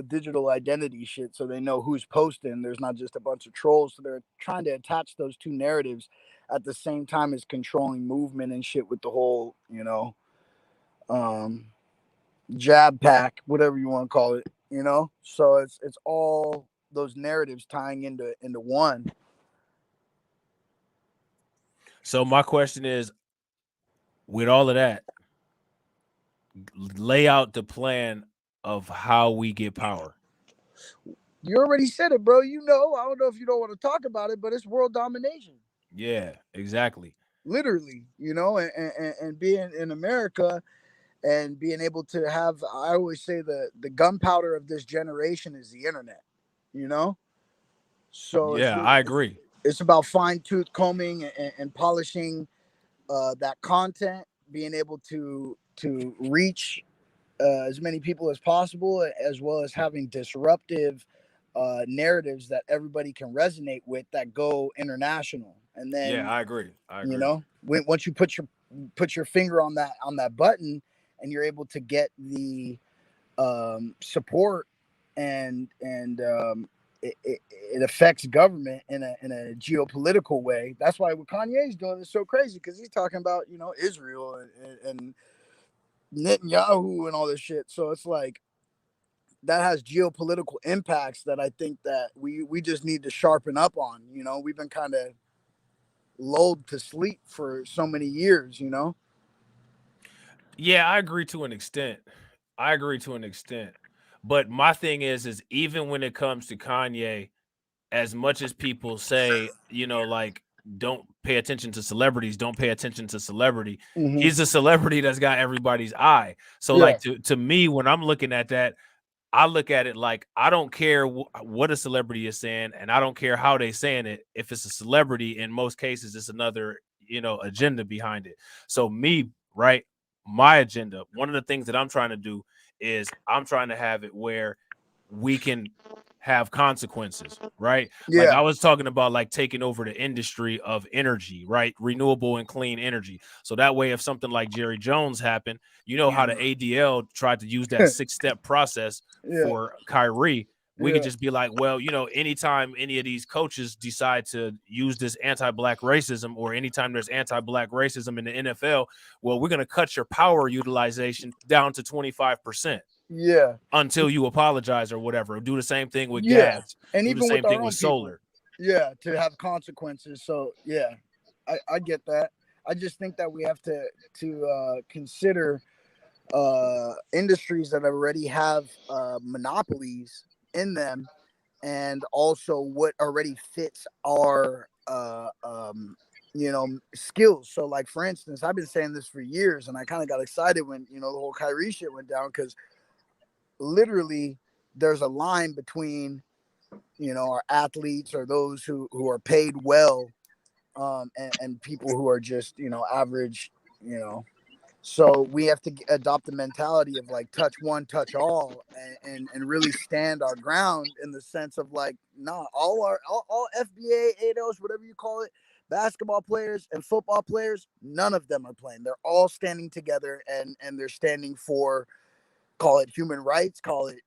digital identity shit, so they know who's posting. There's not just a bunch of trolls. So they're trying to attach those two narratives at the same time as controlling movement and shit with the whole, jab pack, whatever you want to call it. So it's all those narratives tying into one. So my question is, with all of that, lay out the plan of how we get power. You already said it, bro. I don't know if you don't want to talk about it, but it's world domination. Yeah, exactly. Literally, and being in America and being able to have, I always say the gunpowder of this generation is the internet, So yeah, I agree. It's about fine-tooth combing and polishing that content, being able to reach as many people as possible, as well as having disruptive narratives that everybody can resonate with that go international. And then yeah, I agree. Once you put your finger on that button, and you're able to get the support and it affects government in a geopolitical way. That's why what Kanye's doing is so crazy, because he's talking about Israel and Netanyahu and all this shit. So it's like that has geopolitical impacts that I think that we just need to sharpen up on. We've been kind of lulled to sleep for so many years. Yeah, I agree to an extent. But my thing is even when it comes to Kanye, as much as people say, like, don't pay attention to celebrities, don't pay attention to celebrity, he's a celebrity that's got everybody's eye. So like to me, when I'm looking at that, I look at it like, I don't care what a celebrity is saying, and I don't care how they saying it. If it's a celebrity, in most cases, it's another, agenda behind it. So me, right, my agenda, one of the things that I'm trying to do is I'm trying to have it where we can have consequences, right? Like I was talking about, like taking over the industry of energy, right? Renewable and clean energy. So that way, if something like Jerry Jones happened, how the ADL tried to use that 6-step process for Kyrie, we could just be like, well, anytime any of these coaches decide to use this anti-black racism, or anytime there's anti-black racism in the NFL, well, we're going to cut your power utilization down to 25%. Yeah. Until you apologize or whatever. Do the same thing with gas. And do even the same with our thing own with solar. People. Yeah, to have consequences. So yeah, I get that. I just think that we have to consider industries that already have monopolies in them, and also what already fits our skills. So like, for instance, I've been saying this for years, and I kind of got excited when the whole Kyrie shit went down, because literally there's a line between our athletes, or those who are paid well, and people who are just average. So we have to adopt the mentality of like touch one, touch all, and really stand our ground, in the sense of like, all FBA, ADOs, whatever you call it, basketball players and football players, none of them are playing. They're all standing together, and they're standing for, call it human rights, call it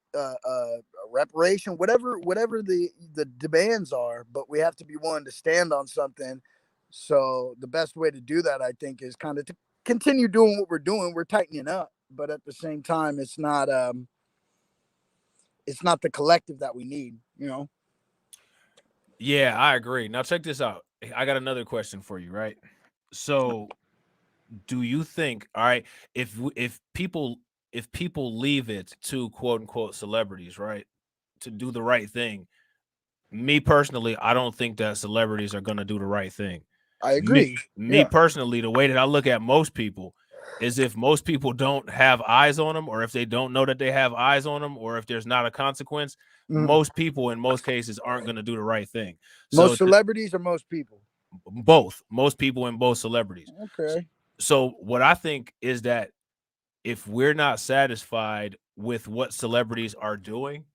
reparation, whatever the demands are. But we have to be willing to stand on something. So the best way to do that, I think, is kind of to continue doing what we're doing. We're tightening up, but at the same time, it's not the collective that we need. Yeah, I agree. Now check this out. I got another question for you, right? So do you think, all right, if people leave it to quote unquote celebrities, right, to do the right thing, me personally, I don't think that celebrities are going to do the right thing. I agree. Me personally, the way that I look at most people is, if most people don't have eyes on them, or if they don't know that they have eyes on them, or if there's not a consequence, most people in most cases aren't going to do the right thing. Most celebrities or most people? Both. Most people and both celebrities. Okay. So what I think is that if we're not satisfied with what celebrities are doing,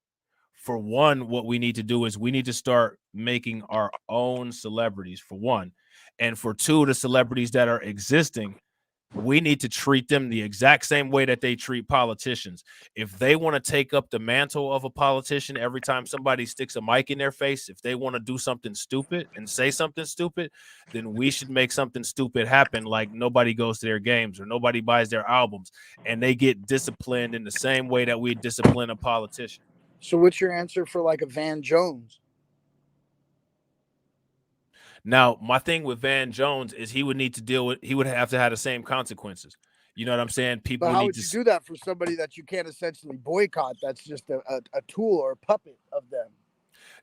for one, what we need to do is we need to start making our own celebrities, for one. And for two, the celebrities that are existing, we need to treat them the exact same way that they treat politicians. If they want to take up the mantle of a politician every time somebody sticks a mic in their face, if they want to do something stupid and say something stupid, then we should make something stupid happen, like nobody goes to their games or nobody buys their albums, and they get disciplined in the same way that we discipline a politician. So what's your answer for like a Van Jones? Now, my thing with Van Jones is he would have to have the same consequences. You know what I'm saying? People But how need would to you do that for somebody that you can't essentially boycott? That's just a tool or a puppet of them.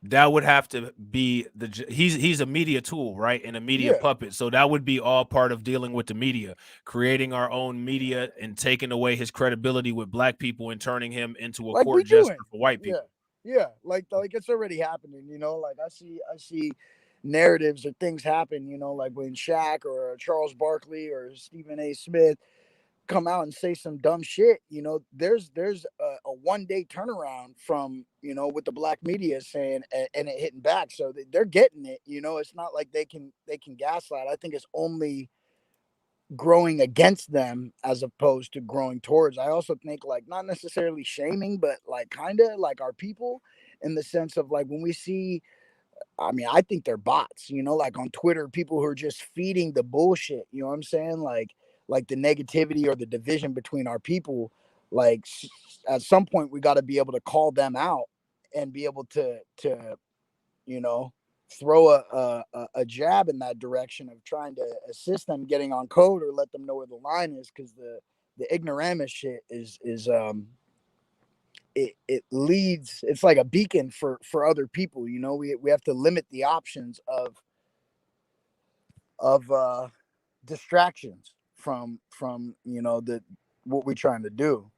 That would have to be he's a media tool, right? And a media puppet. So that would be all part of dealing with the media, creating our own media and taking away his credibility with black people and turning him into a Like court we jester doing. for white people. Yeah. Like it's already happening, you know, like I see narratives or things happen, you know, like when Shaq or Charles Barkley or Stephen A. Smith come out and say some dumb shit, you know, there's a 1 day turnaround from, you know, what the black media is saying and it hitting back. So they're getting it, you know. It's not like they can gaslight. I think it's only growing against them as opposed to growing towards. I also think like not necessarily shaming, but like kind of like our people, in the sense of like when we see, I mean, I think they're bots, you know, like on Twitter, people who are just feeding the bullshit, you know what I'm saying? Like the negativity or the division between our people. Like at some point we got to be able to call them out and be able to you know, throw a jab in that direction of trying to assist them getting on code or let them know where the line is, because the ignoramus shit is it leads, it's like a beacon for other people, you know. We have to limit the options of distractions from you know what we're trying to do,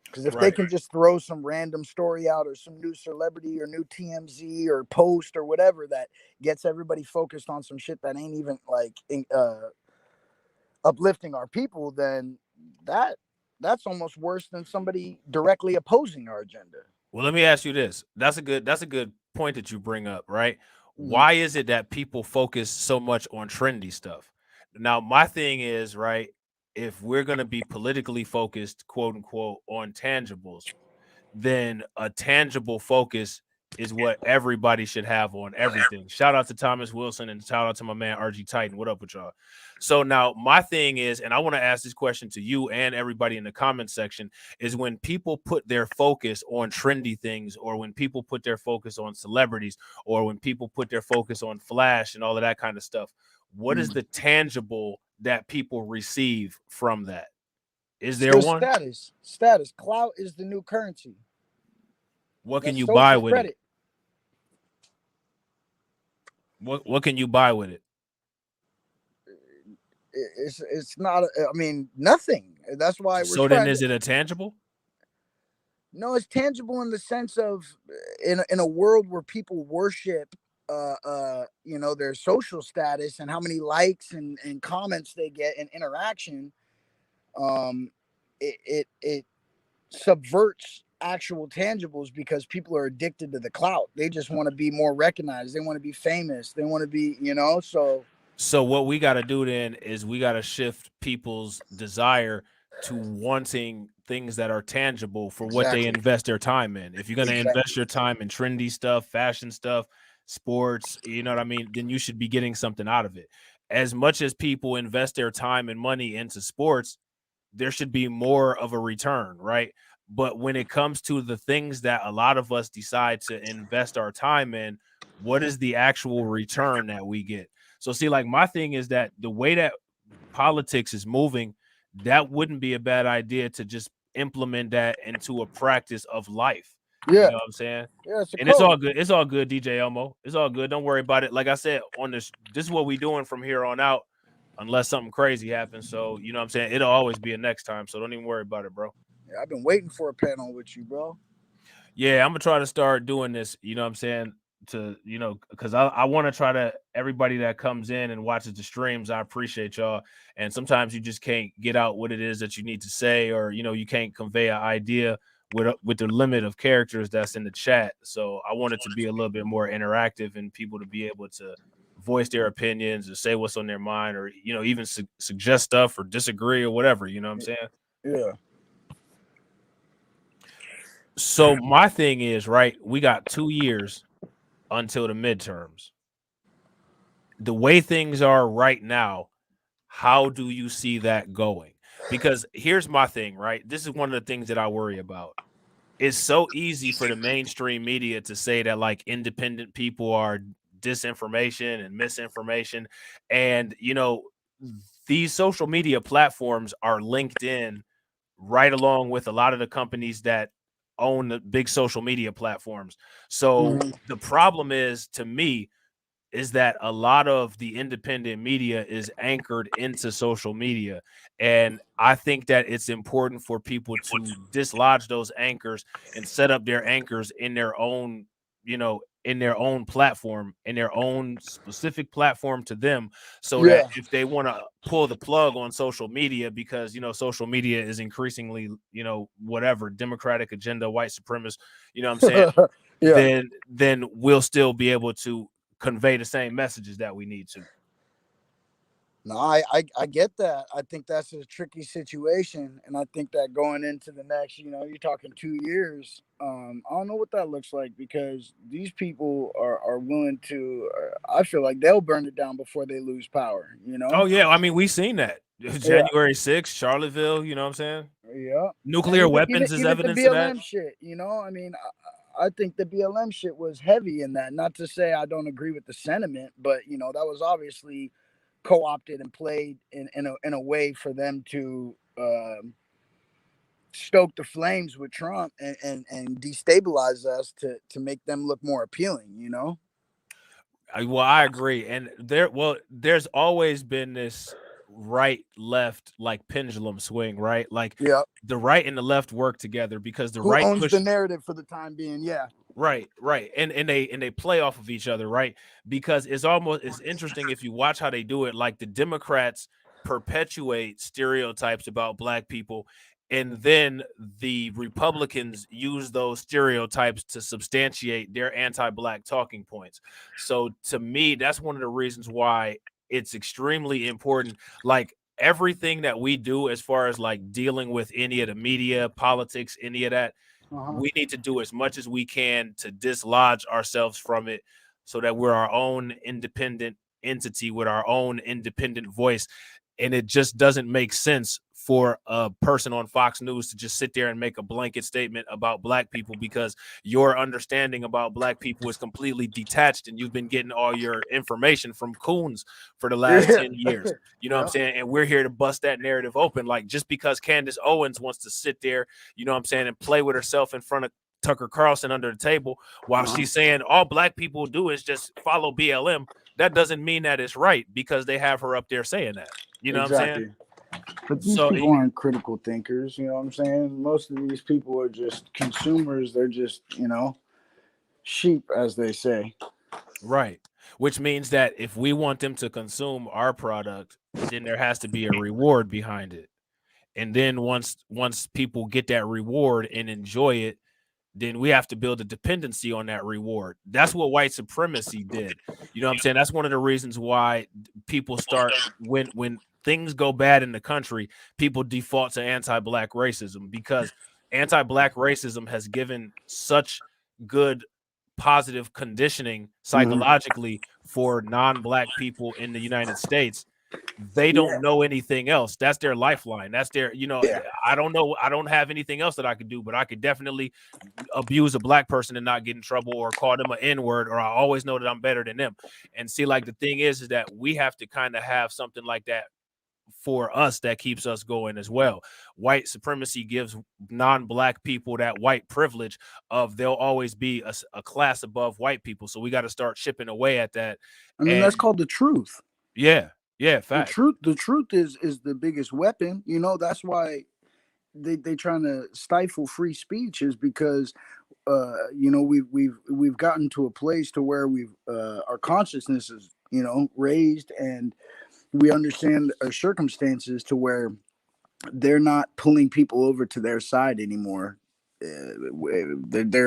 because if they can just throw some random story out or some new celebrity or new TMZ or post or whatever that gets everybody focused on some shit that ain't even like uplifting our people, then that's almost worse than somebody directly opposing our agenda. Well, let me ask you this. That's a good point that you bring up, right? Why is it that people focus so much on trendy stuff? Now, my thing is, right, if we're going to be politically focused, quote unquote, on tangibles, then a tangible focus is what everybody should have on everything. Shout out to Thomas Wilson and shout out to my man RG Titan. What up with y'all? So now my thing is, and I want to ask this question to you and everybody in the comment section, is when people put their focus on trendy things, or when people put their focus on celebrities, or when people put their focus on flash and all of that kind of stuff, what is the tangible that people receive from that? Is there one? Status. Clout is the new currency. What can you buy with it? What can you buy with it? It's not. I mean, nothing. That's why. So then, is it a tangible? No, it's tangible in the sense of in a world where people worship, you know, their social status and how many likes and comments they get and interaction. It subverts actual tangibles because people are addicted to the clout. They just want to be more recognized. They want to be famous. They want to be, you know, so what we got to do then is we got to shift people's desire to wanting things that are tangible for what they invest their time in. If you're going to invest your time in trendy stuff, fashion stuff, sports, you know what I mean, then you should be getting something out of it. As much as people invest their time and money into sports, there should be more of a return, right? But when it comes to the things that a lot of us decide to invest our time in, what is the actual return that we get? So see, like my thing is that the way that politics is moving, that wouldn't be a bad idea to just implement that into a practice of life. Yeah. You know what I'm saying? Yeah, it's all good. It's all good, DJ Elmo. It's all good. Don't worry about it. Like I said, on this is what we're doing from here on out, unless something crazy happens. So, you know what I'm saying? It'll always be a next time. So don't even worry about it, bro. Yeah, I've been waiting for a panel with you, bro. Yeah, I'm gonna try to start doing this, you know what I'm saying? To, you know, because I want to try to, everybody that comes in and watches the streams, I appreciate y'all. And sometimes you just can't get out what it is that you need to say, or, you know, you can't convey an idea with the limit of characters that's in the chat. So I want it to be a little bit more interactive and people to be able to voice their opinions and say what's on their mind, or even suggest stuff or disagree or whatever. You know what I'm saying? Yeah. So my thing is, right, we got 2 years until the midterms. The way things are right now, how do you see that going? Because here's my thing, right? This is one of the things that I worry about. It's so easy for the mainstream media to say that like independent people are disinformation and misinformation. And, these social media platforms are linked in right along with a lot of the companies that own the big social media platforms. So the problem is, to me, is that a lot of the independent media is anchored into social media. And I think that it's important for people to dislodge those anchors and set up their anchors in their own, in their own platform, in their own specific platform to them, so that if they want to pull the plug on social media because, social media is increasingly, whatever, democratic agenda, white supremacist, you know what I'm saying? Then we'll still be able to convey the same messages that we need to. No, I get that. I think that's a tricky situation, and I think that going into the next, you're talking 2 years. I don't know what that looks like, because these people are willing to. I feel like they'll burn it down before they lose power. Oh yeah, I mean, we've seen that. January 6th, Charlottesville. You know what I'm saying? Yeah. Nuclear weapons is evidence the of that. BLM shit. I mean, I think the BLM shit was heavy in that. Not to say I don't agree with the sentiment, but that was obviously co-opted and played in a way for them to stoke the flames with Trump and destabilize us to make them look more appealing. Well, I agree, and there's always been this right left like pendulum swing, right? Like the right and the left work together because the Who right owns the narrative for the time being? Yeah. Right. And they play off of each other, right? Because it's interesting if you watch how they do it. Like the Democrats perpetuate stereotypes about black people, and then the Republicans use those stereotypes to substantiate their anti-black talking points. So to me, that's one of the reasons why it's extremely important. Like everything that we do as far as like dealing with any of the media, politics, any of that, we need to do as much as we can to dislodge ourselves from it so that we're our own independent entity with our own independent voice. And it just doesn't make sense for a person on Fox News to just sit there and make a blanket statement about black people because your understanding about black people is completely detached and you've been getting all your information from coons for the last 10 years. You know what I'm saying? And we're here to bust that narrative open. Like just because Candace Owens wants to sit there, you know what I'm saying, and play with herself in front of Tucker Carlson under the table while she's saying all black people do is just follow BLM, that doesn't mean that it's right because they have her up there saying that. You know what I'm saying? But these people aren't critical thinkers, you know what I'm saying? Most of these people are just consumers. They're just, sheep, as they say. Right. Which means that if we want them to consume our product, then there has to be a reward behind it. And then once people get that reward and enjoy it, then we have to build a dependency on that reward. That's what white supremacy did. You know what I'm saying? That's one of the reasons why people start when things go bad in the country, people default to anti-black racism because anti-black racism has given such good positive conditioning psychologically for non-black people in the United States. They don't know anything else. That's their lifeline. That's their, I don't know. I don't have anything else that I could do, but I could definitely abuse a black person and not get in trouble or call them an N-word, or I always know that I'm better than them. And see, like the thing is that we have to kind of have something like that for us that keeps us going as well. White supremacy gives non-black people that white privilege of they'll always be a class above white people. So we got to start chipping away at that. I mean, that's called the truth. Yeah. Yeah. Fact. The truth is the biggest weapon. That's why they trying to stifle free speech, is because we've gotten to a place to where our consciousness is raised, and we understand our circumstances to where they're not pulling people over to their side anymore.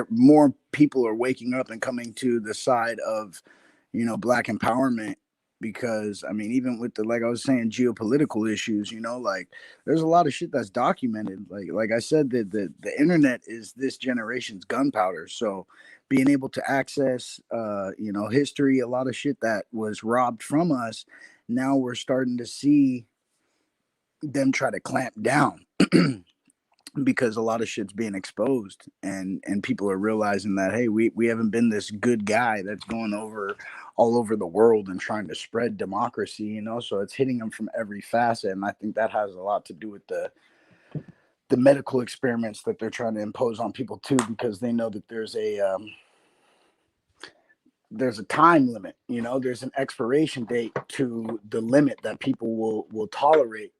More people are waking up and coming to the side of black empowerment because I mean, even with the, like I was saying, geopolitical issues, like there's a lot of shit that's documented. Like I said, that the internet is this generation's gunpowder. So being able to access, history, a lot of shit that was robbed from us, now we're starting to see them try to clamp down. Because a lot of shit's being exposed, and people are realizing that, hey, we haven't been this good guy that's going over all over the world and trying to spread democracy, so it's hitting them from every facet. And I think that has a lot to do with the medical experiments that they're trying to impose on people too, because they know that there's a time limit, there's an expiration date to the limit that people will tolerate.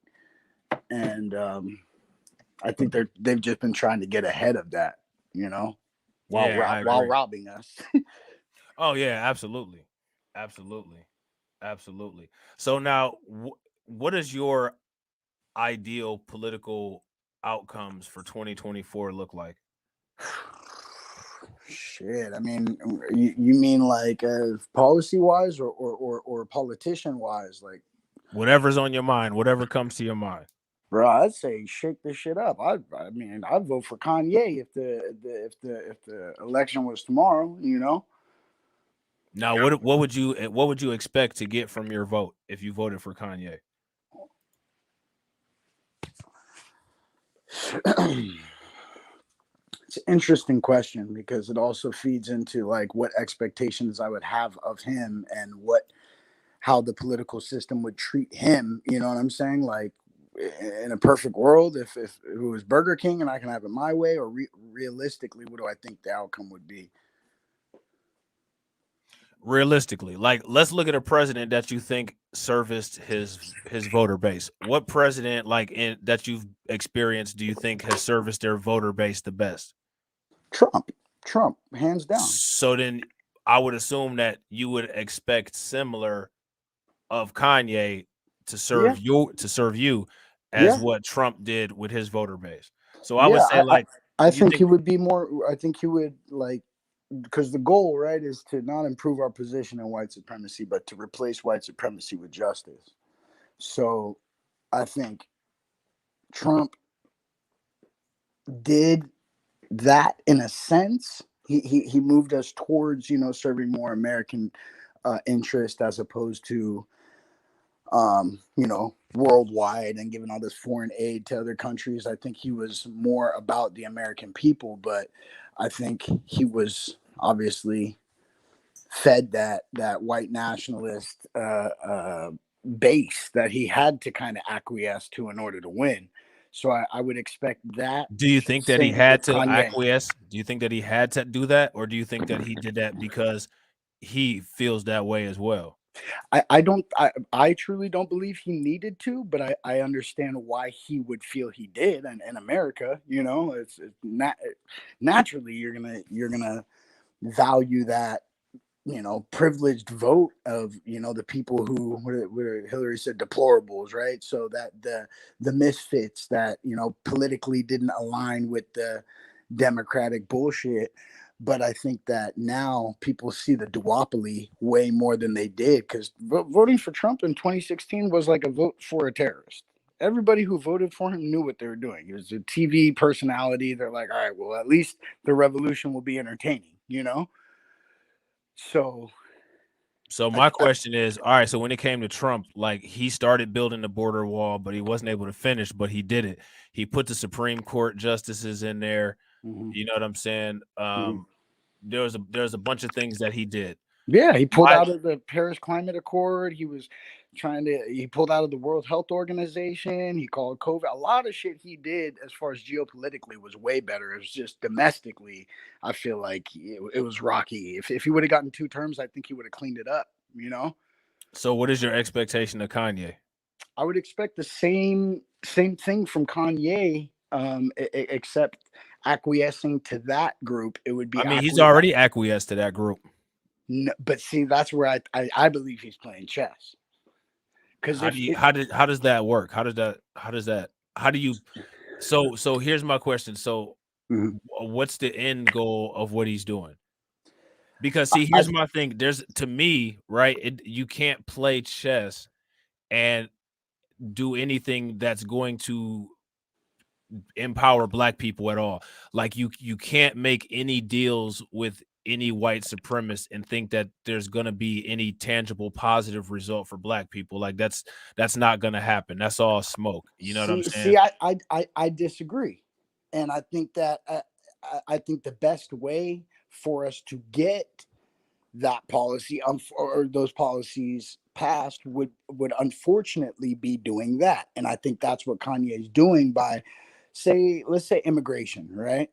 And I think they've just been trying to get ahead of that, while robbing us. Oh yeah, absolutely, absolutely, absolutely. So now, what is your ideal political outcomes for 2024 look like? Shit, I mean, you mean like policy wise, or politician wise, like Whatever's on your mind, whatever comes to your mind. bro? I'd say shake this shit up. I'd vote for Kanye if the election was tomorrow. Now, what would you expect to get from your vote if you voted for Kanye? It's an interesting question, because it also feeds into like what expectations I would have of him, and how the political system would treat him. You know what I'm saying? Like, in a perfect world, if it was Burger King and I can have it my way, or realistically, what do I think the outcome would be? Realistically, like, let's look at a president that you think serviced his voter base. What president, like, that you've experienced, do you think has serviced their voter base the best? Trump, hands down. So then I would assume that you would expect similar of Kanye to serve you as what Trump did with his voter base. So I would say, like, I think he would be more. I think he would, like, because the goal, right, is to not improve our position in white supremacy, but to replace white supremacy with justice. So I think Trump did that in a sense. He moved us towards, serving more American interest, as opposed to worldwide and giving all this foreign aid to other countries. I think he was more about the American people, but I think he was obviously fed that white nationalist base that he had to kind of acquiesce to in order to win. So I would expect that. Do you think that he had to acquiesce? Do you think that he had to do that, or do you think that he did that because he feels that way as well? I truly don't believe he needed to, but I understand why he would feel he did. And in America, it's not naturally you're gonna value that, privileged vote of, the people who, what Hillary said, deplorables, right? So that the misfits that, politically didn't align with the Democratic bullshit. But I think that now people see the duopoly way more than they did, because voting for Trump in 2016 was like a vote for a terrorist. Everybody who voted for him knew what they were doing. He was a TV personality. They're like, all right, well, at least the revolution will be entertaining, So my question is, all right, so when it came to Trump, like, he started building the border wall, but he wasn't able to finish, but he did it. He put the Supreme Court justices in there. Mm-hmm. You know what I'm saying? There's a bunch of things that he did. Yeah, he pulled out of the Paris Climate Accord. He pulled out of the World Health Organization. He called COVID. A lot of shit he did as far as geopolitically was way better. It was just domestically, I feel like it was rocky. If he would have gotten 2 terms, I think he would have cleaned it up, So what is your expectation of Kanye? I would expect the same thing from Kanye, except acquiescing to that group. It would be. I mean, he's already acquiesced to that group. No, but see, that's where I believe he's playing chess. Because how does that work? So here's my question. So what's the end goal of what he's doing? Because see, here's my thing. There's to me, right? You can't play chess and do anything that's going to empower black people at all. Like you can't make any deals with any white supremacist and think that there's going to be any tangible positive result for black people. Like that's not going to happen. That's all smoke. You know what I'm saying? I disagree, and I think that I think the best way for us to get that policy or those policies passed would unfortunately be doing that, and I think that's what Kanye is doing by let's say immigration, right?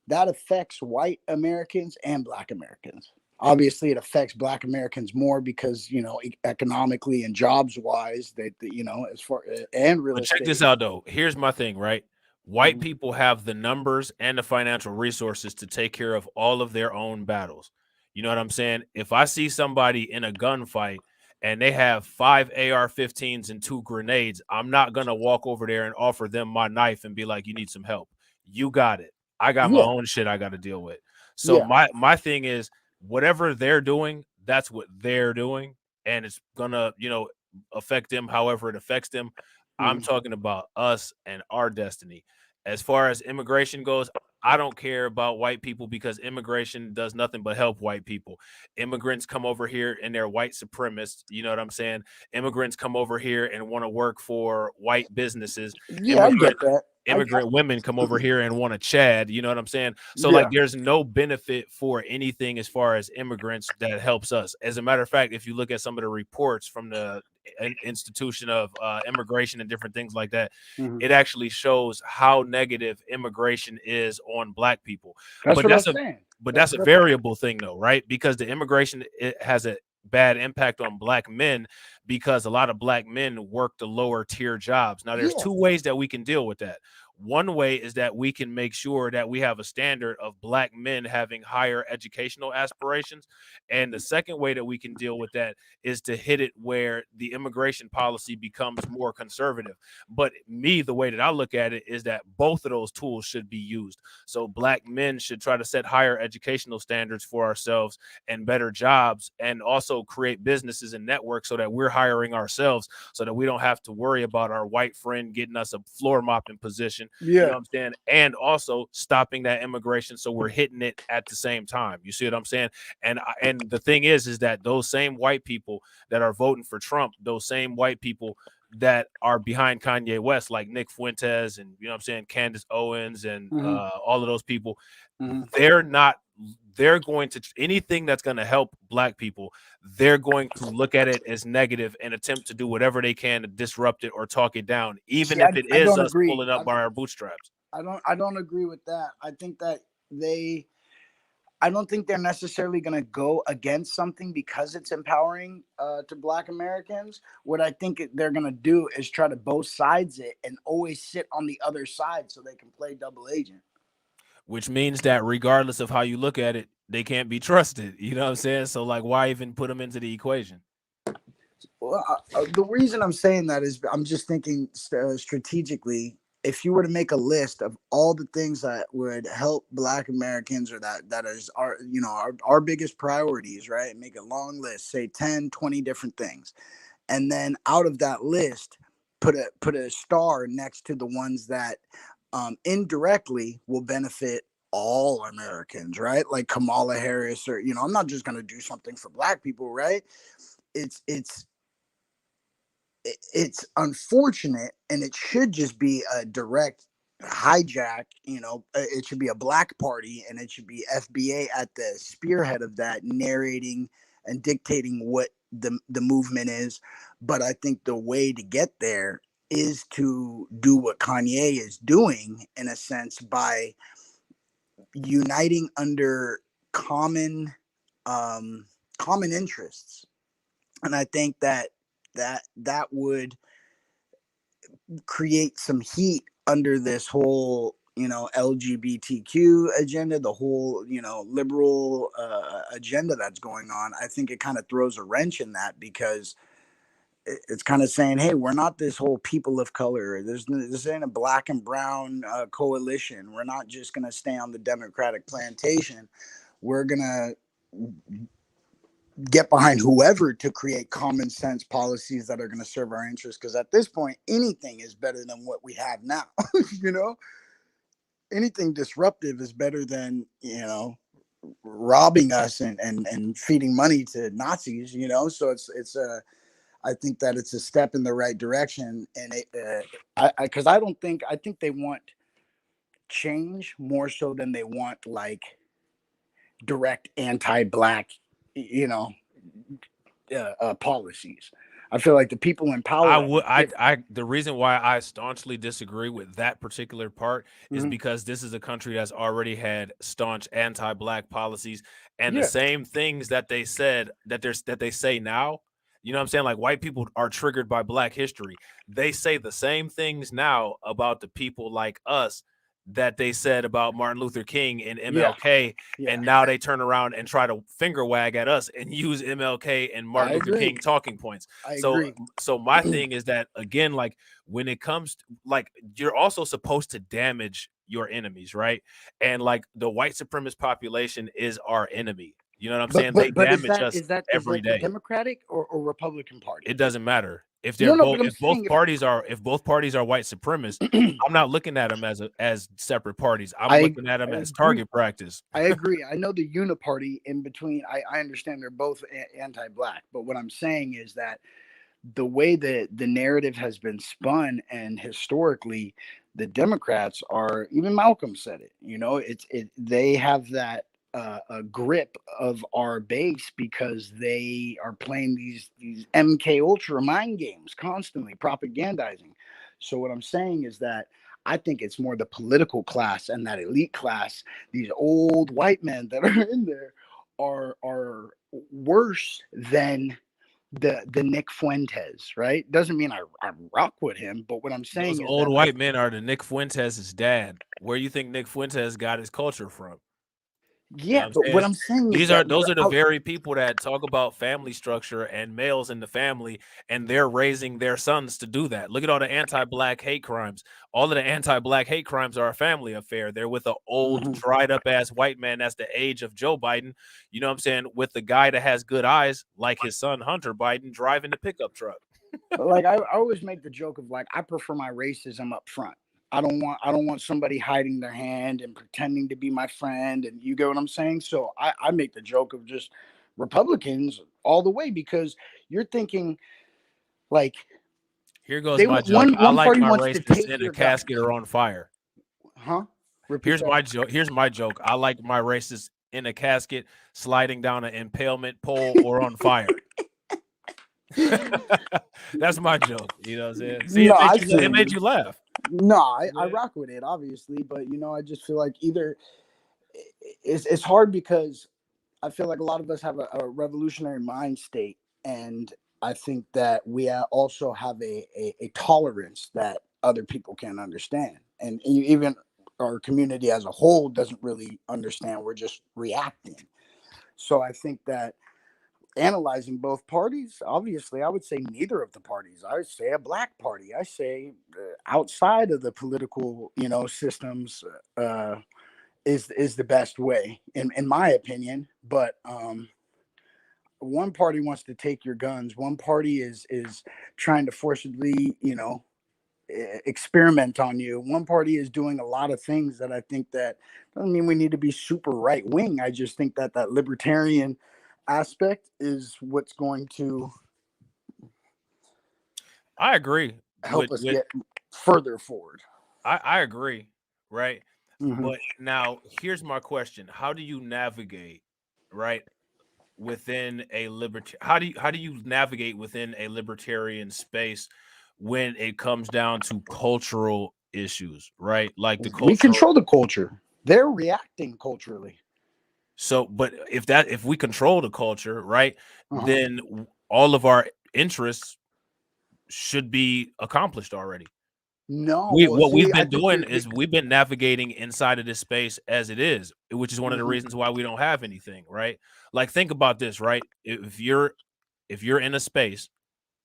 That affects white Americans and black Americans. Obviously it affects black Americans more because, you know, economically and jobs wise, that, you know, as far and real But estate. check this out though. Here's my thing, right? White Mhm. people have the numbers and the financial resources to take care of all of their own battles. You know what I'm saying? If I see somebody in a gunfight and they have 5 AR-15s and 2 grenades, I'm not going to walk over there and offer them my knife and be like, you need some help. You got it. I got my Yeah. own shit I got to deal with. So Yeah. my thing is whatever they're doing, that's what they're doing. And it's gonna, you know, affect them however it affects them. I'm Mhm. talking about us and our destiny. As far as immigration goes, I don't care about white people because immigration does nothing but help white people. Immigrants come over here and they're white supremacists. You know what I'm saying? Immigrants come over here and want to work for white businesses. Yeah, I get that. Immigrant women come over here and want to chad. You know what I'm saying? So Yeah. like there's no benefit for anything as far as immigrants that helps us. As a matter of fact, if you look at some of the reports from the institution of immigration and different things like that, Mhm. it actually shows how negative immigration is on black people. That's But what I'm that's a saying. that's a variable thing though, right? Because the immigration, it has a bad impact on black men because a lot of black men work the lower tier jobs. Now there's Yeah. 2 ways that we can deal with that. One way is that we can make sure that we have a standard of black men having higher educational aspirations. And the second way that we can deal with that is to hit it where the immigration policy becomes more conservative. But me, the way that I look at it is that both of those tools should be used. So black men should try to set higher educational standards for ourselves and better jobs, and also create businesses and networks so that we're hiring ourselves so that we don't have to worry about our white friend getting us a floor mopping position. You know Yeah. what I'm saying? And also stopping that immigration so we're hitting it at the same time. You see what I'm saying? And the thing is that those same white people that are voting for Trump, those same white people that are behind Kanye West, like Nick Fuentes and, you know what I'm saying, Candace Owens and Mhm. all of those people, Mhm. they're going to, anything that's going to help black people, they're going to look at it as negative and attempt to do whatever they can to disrupt it or talk it down, even See, if it I is don't us agree. pulling up by our bootstraps. I don't agree with that. I think that I don't think they're necessarily going to go against something because it's empowering to Black Americans. What I think they're going to do is try to both sides it and always sit on the other side so they can play double agent. Which means that regardless of how you look at it, they can't be trusted. You know what I'm saying? So like, why even put them into the equation? Well, the reason I'm saying that is I'm just thinking strategically. If you were to make a list of all the things that would help Black Americans, or that is our, you know, our biggest priorities, right? Make a long list, say 10, 20 different things. And then out of that list, put a star next to the ones that indirectly will benefit all Americans, right? Like Kamala Harris, or, you know, I'm not just going to do something for Black people, right? It's it's unfortunate, and it should just be a direct hijack. You know, it should be a black party, and it should be FBA at the spearhead of that, narrating and dictating what the movement is. But I think the way to get there is to do what Kanye is doing, in a sense, by uniting under common common interests. And I think that that would create some heat under this whole, you know, LGBTQ agenda, the whole, you know, liberal agenda that's going on. I think it kind of throws a wrench in that, because it's kind of saying, hey, we're not this whole people of color. This ain't a black and brown coalition. We're not just going to stay on the Democratic plantation. We're going to get behind whoever to create common sense policies that are going to serve our interests. Because at this point, anything is better than what we have now. You know, anything disruptive is better than, you know, robbing us and feeding money to Nazis. You know, so I think that it's a step in the right direction, and I think they want change more so than they want like direct anti-black, you know, policies. I feel like the people in power. The reason why I staunchly disagree with that particular part is because this is a country that's already had staunch anti-black policies, and the same things that they said that they say now. You know what I'm saying? Like, white people are triggered by black history. They say the same things now about the people like us that they said about Martin Luther King and MLK, and now they turn around and try to finger wag at us and use MLK and Martin Luther King talking points. So my thing is that, again, like, when it comes to, like, you're also supposed to damage your enemies, right? And like, the white supremacist population is our enemy. You know what I'm saying? They damage us every day. The Democratic or Republican Party? It doesn't matter. If they're if both parties are white supremacists, I'm not looking at them as separate parties. I'm looking at them as target practice. I agree. I know the uniparty in between. I understand they're both anti-black, but what I'm saying is that the way that the narrative has been spun, and historically, the Democrats are, even Malcolm said it. You know, they have that a grip of our base because they are playing these MK Ultra mind games, constantly propagandizing. So what I'm saying is that I think it's more the political class and that elite class. These old white men that are in there are worse than the Nick Fuentes, right? Doesn't mean I rock with him, but what I'm saying is old white men are the Nick Fuentes' dad. Where you think Nick Fuentes got his culture from? Yeah, but what I'm saying is those are the very people that talk about family structure and males in the family, and they're raising their sons to do that. Look at all the anti-black hate crimes. All of the anti-black hate crimes are a family affair. They're with an old, dried up ass white man that's the age of Joe Biden. You know what I'm saying? With the guy that has good eyes, like his son Hunter Biden, driving the pickup truck. Like, I always make the joke of, like, I prefer my racism up front. I don't want somebody hiding their hand and pretending to be my friend, and you get what I'm saying? So I make the joke of just Republicans all the way, because you're thinking, like, here goes my joke. I like my racists in a casket or on fire. Huh? Here's my joke. Here's my joke. I like my racists in a casket, sliding down an impalement pole, or on fire. That's my joke. You know what I'm saying? See, it made you laugh. No, I rock with it, obviously, but, you know, I just feel like either it's hard, because I feel like a lot of us have a revolutionary mind state, and I think that we also have a tolerance that other people can't understand, and even our community as a whole doesn't really understand. We're just reacting. So I think that, analyzing both parties, obviously, I would say neither of the parties. I would say a black party. I say outside of the political, you know, systems is the best way, in my opinion. But one party wants to take your guns. One party is trying to forcibly, you know, experiment on you. One party is doing a lot of things that I think that doesn't mean we need to be super right wing. I just think that libertarian aspect is what's going to, I agree, help us get further forward. I agree, right? But now here's my question: how do you navigate, right, within a how do you navigate within a libertarian space when it comes down to cultural issues, right? Like, we control the culture. They're reacting culturally. So, but if we control the culture, right, then all of our interests should be accomplished already. No, what we've been doing is we've been navigating inside of this space as it is, which is one of the reasons why we don't have anything, right? Like, think about this, right? If you're in a space,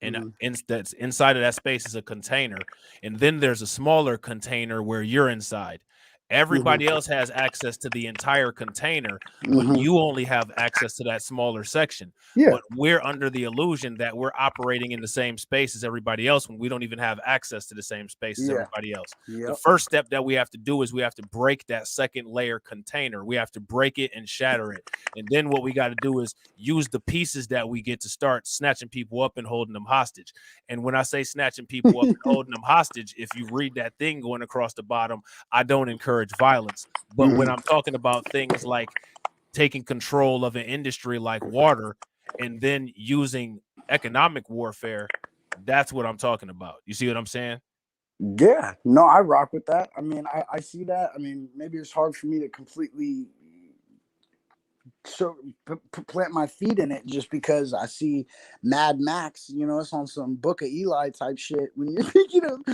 and that's inside of that space is a container, and then there's a smaller container where you're inside, Everybody else has access to the entire container, but Mhm. you only have access to that smaller section. Yeah. But we're under the illusion that we're operating in the same space as everybody else when we don't even have access to the same space as Yeah. everybody else. The Yep. first step that we have to do is we have to break that second layer container. We have to break it and shatter it. And then what we got to do is use the pieces that we get to start snatching people up and holding them hostage. And when I say snatching people up and holding them hostage, if you read that thing going across the bottom, I don't encourage violence. But when Mhm. I'm talking about things like taking control of an industry like water and then using economic warfare, that's what I'm talking about. You see what I'm saying? Yeah, no, I rock with that. I mean, I see that. I mean, maybe it's hard for me to completely plant my feet in it just because I see Mad Max, it's on some Book of Eli type shit when you're thinking of,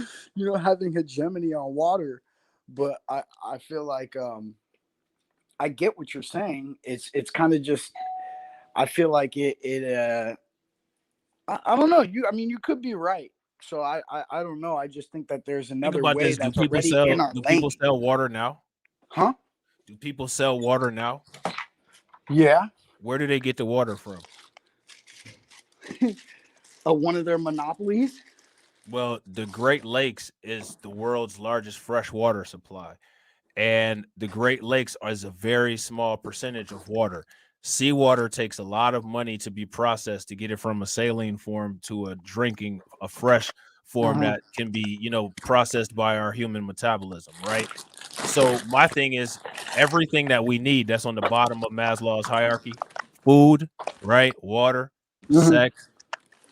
having hegemony on water. But I feel like I get what you're saying. It's kind of just, I feel like I don't know. You could be right. So I don't know. I just think that there's Think another about way this. that's already in our Do lane. people sell water now? Huh? Do people sell water now? Yeah. Where do they get the water from? One of their monopolies. Well, the Great Lakes is the world's largest freshwater supply. And the Great Lakes is a very small percentage of water. Seawater takes a lot of money to be processed to get it from a saline form to a fresh form that can be, processed by our human metabolism, right? So my thing is everything that we need that's on the bottom of Maslow's hierarchy, food, right? Water, sex,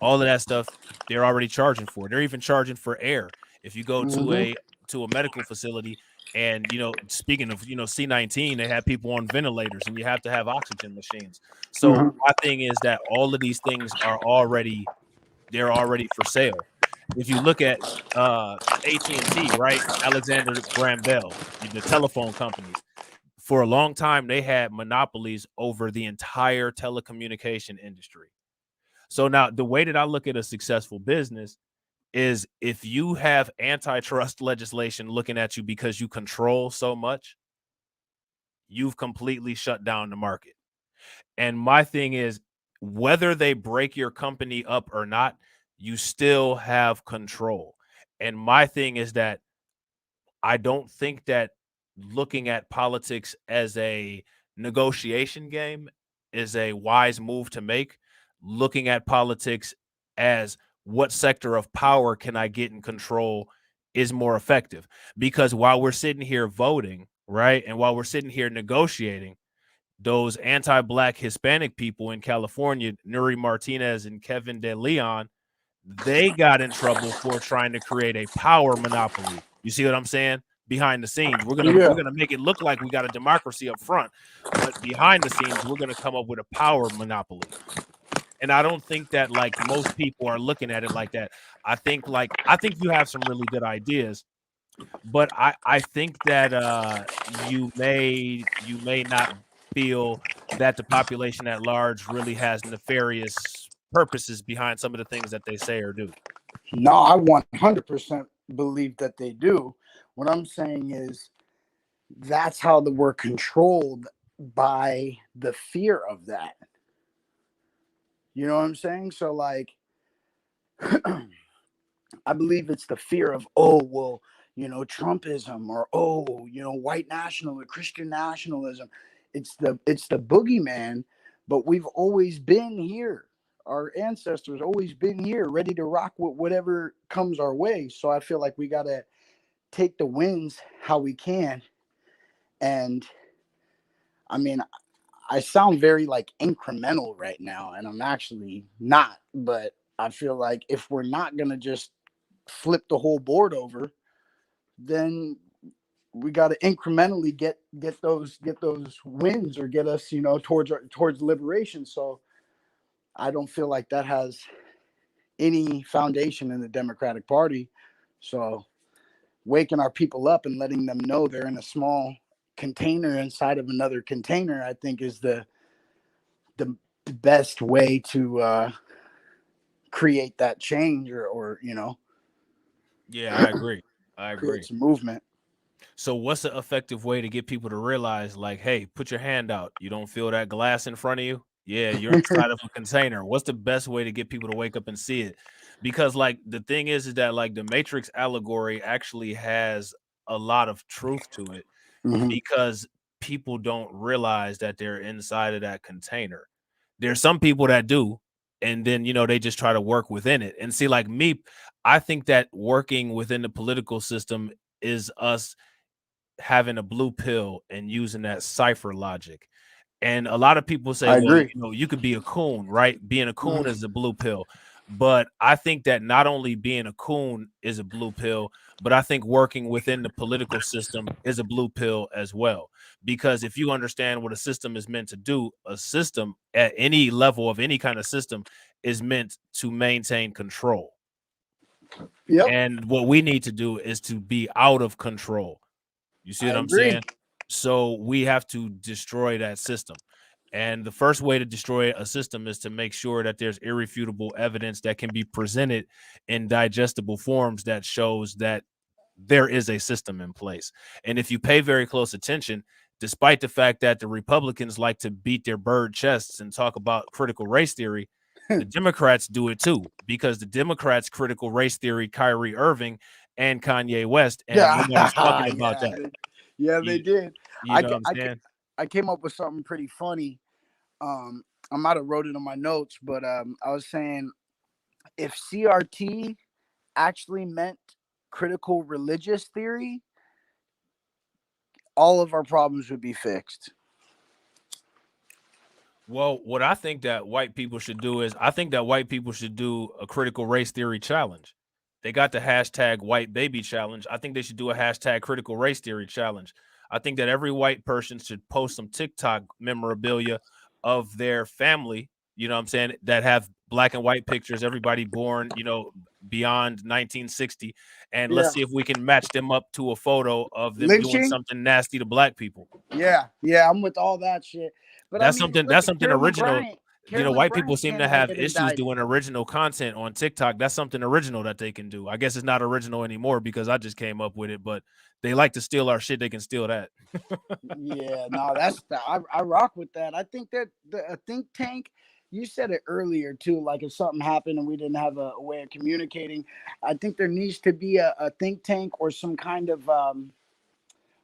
all of that stuff, they're already charging for. They're even charging for air. If you go to a medical facility and speaking of C19, they have people on ventilators and you have to have oxygen machines. So my thing is that all of these things are already for sale. If you look at AT&T, right? Alexander Graham Bell, the telephone companies, for a long time they had monopolies over the entire telecommunication industry. So now the way that I look at a successful business is if you have antitrust legislation looking at you because you control so much, you've completely shut down the market. And my thing is, whether they break your company up or not, you still have control. And my thing is that I don't think that looking at politics as a negotiation game is a wise move to make. Looking at politics as what sector of power can I get in control is more effective. Because while we're sitting here voting, right, and while we're sitting here negotiating, those anti-Black Hispanic people in California, Nuri Martinez and Kevin De Leon, they got in trouble for trying to create a power monopoly. You see what I'm saying? Behind the scenes, we're gonna make it look like we got a democracy up front, but behind the scenes, we're gonna come up with a power monopoly. And I don't think that like most people are looking at it like that. I think you have some really good ideas, but I think that you may not feel that the population at large really has nefarious purposes behind some of the things that they say or do. No, I 100% believe that they do. What I'm saying is that's how we're controlled by the fear of that. You know what I'm saying? So, like, I believe it's the fear of, Trumpism or, white national or Christian nationalism. It's the boogeyman, but we've always been here. Our ancestors always been here, ready to rock with whatever comes our way. So I feel like we got to take the wins how we can. And I mean, I sound very like incremental right now, and I'm actually not. But I feel like if we're not going to just flip the whole board over, then we got to incrementally get those wins or get us towards liberation. So I don't feel like that has any foundation in the Democratic Party. So waking our people up and letting them know they're in a small container inside of another container, I think is the best way to create that change or Yeah, I agree. create some movement. So what's an effective way to get people to realize, like, hey, put your hand out. You don't feel that glass in front of you? Yeah, you're inside of a container. What's the best way to get people to wake up and see it? Because like the thing is that like the Matrix allegory actually has a lot of truth to it because people don't realize that they're inside of that container. There's some people that do, and then they just try to work within it. And see, like me, I think that working within the political system is us having a blue pill and using that cipher logic. And a lot of people say, I well, agree. you could be a coon, right? Being a coon is a blue pill. But I think that not only being a coon is a blue pill, but I think working within the political system is a blue pill as well. Because if you understand what a system is meant to do, a system at any level of any kind of system is meant to maintain control. Yep. And what we need to do is to be out of control. You see what I I'm agree. saying? So we have to destroy that system. And the first way to destroy a system is to make sure that there's irrefutable evidence that can be presented in digestible forms that shows that there is a system in place. And if you pay very close attention, despite the fact that the Republicans like to beat their bird chests and talk about critical race theory, the Democrats do it too, because the Democrats critical race theory Kyrie Irving and Kanye West, and nobody's talking about that. They did. You know what I'm saying? I came up with something pretty funny. I might have wrote it on my notes, but I was saying if CRT actually meant critical religious theory, all of our problems would be fixed. Well, what I think that white people should do is I think that white people should do a critical race theory challenge. They got the hashtag white baby challenge. I think they should do a hashtag critical race theory challenge. I think that every white person should post some TikTok memorabilia of their family, you know what I'm saying, that have black and white pictures, everybody born, beyond 1960. And let's see if we can match them up to a photo of them doing Lynching? something nasty to black people. Yeah, I'm with all that shit. But That's I mean, something. look, That's something Carolyn original. Bryant- Carolyn White Bryant people seem can't to even have get issues indicted. doing original content on TikTok. That's something original that they can do. I guess it's not original anymore because I just came up with it, but they like to steal our shit. They can steal that. Yeah, no, I rock with that. I think that a think tank, you said it earlier too, like if something happened and we didn't have a way of communicating, I think there needs to be a think tank or some kind of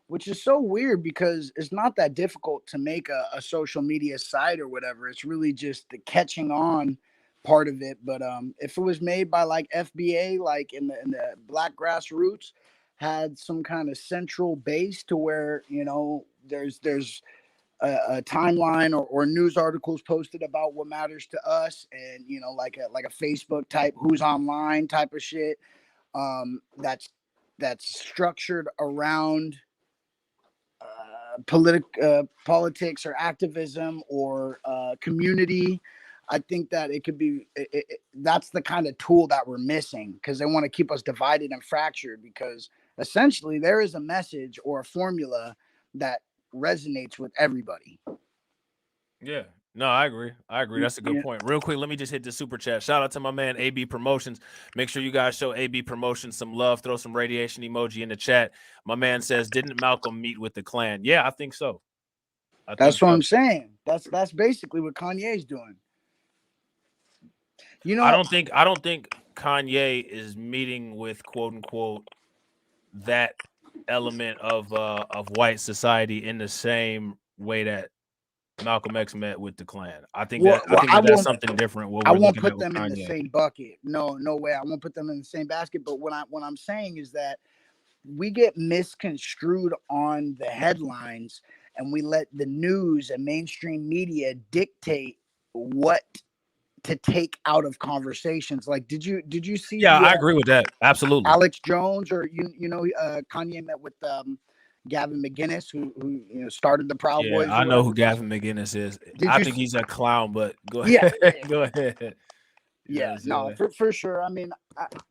which is so weird because it's not that difficult to make a social media site or whatever. It's really just the catching on part of it. But if it was made by like FBA, like in the black grassroots, had some kind of central base to where there's a timeline or news articles posted about what matters to us, and like a Facebook type who's online type of shit. That's structured around politics or activism or community. I think that it could be that's the kind of tool that we're missing because they want to keep us divided and fractured, because essentially there is a message or a formula that resonates with everybody. Yeah. No, I agree. That's a good point. Real quick, let me just hit the super chat. Shout out to my man AB Promotions. Make sure you guys show AB Promotions some love. Throw some radiation emoji in the chat. My man says, "Didn't Malcolm meet with the Klan?" Yeah, I think so. That's what I'm saying. That's basically what Kanye's doing. I don't think Kanye is meeting with quote unquote that element of white society in the same way that Malcolm X met with the Klan. I think that's something different. I won't put them in the same bucket. No way. I won't put them in the same basket. But what I'm saying is that we get misconstrued on the headlines, and we let the news and mainstream media dictate what to take out of conversations. Like, did you see? Yeah, I agree with that. Absolutely. Alex Jones, or Kanye met with Gavin McInnes, who started the Proud Boys. I know who Gavin McInnes is. I think he's a clown, but go ahead. Go ahead. Yeah, no, for sure. I mean,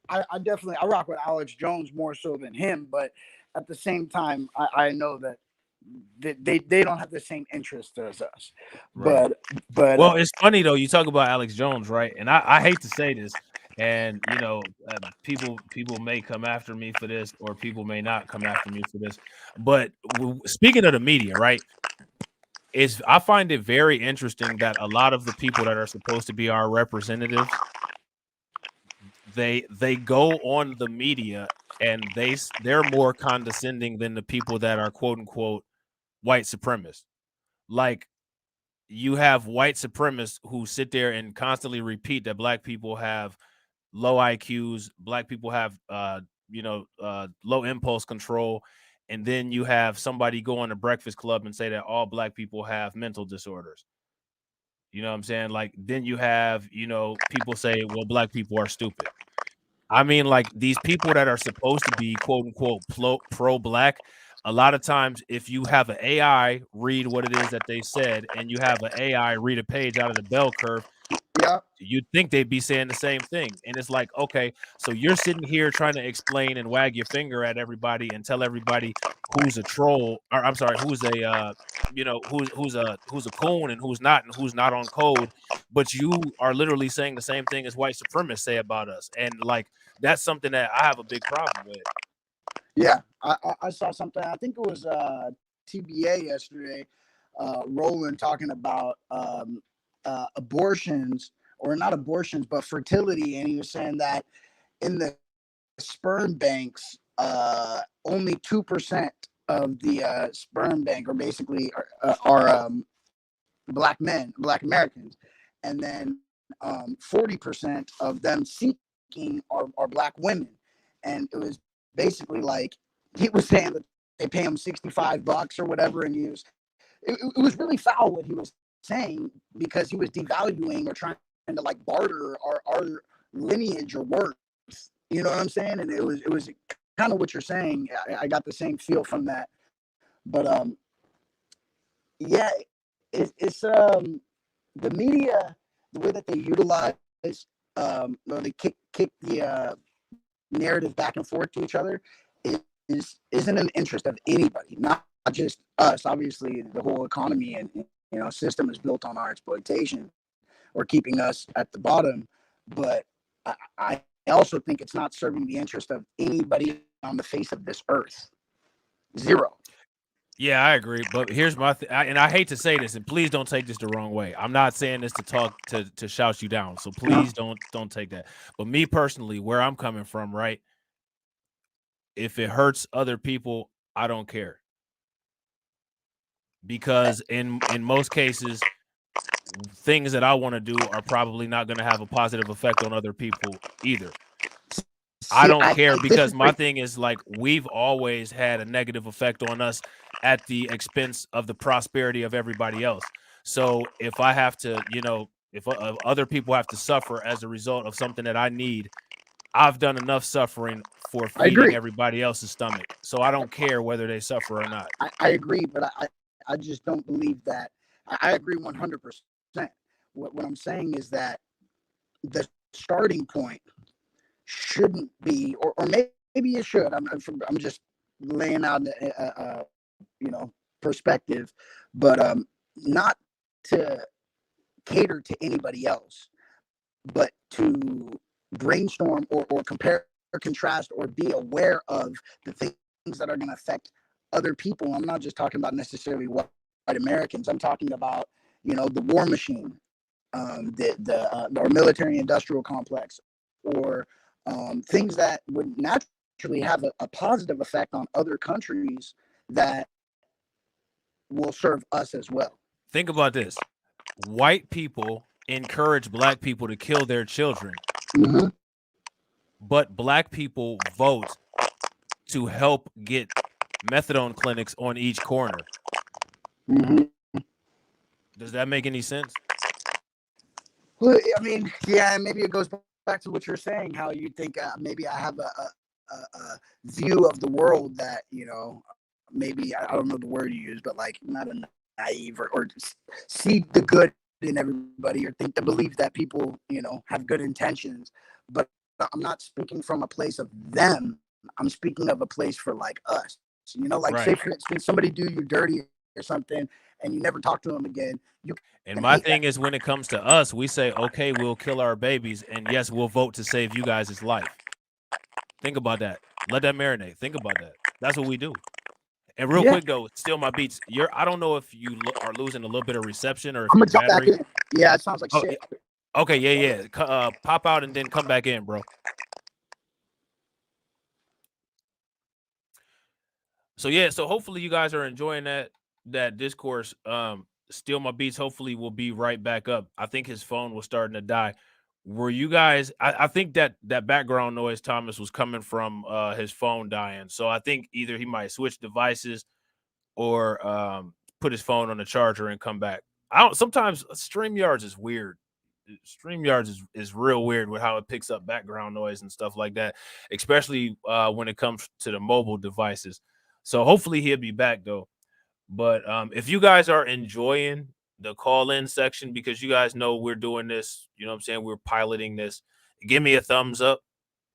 I definitely rock with Alex Jones more so than him, but at the same time, I know that they don't have the same interest as us. Right. But well, it's funny though. You talk about Alex Jones, right? And I hate to say this, And people may come after me for this, or people may not come after me for this. But speaking of the media, right? I find it very interesting that a lot of the people that are supposed to be our representatives, they go on the media and they're more condescending than the people that are quote unquote white supremacists. Like, you have white supremacists who sit there and constantly repeat that black people have low IQs, black people have low impulse control, and then you have somebody go on the Breakfast Club and say that all black people have mental disorders. You know what I'm saying? Like, then you have, people say, well, black people are stupid. I mean, like, these people that are supposed to be quote unquote pro black, a lot of times, if you have an AI read what it is that they said, and you have an AI read a page out of the bell curve, Yeah. you'd think they'd be saying the same thing. And it's like, okay, so you're sitting here trying to explain and wag your finger at everybody and tell everybody who's a troll, or I'm sorry, who's a who's a coon and who's not on code, but you are literally saying the same thing as white supremacists say about us. And like, that's something that I have a big problem with. Yeah, I saw something. I think it was TBA yesterday. Roland talking about abortions, or not abortions, but fertility, and he was saying that in the sperm banks, only 2% of the sperm bank are basically are black men, black Americans, and then 40% of them seeking are black women. And it was basically like, he was saying that they pay him $65 or whatever, and it was really foul what he was saying, because he was devaluing or trying to like barter our lineage or worth. You know what I'm saying? And it was kind of what you're saying. I got the same feel from that. But yeah, it's the media, the way that they utilize, or they kick the narrative back and forth to each other, isn't in the interest of anybody, not just us. Obviously, the whole economy and system is built on our exploitation, or keeping us at the bottom. But I also think it's not serving the interest of anybody on the face of this earth. Zero. Yeah, I agree. But here's my and I hate to say this, and please don't take this the wrong way. I'm not saying this to talk to shout you down. So please don't take that. But me personally, where I'm coming from, right? If it hurts other people, I don't care. Because in most cases, things that I want to do are probably not going to have a positive effect on other people either. I don't care, because my thing is, like, we've always had a negative effect on us at the expense of the prosperity of everybody else. So if I have to, if other people have to suffer as a result of something that I need, I've done enough suffering for feeding everybody else's stomach. So I don't care whether they suffer or not. I agree, but I just don't believe that. I agree 100%. What I'm saying is that the starting point shouldn't be, or maybe it should. I'm just laying out perspective, but not to cater to anybody else, but to brainstorm or compare or contrast, or be aware of the things that are going to affect other people. I'm not just talking about necessarily white Americans. I'm talking about the war machine, our military industrial complex, or things that would naturally have a positive effect on other countries that will serve us as well. Think about this. White people encourage black people to kill their children, but black people vote to help get methadone clinics on each corner. Does that make any sense? Well, I mean, yeah, maybe it goes back to what you're saying, how you think maybe I have a view of the world that, maybe, I don't know the word you use, but like not a naive, or see the good in everybody, or believe that people, have good intentions. But I'm not speaking from a place of them. I'm speaking of a place for like us. Like, say for instance, somebody do you dirty or something, and you never talk to him again, you And can my hate that. thing is, when it comes to us, we say, okay, we'll kill our babies, and yes, we'll vote to save you guys' life. Think about that. Let that marinate. Think about that. That's what we do. And real quick though, Steal My Beats. I don't know if you are losing a little bit of reception or if I'm your gonna jump back battery. in. Yeah, it sounds like Oh, shit. okay, yeah. Pop out and then come back in, bro. So yeah, so hopefully you guys are enjoying that discourse. Steal My Beats hopefully will be right back up. I think his phone was starting to die. Were you guys? I think that background noise, Thomas, was coming from his phone dying. So I think either he might switch devices or put his phone on the charger and come back. I don't. Sometimes StreamYards is weird. StreamYards is real weird with how it picks up background noise and stuff like that, especially when it comes to the mobile devices. So hopefully he'll be back though. But if you guys are enjoying the call-in section, because you guys know we're doing this, you know what I'm saying? We're piloting this. Give me a thumbs up.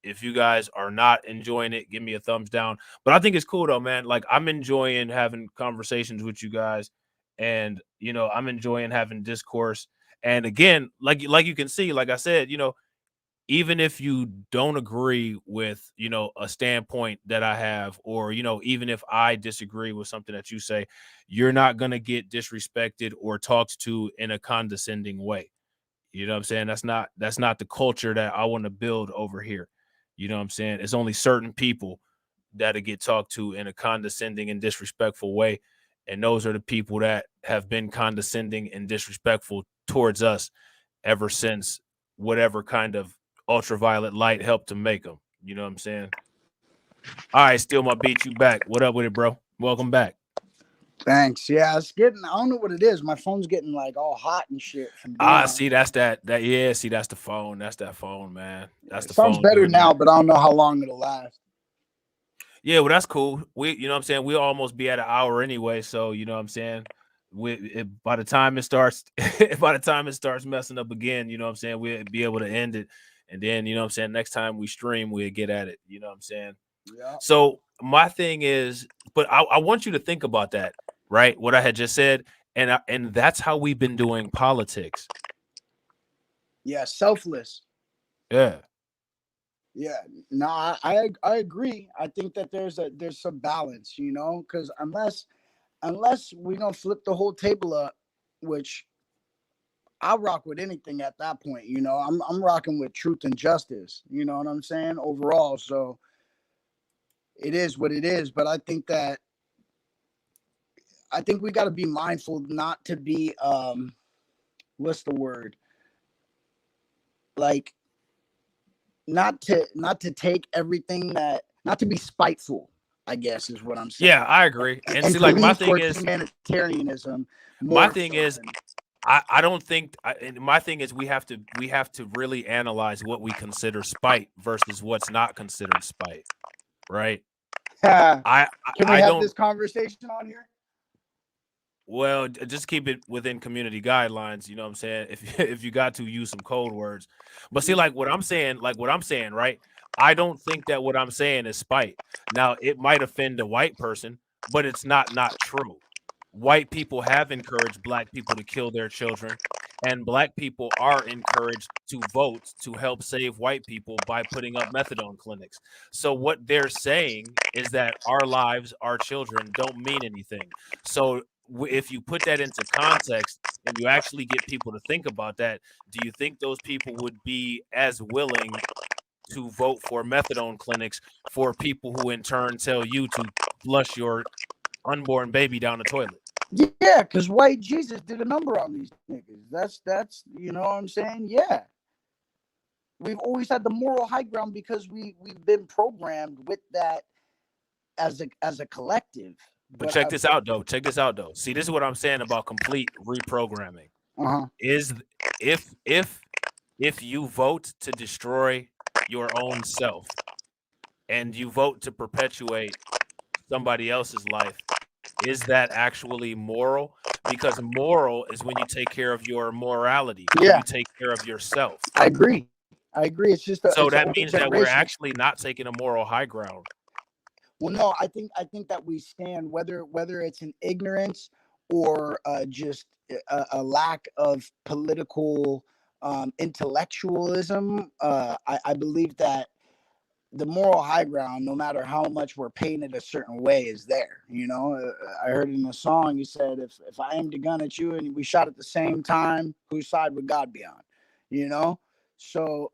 If you guys are not enjoying it, give me a thumbs down. But I think it's cool though, man. Like I'm enjoying having conversations with you guys, and I'm enjoying having discourse. And again, like you can see, like I said, even if you don't agree with a standpoint that I have, or even if I disagree with something that you say, you're not gonna get disrespected or talked to in a condescending way. You know what I'm saying? That's not the culture that I want to build over here. You know what I'm saying? It's only certain people that'll get talked to in a condescending and disrespectful way. And those are the people that have been condescending and disrespectful towards us ever since whatever kind of ultraviolet light helped to make them. You know what I'm saying? All right, Steal My Beat, you back. What up with it, bro? Welcome back. Thanks. Yeah, it's getting. I don't know what it is. My phone's getting like all hot and shit from being on. See, that's that. Yeah, see, that's the phone. That's that phone, man. That's the Sounds phone. better now, but I don't know how long it'll last. Yeah, well, that's cool. You know what I'm saying? We'll almost be at an hour anyway. So, you know what I'm saying? By the time it starts, messing up again, you know what I'm saying? We'll be able to end it. And then, you know what I'm saying? Next time we stream, we'll get at it. You know what I'm saying? Yeah. So my thing is, but I want you to think about that, right? What I had just said. And that's how we've been doing politics. Yeah, selfless. Yeah. Yeah, no, I agree. I think that there's some balance, because unless we don't flip the whole table up, which I'll rock with anything at that point. I'm rocking with truth and justice. You know what I'm saying? Overall, so it is what it is. But I think we got to be mindful not to be what's the word? Like not to take everything not to be spiteful, I guess is what I'm saying. Yeah, I agree. And see, like my thing is humanitarianism. My thing is, I don't think. My thing is, we have to really analyze what we consider spite versus what's not considered spite, right? Can we have don't. this conversation on here? Well, just keep it within community guidelines. You know what I'm saying? If you got to use some code words, but see, like what I'm saying, right? I don't think that what I'm saying is spite. Now, it might offend a white person, but it's not true. White people have encouraged black people to kill their children, and black people are encouraged to vote to help save white people by putting up methadone clinics. So what they're saying is that our lives, our children don't mean anything. So if you put that into context and you actually get people to think about that, do you think those people would be as willing to vote for methadone clinics for people who in turn tell you to flush your unborn baby down the toilet? Yeah, because white Jesus did a number on these niggas. That's you know what I'm saying? Yeah. We've always had the moral high ground because we've been programmed with that as a collective. But check this out though. See, this is what I'm saying about complete reprogramming. Is if you vote to destroy your own self and you vote to perpetuate somebody else's life, is that actually moral? Because moral is when you take care of your morality, when you take care of yourself. I agree. It's just that means that we're actually not taking a moral high ground. Well, no, I think that we stand whether it's in ignorance or just a lack of political intellectualism. I believe that the moral high ground, no matter how much we're painted a certain way, is there. I heard in a song, you said, if I aimed a gun at you and we shot at the same time, whose side would God be on? So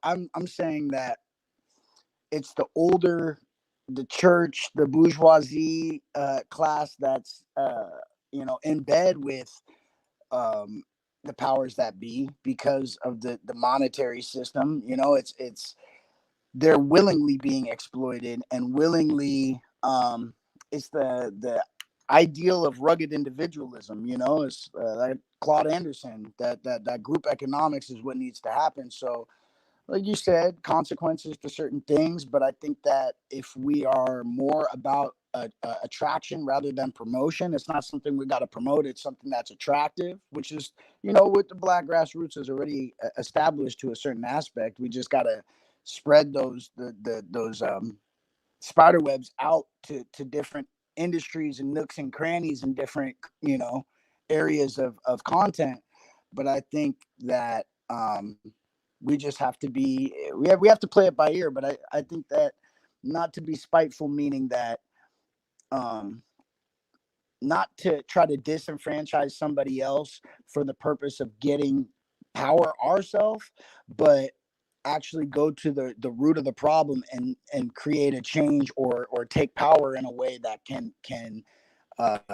I'm saying that it's the church, the bourgeoisie class that's in bed with the powers that be because of the monetary system. It's they're willingly being exploited and willingly it's the ideal of rugged individualism. It's like Claude Anderson, that group economics is what needs to happen. So like you said, consequences to certain things, but I think that if we are more about attraction rather than promotion, it's not something we got to promote. It's something that's attractive, which is, with the Black grassroots is already established to a certain aspect. We just got to spread those spider webs out to different industries and nooks and crannies and different areas of content. But I think that we just have to be we have to play it by ear. But I think that not to be spiteful, meaning that not to try to disenfranchise somebody else for the purpose of getting power ourselves, but actually go to the root of the problem and create a change or take power in a way that can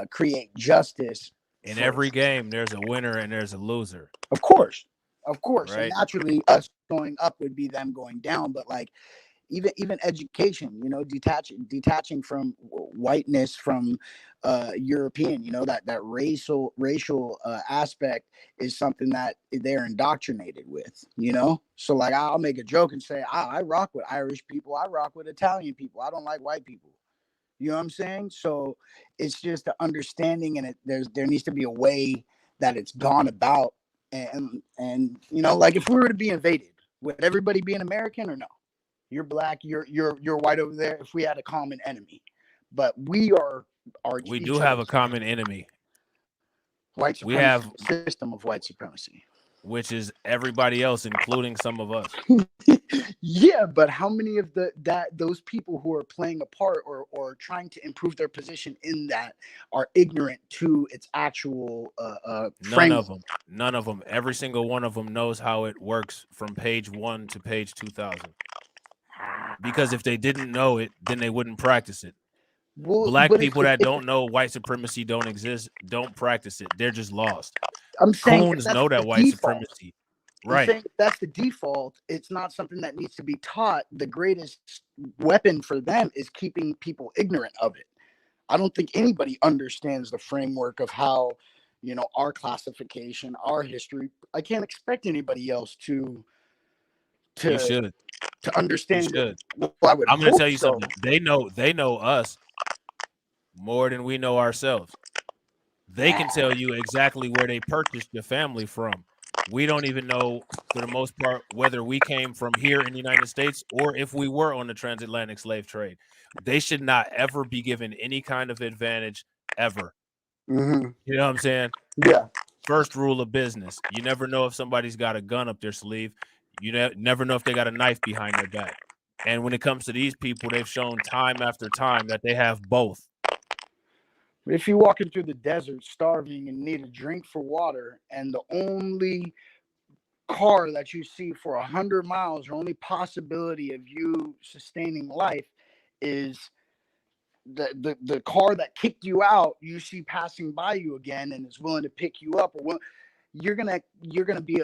create justice. In every game, there's a winner and there's a loser. Of course. Right. And naturally, us going up would be them going down. But like even education, detaching from whiteness, from European, that racial aspect is something that they're indoctrinated with. So like I'll make a joke and say I rock with Irish people, I rock with Italian people, I don't like white people. You know what I'm saying? So it's just the understanding, and there needs to be a way that it's gone about. And like if we were to be invaded, would everybody be an American or no? You're black, you're white over there. If we had a common enemy, but we do have a common enemy. White supremacy. We have system of white supremacy, which is everybody else, including some of us. Yeah, but how many of those people who are playing a part or trying to improve their position in that are ignorant to its actual None of them. Every single one of them knows how it works from page 1 to page 2000. Because if they didn't know it, then they wouldn't practice it. Well, Black people that don't know white supremacy don't exist, don't practice it. They're just lost. I'm saying Coons know that white supremacy. Right. I'm saying that's the default. It's not something that needs to be taught. The greatest weapon for them is keeping people ignorant of it. I don't think anybody understands the framework of how, our classification, our history. I can't expect anybody else to understand. Well, I'm going to tell you something. They know us more than we know ourselves. They can tell you exactly where they purchased the family from. We don't even know, for the most part, whether we came from here in the United States or if we were on the transatlantic slave trade. They should not ever be given any kind of advantage ever. Mm-hmm. You know what I'm saying? Yeah. First rule of business. You never know if somebody's got a gun up their sleeve. You never know if they got a knife behind their back. And when it comes to these people, they've shown time after time that they have both. If you're walking through the desert starving and need a drink for water, and the only car that you see for 100 miles, or only possibility of you sustaining life is the car that kicked you out, you see passing by you again and is willing to pick you up, or you're gonna be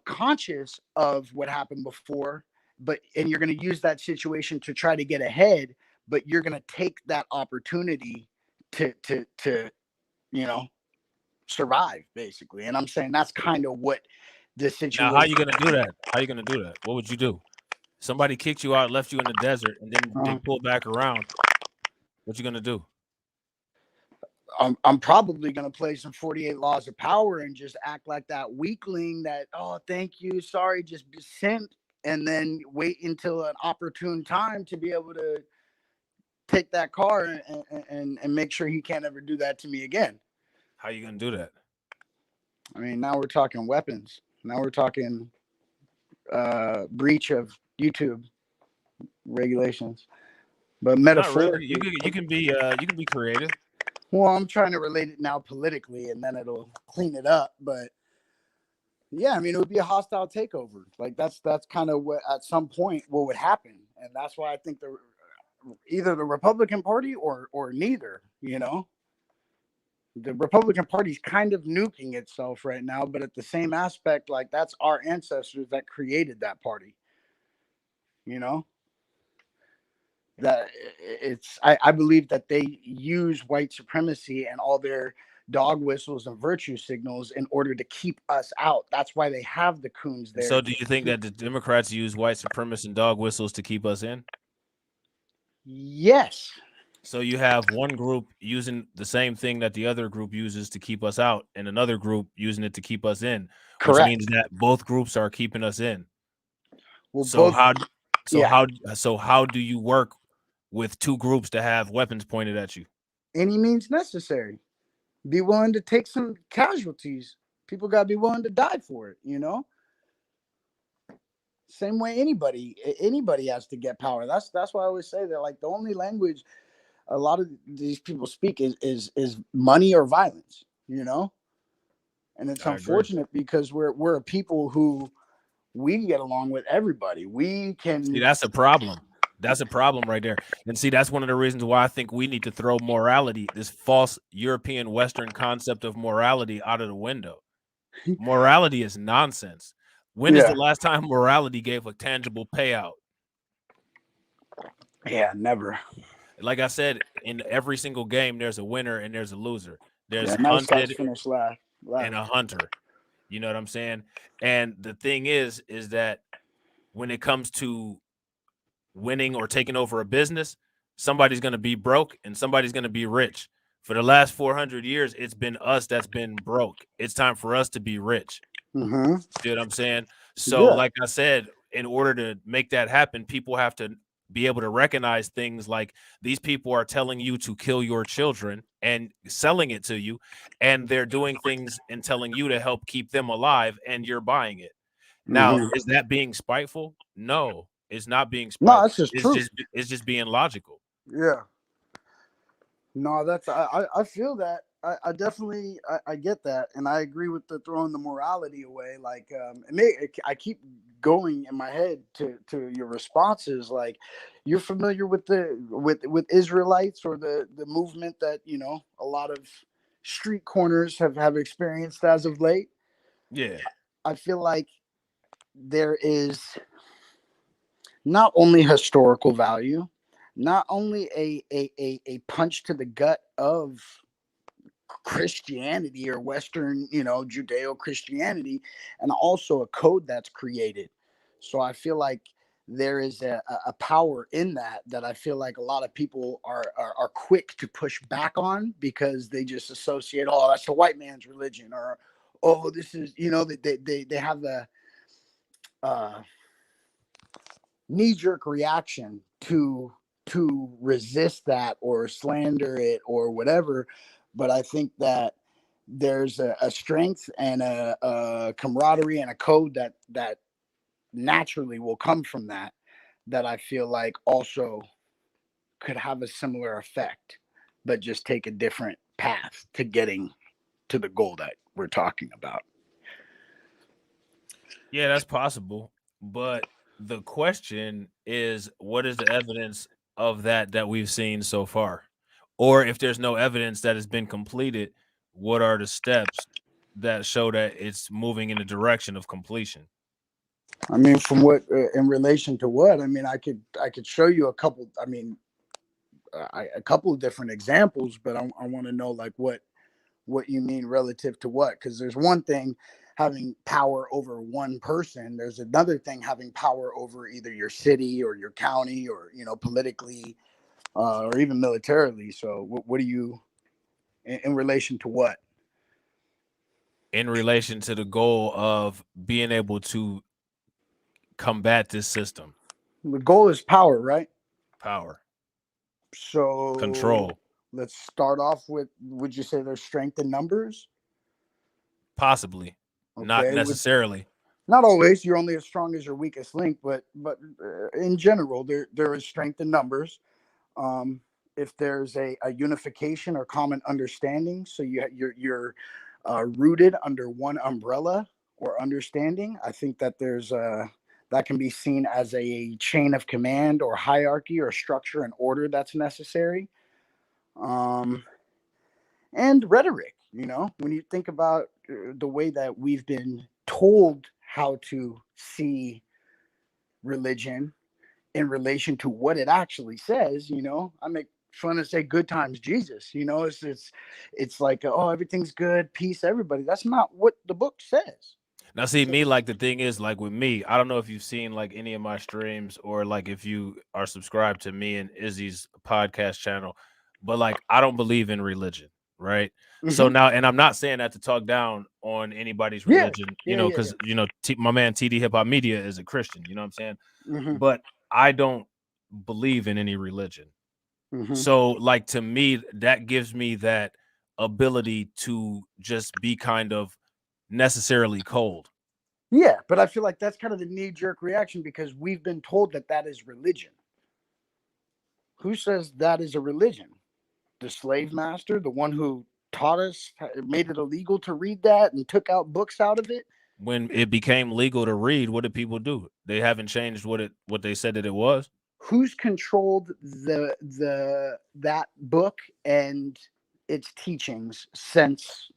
conscious of what happened before, and you're gonna use that situation to try to get ahead, but you're gonna take that opportunity to survive, basically. And I'm saying that's kind of what the situation. Now, how are you gonna do that? How are you gonna do that? What would you do? Somebody kicked you out, left you in the desert, and then they pulled back around. What you gonna do? I'm probably going to play some 48 Laws of Power and just act like that weakling that, oh, thank you, sorry, just sent, and then wait until an opportune time to be able to take that car and make sure he can't ever do that to me again. How you gonna do that? I mean, now we're talking weapons. Now we're talking breach of YouTube regulations. But Not really. metaphorically, You can be creative. well, I'm trying to relate it now politically, and then it'll clean it up. But yeah, I mean, it would be a hostile takeover. Like that's kind of what at some point what would happen, and that's why I think either the Republican Party or neither. You know, the Republican Party's kind of nuking itself right now, but at the same aspect, like that's our ancestors that created that party. You know, that I believe that they use white supremacy and all their dog whistles and virtue signals in order to keep us out. That's why they have the coons there. So do you think that the Democrats use white supremacists and dog whistles to keep us in? Yes. So you have one group using the same thing that the other group uses to keep us out, and another group using it to keep us in, which Correct. means that both groups are keeping us in. Well, So both, how do you work with two groups to have weapons pointed at you? Any means necessary. Be willing to take some casualties. People got to be willing to die for it, you know? Same way anybody has to get power. That's why I always say that, like, the only language a lot of these people speak is money or violence, you know? And it's unfortunate because we're a people who we get along with everybody. We can see, that's a problem. That's a problem right there. And see, that's one of the reasons why I think we need to throw morality, this false European Western concept of morality, out of the window. Morality is nonsense. When is the last time morality gave a tangible payout? Yeah, never. Like I said, in every single game, there's a winner and there's a loser. There's hunted last. And a hunter. You know what I'm saying? And the thing is that when it comes to winning or taking over a business, somebody's going to be broke and somebody's going to be rich. For the last 400 years, it's been us that's been broke. It's time for us to be rich. Mm-hmm. See what I'm saying? So, like I said, in order to make that happen, people have to be able to recognize things like these people are telling you to kill your children and selling it to you, and they're doing things and telling you to help keep them alive, and you're buying it. Now, is that being spiteful? No, it's not being spiteful. No, that's just true. It's just being logical. Yeah. No, that's I feel that. I definitely I get that, and I agree with the throwing the morality away. Like, I keep going in my head to your responses. Like, you're familiar with with Israelites or the movement that, you know, a lot of street corners have experienced as of late. Yeah, I feel like there is not only historical value, not only a punch to the gut of Christianity or Western, you know, Judeo-Christianity, and also a code that's created. So I feel like there is a power in that I feel like a lot of people are quick to push back on because they just associate, oh, that's the white man's religion, or, oh, this is, you know, they have the knee-jerk reaction to resist that or slander it or whatever. But I think that there's a strength and a camaraderie and a code that naturally will come from that I feel like also could have a similar effect, but just take a different path to getting to the goal that we're talking about. Yeah, that's possible. But the question is, what is the evidence of that we've seen so far? Or if there's no evidence that has been completed, what are the steps that show that it's moving in the direction of completion? I mean, from what in relation to what? I mean, I could show you a couple. I mean, a couple of different examples, but I want to know like what you mean relative to what? Because there's one thing having power over one person. There's another thing having power over either your city or your county or, you know, politically or even militarily. So what do you in relation to what? In relation to the goal of being able to combat this system. The goal is power, right? Power. So Control. Let's start off with, would you say there's strength in numbers? Possibly, not Okay, necessarily. not always. You're only as strong as your weakest link, but in general, there is strength in numbers. If there's a unification or common understanding, so you're rooted under one umbrella or understanding, I think that there's that can be seen as a chain of command or hierarchy or structure and order that's necessary. And rhetoric, when you think about the way that we've been told how to see religion in relation to what it actually says, I make fun and say good times Jesus, it's like, oh, everything's good, peace, everybody. That's not what the book says. Now, see, me, like, the thing is, like, with me, I don't know if you've seen, like, any of my streams or, like, if you are subscribed to me and Izzy's podcast channel, but, like, I don't believe in religion, right? So now, and I'm not saying that to talk down on anybody's religion, because, my man TD Hip Hop Media is a Christian, you know what I'm saying? But I don't believe in any religion. So, like, to me, that gives me that ability to just be kind of necessarily cold. Yeah, but I feel like that's kind of the knee-jerk reaction because we've been told that that is religion. Who says that is a religion? The slave master, the one who taught us, made it illegal to read that and took out books out of it? When it became legal to read, what did people do? They haven't changed what they said that it was. Who's controlled that book and its teachings since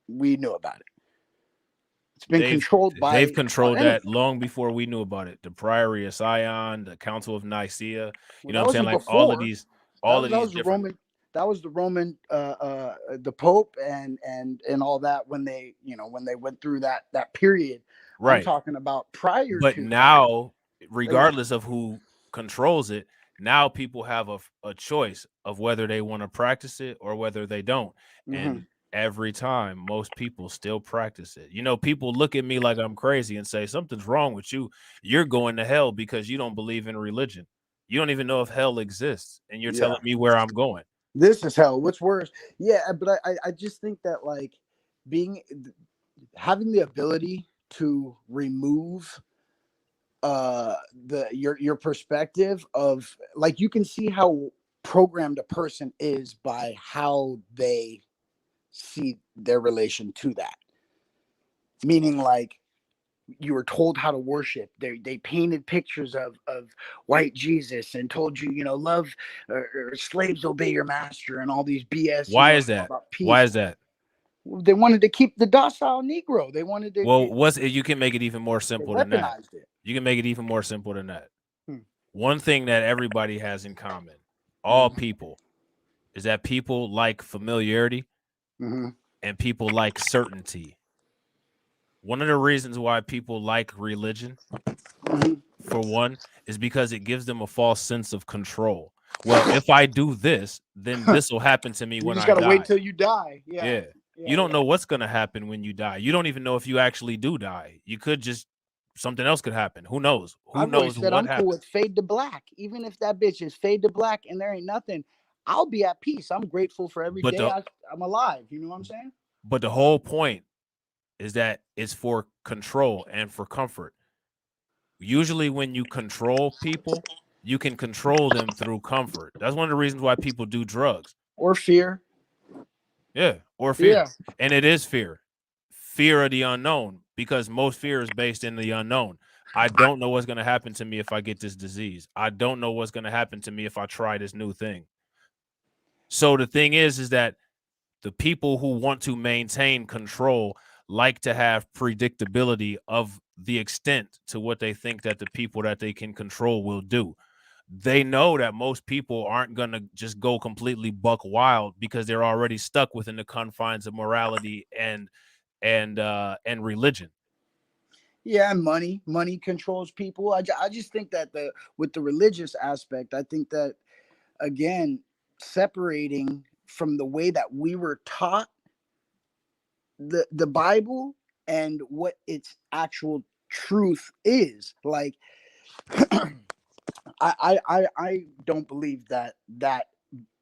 we knew about it? It's been controlled by. They've controlled that long before we knew about it. The Priory of Sion, the Council of Nicaea. You know what I'm saying? Like all of these, different. That was the Roman, the Pope, and all that when they went through that period. Right. I'm talking about prior. But to now, regardless of who controls it, now people have a choice of whether they want to practice it or whether they don't. And every time, most people still practice it. People look at me like I'm crazy and say, something's wrong with you. You're going to hell because you don't believe in religion. You don't even know if hell exists. And you're telling me where I'm going. This is hell. What's worse? Yeah, but I just think that, like, having the ability to remove your perspective of, like, you can see how programmed a person is by how they see their relation to that. Meaning, like, you were told how to worship. They painted pictures of white Jesus and told you, love or slaves obey your master and all these BS. Why is that? Why is that? They wanted to keep the docile Negro. They wanted to. Well, you can make it even more simple than that. You can make it even more simple than that. One thing that everybody has in common, all people, is that people like familiarity and people like certainty. One of the reasons why people like religion, for one, is because it gives them a false sense of control. Well, if I do this, then this will happen to me when I die. You just gotta wait till you die. Yeah. You don't know what's gonna happen when you die. You don't even know if you actually do die. You could just, something else could happen. Who knows? Who knows what happens? I'm cool with fade to black. Even if that bitch is fade to black and there ain't nothing, I'll be at peace. I'm grateful for every day I'm alive. You know what I'm saying? But the whole point is that it's for control and for comfort. Usually when you control people, you can control them through comfort. That's one of the reasons why people do drugs. Or fear. Yeah, or fear. Yeah. And it is fear. Fear of the unknown, because most fear is based in the unknown. I don't know what's going to happen to me if I get this disease. I don't know what's going to happen to me if I try this new thing. So the thing is that the people who want to maintain control like to have predictability of the extent to what they think that the people that they can control will do. They know that most people aren't going to just go completely buck wild because they're already stuck within the confines of morality and religion. Yeah, money controls people. I just think that with the religious aspect, I think that, again, separating from the way that we were taught the Bible and what its actual truth is. Like, I don't believe that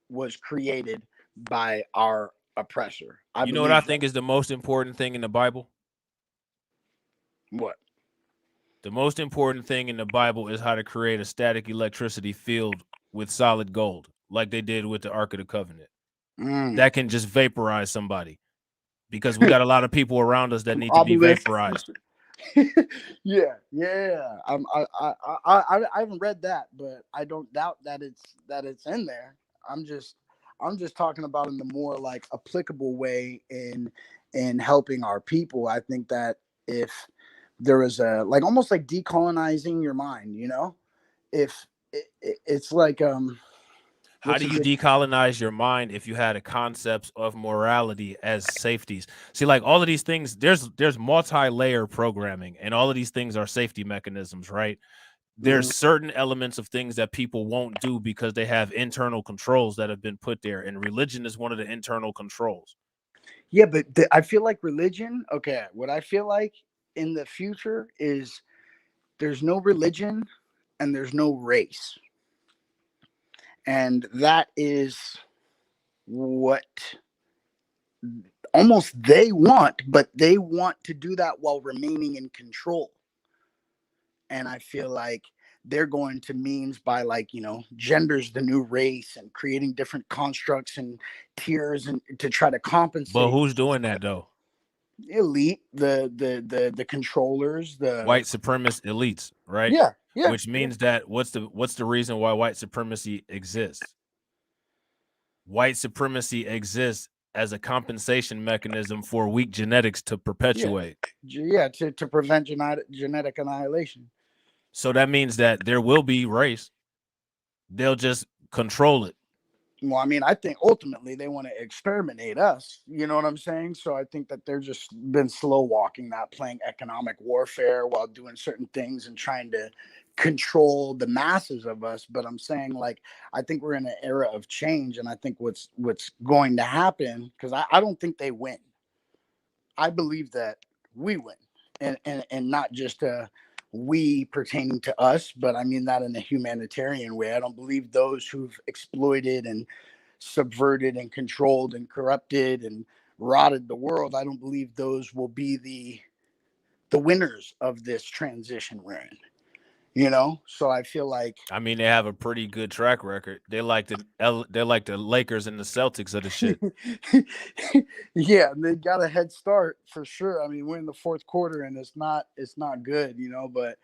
was created by our oppressor. You know what I think is the most important thing in the Bible? What? The most important thing in the Bible is how to create a static electricity field with solid gold, like they did with the Ark of the Covenant. That can just vaporize somebody, because we got a lot of people around us that need to be vaporized. Yeah. I haven't read that, but I don't doubt that it's in there. I'm just talking about in the more like applicable way in helping our people. I think that if there was a like almost like decolonizing your mind, if it's like How do you decolonize your mind if you had a concepts of morality as safeties? See, like all of these things, there's multi-layer programming, and all of these things are safety mechanisms, right? There's certain elements of things that people won't do because they have internal controls that have been put there, and religion is one of the internal controls. Yeah, but I feel like religion. Okay, what I feel like in the future is there's no religion and there's no race. And that is what almost they want, but they want to do that while remaining in control. And I feel like they're going to means by like, gender's the new race and creating different constructs and tiers and to try to compensate. But who's doing that though? Elite, the controllers, the white supremacist elites, right? Yeah. Which means that what's the reason why white supremacy exists? White supremacy exists as a compensation mechanism for weak genetics to perpetuate. Yeah, to prevent genetic annihilation. So that means that there will be race. They'll just control it. Well, I mean, I think ultimately they want to exterminate us. You know what I'm saying? So I think that they're just been slow walking that, playing economic warfare while doing certain things and trying to control the masses of us. But I'm saying, like, I think we're in an era of change, and I think what's going to happen, because I don't think they win. I believe that we win, and not just we pertaining to us, but I mean that in a humanitarian way. I don't believe those who've exploited and subverted and controlled and corrupted and rotted the world, I don't believe those will be the winners of this transition we're in. So I feel like, I mean, they have a pretty good track record. They're like the Lakers and the Celtics of the shit. Yeah, they got a head start for sure. I mean, we're in the fourth quarter and it's not good, but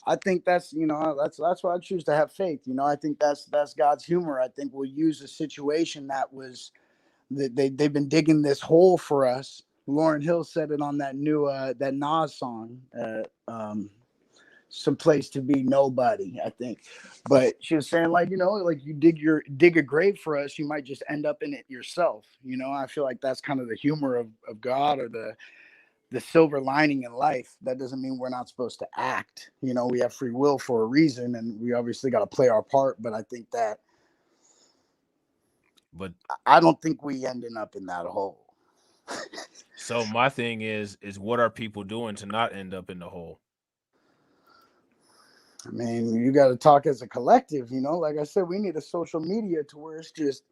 I think that's why I choose to have faith. I think that's God's humor. I think we'll use a situation that was they've been digging this hole for us. Lauryn Hill said it on that new that Nas song, Some Place to Be Nobody, I think. But she was saying, like, like you dig a grave for us, you might just end up in it yourself. I feel like that's kind of the humor of God, or the silver lining in life. That doesn't mean we're not supposed to act. We have free will for a reason, and we obviously got to play our part. But I think that, but I don't think we ending up in that hole. So my thing is what are people doing to not end up in the hole? I mean, you got to talk as a collective. Like I said, we need a social media to where it's just,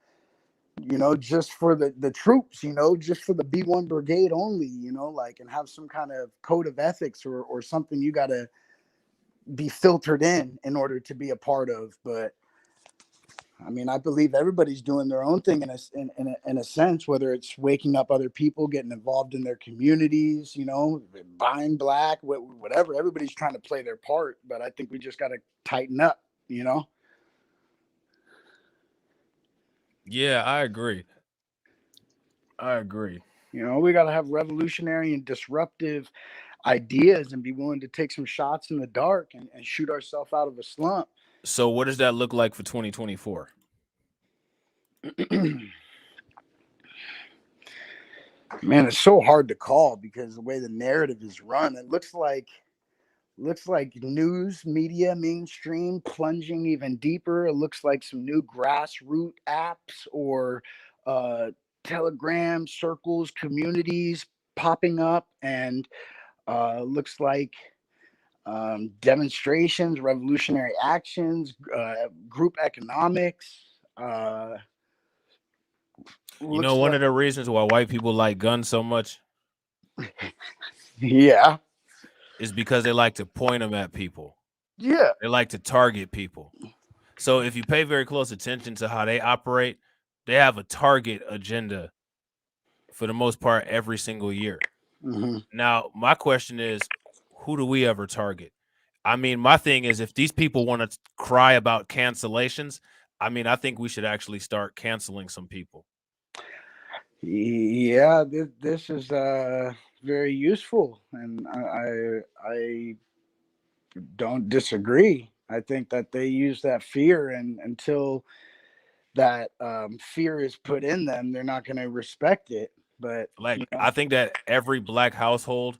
just for the troops, just for the B1 brigade only, like, and have some kind of code of ethics or something you got to be filtered in order to be a part of. But I mean, I believe everybody's doing their own thing in a sense, whether it's waking up other people, getting involved in their communities, buying black, whatever. Everybody's trying to play their part, but I think we just got to tighten up, Yeah, I agree. We got to have revolutionary and disruptive ideas and be willing to take some shots in the dark and shoot ourselves out of a slump. So what does that look like for 2024? Man, it's so hard to call because the way the narrative is run, it looks like news media mainstream plunging even deeper. It looks like some new grassroots apps or Telegram circles, communities popping up, and looks like demonstrations, revolutionary actions, group economics, You know, one of the reasons why white people like guns so much Yeah. is because they like to point them at people. Yeah. They like to target people. So if you pay very close attention to how they operate, they have a target agenda for the most part every single year. Mm-hmm. Now, my question is, who do we ever target? I mean, my thing is, if these people want to cry about cancellations, I mean, I think we should actually start canceling some people. Yeah, this is very useful, and I don't disagree. I think that they use that fear, and until that fear is put in them, they're not going to respect it. But Like, I think that every black household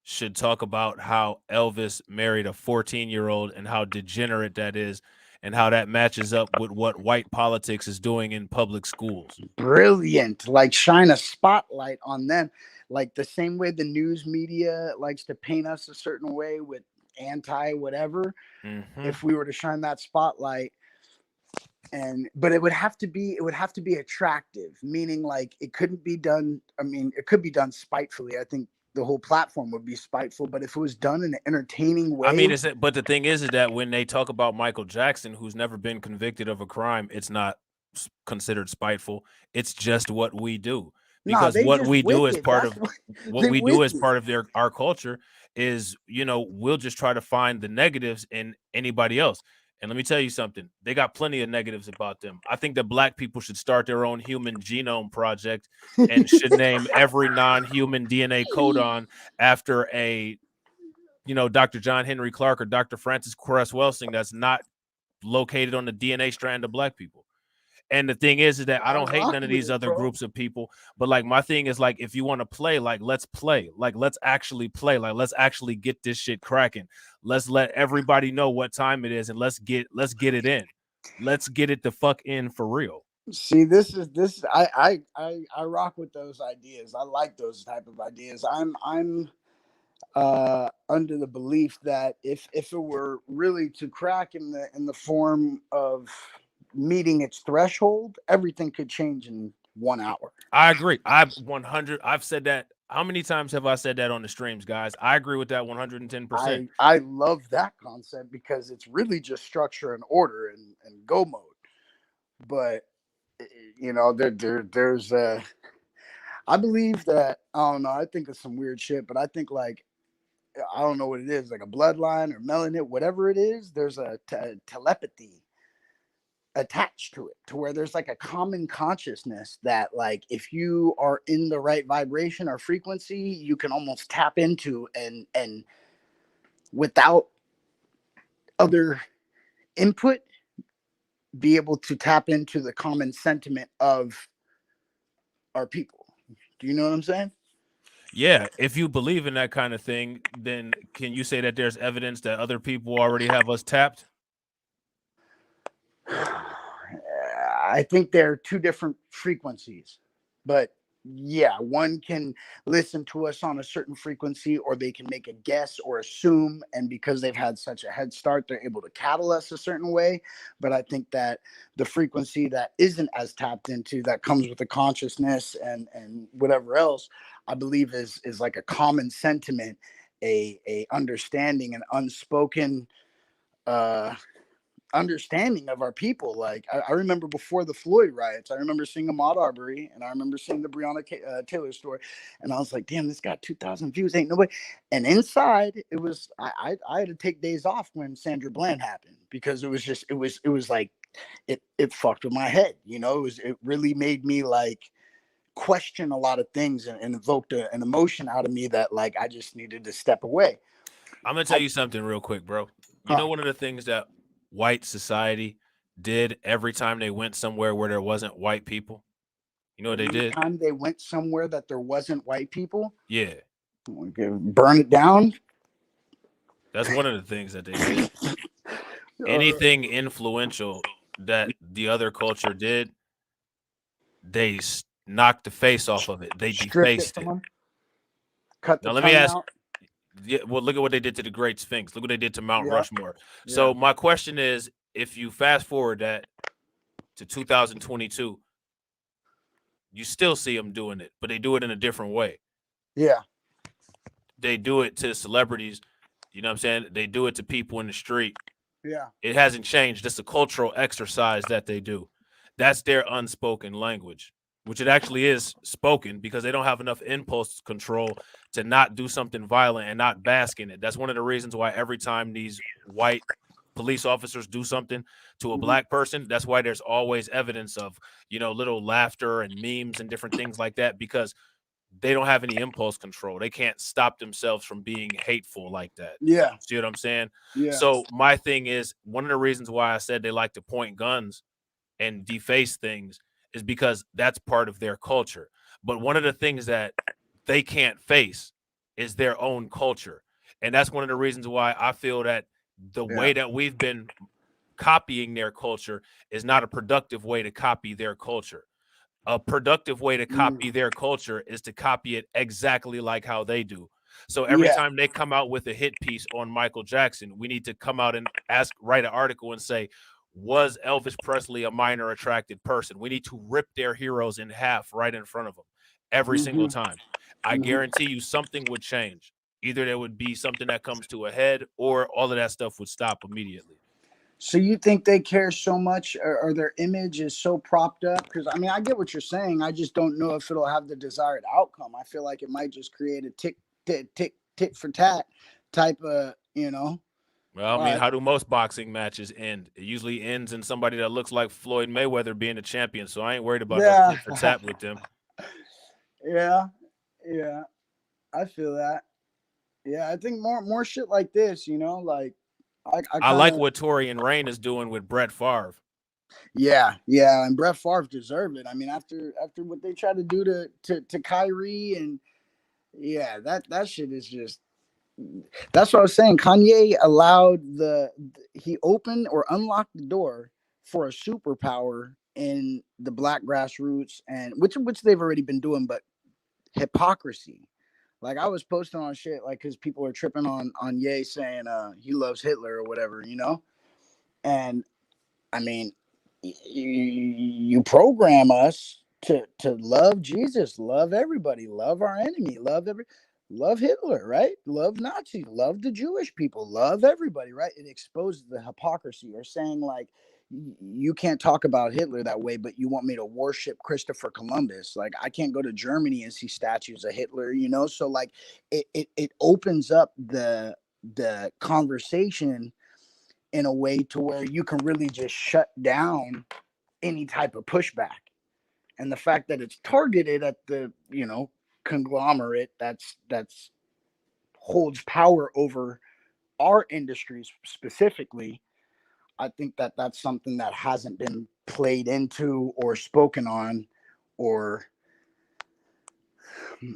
should talk about how Elvis married a 14-year-old and how degenerate that is, and how that matches up with what white politics is doing in public schools. Brilliant. Like, shine a spotlight on them, like the same way the news media likes to paint us a certain way with anti whatever. Mm-hmm. If we were to shine that spotlight, but it would have to be attractive, meaning like it couldn't be done. I mean, it could be done spitefully. I think the whole platform would be spiteful, but if it was done in an entertaining way. I mean, but the thing is that when they talk about Michael Jackson, who's never been convicted of a crime, it's not considered spiteful. It's just what we do. Because what we do as part of our culture is, you know, we'll just try to find the negatives in anybody else. And let me tell you something, they got plenty of negatives about them. I think that black people should start their own human genome project and should name every non-human DNA codon after a, you know, Dr. John Henry Clark or Dr. Francis Cress Welsing that's not located on the DNA strand of black people. And the thing is that I don't hate none of these other groups of people, but like my thing is like, if you want to play, like let's play, like let's actually play, like let's actually get this shit cracking. Let's let everybody know what time it is, and let's get it in. Let's get it the fuck in for real. See, this I rock with those ideas. I like those type of ideas. I'm under the belief that if it were really to crack in the form of meeting its threshold, everything could change in 1 hour. I agree. I've said that. How many times have I said that on the streams, guys? I agree with that 110%. I love that concept because it's really just structure and order and go mode. But you know, there's I believe that, I don't know, I think of some weird shit, but I think like, I don't know what it is, like a bloodline or melanin, whatever it is, there's a telepathy attached to it, to where there's like a common consciousness that like if you are in the right vibration or frequency, you can almost tap into and without other input be able to tap into the common sentiment of our people. Do you know what I'm saying? Yeah, if you believe in that kind of thing, then can you say that there's evidence that other people already have us tapped? I think they're two different frequencies, but yeah, one can listen to us on a certain frequency, or they can make a guess or assume, and because they've had such a head start, they're able to cattle us a certain way. But I think that the frequency that isn't as tapped into, that comes with the consciousness and whatever else, I believe is like a common sentiment, a understanding, an unspoken understanding of our people. Like I remember before the Floyd riots, I remember seeing Ahmaud Arbery, and I remember seeing the Breonna Taylor story, and I was like, damn, this got 2,000 views, ain't nobody. And inside it was, I had to take days off when Sandra Bland happened, because it was just, it was like it fucked with my head, you know. It really made me like question a lot of things, and invoked an emotion out of me that like I just needed to step away. I'm gonna tell you something real quick, bro. You know, one of the things that white society did every time they went somewhere where there wasn't white people, you know what they did? Every time they went somewhere that there wasn't white people, yeah, burn it down. That's one of the things that they did. Anything influential that the other culture did, they knocked the face off of it. They defaced it. Cut the now let me ask. out. Yeah, well, look at what they did to the Great Sphinx. Look what they did to Mount Rushmore. So my question is, if you fast forward that to 2022, You still see them doing it, but they do it in a different way. Yeah. They do it to celebrities. You know what I'm saying? They do it to people in the street. Yeah. It hasn't changed. It's a cultural exercise that they do. That's their unspoken language, which it actually is spoken because they don't have enough impulse control to not do something violent and not bask in it. That's one of the reasons why every time these white police officers do something to a black person, that's why there's always evidence of, little laughter and memes and different things like that, because they don't have any impulse control. They can't stop themselves from being hateful like that. Yeah. See what I'm saying? Yeah. So my thing is, one of the reasons why I said they like to point guns and deface things is because that's part of their culture. But one of the things that they can't face is their own culture. And that's one of the reasons why I feel that the way that we've been copying their culture is not a productive way to copy their culture. A productive way to copy their culture is to copy it exactly like how they do. So every time they come out with a hit piece on Michael Jackson, we need to come out and write an article and say, was Elvis Presley a minor attracted person? We need to rip their heroes in half right in front of them every single time. I guarantee you something would change. Either there would be something that comes to a head or all of that stuff would stop immediately. So you think they care so much, or their image is so propped up? Because I mean, I get what you're saying. I just don't know if it'll have the desired outcome. I feel like it might just create a tit for tat type of, Well, I mean, how do most boxing matches end? It usually ends in somebody that looks like Floyd Mayweather being the champion. So I ain't worried about no tit for tat with them. Yeah, I feel that. Yeah, I think more shit like this, like I like what Torian Rain is doing with Brett Favre. Yeah, and Brett Favre deserved it. I mean, after what they tried to do to Kyrie, and that shit is just. That's what I was saying. Kanye allowed he opened or unlocked the door for a superpower in the black grassroots, and which they've already been doing, but hypocrisy. Like I was posting on shit like because people are tripping on Ye saying he loves Hitler or whatever, and I mean, you program us to love Jesus, love everybody, love our enemy, love Hitler, right? Love Nazis, love the Jewish people, love everybody, right? It exposes the hypocrisy, or saying like you can't talk about Hitler that way, but you want me to worship Christopher Columbus. Like I can't go to Germany and see statues of Hitler, So like it opens up the conversation in a way to where you can really just shut down any type of pushback. And the fact that it's targeted at the, conglomerate that's holds power over our industries specifically, I think that's something that hasn't been played into or spoken on or we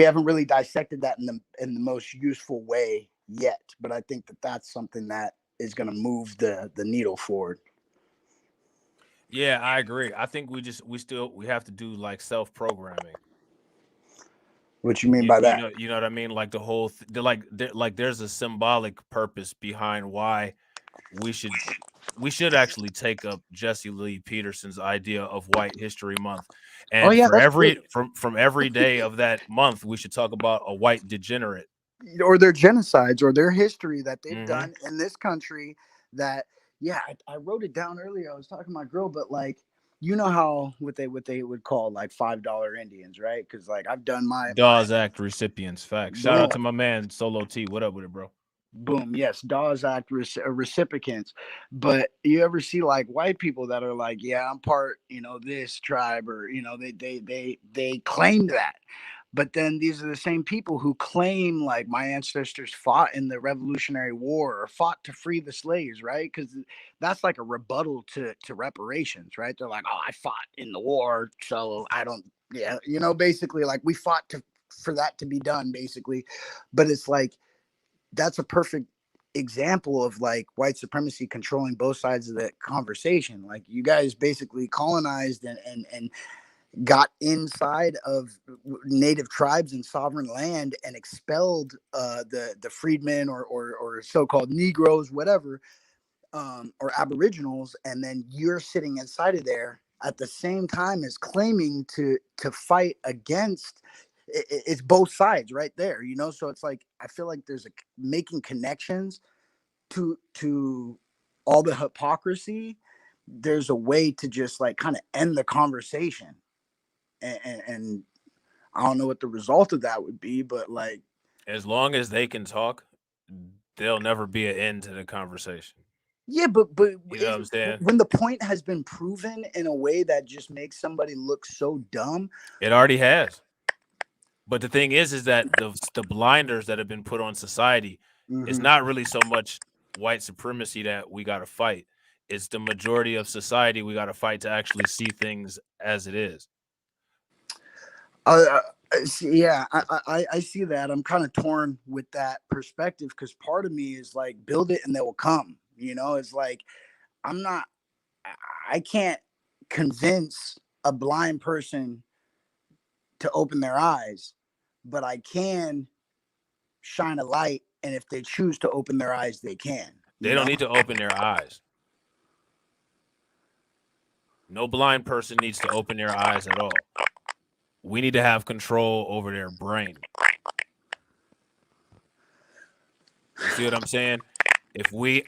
haven't really dissected that in the most useful way yet, but I think that's something that is going to move the needle forward. Yeah, I agree. I think we have to do like self-programming. What you mean by that? You know what I mean? Like the whole there's a symbolic purpose behind why we should actually take up Jesse Lee Peterson's idea of White History Month. And from every day of that month, we should talk about a white degenerate. Or their genocides or their history that they've done in this country that, I wrote it down earlier. I was talking to my girl, but like, how what they would call like $5 Indians, right? Because like I've done my Dawes Act recipients. Facts. Shout out to my man Solo T. What up with it, bro? Boom. Yes, Dawes Act recipients. But you ever see like white people that are like, I'm part, this tribe, or they claim that. But then these are the same people who claim like my ancestors fought in the Revolutionary War or fought to free the slaves, right? Because that's like a rebuttal to reparations, right? They're like, oh, I fought in the war, so I don't, basically like we fought for that to be done, basically. But it's like, that's a perfect example of like white supremacy controlling both sides of the conversation. Like you guys basically colonized and got inside of native tribes and sovereign land and expelled the freedmen or so-called Negroes, whatever, or Aboriginals, and then you're sitting inside of there at the same time as claiming to fight against. It's both sides right there, you know. So it's like I feel like there's making connections to all the hypocrisy. There's a way to just like kind of end the conversation, and I don't know what the result of that would be, but like As long as they can talk, there'll never be an end to the conversation. yeah, but You know what I'm saying? when the point has been proven in a way that just makes somebody look so dumb, It already has. But the thing is that the blinders that have been put on society, it's not really so much white supremacy that we got to fight. It's the majority of society we got to fight to actually see things as it is. Yeah, I see that. I'm kind of torn with that perspective because part of me is like, build it and they will come. You know, it's like I can't convince a blind person to open their eyes, but I can shine a light. And if they choose to open their eyes, they can. They don't need to open their eyes. No blind person needs to open their eyes at all. We need to have control over their brain. You see what I'm saying? If we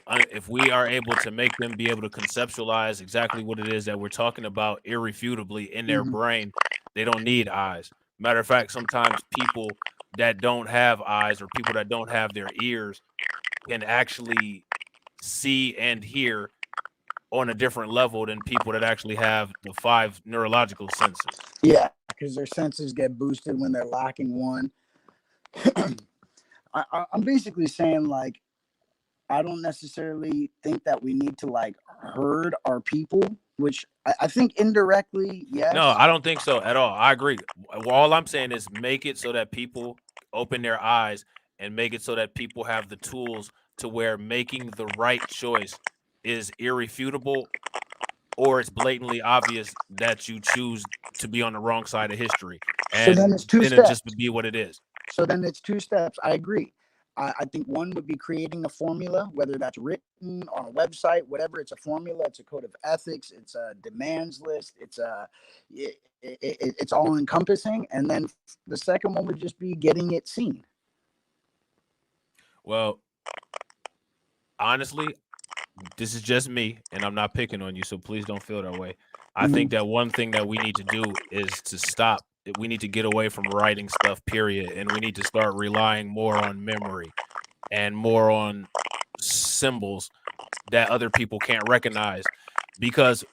are able to make them be able to conceptualize exactly what it is that we're talking about irrefutably in their brain, they don't need eyes. Matter of fact, sometimes people that don't have eyes or people that don't have their ears can actually see and hear on a different level than people that actually have the 5 neurological senses. Yeah, because their senses get boosted when they're lacking one. I'm basically saying, like, I don't necessarily think that we need to like herd our people, which I think indirectly, yes. No, I don't think so at all. I agree. All I'm saying is make it so that people open their eyes and make it so that people have the tools to where making the right choice is irrefutable or it's blatantly obvious that you choose to be on the wrong side of history. And so then it's two then steps. It just would be what it is. So then it's 2 steps. I agree. I think one would be creating a formula, whether that's written on a website, whatever. It's a formula. It's a code of ethics. It's a demands list. It's all encompassing. And then the second one would just be getting it seen. Well, honestly, this is just me, and I'm not picking on you, so please don't feel that way. I think that one thing that we need to do is to stop. We need to get away from writing stuff, period, and we need to start relying more on memory and more on symbols that other people can't recognize. Because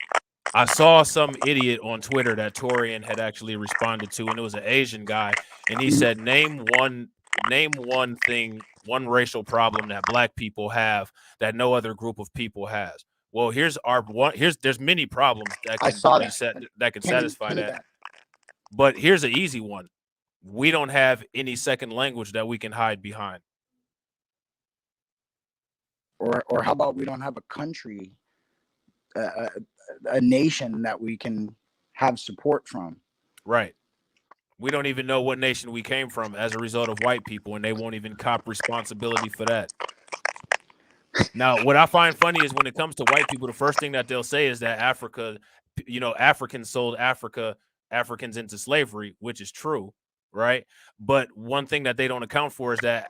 I saw some idiot on Twitter that Torian had actually responded to, and it was an Asian guy, and he said, name one thing, one racial problem that black people have that no other group of people has. Well, there's many problems that can satisfy that. But here's an easy one. We don't have any second language that we can hide behind. Or how about we don't have a country, a nation that we can have support from? Right. We don't even know what nation we came from as a result of white people, and they won't even cop responsibility for that. Now, what I find funny is when it comes to white people, the first thing that they'll say is that Africans sold Africans into slavery, which is true, right? But one thing that they don't account for is that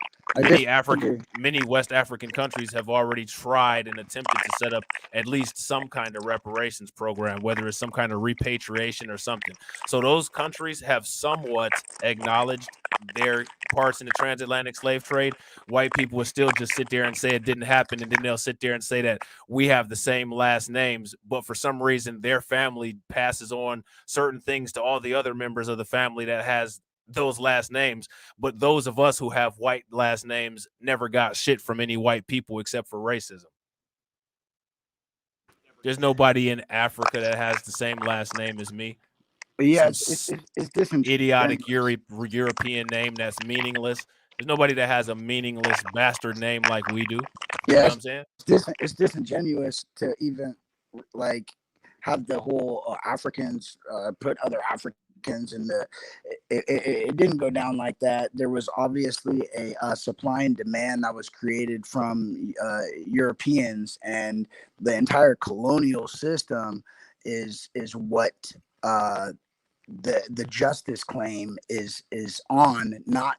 many West African countries have already tried and attempted to set up at least some kind of reparations program, whether it's some kind of repatriation or something. So those countries have somewhat acknowledged their parts in the transatlantic slave trade. White people will still just sit there and say it didn't happen, and then they'll sit there and say that we have the same last names, but for some reason their family passes on certain things to all the other members of the family that has those last names. But those of us who have white last names never got shit from any white people except for racism. There's nobody in Africa that has the same last name as me. Yeah, it's different. Idiotic European name that's meaningless. There's nobody that has a meaningless bastard name like we do. Yeah, you know what I'm saying? It's disingenuous to even like have the whole Africans put other Africans in the. It didn't go down like that. There was obviously a supply and demand that was created from Europeans, and the entire colonial system is what the justice claim is on, not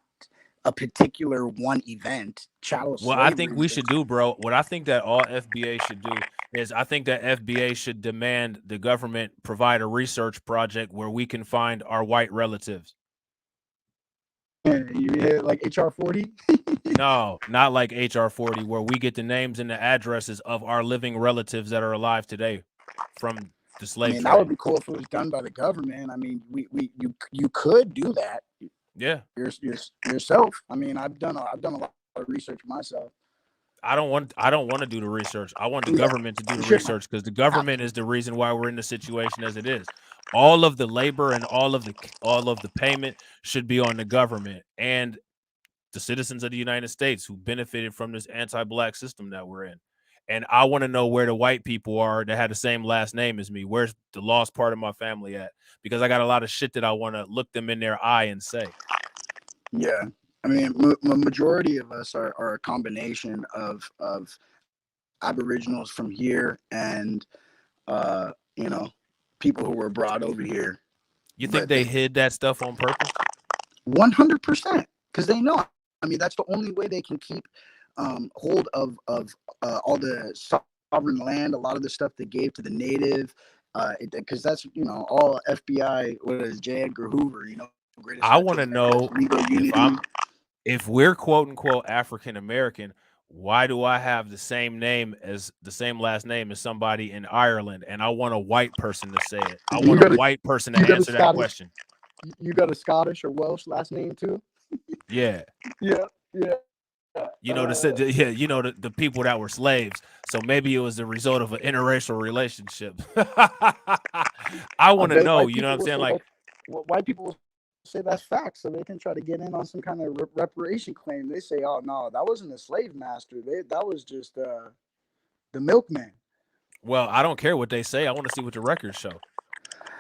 a particular one event. Chattel What I think slavery. we should do, bro, what I think that all FBA should do is I think that FBA should demand the government provide a research project where we can find our white relatives. You hear like HR 40? No, not like HR 40, where we get the names and the addresses of our living relatives that are alive today from the I slave mean, trade. that would be cool if it was done by the government. I mean, you could do that. Yeah. Yourself. I mean, I've done a lot of research myself. I don't want to do the research. I want the Yeah. government to do the Sure. research because the government is the reason why we're in the situation as it is. All of the labor and all of the payment should be on the government and the citizens of the United States who benefited from this anti-black system that we're in. And I want to know where the white people are that had the same last name as me. Where's the lost part of my family at? Because I got a lot of shit that I want to look them in their eye and say. Yeah. I mean, majority of us are a combination of Aboriginals from here and, you know, people who were brought over here. You think they hid that stuff on purpose? 100%, because they know. I mean, that's the only way they can keep hold of all the sovereign land, a lot of the stuff they gave to the native, because that's, you know, all FBI. What is J. Edgar Hoover? You know, greatest. I want to know if we're quote unquote African American. Why do I have the same last name as somebody in Ireland? And I want a white person to say it. I want a white person to answer that question. You got a Scottish or Welsh last name too? Yeah. Yeah. You know, the people that were slaves. So maybe it was the result of an interracial relationship. I want to know, you know what I'm saying? Like, white people will say that's facts, so they can try to get in on some kind of reparation claim. They say, "Oh no, that wasn't a slave master. That was just the milkman." Well, I don't care what they say. I want to see what the records show.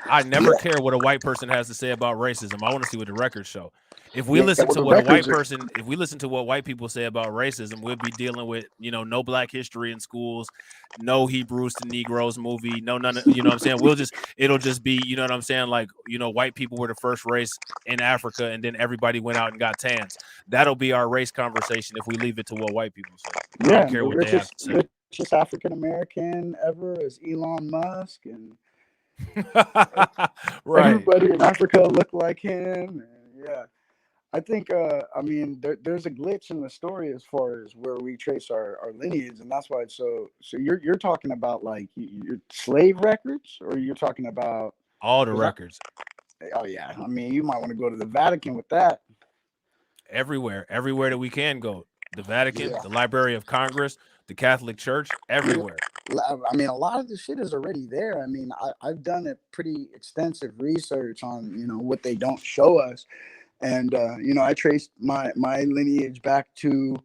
I never care what a white person has to say about racism. I want to see what the records show. If we listen to what if we listen to what white people say about racism, we'll be dealing with, you know, no Black history in schools, no Hebrews to Negroes movie, no none of, you know what I'm saying? It'll just be, you know what I'm saying? Like, you know, white people were the first race in Africa and then everybody went out and got tans. That'll be our race conversation if we leave it to what white people say. I don't care what they have to say. Richest African American ever is Elon Musk, and right. Everybody in Africa looked like him. And yeah. I think, I mean, there's a glitch in the story as far as where we trace our lineage, and that's why it's so you're talking about like your slave records, or you're talking about all the records. Oh yeah, I mean, you might want to go to the Vatican with that. Everywhere that we can go, the Vatican, the Library of Congress, the Catholic Church, everywhere. I mean, a lot of the shit is already there. I mean, I've done a pretty extensive research on, you know, what they don't show us. And, you know, I traced my lineage back to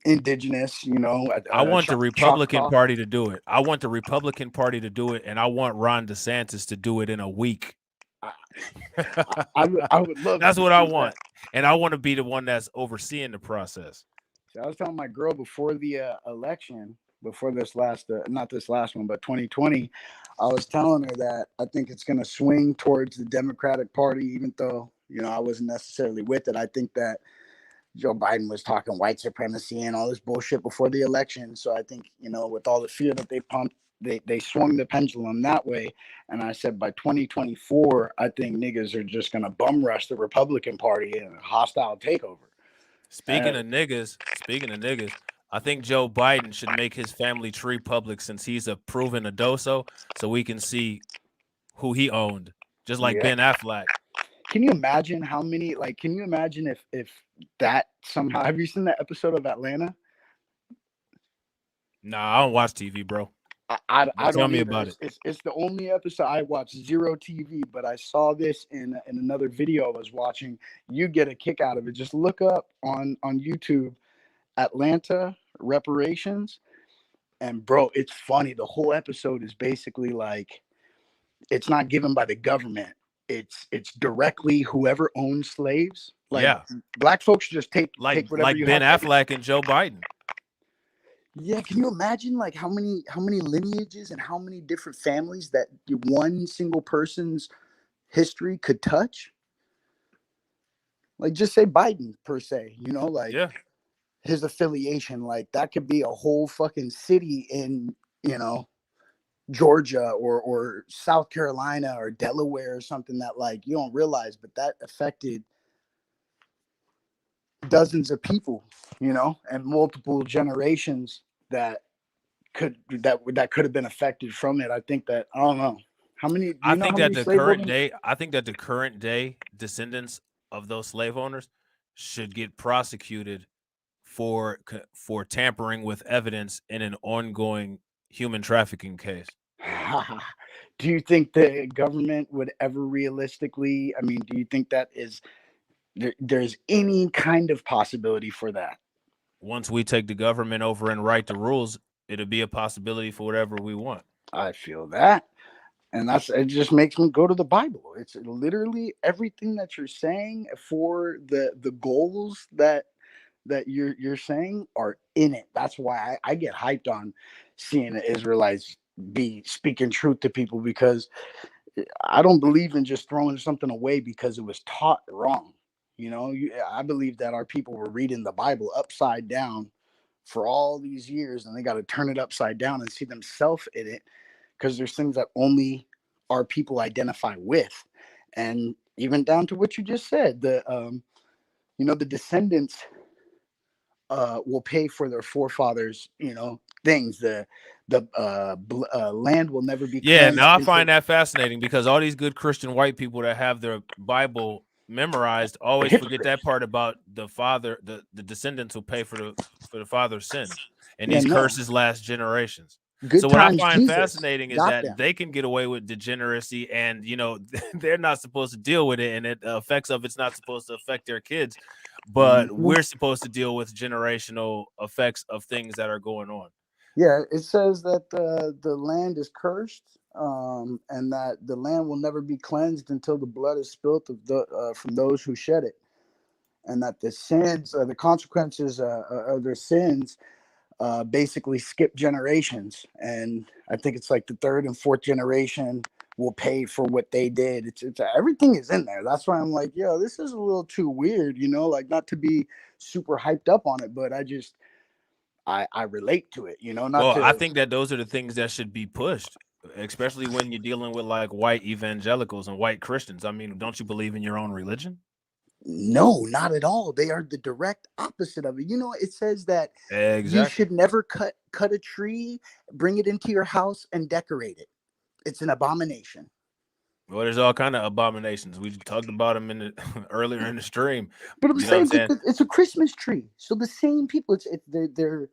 indigenous, you know. I want the Republican Party to do it. I want the Republican Party to do it, and I want Ron DeSantis to do it in a week. I would love That's what I want. And I want to be the one that's overseeing the process. So I was telling my girl before the election, before this last, not this last one, but 2020, I was telling her that I think it's going to swing towards the Democratic Party, even though, you know, I wasn't necessarily with it. I think that Joe Biden was talking white supremacy and all this bullshit before the election. So I think, you know, with all the fear that they pumped, they swung the pendulum that way. And I said, by 2024, I think niggas are just going to bum rush the Republican Party in a hostile takeover. Speaking of niggas, I think Joe Biden should make his family tree public since he's a proven adoso, so we can see who he owned, just like Ben Affleck. Can you imagine how many, like, can you imagine if that somehow, have you seen that episode of Atlanta? Nah, I don't watch TV, bro. I don't tell me either. about it. It's the only episode I watch, zero TV, but I saw this in another video I was watching. You get a kick out of it. Just look up on YouTube, Atlanta reparations, and bro, it's funny. The whole episode is basically like, it's not given by the government. It's directly whoever owns slaves. Like, black folks just take whatever like you Ben have. Affleck and Joe Biden. Yeah, can you imagine like how many lineages and how many different families that one single person's history could touch? Like just say Biden per se, like Yeah. his affiliation, like that could be a whole fucking city in, Georgia or South Carolina or Delaware or something that like you don't realize, but that affected dozens of people, and multiple generations that could have been affected from it. I think that I don't know how many. Do I you know think how that many the slave current owners? day, I think that the current day descendants of those slave owners should get prosecuted for tampering with evidence in an ongoing human trafficking case. Do you think the government would ever realistically? I mean, do you think that there's any kind of possibility for that? Once we take the government over and write the rules, it'll be a possibility for whatever we want. I feel that. And it just makes me go to the Bible. It's literally everything that you're saying for the goals that you're saying are in it. That's why I get hyped on seeing the Israelites be speaking truth to people, because I don't believe in just throwing something away because it was taught wrong. I believe that our people were reading the Bible upside down for all these years, and they got to turn it upside down and see themselves in it, because there's things that only our people identify with. And even down to what you just said, the descendants will pay for their forefathers, things. The land will never be Yeah, cleansed now I until find that fascinating because all these good Christian white people that have their Bible memorized always forget that part about the father, the descendants will pay for the father's sins, and Yeah, these no. curses last generations. Good So what I times find Jesus fascinating is got that them. they can get away with degeneracy, and they're not supposed to deal with it, and the effects of it's not supposed to affect their kids, but Mhm. we're supposed to deal with generational effects of things that are going on. Yeah, it says that the land is cursed, and that the land will never be cleansed until the blood is spilt from those who shed it, and that the sins, the consequences of their sins, basically skip generations. And I think it's like the third and fourth generation will pay for what they did. It's everything is in there. That's why I'm like, yo, this is a little too weird, like not to be super hyped up on it, but I relate to it, not Well, I to. think that those are the things that should be pushed, especially when you're dealing with like white evangelicals and white Christians. I mean, don't you believe in your own religion? No, not at all. They are the direct opposite of it. It says that you Exactly. should never cut a tree, bring it into your house, and decorate it. It's an abomination. Well, there's all kind of abominations. We talked about them in the earlier in the stream. But I'm You know what I'm saying saying? it's a Christmas tree, so the same people. They're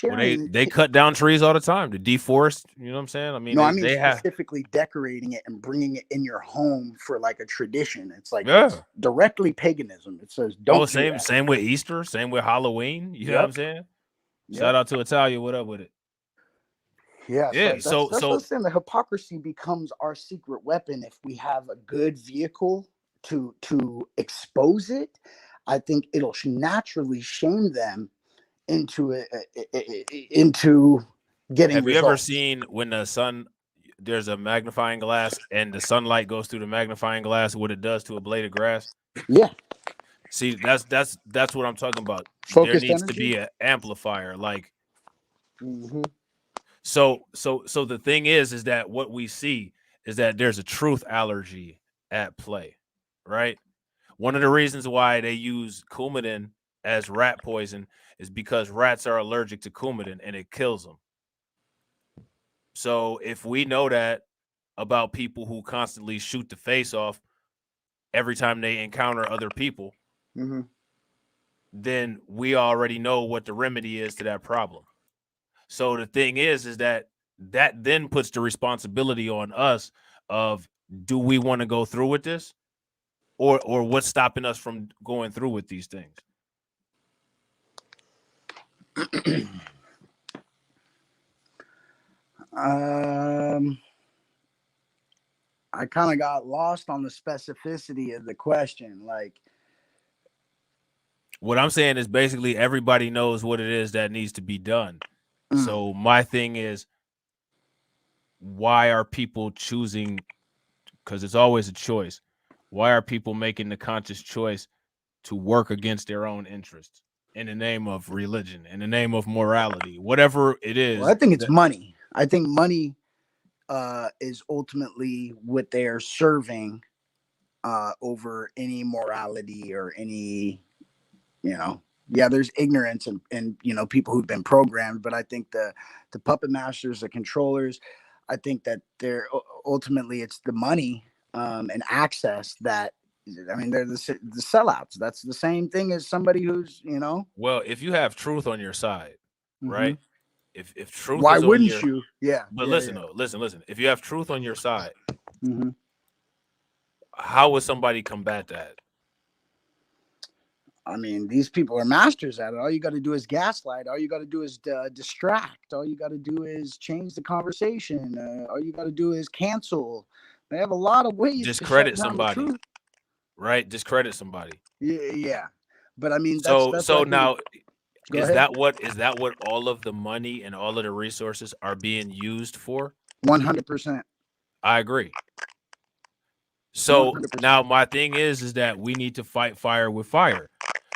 Well, sharing. they cut down trees all the time to deforest. You know what I'm saying? I mean, No, I mean they have specifically decorating it and bringing it in your home for like a tradition. It's like it's yeah. directly paganism. It says Oh, don't do that. same with Easter, same with Halloween. You know what I'm Yep. saying? Shout Yep. out to Italia. What up with it? Yeah, Yeah. so that's So what I'm so saying. The hypocrisy becomes our secret weapon if we have a good vehicle to expose it. I think it'll naturally shame them into into getting have you ever results. seen when there's a magnifying glass and the sunlight goes through the magnifying glass, what it does to a blade of grass? Yeah, See, that's what I'm talking about. There focused needs to energy. be an amplifier. Like Hmm. so the thing is that what we see is that there's a truth allergy at play, right? One of the reasons why they use Coumadin as rat poison is because rats are allergic to Coumadin and it kills them. So if we know that about people who constantly shoot the face off every time they encounter other people, Hmm. then we already know what the remedy is to that problem. So the thing is that then puts the responsibility on us of, do we want to go through with this, or what's stopping us from going through with these things? I kind of got lost on the specificity of the question. Like, What I'm saying is basically everybody knows what it is that needs to be done. So my thing is, why are people choosing? Because it's always a choice. Why are people making the conscious choice to work against their own interests in the name of religion, in the name of morality, whatever it is? Well, I think it's money. I think money is ultimately what they are serving over any morality or any, yeah, there's ignorance and people who've been programmed, but I think the puppet masters, the controllers, I think that they're ultimately it's the money and access that, I mean, they're the sellouts. That's the same thing as somebody who's, Well, if you have truth on your side, right? If truth why is on wouldn't your, you? Yeah. but yeah, listen, yeah. though, listen. If you have truth on your side, Mm-hmm. how would somebody combat that? I mean, these people are masters at it. All you got to do is gaslight. All you got to do is distract. All you got to do is change the conversation. All you got to do is cancel. They have a lot of ways Discredit to shut down the somebody, truth. right? Discredit somebody. Yeah. But I mean, So that's what I think. now, Go is ahead. that what all of the money and all of the resources are being used for? 100%. I agree. So 100%. now my thing is that we need to fight fire with fire.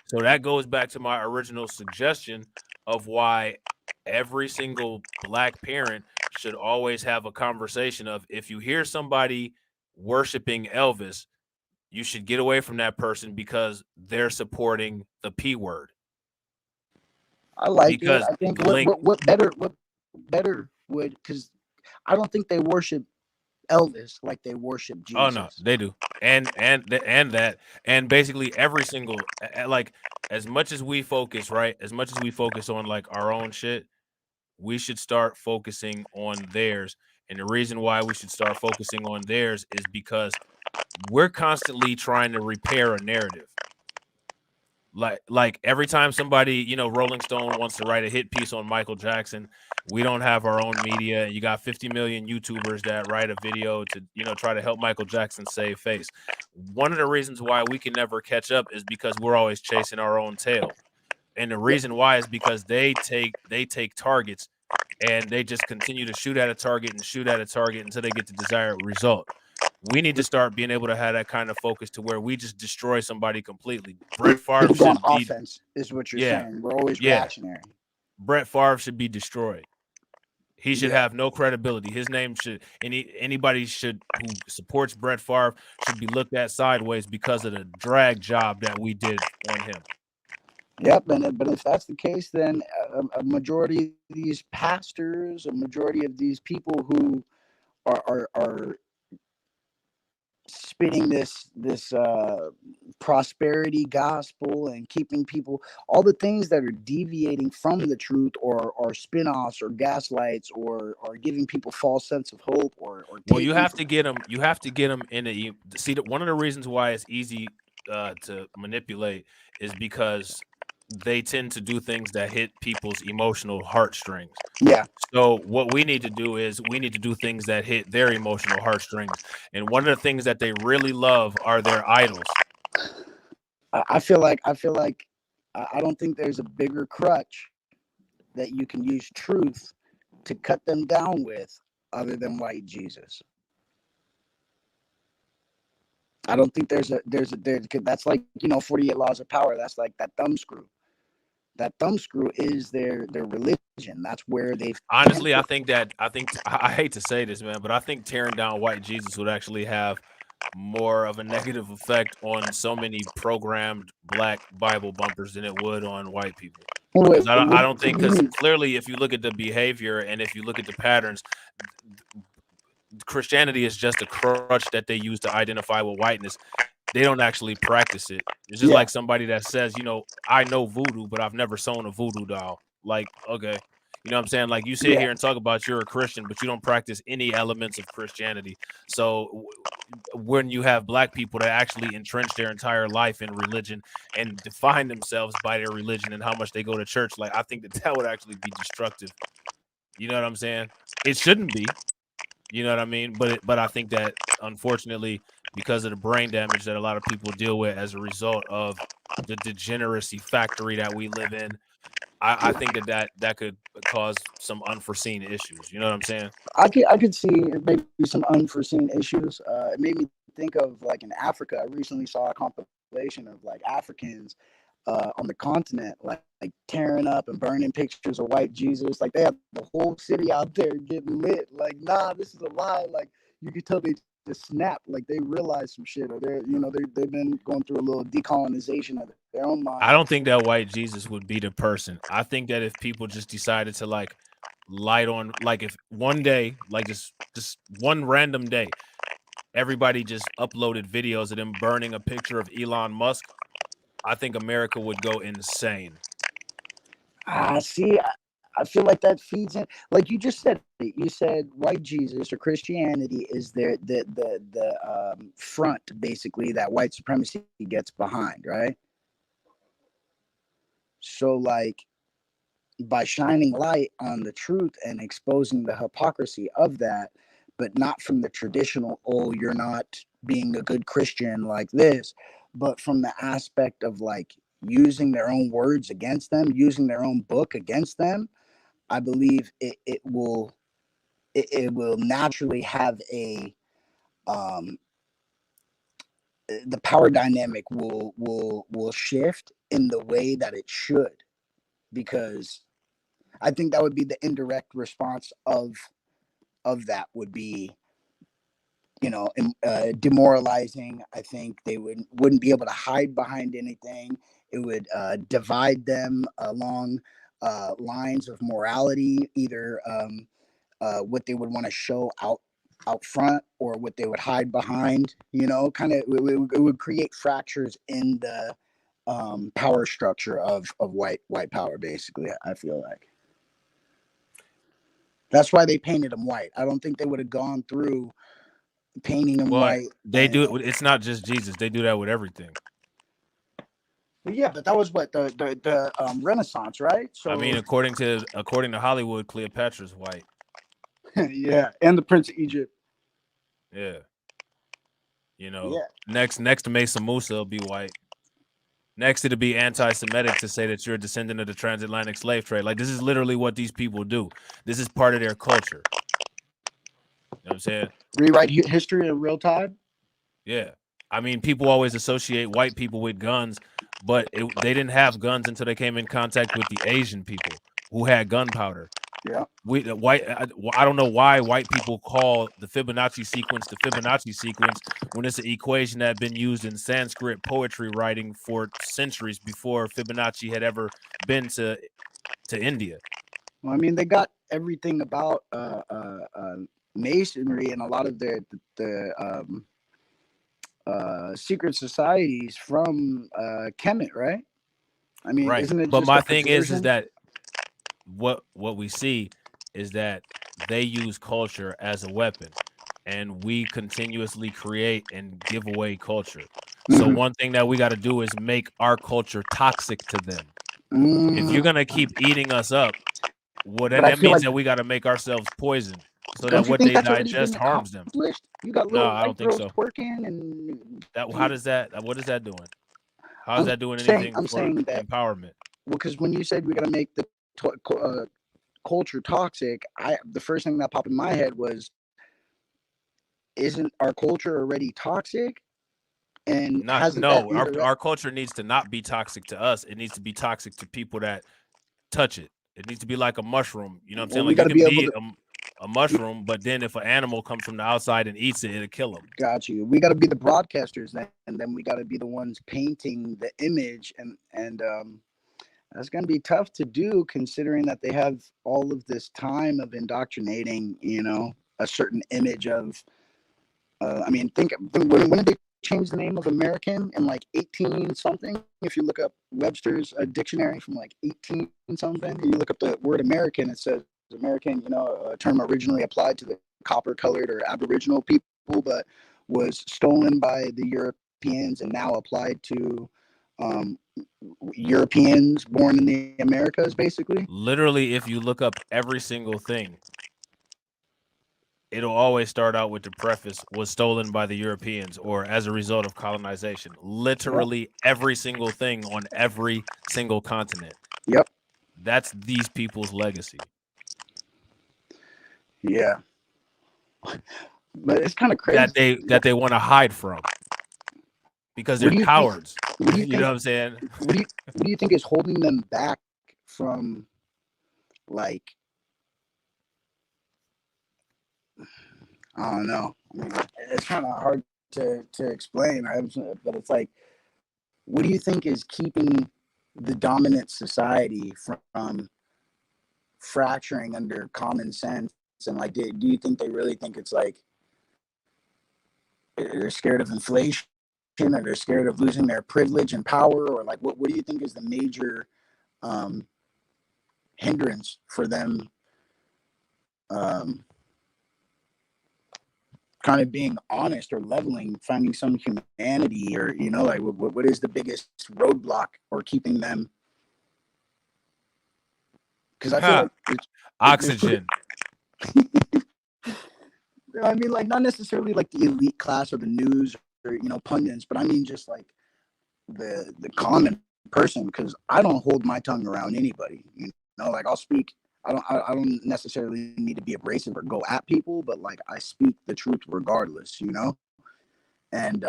So that goes back to my original suggestion of why every single black parent should always have a conversation of, if you hear somebody worshiping Elvis, you should get away from that person because they're supporting the P word. I like it. Because I think the link, what better would, because I don't think they worship Elvis like they worship Jesus. oh no, they do. And basically every single, like, as much as we focus, right? As much as we focus on like our own shit, we should start focusing on theirs. And the reason why we should start focusing on theirs is because we're constantly trying to repair a narrative. Like every time somebody, Rolling Stone wants to write a hit piece on Michael Jackson, we don't have our own media. You got 50 million YouTubers that write a video to, try to help Michael Jackson save face. One of the reasons why we can never catch up is because we're always chasing our own tail. And the reason why is because they take targets and they just continue to shoot at a target until they get the desired result. We need to start being able to have that kind of focus to where we just destroy somebody completely. Brett Favre Go on should be, offense, is what you're yeah, saying. We're always yeah. reactionary. Brett Favre should be destroyed. He should Yeah. have no credibility. His name should anybody who supports Brett Favre should be looked at sideways because of the drag job that we did on him. Yep, but if that's the case, then a majority of these pastors, a majority of these people who are spitting this prosperity gospel and keeping people, all the things that are deviating from the truth or spin-offs or gaslights or giving people false sense of hope or well, you have to get them. You have to get them in the see. One of the reasons why it's easy to manipulate is because they tend to do things that hit people's emotional heartstrings. Yeah. So what we need to do is we need to do things that hit their emotional heartstrings. And one of the things that they really love are their idols. I feel like I don't think there's a bigger crutch that you can use truth to cut them down with other than white Jesus. I don't think there's that's like, 48 laws of power. That's like that thumb screw. That thumb screw is their religion. That's where they've honestly, I hate to say this, man, but I think tearing down white Jesus would actually have more of a negative effect on so many programmed black Bible bumpers than it would on white people. I don't think, because clearly if you look at the behavior and if you look at the patterns, Christianity is just a crutch that they use to identify with whiteness. They don't actually practice it. It's just like somebody that says, I know voodoo, but I've never sewn a voodoo doll. Like, okay. You know what I'm saying? Like, you sit here and talk about you're a Christian, but you don't practice any elements of Christianity. So when you have black people that actually entrench their entire life in religion and define themselves by their religion and how much they go to church, like, I think that would actually be destructive. You know what I'm saying? It shouldn't be. You know what I mean? But I think that, unfortunately, because of the brain damage that a lot of people deal with as a result of the degeneracy factory that we live in, I think that could cause some unforeseen issues. You know what I'm saying? I could see maybe some unforeseen issues. It made me think of like in Africa. I recently saw a compilation of like Africans on the continent, like tearing up and burning pictures of white Jesus. Like they have the whole city out there getting lit. Like, nah, this is a lie. Like you could tell they just snapped. Like they realized some shit, or they've been going through a little decolonization of their own mind. I don't think that white Jesus would be the person. I think that if people just decided to like light on, like if one day, like just one random day, everybody just uploaded videos of them burning a picture of Elon Musk, I think America would go insane. See, I feel like that feeds in, like you just said. You said white Jesus or Christianity is the front, basically, that white supremacy gets behind, right? So, like, by shining light on the truth and exposing the hypocrisy of that, but not from the traditional, oh, you're not being a good Christian like this, but from the aspect of like using their own words against them, using their own book against them, I believe it will naturally have a the power dynamic will shift in the way that it should, because I think that would be the indirect response of that would be, demoralizing. I think they wouldn't be able to hide behind anything. It would divide them along lines of morality, either what they would want to show out front or what they would hide behind. Kind of it would create fractures in the power structure of white power. Basically, I feel like that's why they painted him white. I don't think they would have gone through painting him white. They do it. It's not just Jesus. They do that with everything. Yeah, but that was what the Renaissance, right? So I mean, according to Hollywood, Cleopatra's white. Yeah, and the Prince of Egypt. Yeah. Yeah. Next to Mesa Musa will be white. Next, it'll be anti-Semitic to say that you're a descendant of the transatlantic slave trade. Like, this is literally what these people do. This is part of their culture. You know what I'm saying? Rewrite history in real time. Yeah. I mean, people always associate white people with guns, but they didn't have guns until they came in contact with the Asian people who had gunpowder. Yeah. I don't know why white people call the Fibonacci sequence the Fibonacci sequence when it's an equation that had been used in Sanskrit poetry writing for centuries before Fibonacci had ever been to India. Well, I mean, they got everything about masonry and a lot of the secret societies from Kemet, right? I mean, right. Isn't it? But just my a thing perversion? is that what we see is that they use culture as a weapon, and we continuously create and give away culture. So one thing that we got to do is make our culture toxic to them. If you're gonna keep eating us up, well, then that means that we got to make ourselves poison, so that what they digest harms them. You got No, little I don't white think girls so. twerking and What is that doing? How is that doing anything for empowerment? Well, because when you said we got to make the culture toxic, the first thing that popped in my head was, isn't our culture already toxic? And our culture needs to not be toxic to us. It needs to be toxic to people that touch it. It needs to be like a mushroom. You know what I'm saying? Like, you can be a mushroom, but then if an animal comes from the outside and eats it, it'll kill them. Got you. We got to be the broadcasters then, and then we got to be the ones painting the image, and that's going to be tough to do, considering that they have all of this time of indoctrinating, a certain image of. I mean, think when did they change the name of American in like 18 something? If you look up Webster's dictionary from like 18 something, and you look up the word American, it says American, a term originally applied to the copper-colored or Aboriginal people, but was stolen by the Europeans and now applied to Europeans born in the Americas, basically. Literally, if you look up every single thing, it'll always start out with the preface was stolen by the Europeans or as a result of colonization. Literally every single thing on every single continent. Yep. That's these people's legacy. Yeah. But it's kind of crazy that they want to hide from because they're cowards. You know what I'm saying? What do you think is holding them back from, like, I don't know. I mean, it's kind of hard to explain, but it's like, what do you think is keeping the dominant society from fracturing under common sense? And like, do you think they really think it's like they're scared of inflation, or they're scared of losing their privilege and power, or like, what do you think is the major hindrance for them kind of being honest or leveling, finding some humanity, or, you know, like, what is the biggest roadblock or keeping them? Because I feel like oxygen. I mean, like, not necessarily like the elite class or the news or, you know, pundits, but I mean just like the common person, because I don't hold my tongue around anybody. You know, like, I'll speak. I don't necessarily need to be abrasive or go at people, but like, I speak the truth regardless, you know. And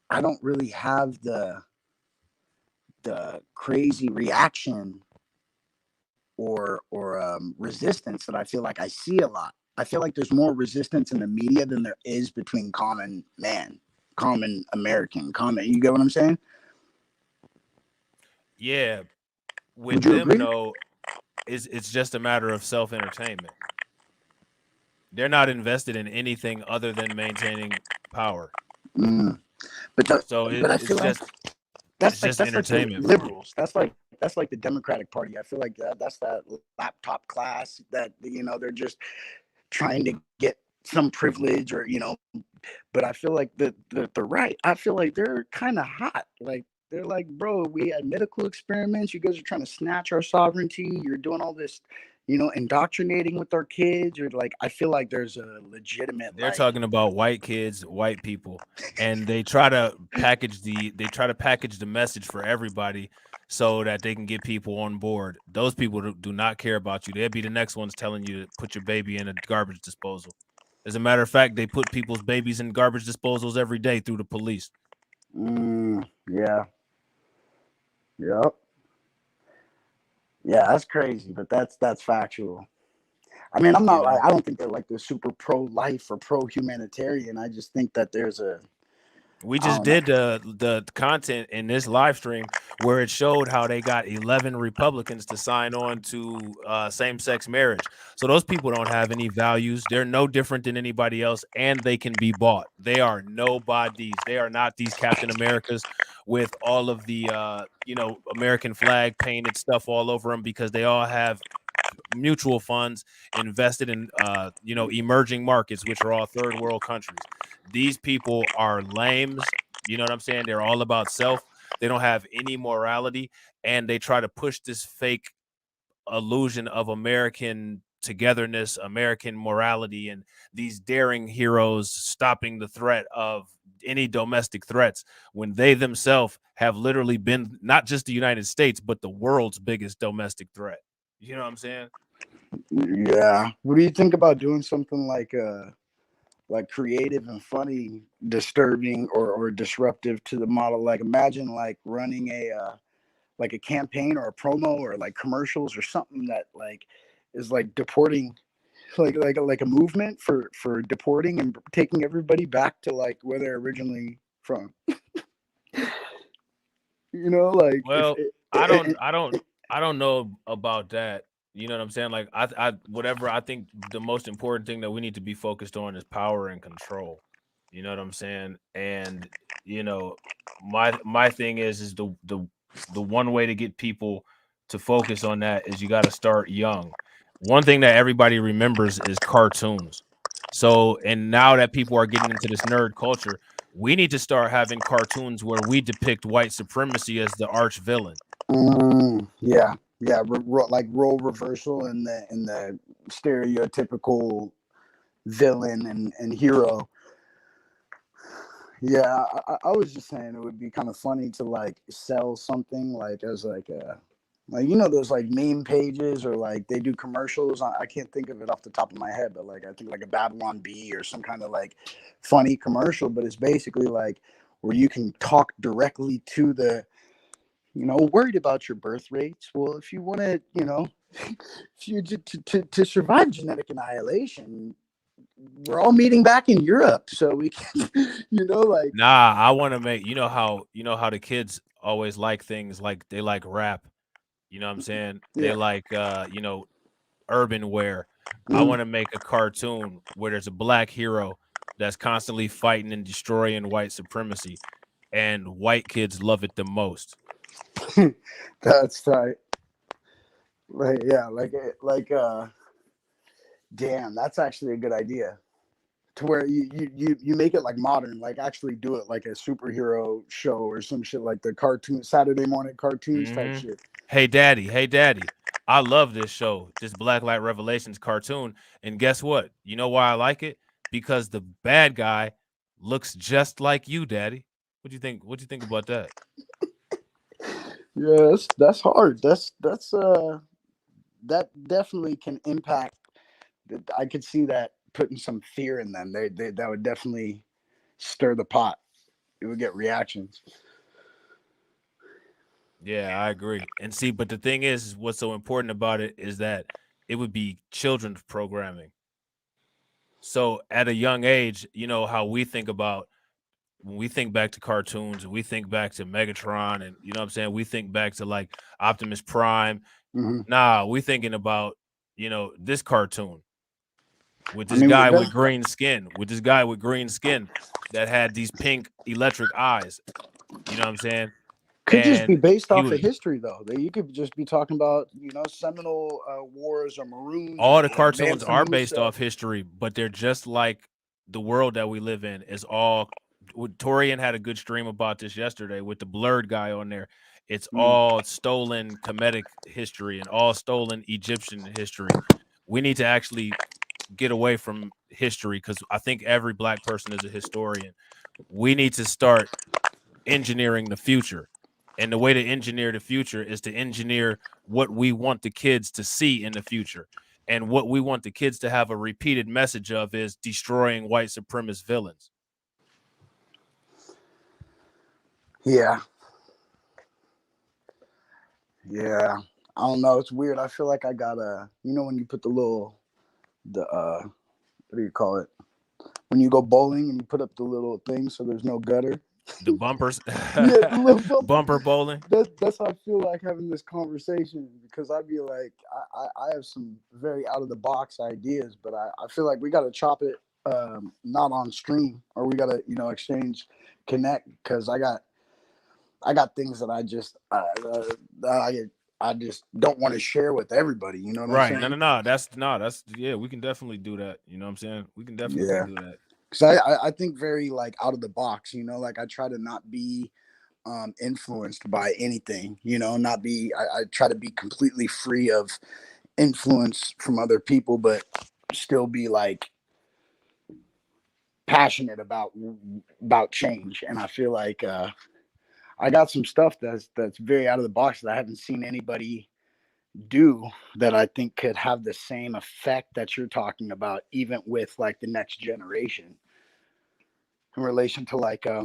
I don't really have the crazy reaction or resistance that I feel like I see a lot. I feel like there's more resistance in the media than there is between common man, common American, common. You get what I'm saying? Yeah. With them, though, it's just a matter of self-entertainment. They're not invested in anything other than maintaining power. But I feel like that's just entertainment. Like liberals. That's like the Democratic Party. I feel like that's that laptop class that, you know, they're just trying to get some privilege, or, you know. But I feel like the right, I feel like they're kind of hot. Like, they're like, bro, we had medical experiments. You guys are trying to snatch our sovereignty. You're doing all this, you know, indoctrinating with our kids. Or like, I feel like there's a legitimate. They're talking about white kids, white people, and they try to package the message for everybody so that they can get people on board. Those people do not care about you. They'll be the next ones telling you to put your baby in a garbage disposal. As a matter of fact, they put people's babies in garbage disposals every day through the police. Yeah. Yep. Yeah, that's crazy, but that's factual. I mean, I'm not like, I don't think they're like the super pro-life or pro-humanitarian. I just think that there's a. We just did the content in this live stream where it showed how they got 11 Republicans to sign on to same-sex marriage. So those people don't have any values. They're no different than anybody else, and they can be bought. They are nobodies. They are not these Captain Americas with all of the American flag painted stuff all over them, because they all have mutual funds invested in emerging markets, which are all third world countries. These people are lames. You know what I'm saying? They're all about self. They don't have any morality, and they try to push this fake illusion of American togetherness, American morality, and these daring heroes stopping the threat of any domestic threats, when they themselves have literally been not just the United States, but the world's biggest domestic threat. You know what I'm saying? Yeah. What do you think about doing something like creative and funny, disturbing or disruptive to the model? Like, imagine like running a campaign or a promo or like commercials or something that like is like deporting, like a movement for deporting and taking everybody back to like where they're originally from. You know, like, well, I don't know about that. You know what I'm saying? Like, I think the most important thing that we need to be focused on is power and control. You know what I'm saying? And my thing is the one way to get people to focus on that is you got to start young. One thing that everybody remembers is cartoons. So, and now that people are getting into this nerd culture, we need to start having cartoons where we depict white supremacy as the arch villain. Yeah, like role reversal in the stereotypical villain and hero. Yeah, I was just saying it would be kind of funny to like sell something like as like a Like, you know, those like meme pages or like they do commercials. I can't think of it off the top of my head, but like I think like a Babylon Bee or some kind of like funny commercial. But it's basically like where you can talk directly to the, you know, worried about your birth rates. Well, if you want to, you know, if you to survive genetic annihilation, we're all meeting back in Europe, so we can, you know, like. Nah, I want to make you know how the kids always like things like they like rap. You know what I'm saying? They Yeah. like you know, urban wear. I Mhm. want to make a cartoon where there's a black hero that's constantly fighting and destroying white supremacy, and white kids love it the most. That's tight. Like, yeah, damn, that's actually a good idea. To where you make it like modern, like actually do it like a superhero show or some shit like the cartoon Saturday morning cartoons type Hmm. shit. Hey daddy, I love this show, this Black Light Revelations cartoon, and guess what? You know why I like it? Because the bad guy looks just like you, daddy. What do you think? What do you think about that? Yeah, that's hard. That definitely can impact. I could see that putting some fear in them. They that would definitely stir the pot. It would get reactions. Yeah, I agree. And see, but the thing is what's so important about it is that it would be children's programming. So at a young age, you know how we think about when we think back to cartoons and we think back to Megatron and you know what I'm saying, we think back to like Optimus Prime. Hmm. Nah, we thinking about, you know, this cartoon with I this mean, guy that's with green skin, that had these pink electric eyes. You know what I'm saying? could just be And based he off was of history, though. That you could just be talking about, you know, Seminole Wars or Maroons all the or cartoons Mansa are based Musa. off history, but they're just like the world that we live in is all. Torian had a good stream about this yesterday with the blurred guy on there. It's Mm. all stolen Kemetic history and all stolen Egyptian history. We need to actually get away from history because I think every black person is a historian. We need to start engineering the future. And the way to engineer the future is to engineer what we want the kids to see in the future. And what we want the kids to have a repeated message of is destroying white supremacist villains. Yeah, yeah. I don't know. It's weird. I feel like I got a, you know, when you put the what do you call it? When you go bowling and you put up the little thing so there's no gutter. The bumpers, Yeah, the little bumpers. bumper bowling. That's how I feel like having this conversation, because I'd be like, I have some very out of the box ideas, but I feel like we got to chop it, not on stream, or we got to, you know, exchange, connect, because I got things that I just don't want to share with everybody. You know what I'm Right. No, saying? no, no. That's yeah, we can definitely do that. You know what I'm saying? We can definitely Yeah, do that. because I think very like out of the box. You know, like I try to not be influenced by anything, you know, not be, I try to be completely free of influence from other people, but still be like passionate about change. And I feel like I got some stuff that's very out of the box that I haven't seen anybody do, that I think could have the same effect that you're talking about, even with like the next generation, in relation to like a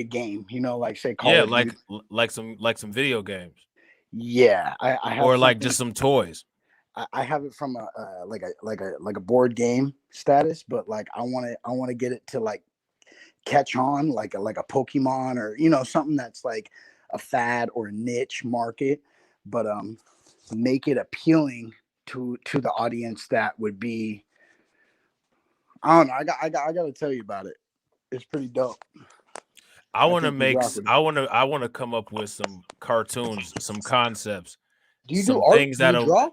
game, you know, like say Call Yeah, of Duty. like some video games Yeah, I have or like something. just some toys. I have it from a like a board game status, but like I want to get it to like catch on like a Pokemon, or you know, something that's like a fad or a niche market, but make it appealing to the audience that would be. I don't know. I got to tell you about it. It's pretty dope. I think you'd rock with it. I want to come up with some cartoons, some concepts, Do you do some art? things Do you that'll draw?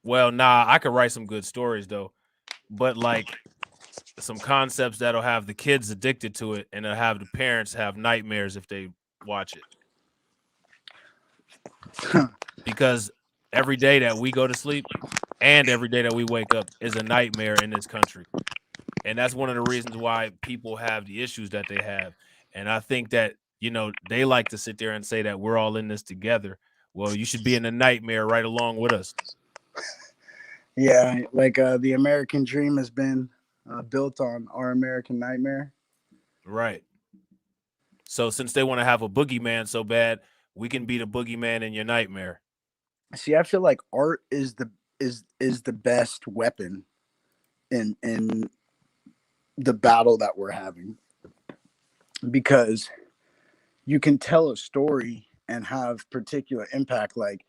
well, nah, I could write some good stories though, but like some concepts that'll have the kids addicted to it and it'll have the parents have nightmares if they watch it. Because every day that we go to sleep and every day that we wake up is a nightmare in this country. And that's one of the reasons why people have the issues that they have. And I think that, you know, they like to sit there and say that we're all in this together. Well, you should be in a nightmare right along with us. Yeah, like the American dream has been built on our American nightmare. Right. So since they want to have a boogeyman so bad, we can be the boogeyman in your nightmare. See, I feel like art is the best weapon in the battle that we're having, because you can tell a story and have particular impact. Like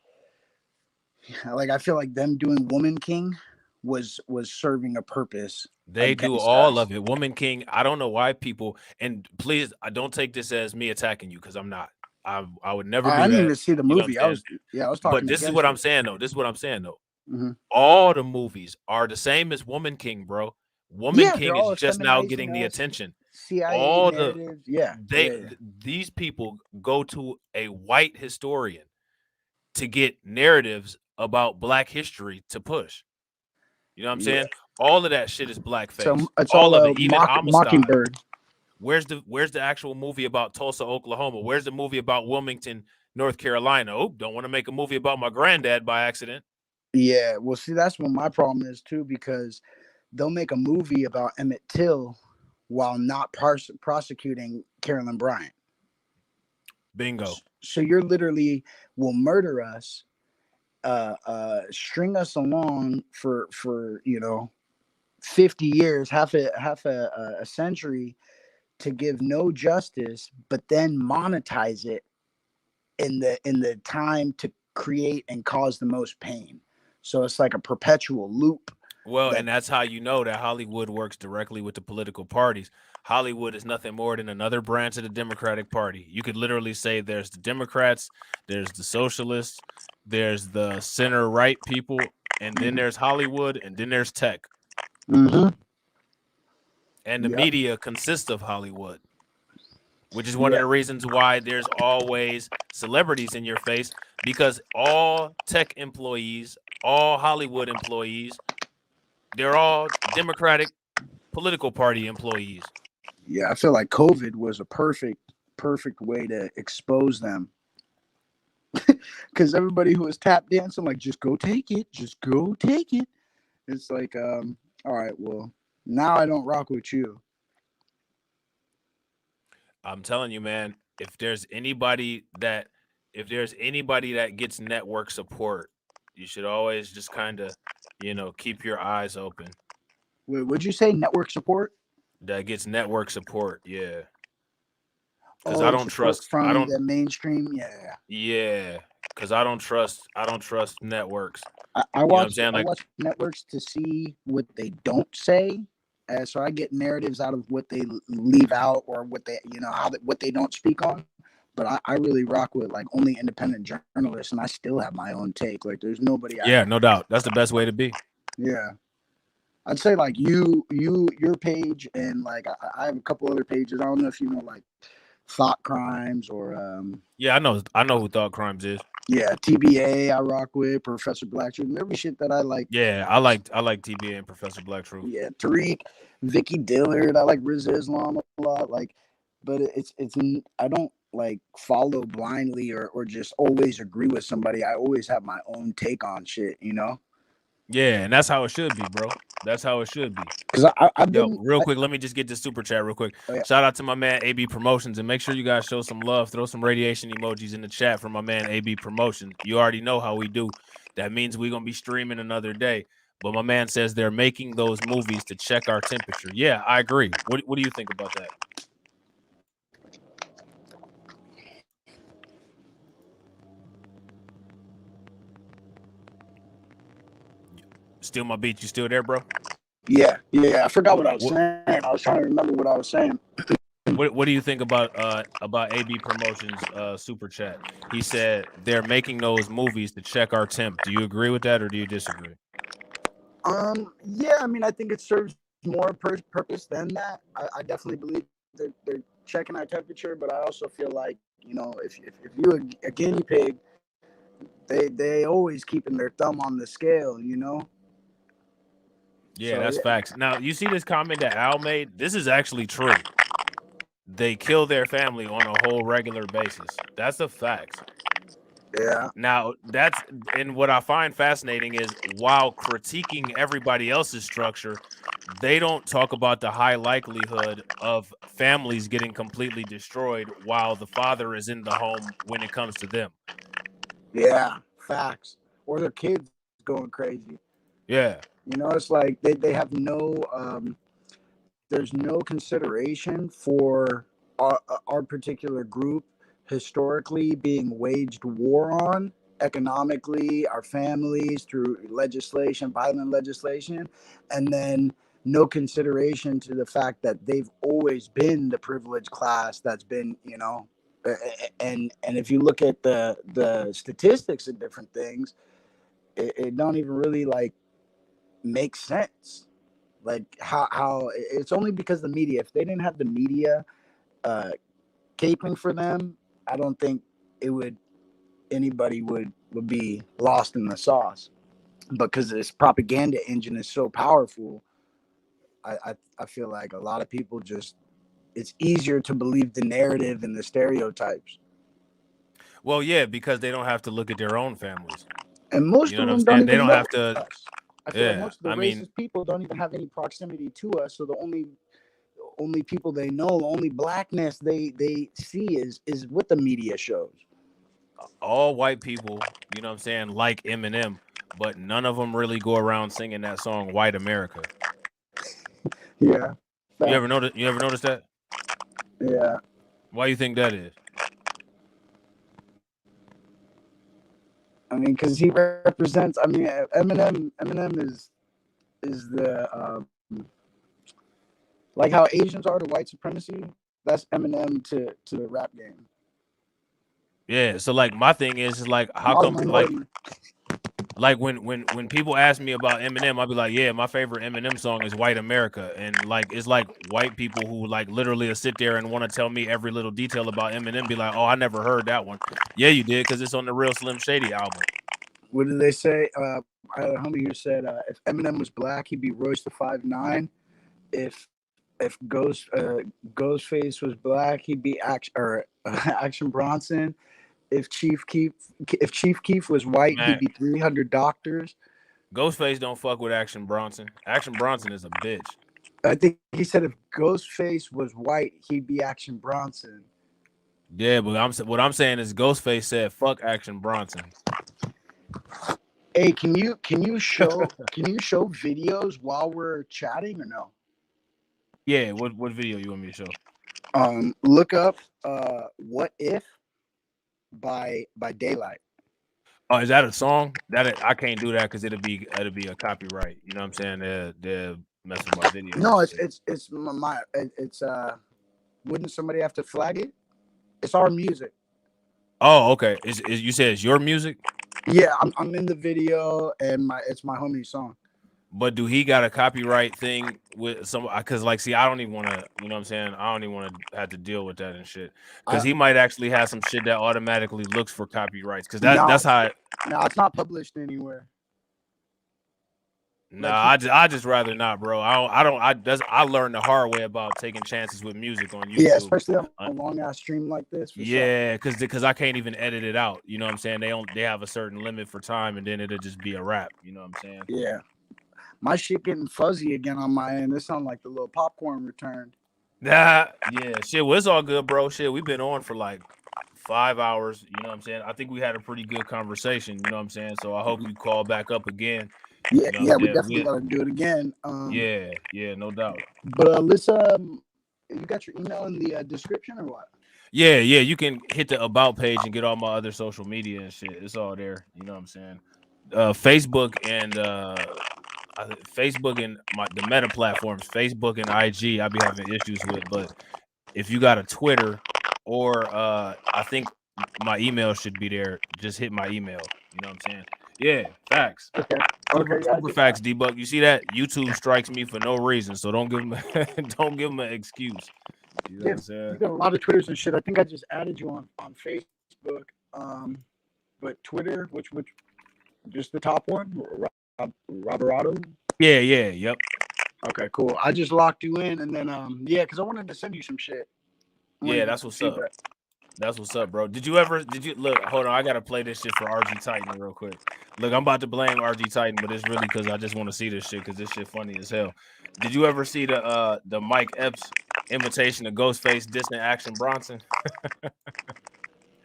I feel like them doing Woman King was serving a purpose. They do all of it. Woman King, I don't know why people, and please, I don't take this as me attacking you, because I'm not. I would never do that. I didn't even see the You know what movie. I'm I was But talking. this is what I'm saying though. This is what I'm saying though. Mhm. All the movies are the same as Woman King, bro. Woman Yeah, King they're is all just now feminizing getting the us, attention. CIA All narrative. Yeah. these people go to a white historian to get narratives about Black history to push. You know what I'm Yeah. saying? All of that shit is blackface. So it's all all of a it, even Amistad. Mockingbird. Where's the actual movie about Tulsa, Oklahoma? Where's the movie about Wilmington, North Carolina? Oh, don't want to make a movie about my granddad by accident. Yeah, well, see, that's what my problem is too, because they'll make a movie about Emmett Till while not prosecuting Carolyn Bryant. Bingo. So you're literally will murder us, string us along for 50 years, half a century, to give no justice, but then monetize it in the time to create and cause the most pain. So it's like a perpetual loop. Well, and that's how you know that Hollywood works directly with the political parties. Hollywood is nothing more than another branch of the Democratic Party. You could literally say there's the Democrats, there's the socialists, there's the center right people, and then there's Hollywood, and then there's tech. Mm-hmm. And the media consists of Hollywood, which is one of the reasons why there's always celebrities in your face, because all tech employees, all Hollywood employees, they're all Democratic political party employees. Yeah, I feel like COVID was a perfect way to expose them. Because everybody who was tap dancing, like, just go take it. It's like, all right, well, now I don't rock with you. I'm telling you, man, if there's anybody that gets network support, you should always just kind of, keep your eyes open. Wait, would you say network support? That gets network support, yeah. Because I don't trust from the mainstream, yeah. Yeah, because I don't trust networks. I watch networks to see what they don't say, so I get narratives out of what they leave out, or what they what they don't speak on. But I really rock with like only independent journalists, and I still have my own take. Like there's nobody. No doubt. That's the best way to be. Yeah. I'd say like your page, and like I have a couple other pages. I don't know if you know like Thought Crimes or I know who Thought Crimes is. Yeah, TBA I rock with, Professor Black Truth, every shit that I like. Yeah, I like TBA and Professor Black Truth. Yeah, Tariq, Vicky Dillard, I like Riz Islam a lot. Like, but it's I don't like follow blindly or just always agree with somebody. I always have my own take on shit, Yeah, and that's how it should be, bro. That's how it should be. Because I've been real quick. Let me just get this super chat real quick. Oh, yeah. Shout out to my man AB Promotions, and make sure you guys show some love. Throw some radiation emojis in the chat for my man AB Promotions. You already know how we do. That means we're gonna be streaming another day. But my man says they're making those movies to check our temperature. Yeah, I agree. What do you think about that? Still my beat. You still there, bro? Yeah. I forgot what I was saying. I was trying to remember what I was saying. What do you think about AB Promotions super chat? He said they're making those movies to check our temp. Do you agree with that, or do you disagree? Yeah, I mean, I think it serves more purpose than that. I definitely believe that they're checking our temperature, but I also feel like, if you're a guinea pig, they always keeping their thumb on the scale, Yeah, that's facts. Now, you see this comment that Al made? This is actually true. They kill their family on a whole regular basis. That's a fact. Yeah. Now that's and what I find fascinating is while critiquing everybody else's structure, they don't talk about the high likelihood of families getting completely destroyed while the father is in the home when it comes to them. Yeah. Facts. Or their kids going crazy. Yeah. You know, it's like they have no there's no consideration for our particular group historically being waged war on economically, our families through legislation, violent legislation, and then no consideration to the fact that they've always been the privileged class that's been, you know, and if you look at the statistics and different things, it don't even really like make sense. Like how it's only because the media, if they didn't have the media uh caping for them, I don't think it would anybody would be lost in the sauce. Because this propaganda engine is so powerful, I feel like a lot of people just, it's easier to believe the narrative and the stereotypes. Well, yeah, because they don't have to look at their own families. And most You know of what I'm them don't saying? They even don't know have to. us. I feel like Yeah. most of the I mean, racist people don't even have any proximity to us. So the only people they know, the only blackness they see is what the media shows. all white people, you know what I'm saying, like Eminem, but none of them really go around singing that song "White America." Yeah. You ever notice that? Yeah. Why you think that is? I mean, because he represents. I mean, Eminem is the like how Asians are to white supremacy. That's Eminem to the rap game. Yeah. So like my thing is like how Model come minority. like when people ask me about Eminem, I'll be like, yeah, my favorite Eminem song is "White America," and like it's like white people who like literally sit there and want to tell me every little detail about Eminem, be like, oh, I never heard that one. Yeah, you did because it's on the Real Slim Shady album. What did they say? I had a homie who said if Eminem was black, he'd be Royce the 5'9". If Ghostface was black, he'd be Action Bronson. If Chief Keef was white, Man, he'd be 300 Doctors. Ghostface don't fuck with Action Bronson. Action Bronson is a bitch. I think he said if Ghostface was white, he'd be Action Bronson. Yeah, but what I'm saying is Ghostface said fuck Action Bronson. Hey, can you show videos while we're chatting or no? Yeah, what video you want me to show? Look up "What If" by Daylight. Oh, is that a song? I can't do that because it'll be a copyright. You know what I'm saying? They'll mess with my video. No, it's wouldn't somebody have to flag it? It's our music. Oh, okay. Is you said it's your music? Yeah, I'm in the video and it's my homie's song. But do he got a copyright thing with some? Because like, see, I don't even want to. You know what I'm saying? I don't even want to have to deal with that and shit. Because he might actually have some shit that automatically looks for copyrights. Because that's how. No, it's not published anywhere. Nah, I just rather not, bro. I learned the hard way about taking chances with music on YouTube. Yeah, especially on a long ass stream like this. Yeah, because I can't even edit it out. You know what I'm saying? They have a certain limit for time, and then it'll just be a wrap. You know what I'm saying? Yeah. My shit getting fuzzy again on my end. It sounds like the little popcorn returned. Yeah, shit. Well, it's all good, bro. Shit, we've been on for like 5 hours. You know what I'm saying? I think we had a pretty good conversation. You know what I'm saying? So I hope you call back up again. Yeah, you know, we definitely gotta do it again. Yeah, no doubt. But let's you got your email in the description or what? Yeah, you can hit the about page and get all my other social media and shit. It's all there. You know what I'm saying? Facebook and the meta platforms, Facebook and IG, I'll be having issues with. But if you got a Twitter or I think my email should be there. Just hit my email. You know what I'm saying? Yeah, facts. Okay. Super facts, debug. You see that? YouTube strikes me for no reason, so don't give them an excuse. You know what I'm saying? You got a lot of Twitters and shit. I think I just added you on Facebook. But Twitter, which just the top one, Roberto. Yeah, yep. Okay, cool. I just locked you in, and then because I wanted to send you some shit. Yeah, that's what's up. That's what's up, bro. Did you look? Hold on, I gotta play this shit for RG Titan real quick. Look, I'm about to blame RG Titan, but it's really because I just want to see this shit because this shit funny as hell. Did you ever see the Mike Epps invitation to Ghostface dissing Action Bronson?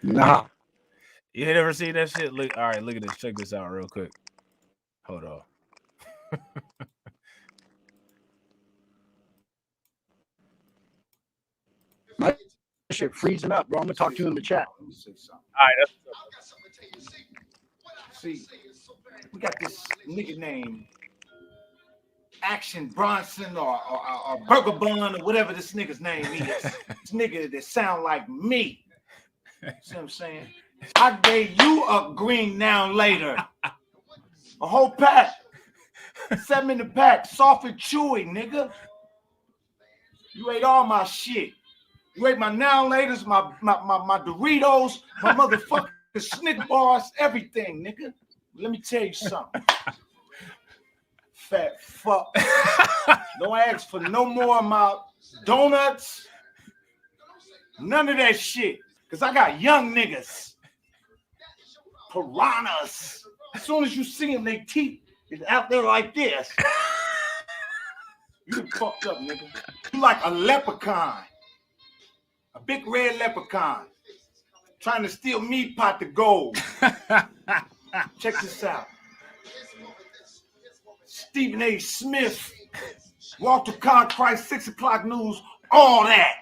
Nah. You ain't ever seen that shit? Look, all right, look at this. Check this out real quick. Hold on. My shit freezing up, bro. I'm gonna talk to you in the chat. All right, that's See, we got this nigga named Action Bronson or Burger Bun or whatever this nigga's name is. This nigga that sound like me. See what I'm saying? I gave you a green now later. A whole pack. 7 in the pack. Soft and chewy, nigga. You ate all my shit. You ate my now laters, my Doritos, my motherfucking Snick bars, everything, nigga. Let me tell you something. Fat fuck. Don't ask for no more of my donuts. None of that shit. Because I got young niggas. Piranhas. As soon as you see them, they teeth is out there like this. You fucked up, nigga. You like a leprechaun. A big red leprechaun. Trying to steal meat pot to gold. Check this out. Stephen A. Smith, Walter Cronkite, 6 o'clock news, all that.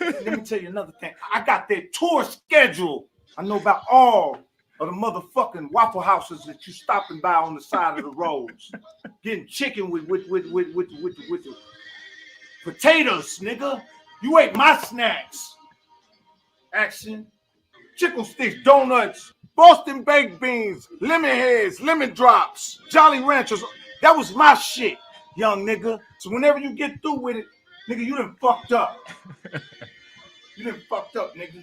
Let me tell you another thing. I got their tour schedule. I know about all of the motherfucking Waffle Houses that you stopping by on the side of the roads. Getting chicken with the potatoes, nigga. You ate my snacks. Action. Chicken sticks, donuts, Boston baked beans, lemon heads, lemon drops, Jolly Ranchers. That was my shit, young nigga. So whenever you get through with it, nigga, you done fucked up. You done fucked up, nigga.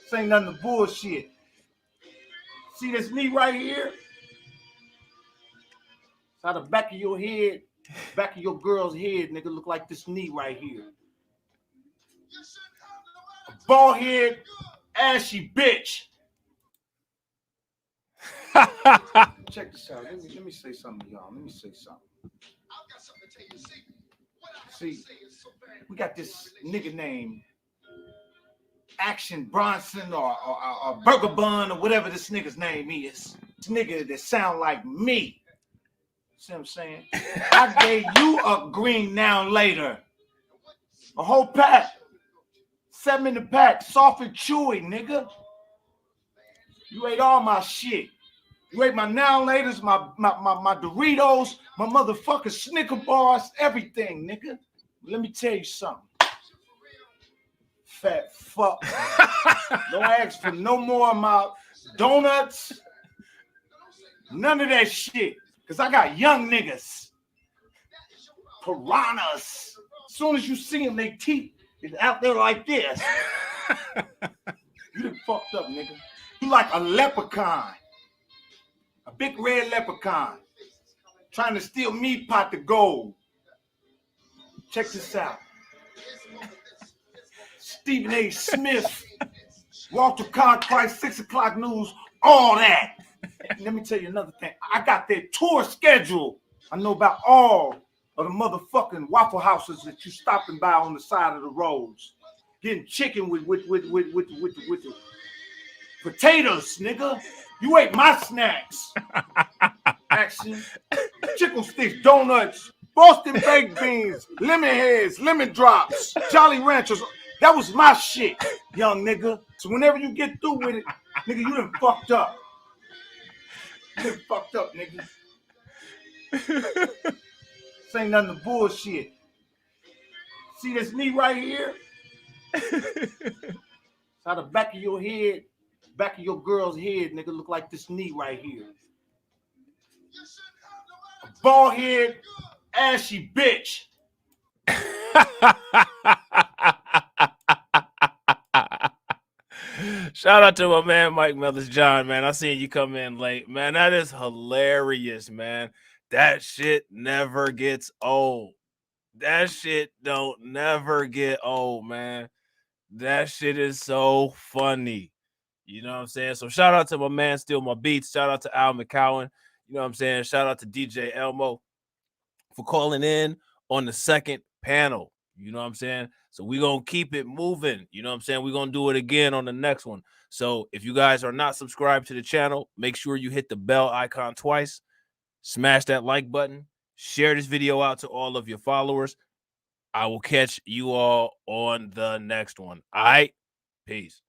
This ain't nothing but bullshit. See this knee right here? It's how the back of your head, back of your girl's head, nigga, look like this knee right here. A bald head, ashy bitch. Check this out. Let me say something to y'all. Let me say something. See, we got this nigga named Action Bronson or Burger Bun or whatever this nigga's name is. This nigga that sound like me. See what I'm saying? I gave you a green now later. A whole pack. 7 in the pack. Soft and chewy, nigga. You ate all my shit. You ate my now laters, my Doritos, my motherfucking Snicker bars, everything, nigga. Let me tell you something. Fat fuck. Don't ask for no more of my donuts. None of that shit. Because I got young niggas. Piranhas. As soon as you see them, they teeth is out there like this. You done fucked up, nigga. You like a leprechaun. A big red leprechaun. Trying to steal meat pot to gold. Check this out. Stephen A. Smith, Walter Cronkite, 6 o'clock news, all that. Let me tell you another thing. I got their tour schedule. I know about all of the motherfucking Waffle Houses that you stopping by on the side of the roads. Getting chicken with the potatoes, nigga. You ate my snacks. Action. Chicken sticks, donuts, Boston baked beans, lemon heads, lemon drops, Jolly Ranchers. That was my shit, young nigga. So whenever you get through with it, nigga, you done fucked up. You done fucked up, nigga. This ain't nothing but bullshit. See this knee right here? It's how the back of your head, back of your girl's head, nigga, look like this knee right here. A bald head, ashy bitch. Shout out to my man Mike Mellors John, man. I seen you come in late, man. That is hilarious, man. That shit never gets old. That shit don't never get old, man. That shit is so funny. You know what I'm saying? So shout out to my man Steal My Beats. Shout out to Al McCowan. You know what I'm saying? Shout out to DJ Elmo for calling in on the second panel. You know what I'm saying? So we're going to keep it moving. You know what I'm saying? We're going to do it again on the next one. So if you guys are not subscribed to the channel, make sure you hit the bell icon twice. Smash that like button. Share this video out to all of your followers. I will catch you all on the next one. All right? Peace.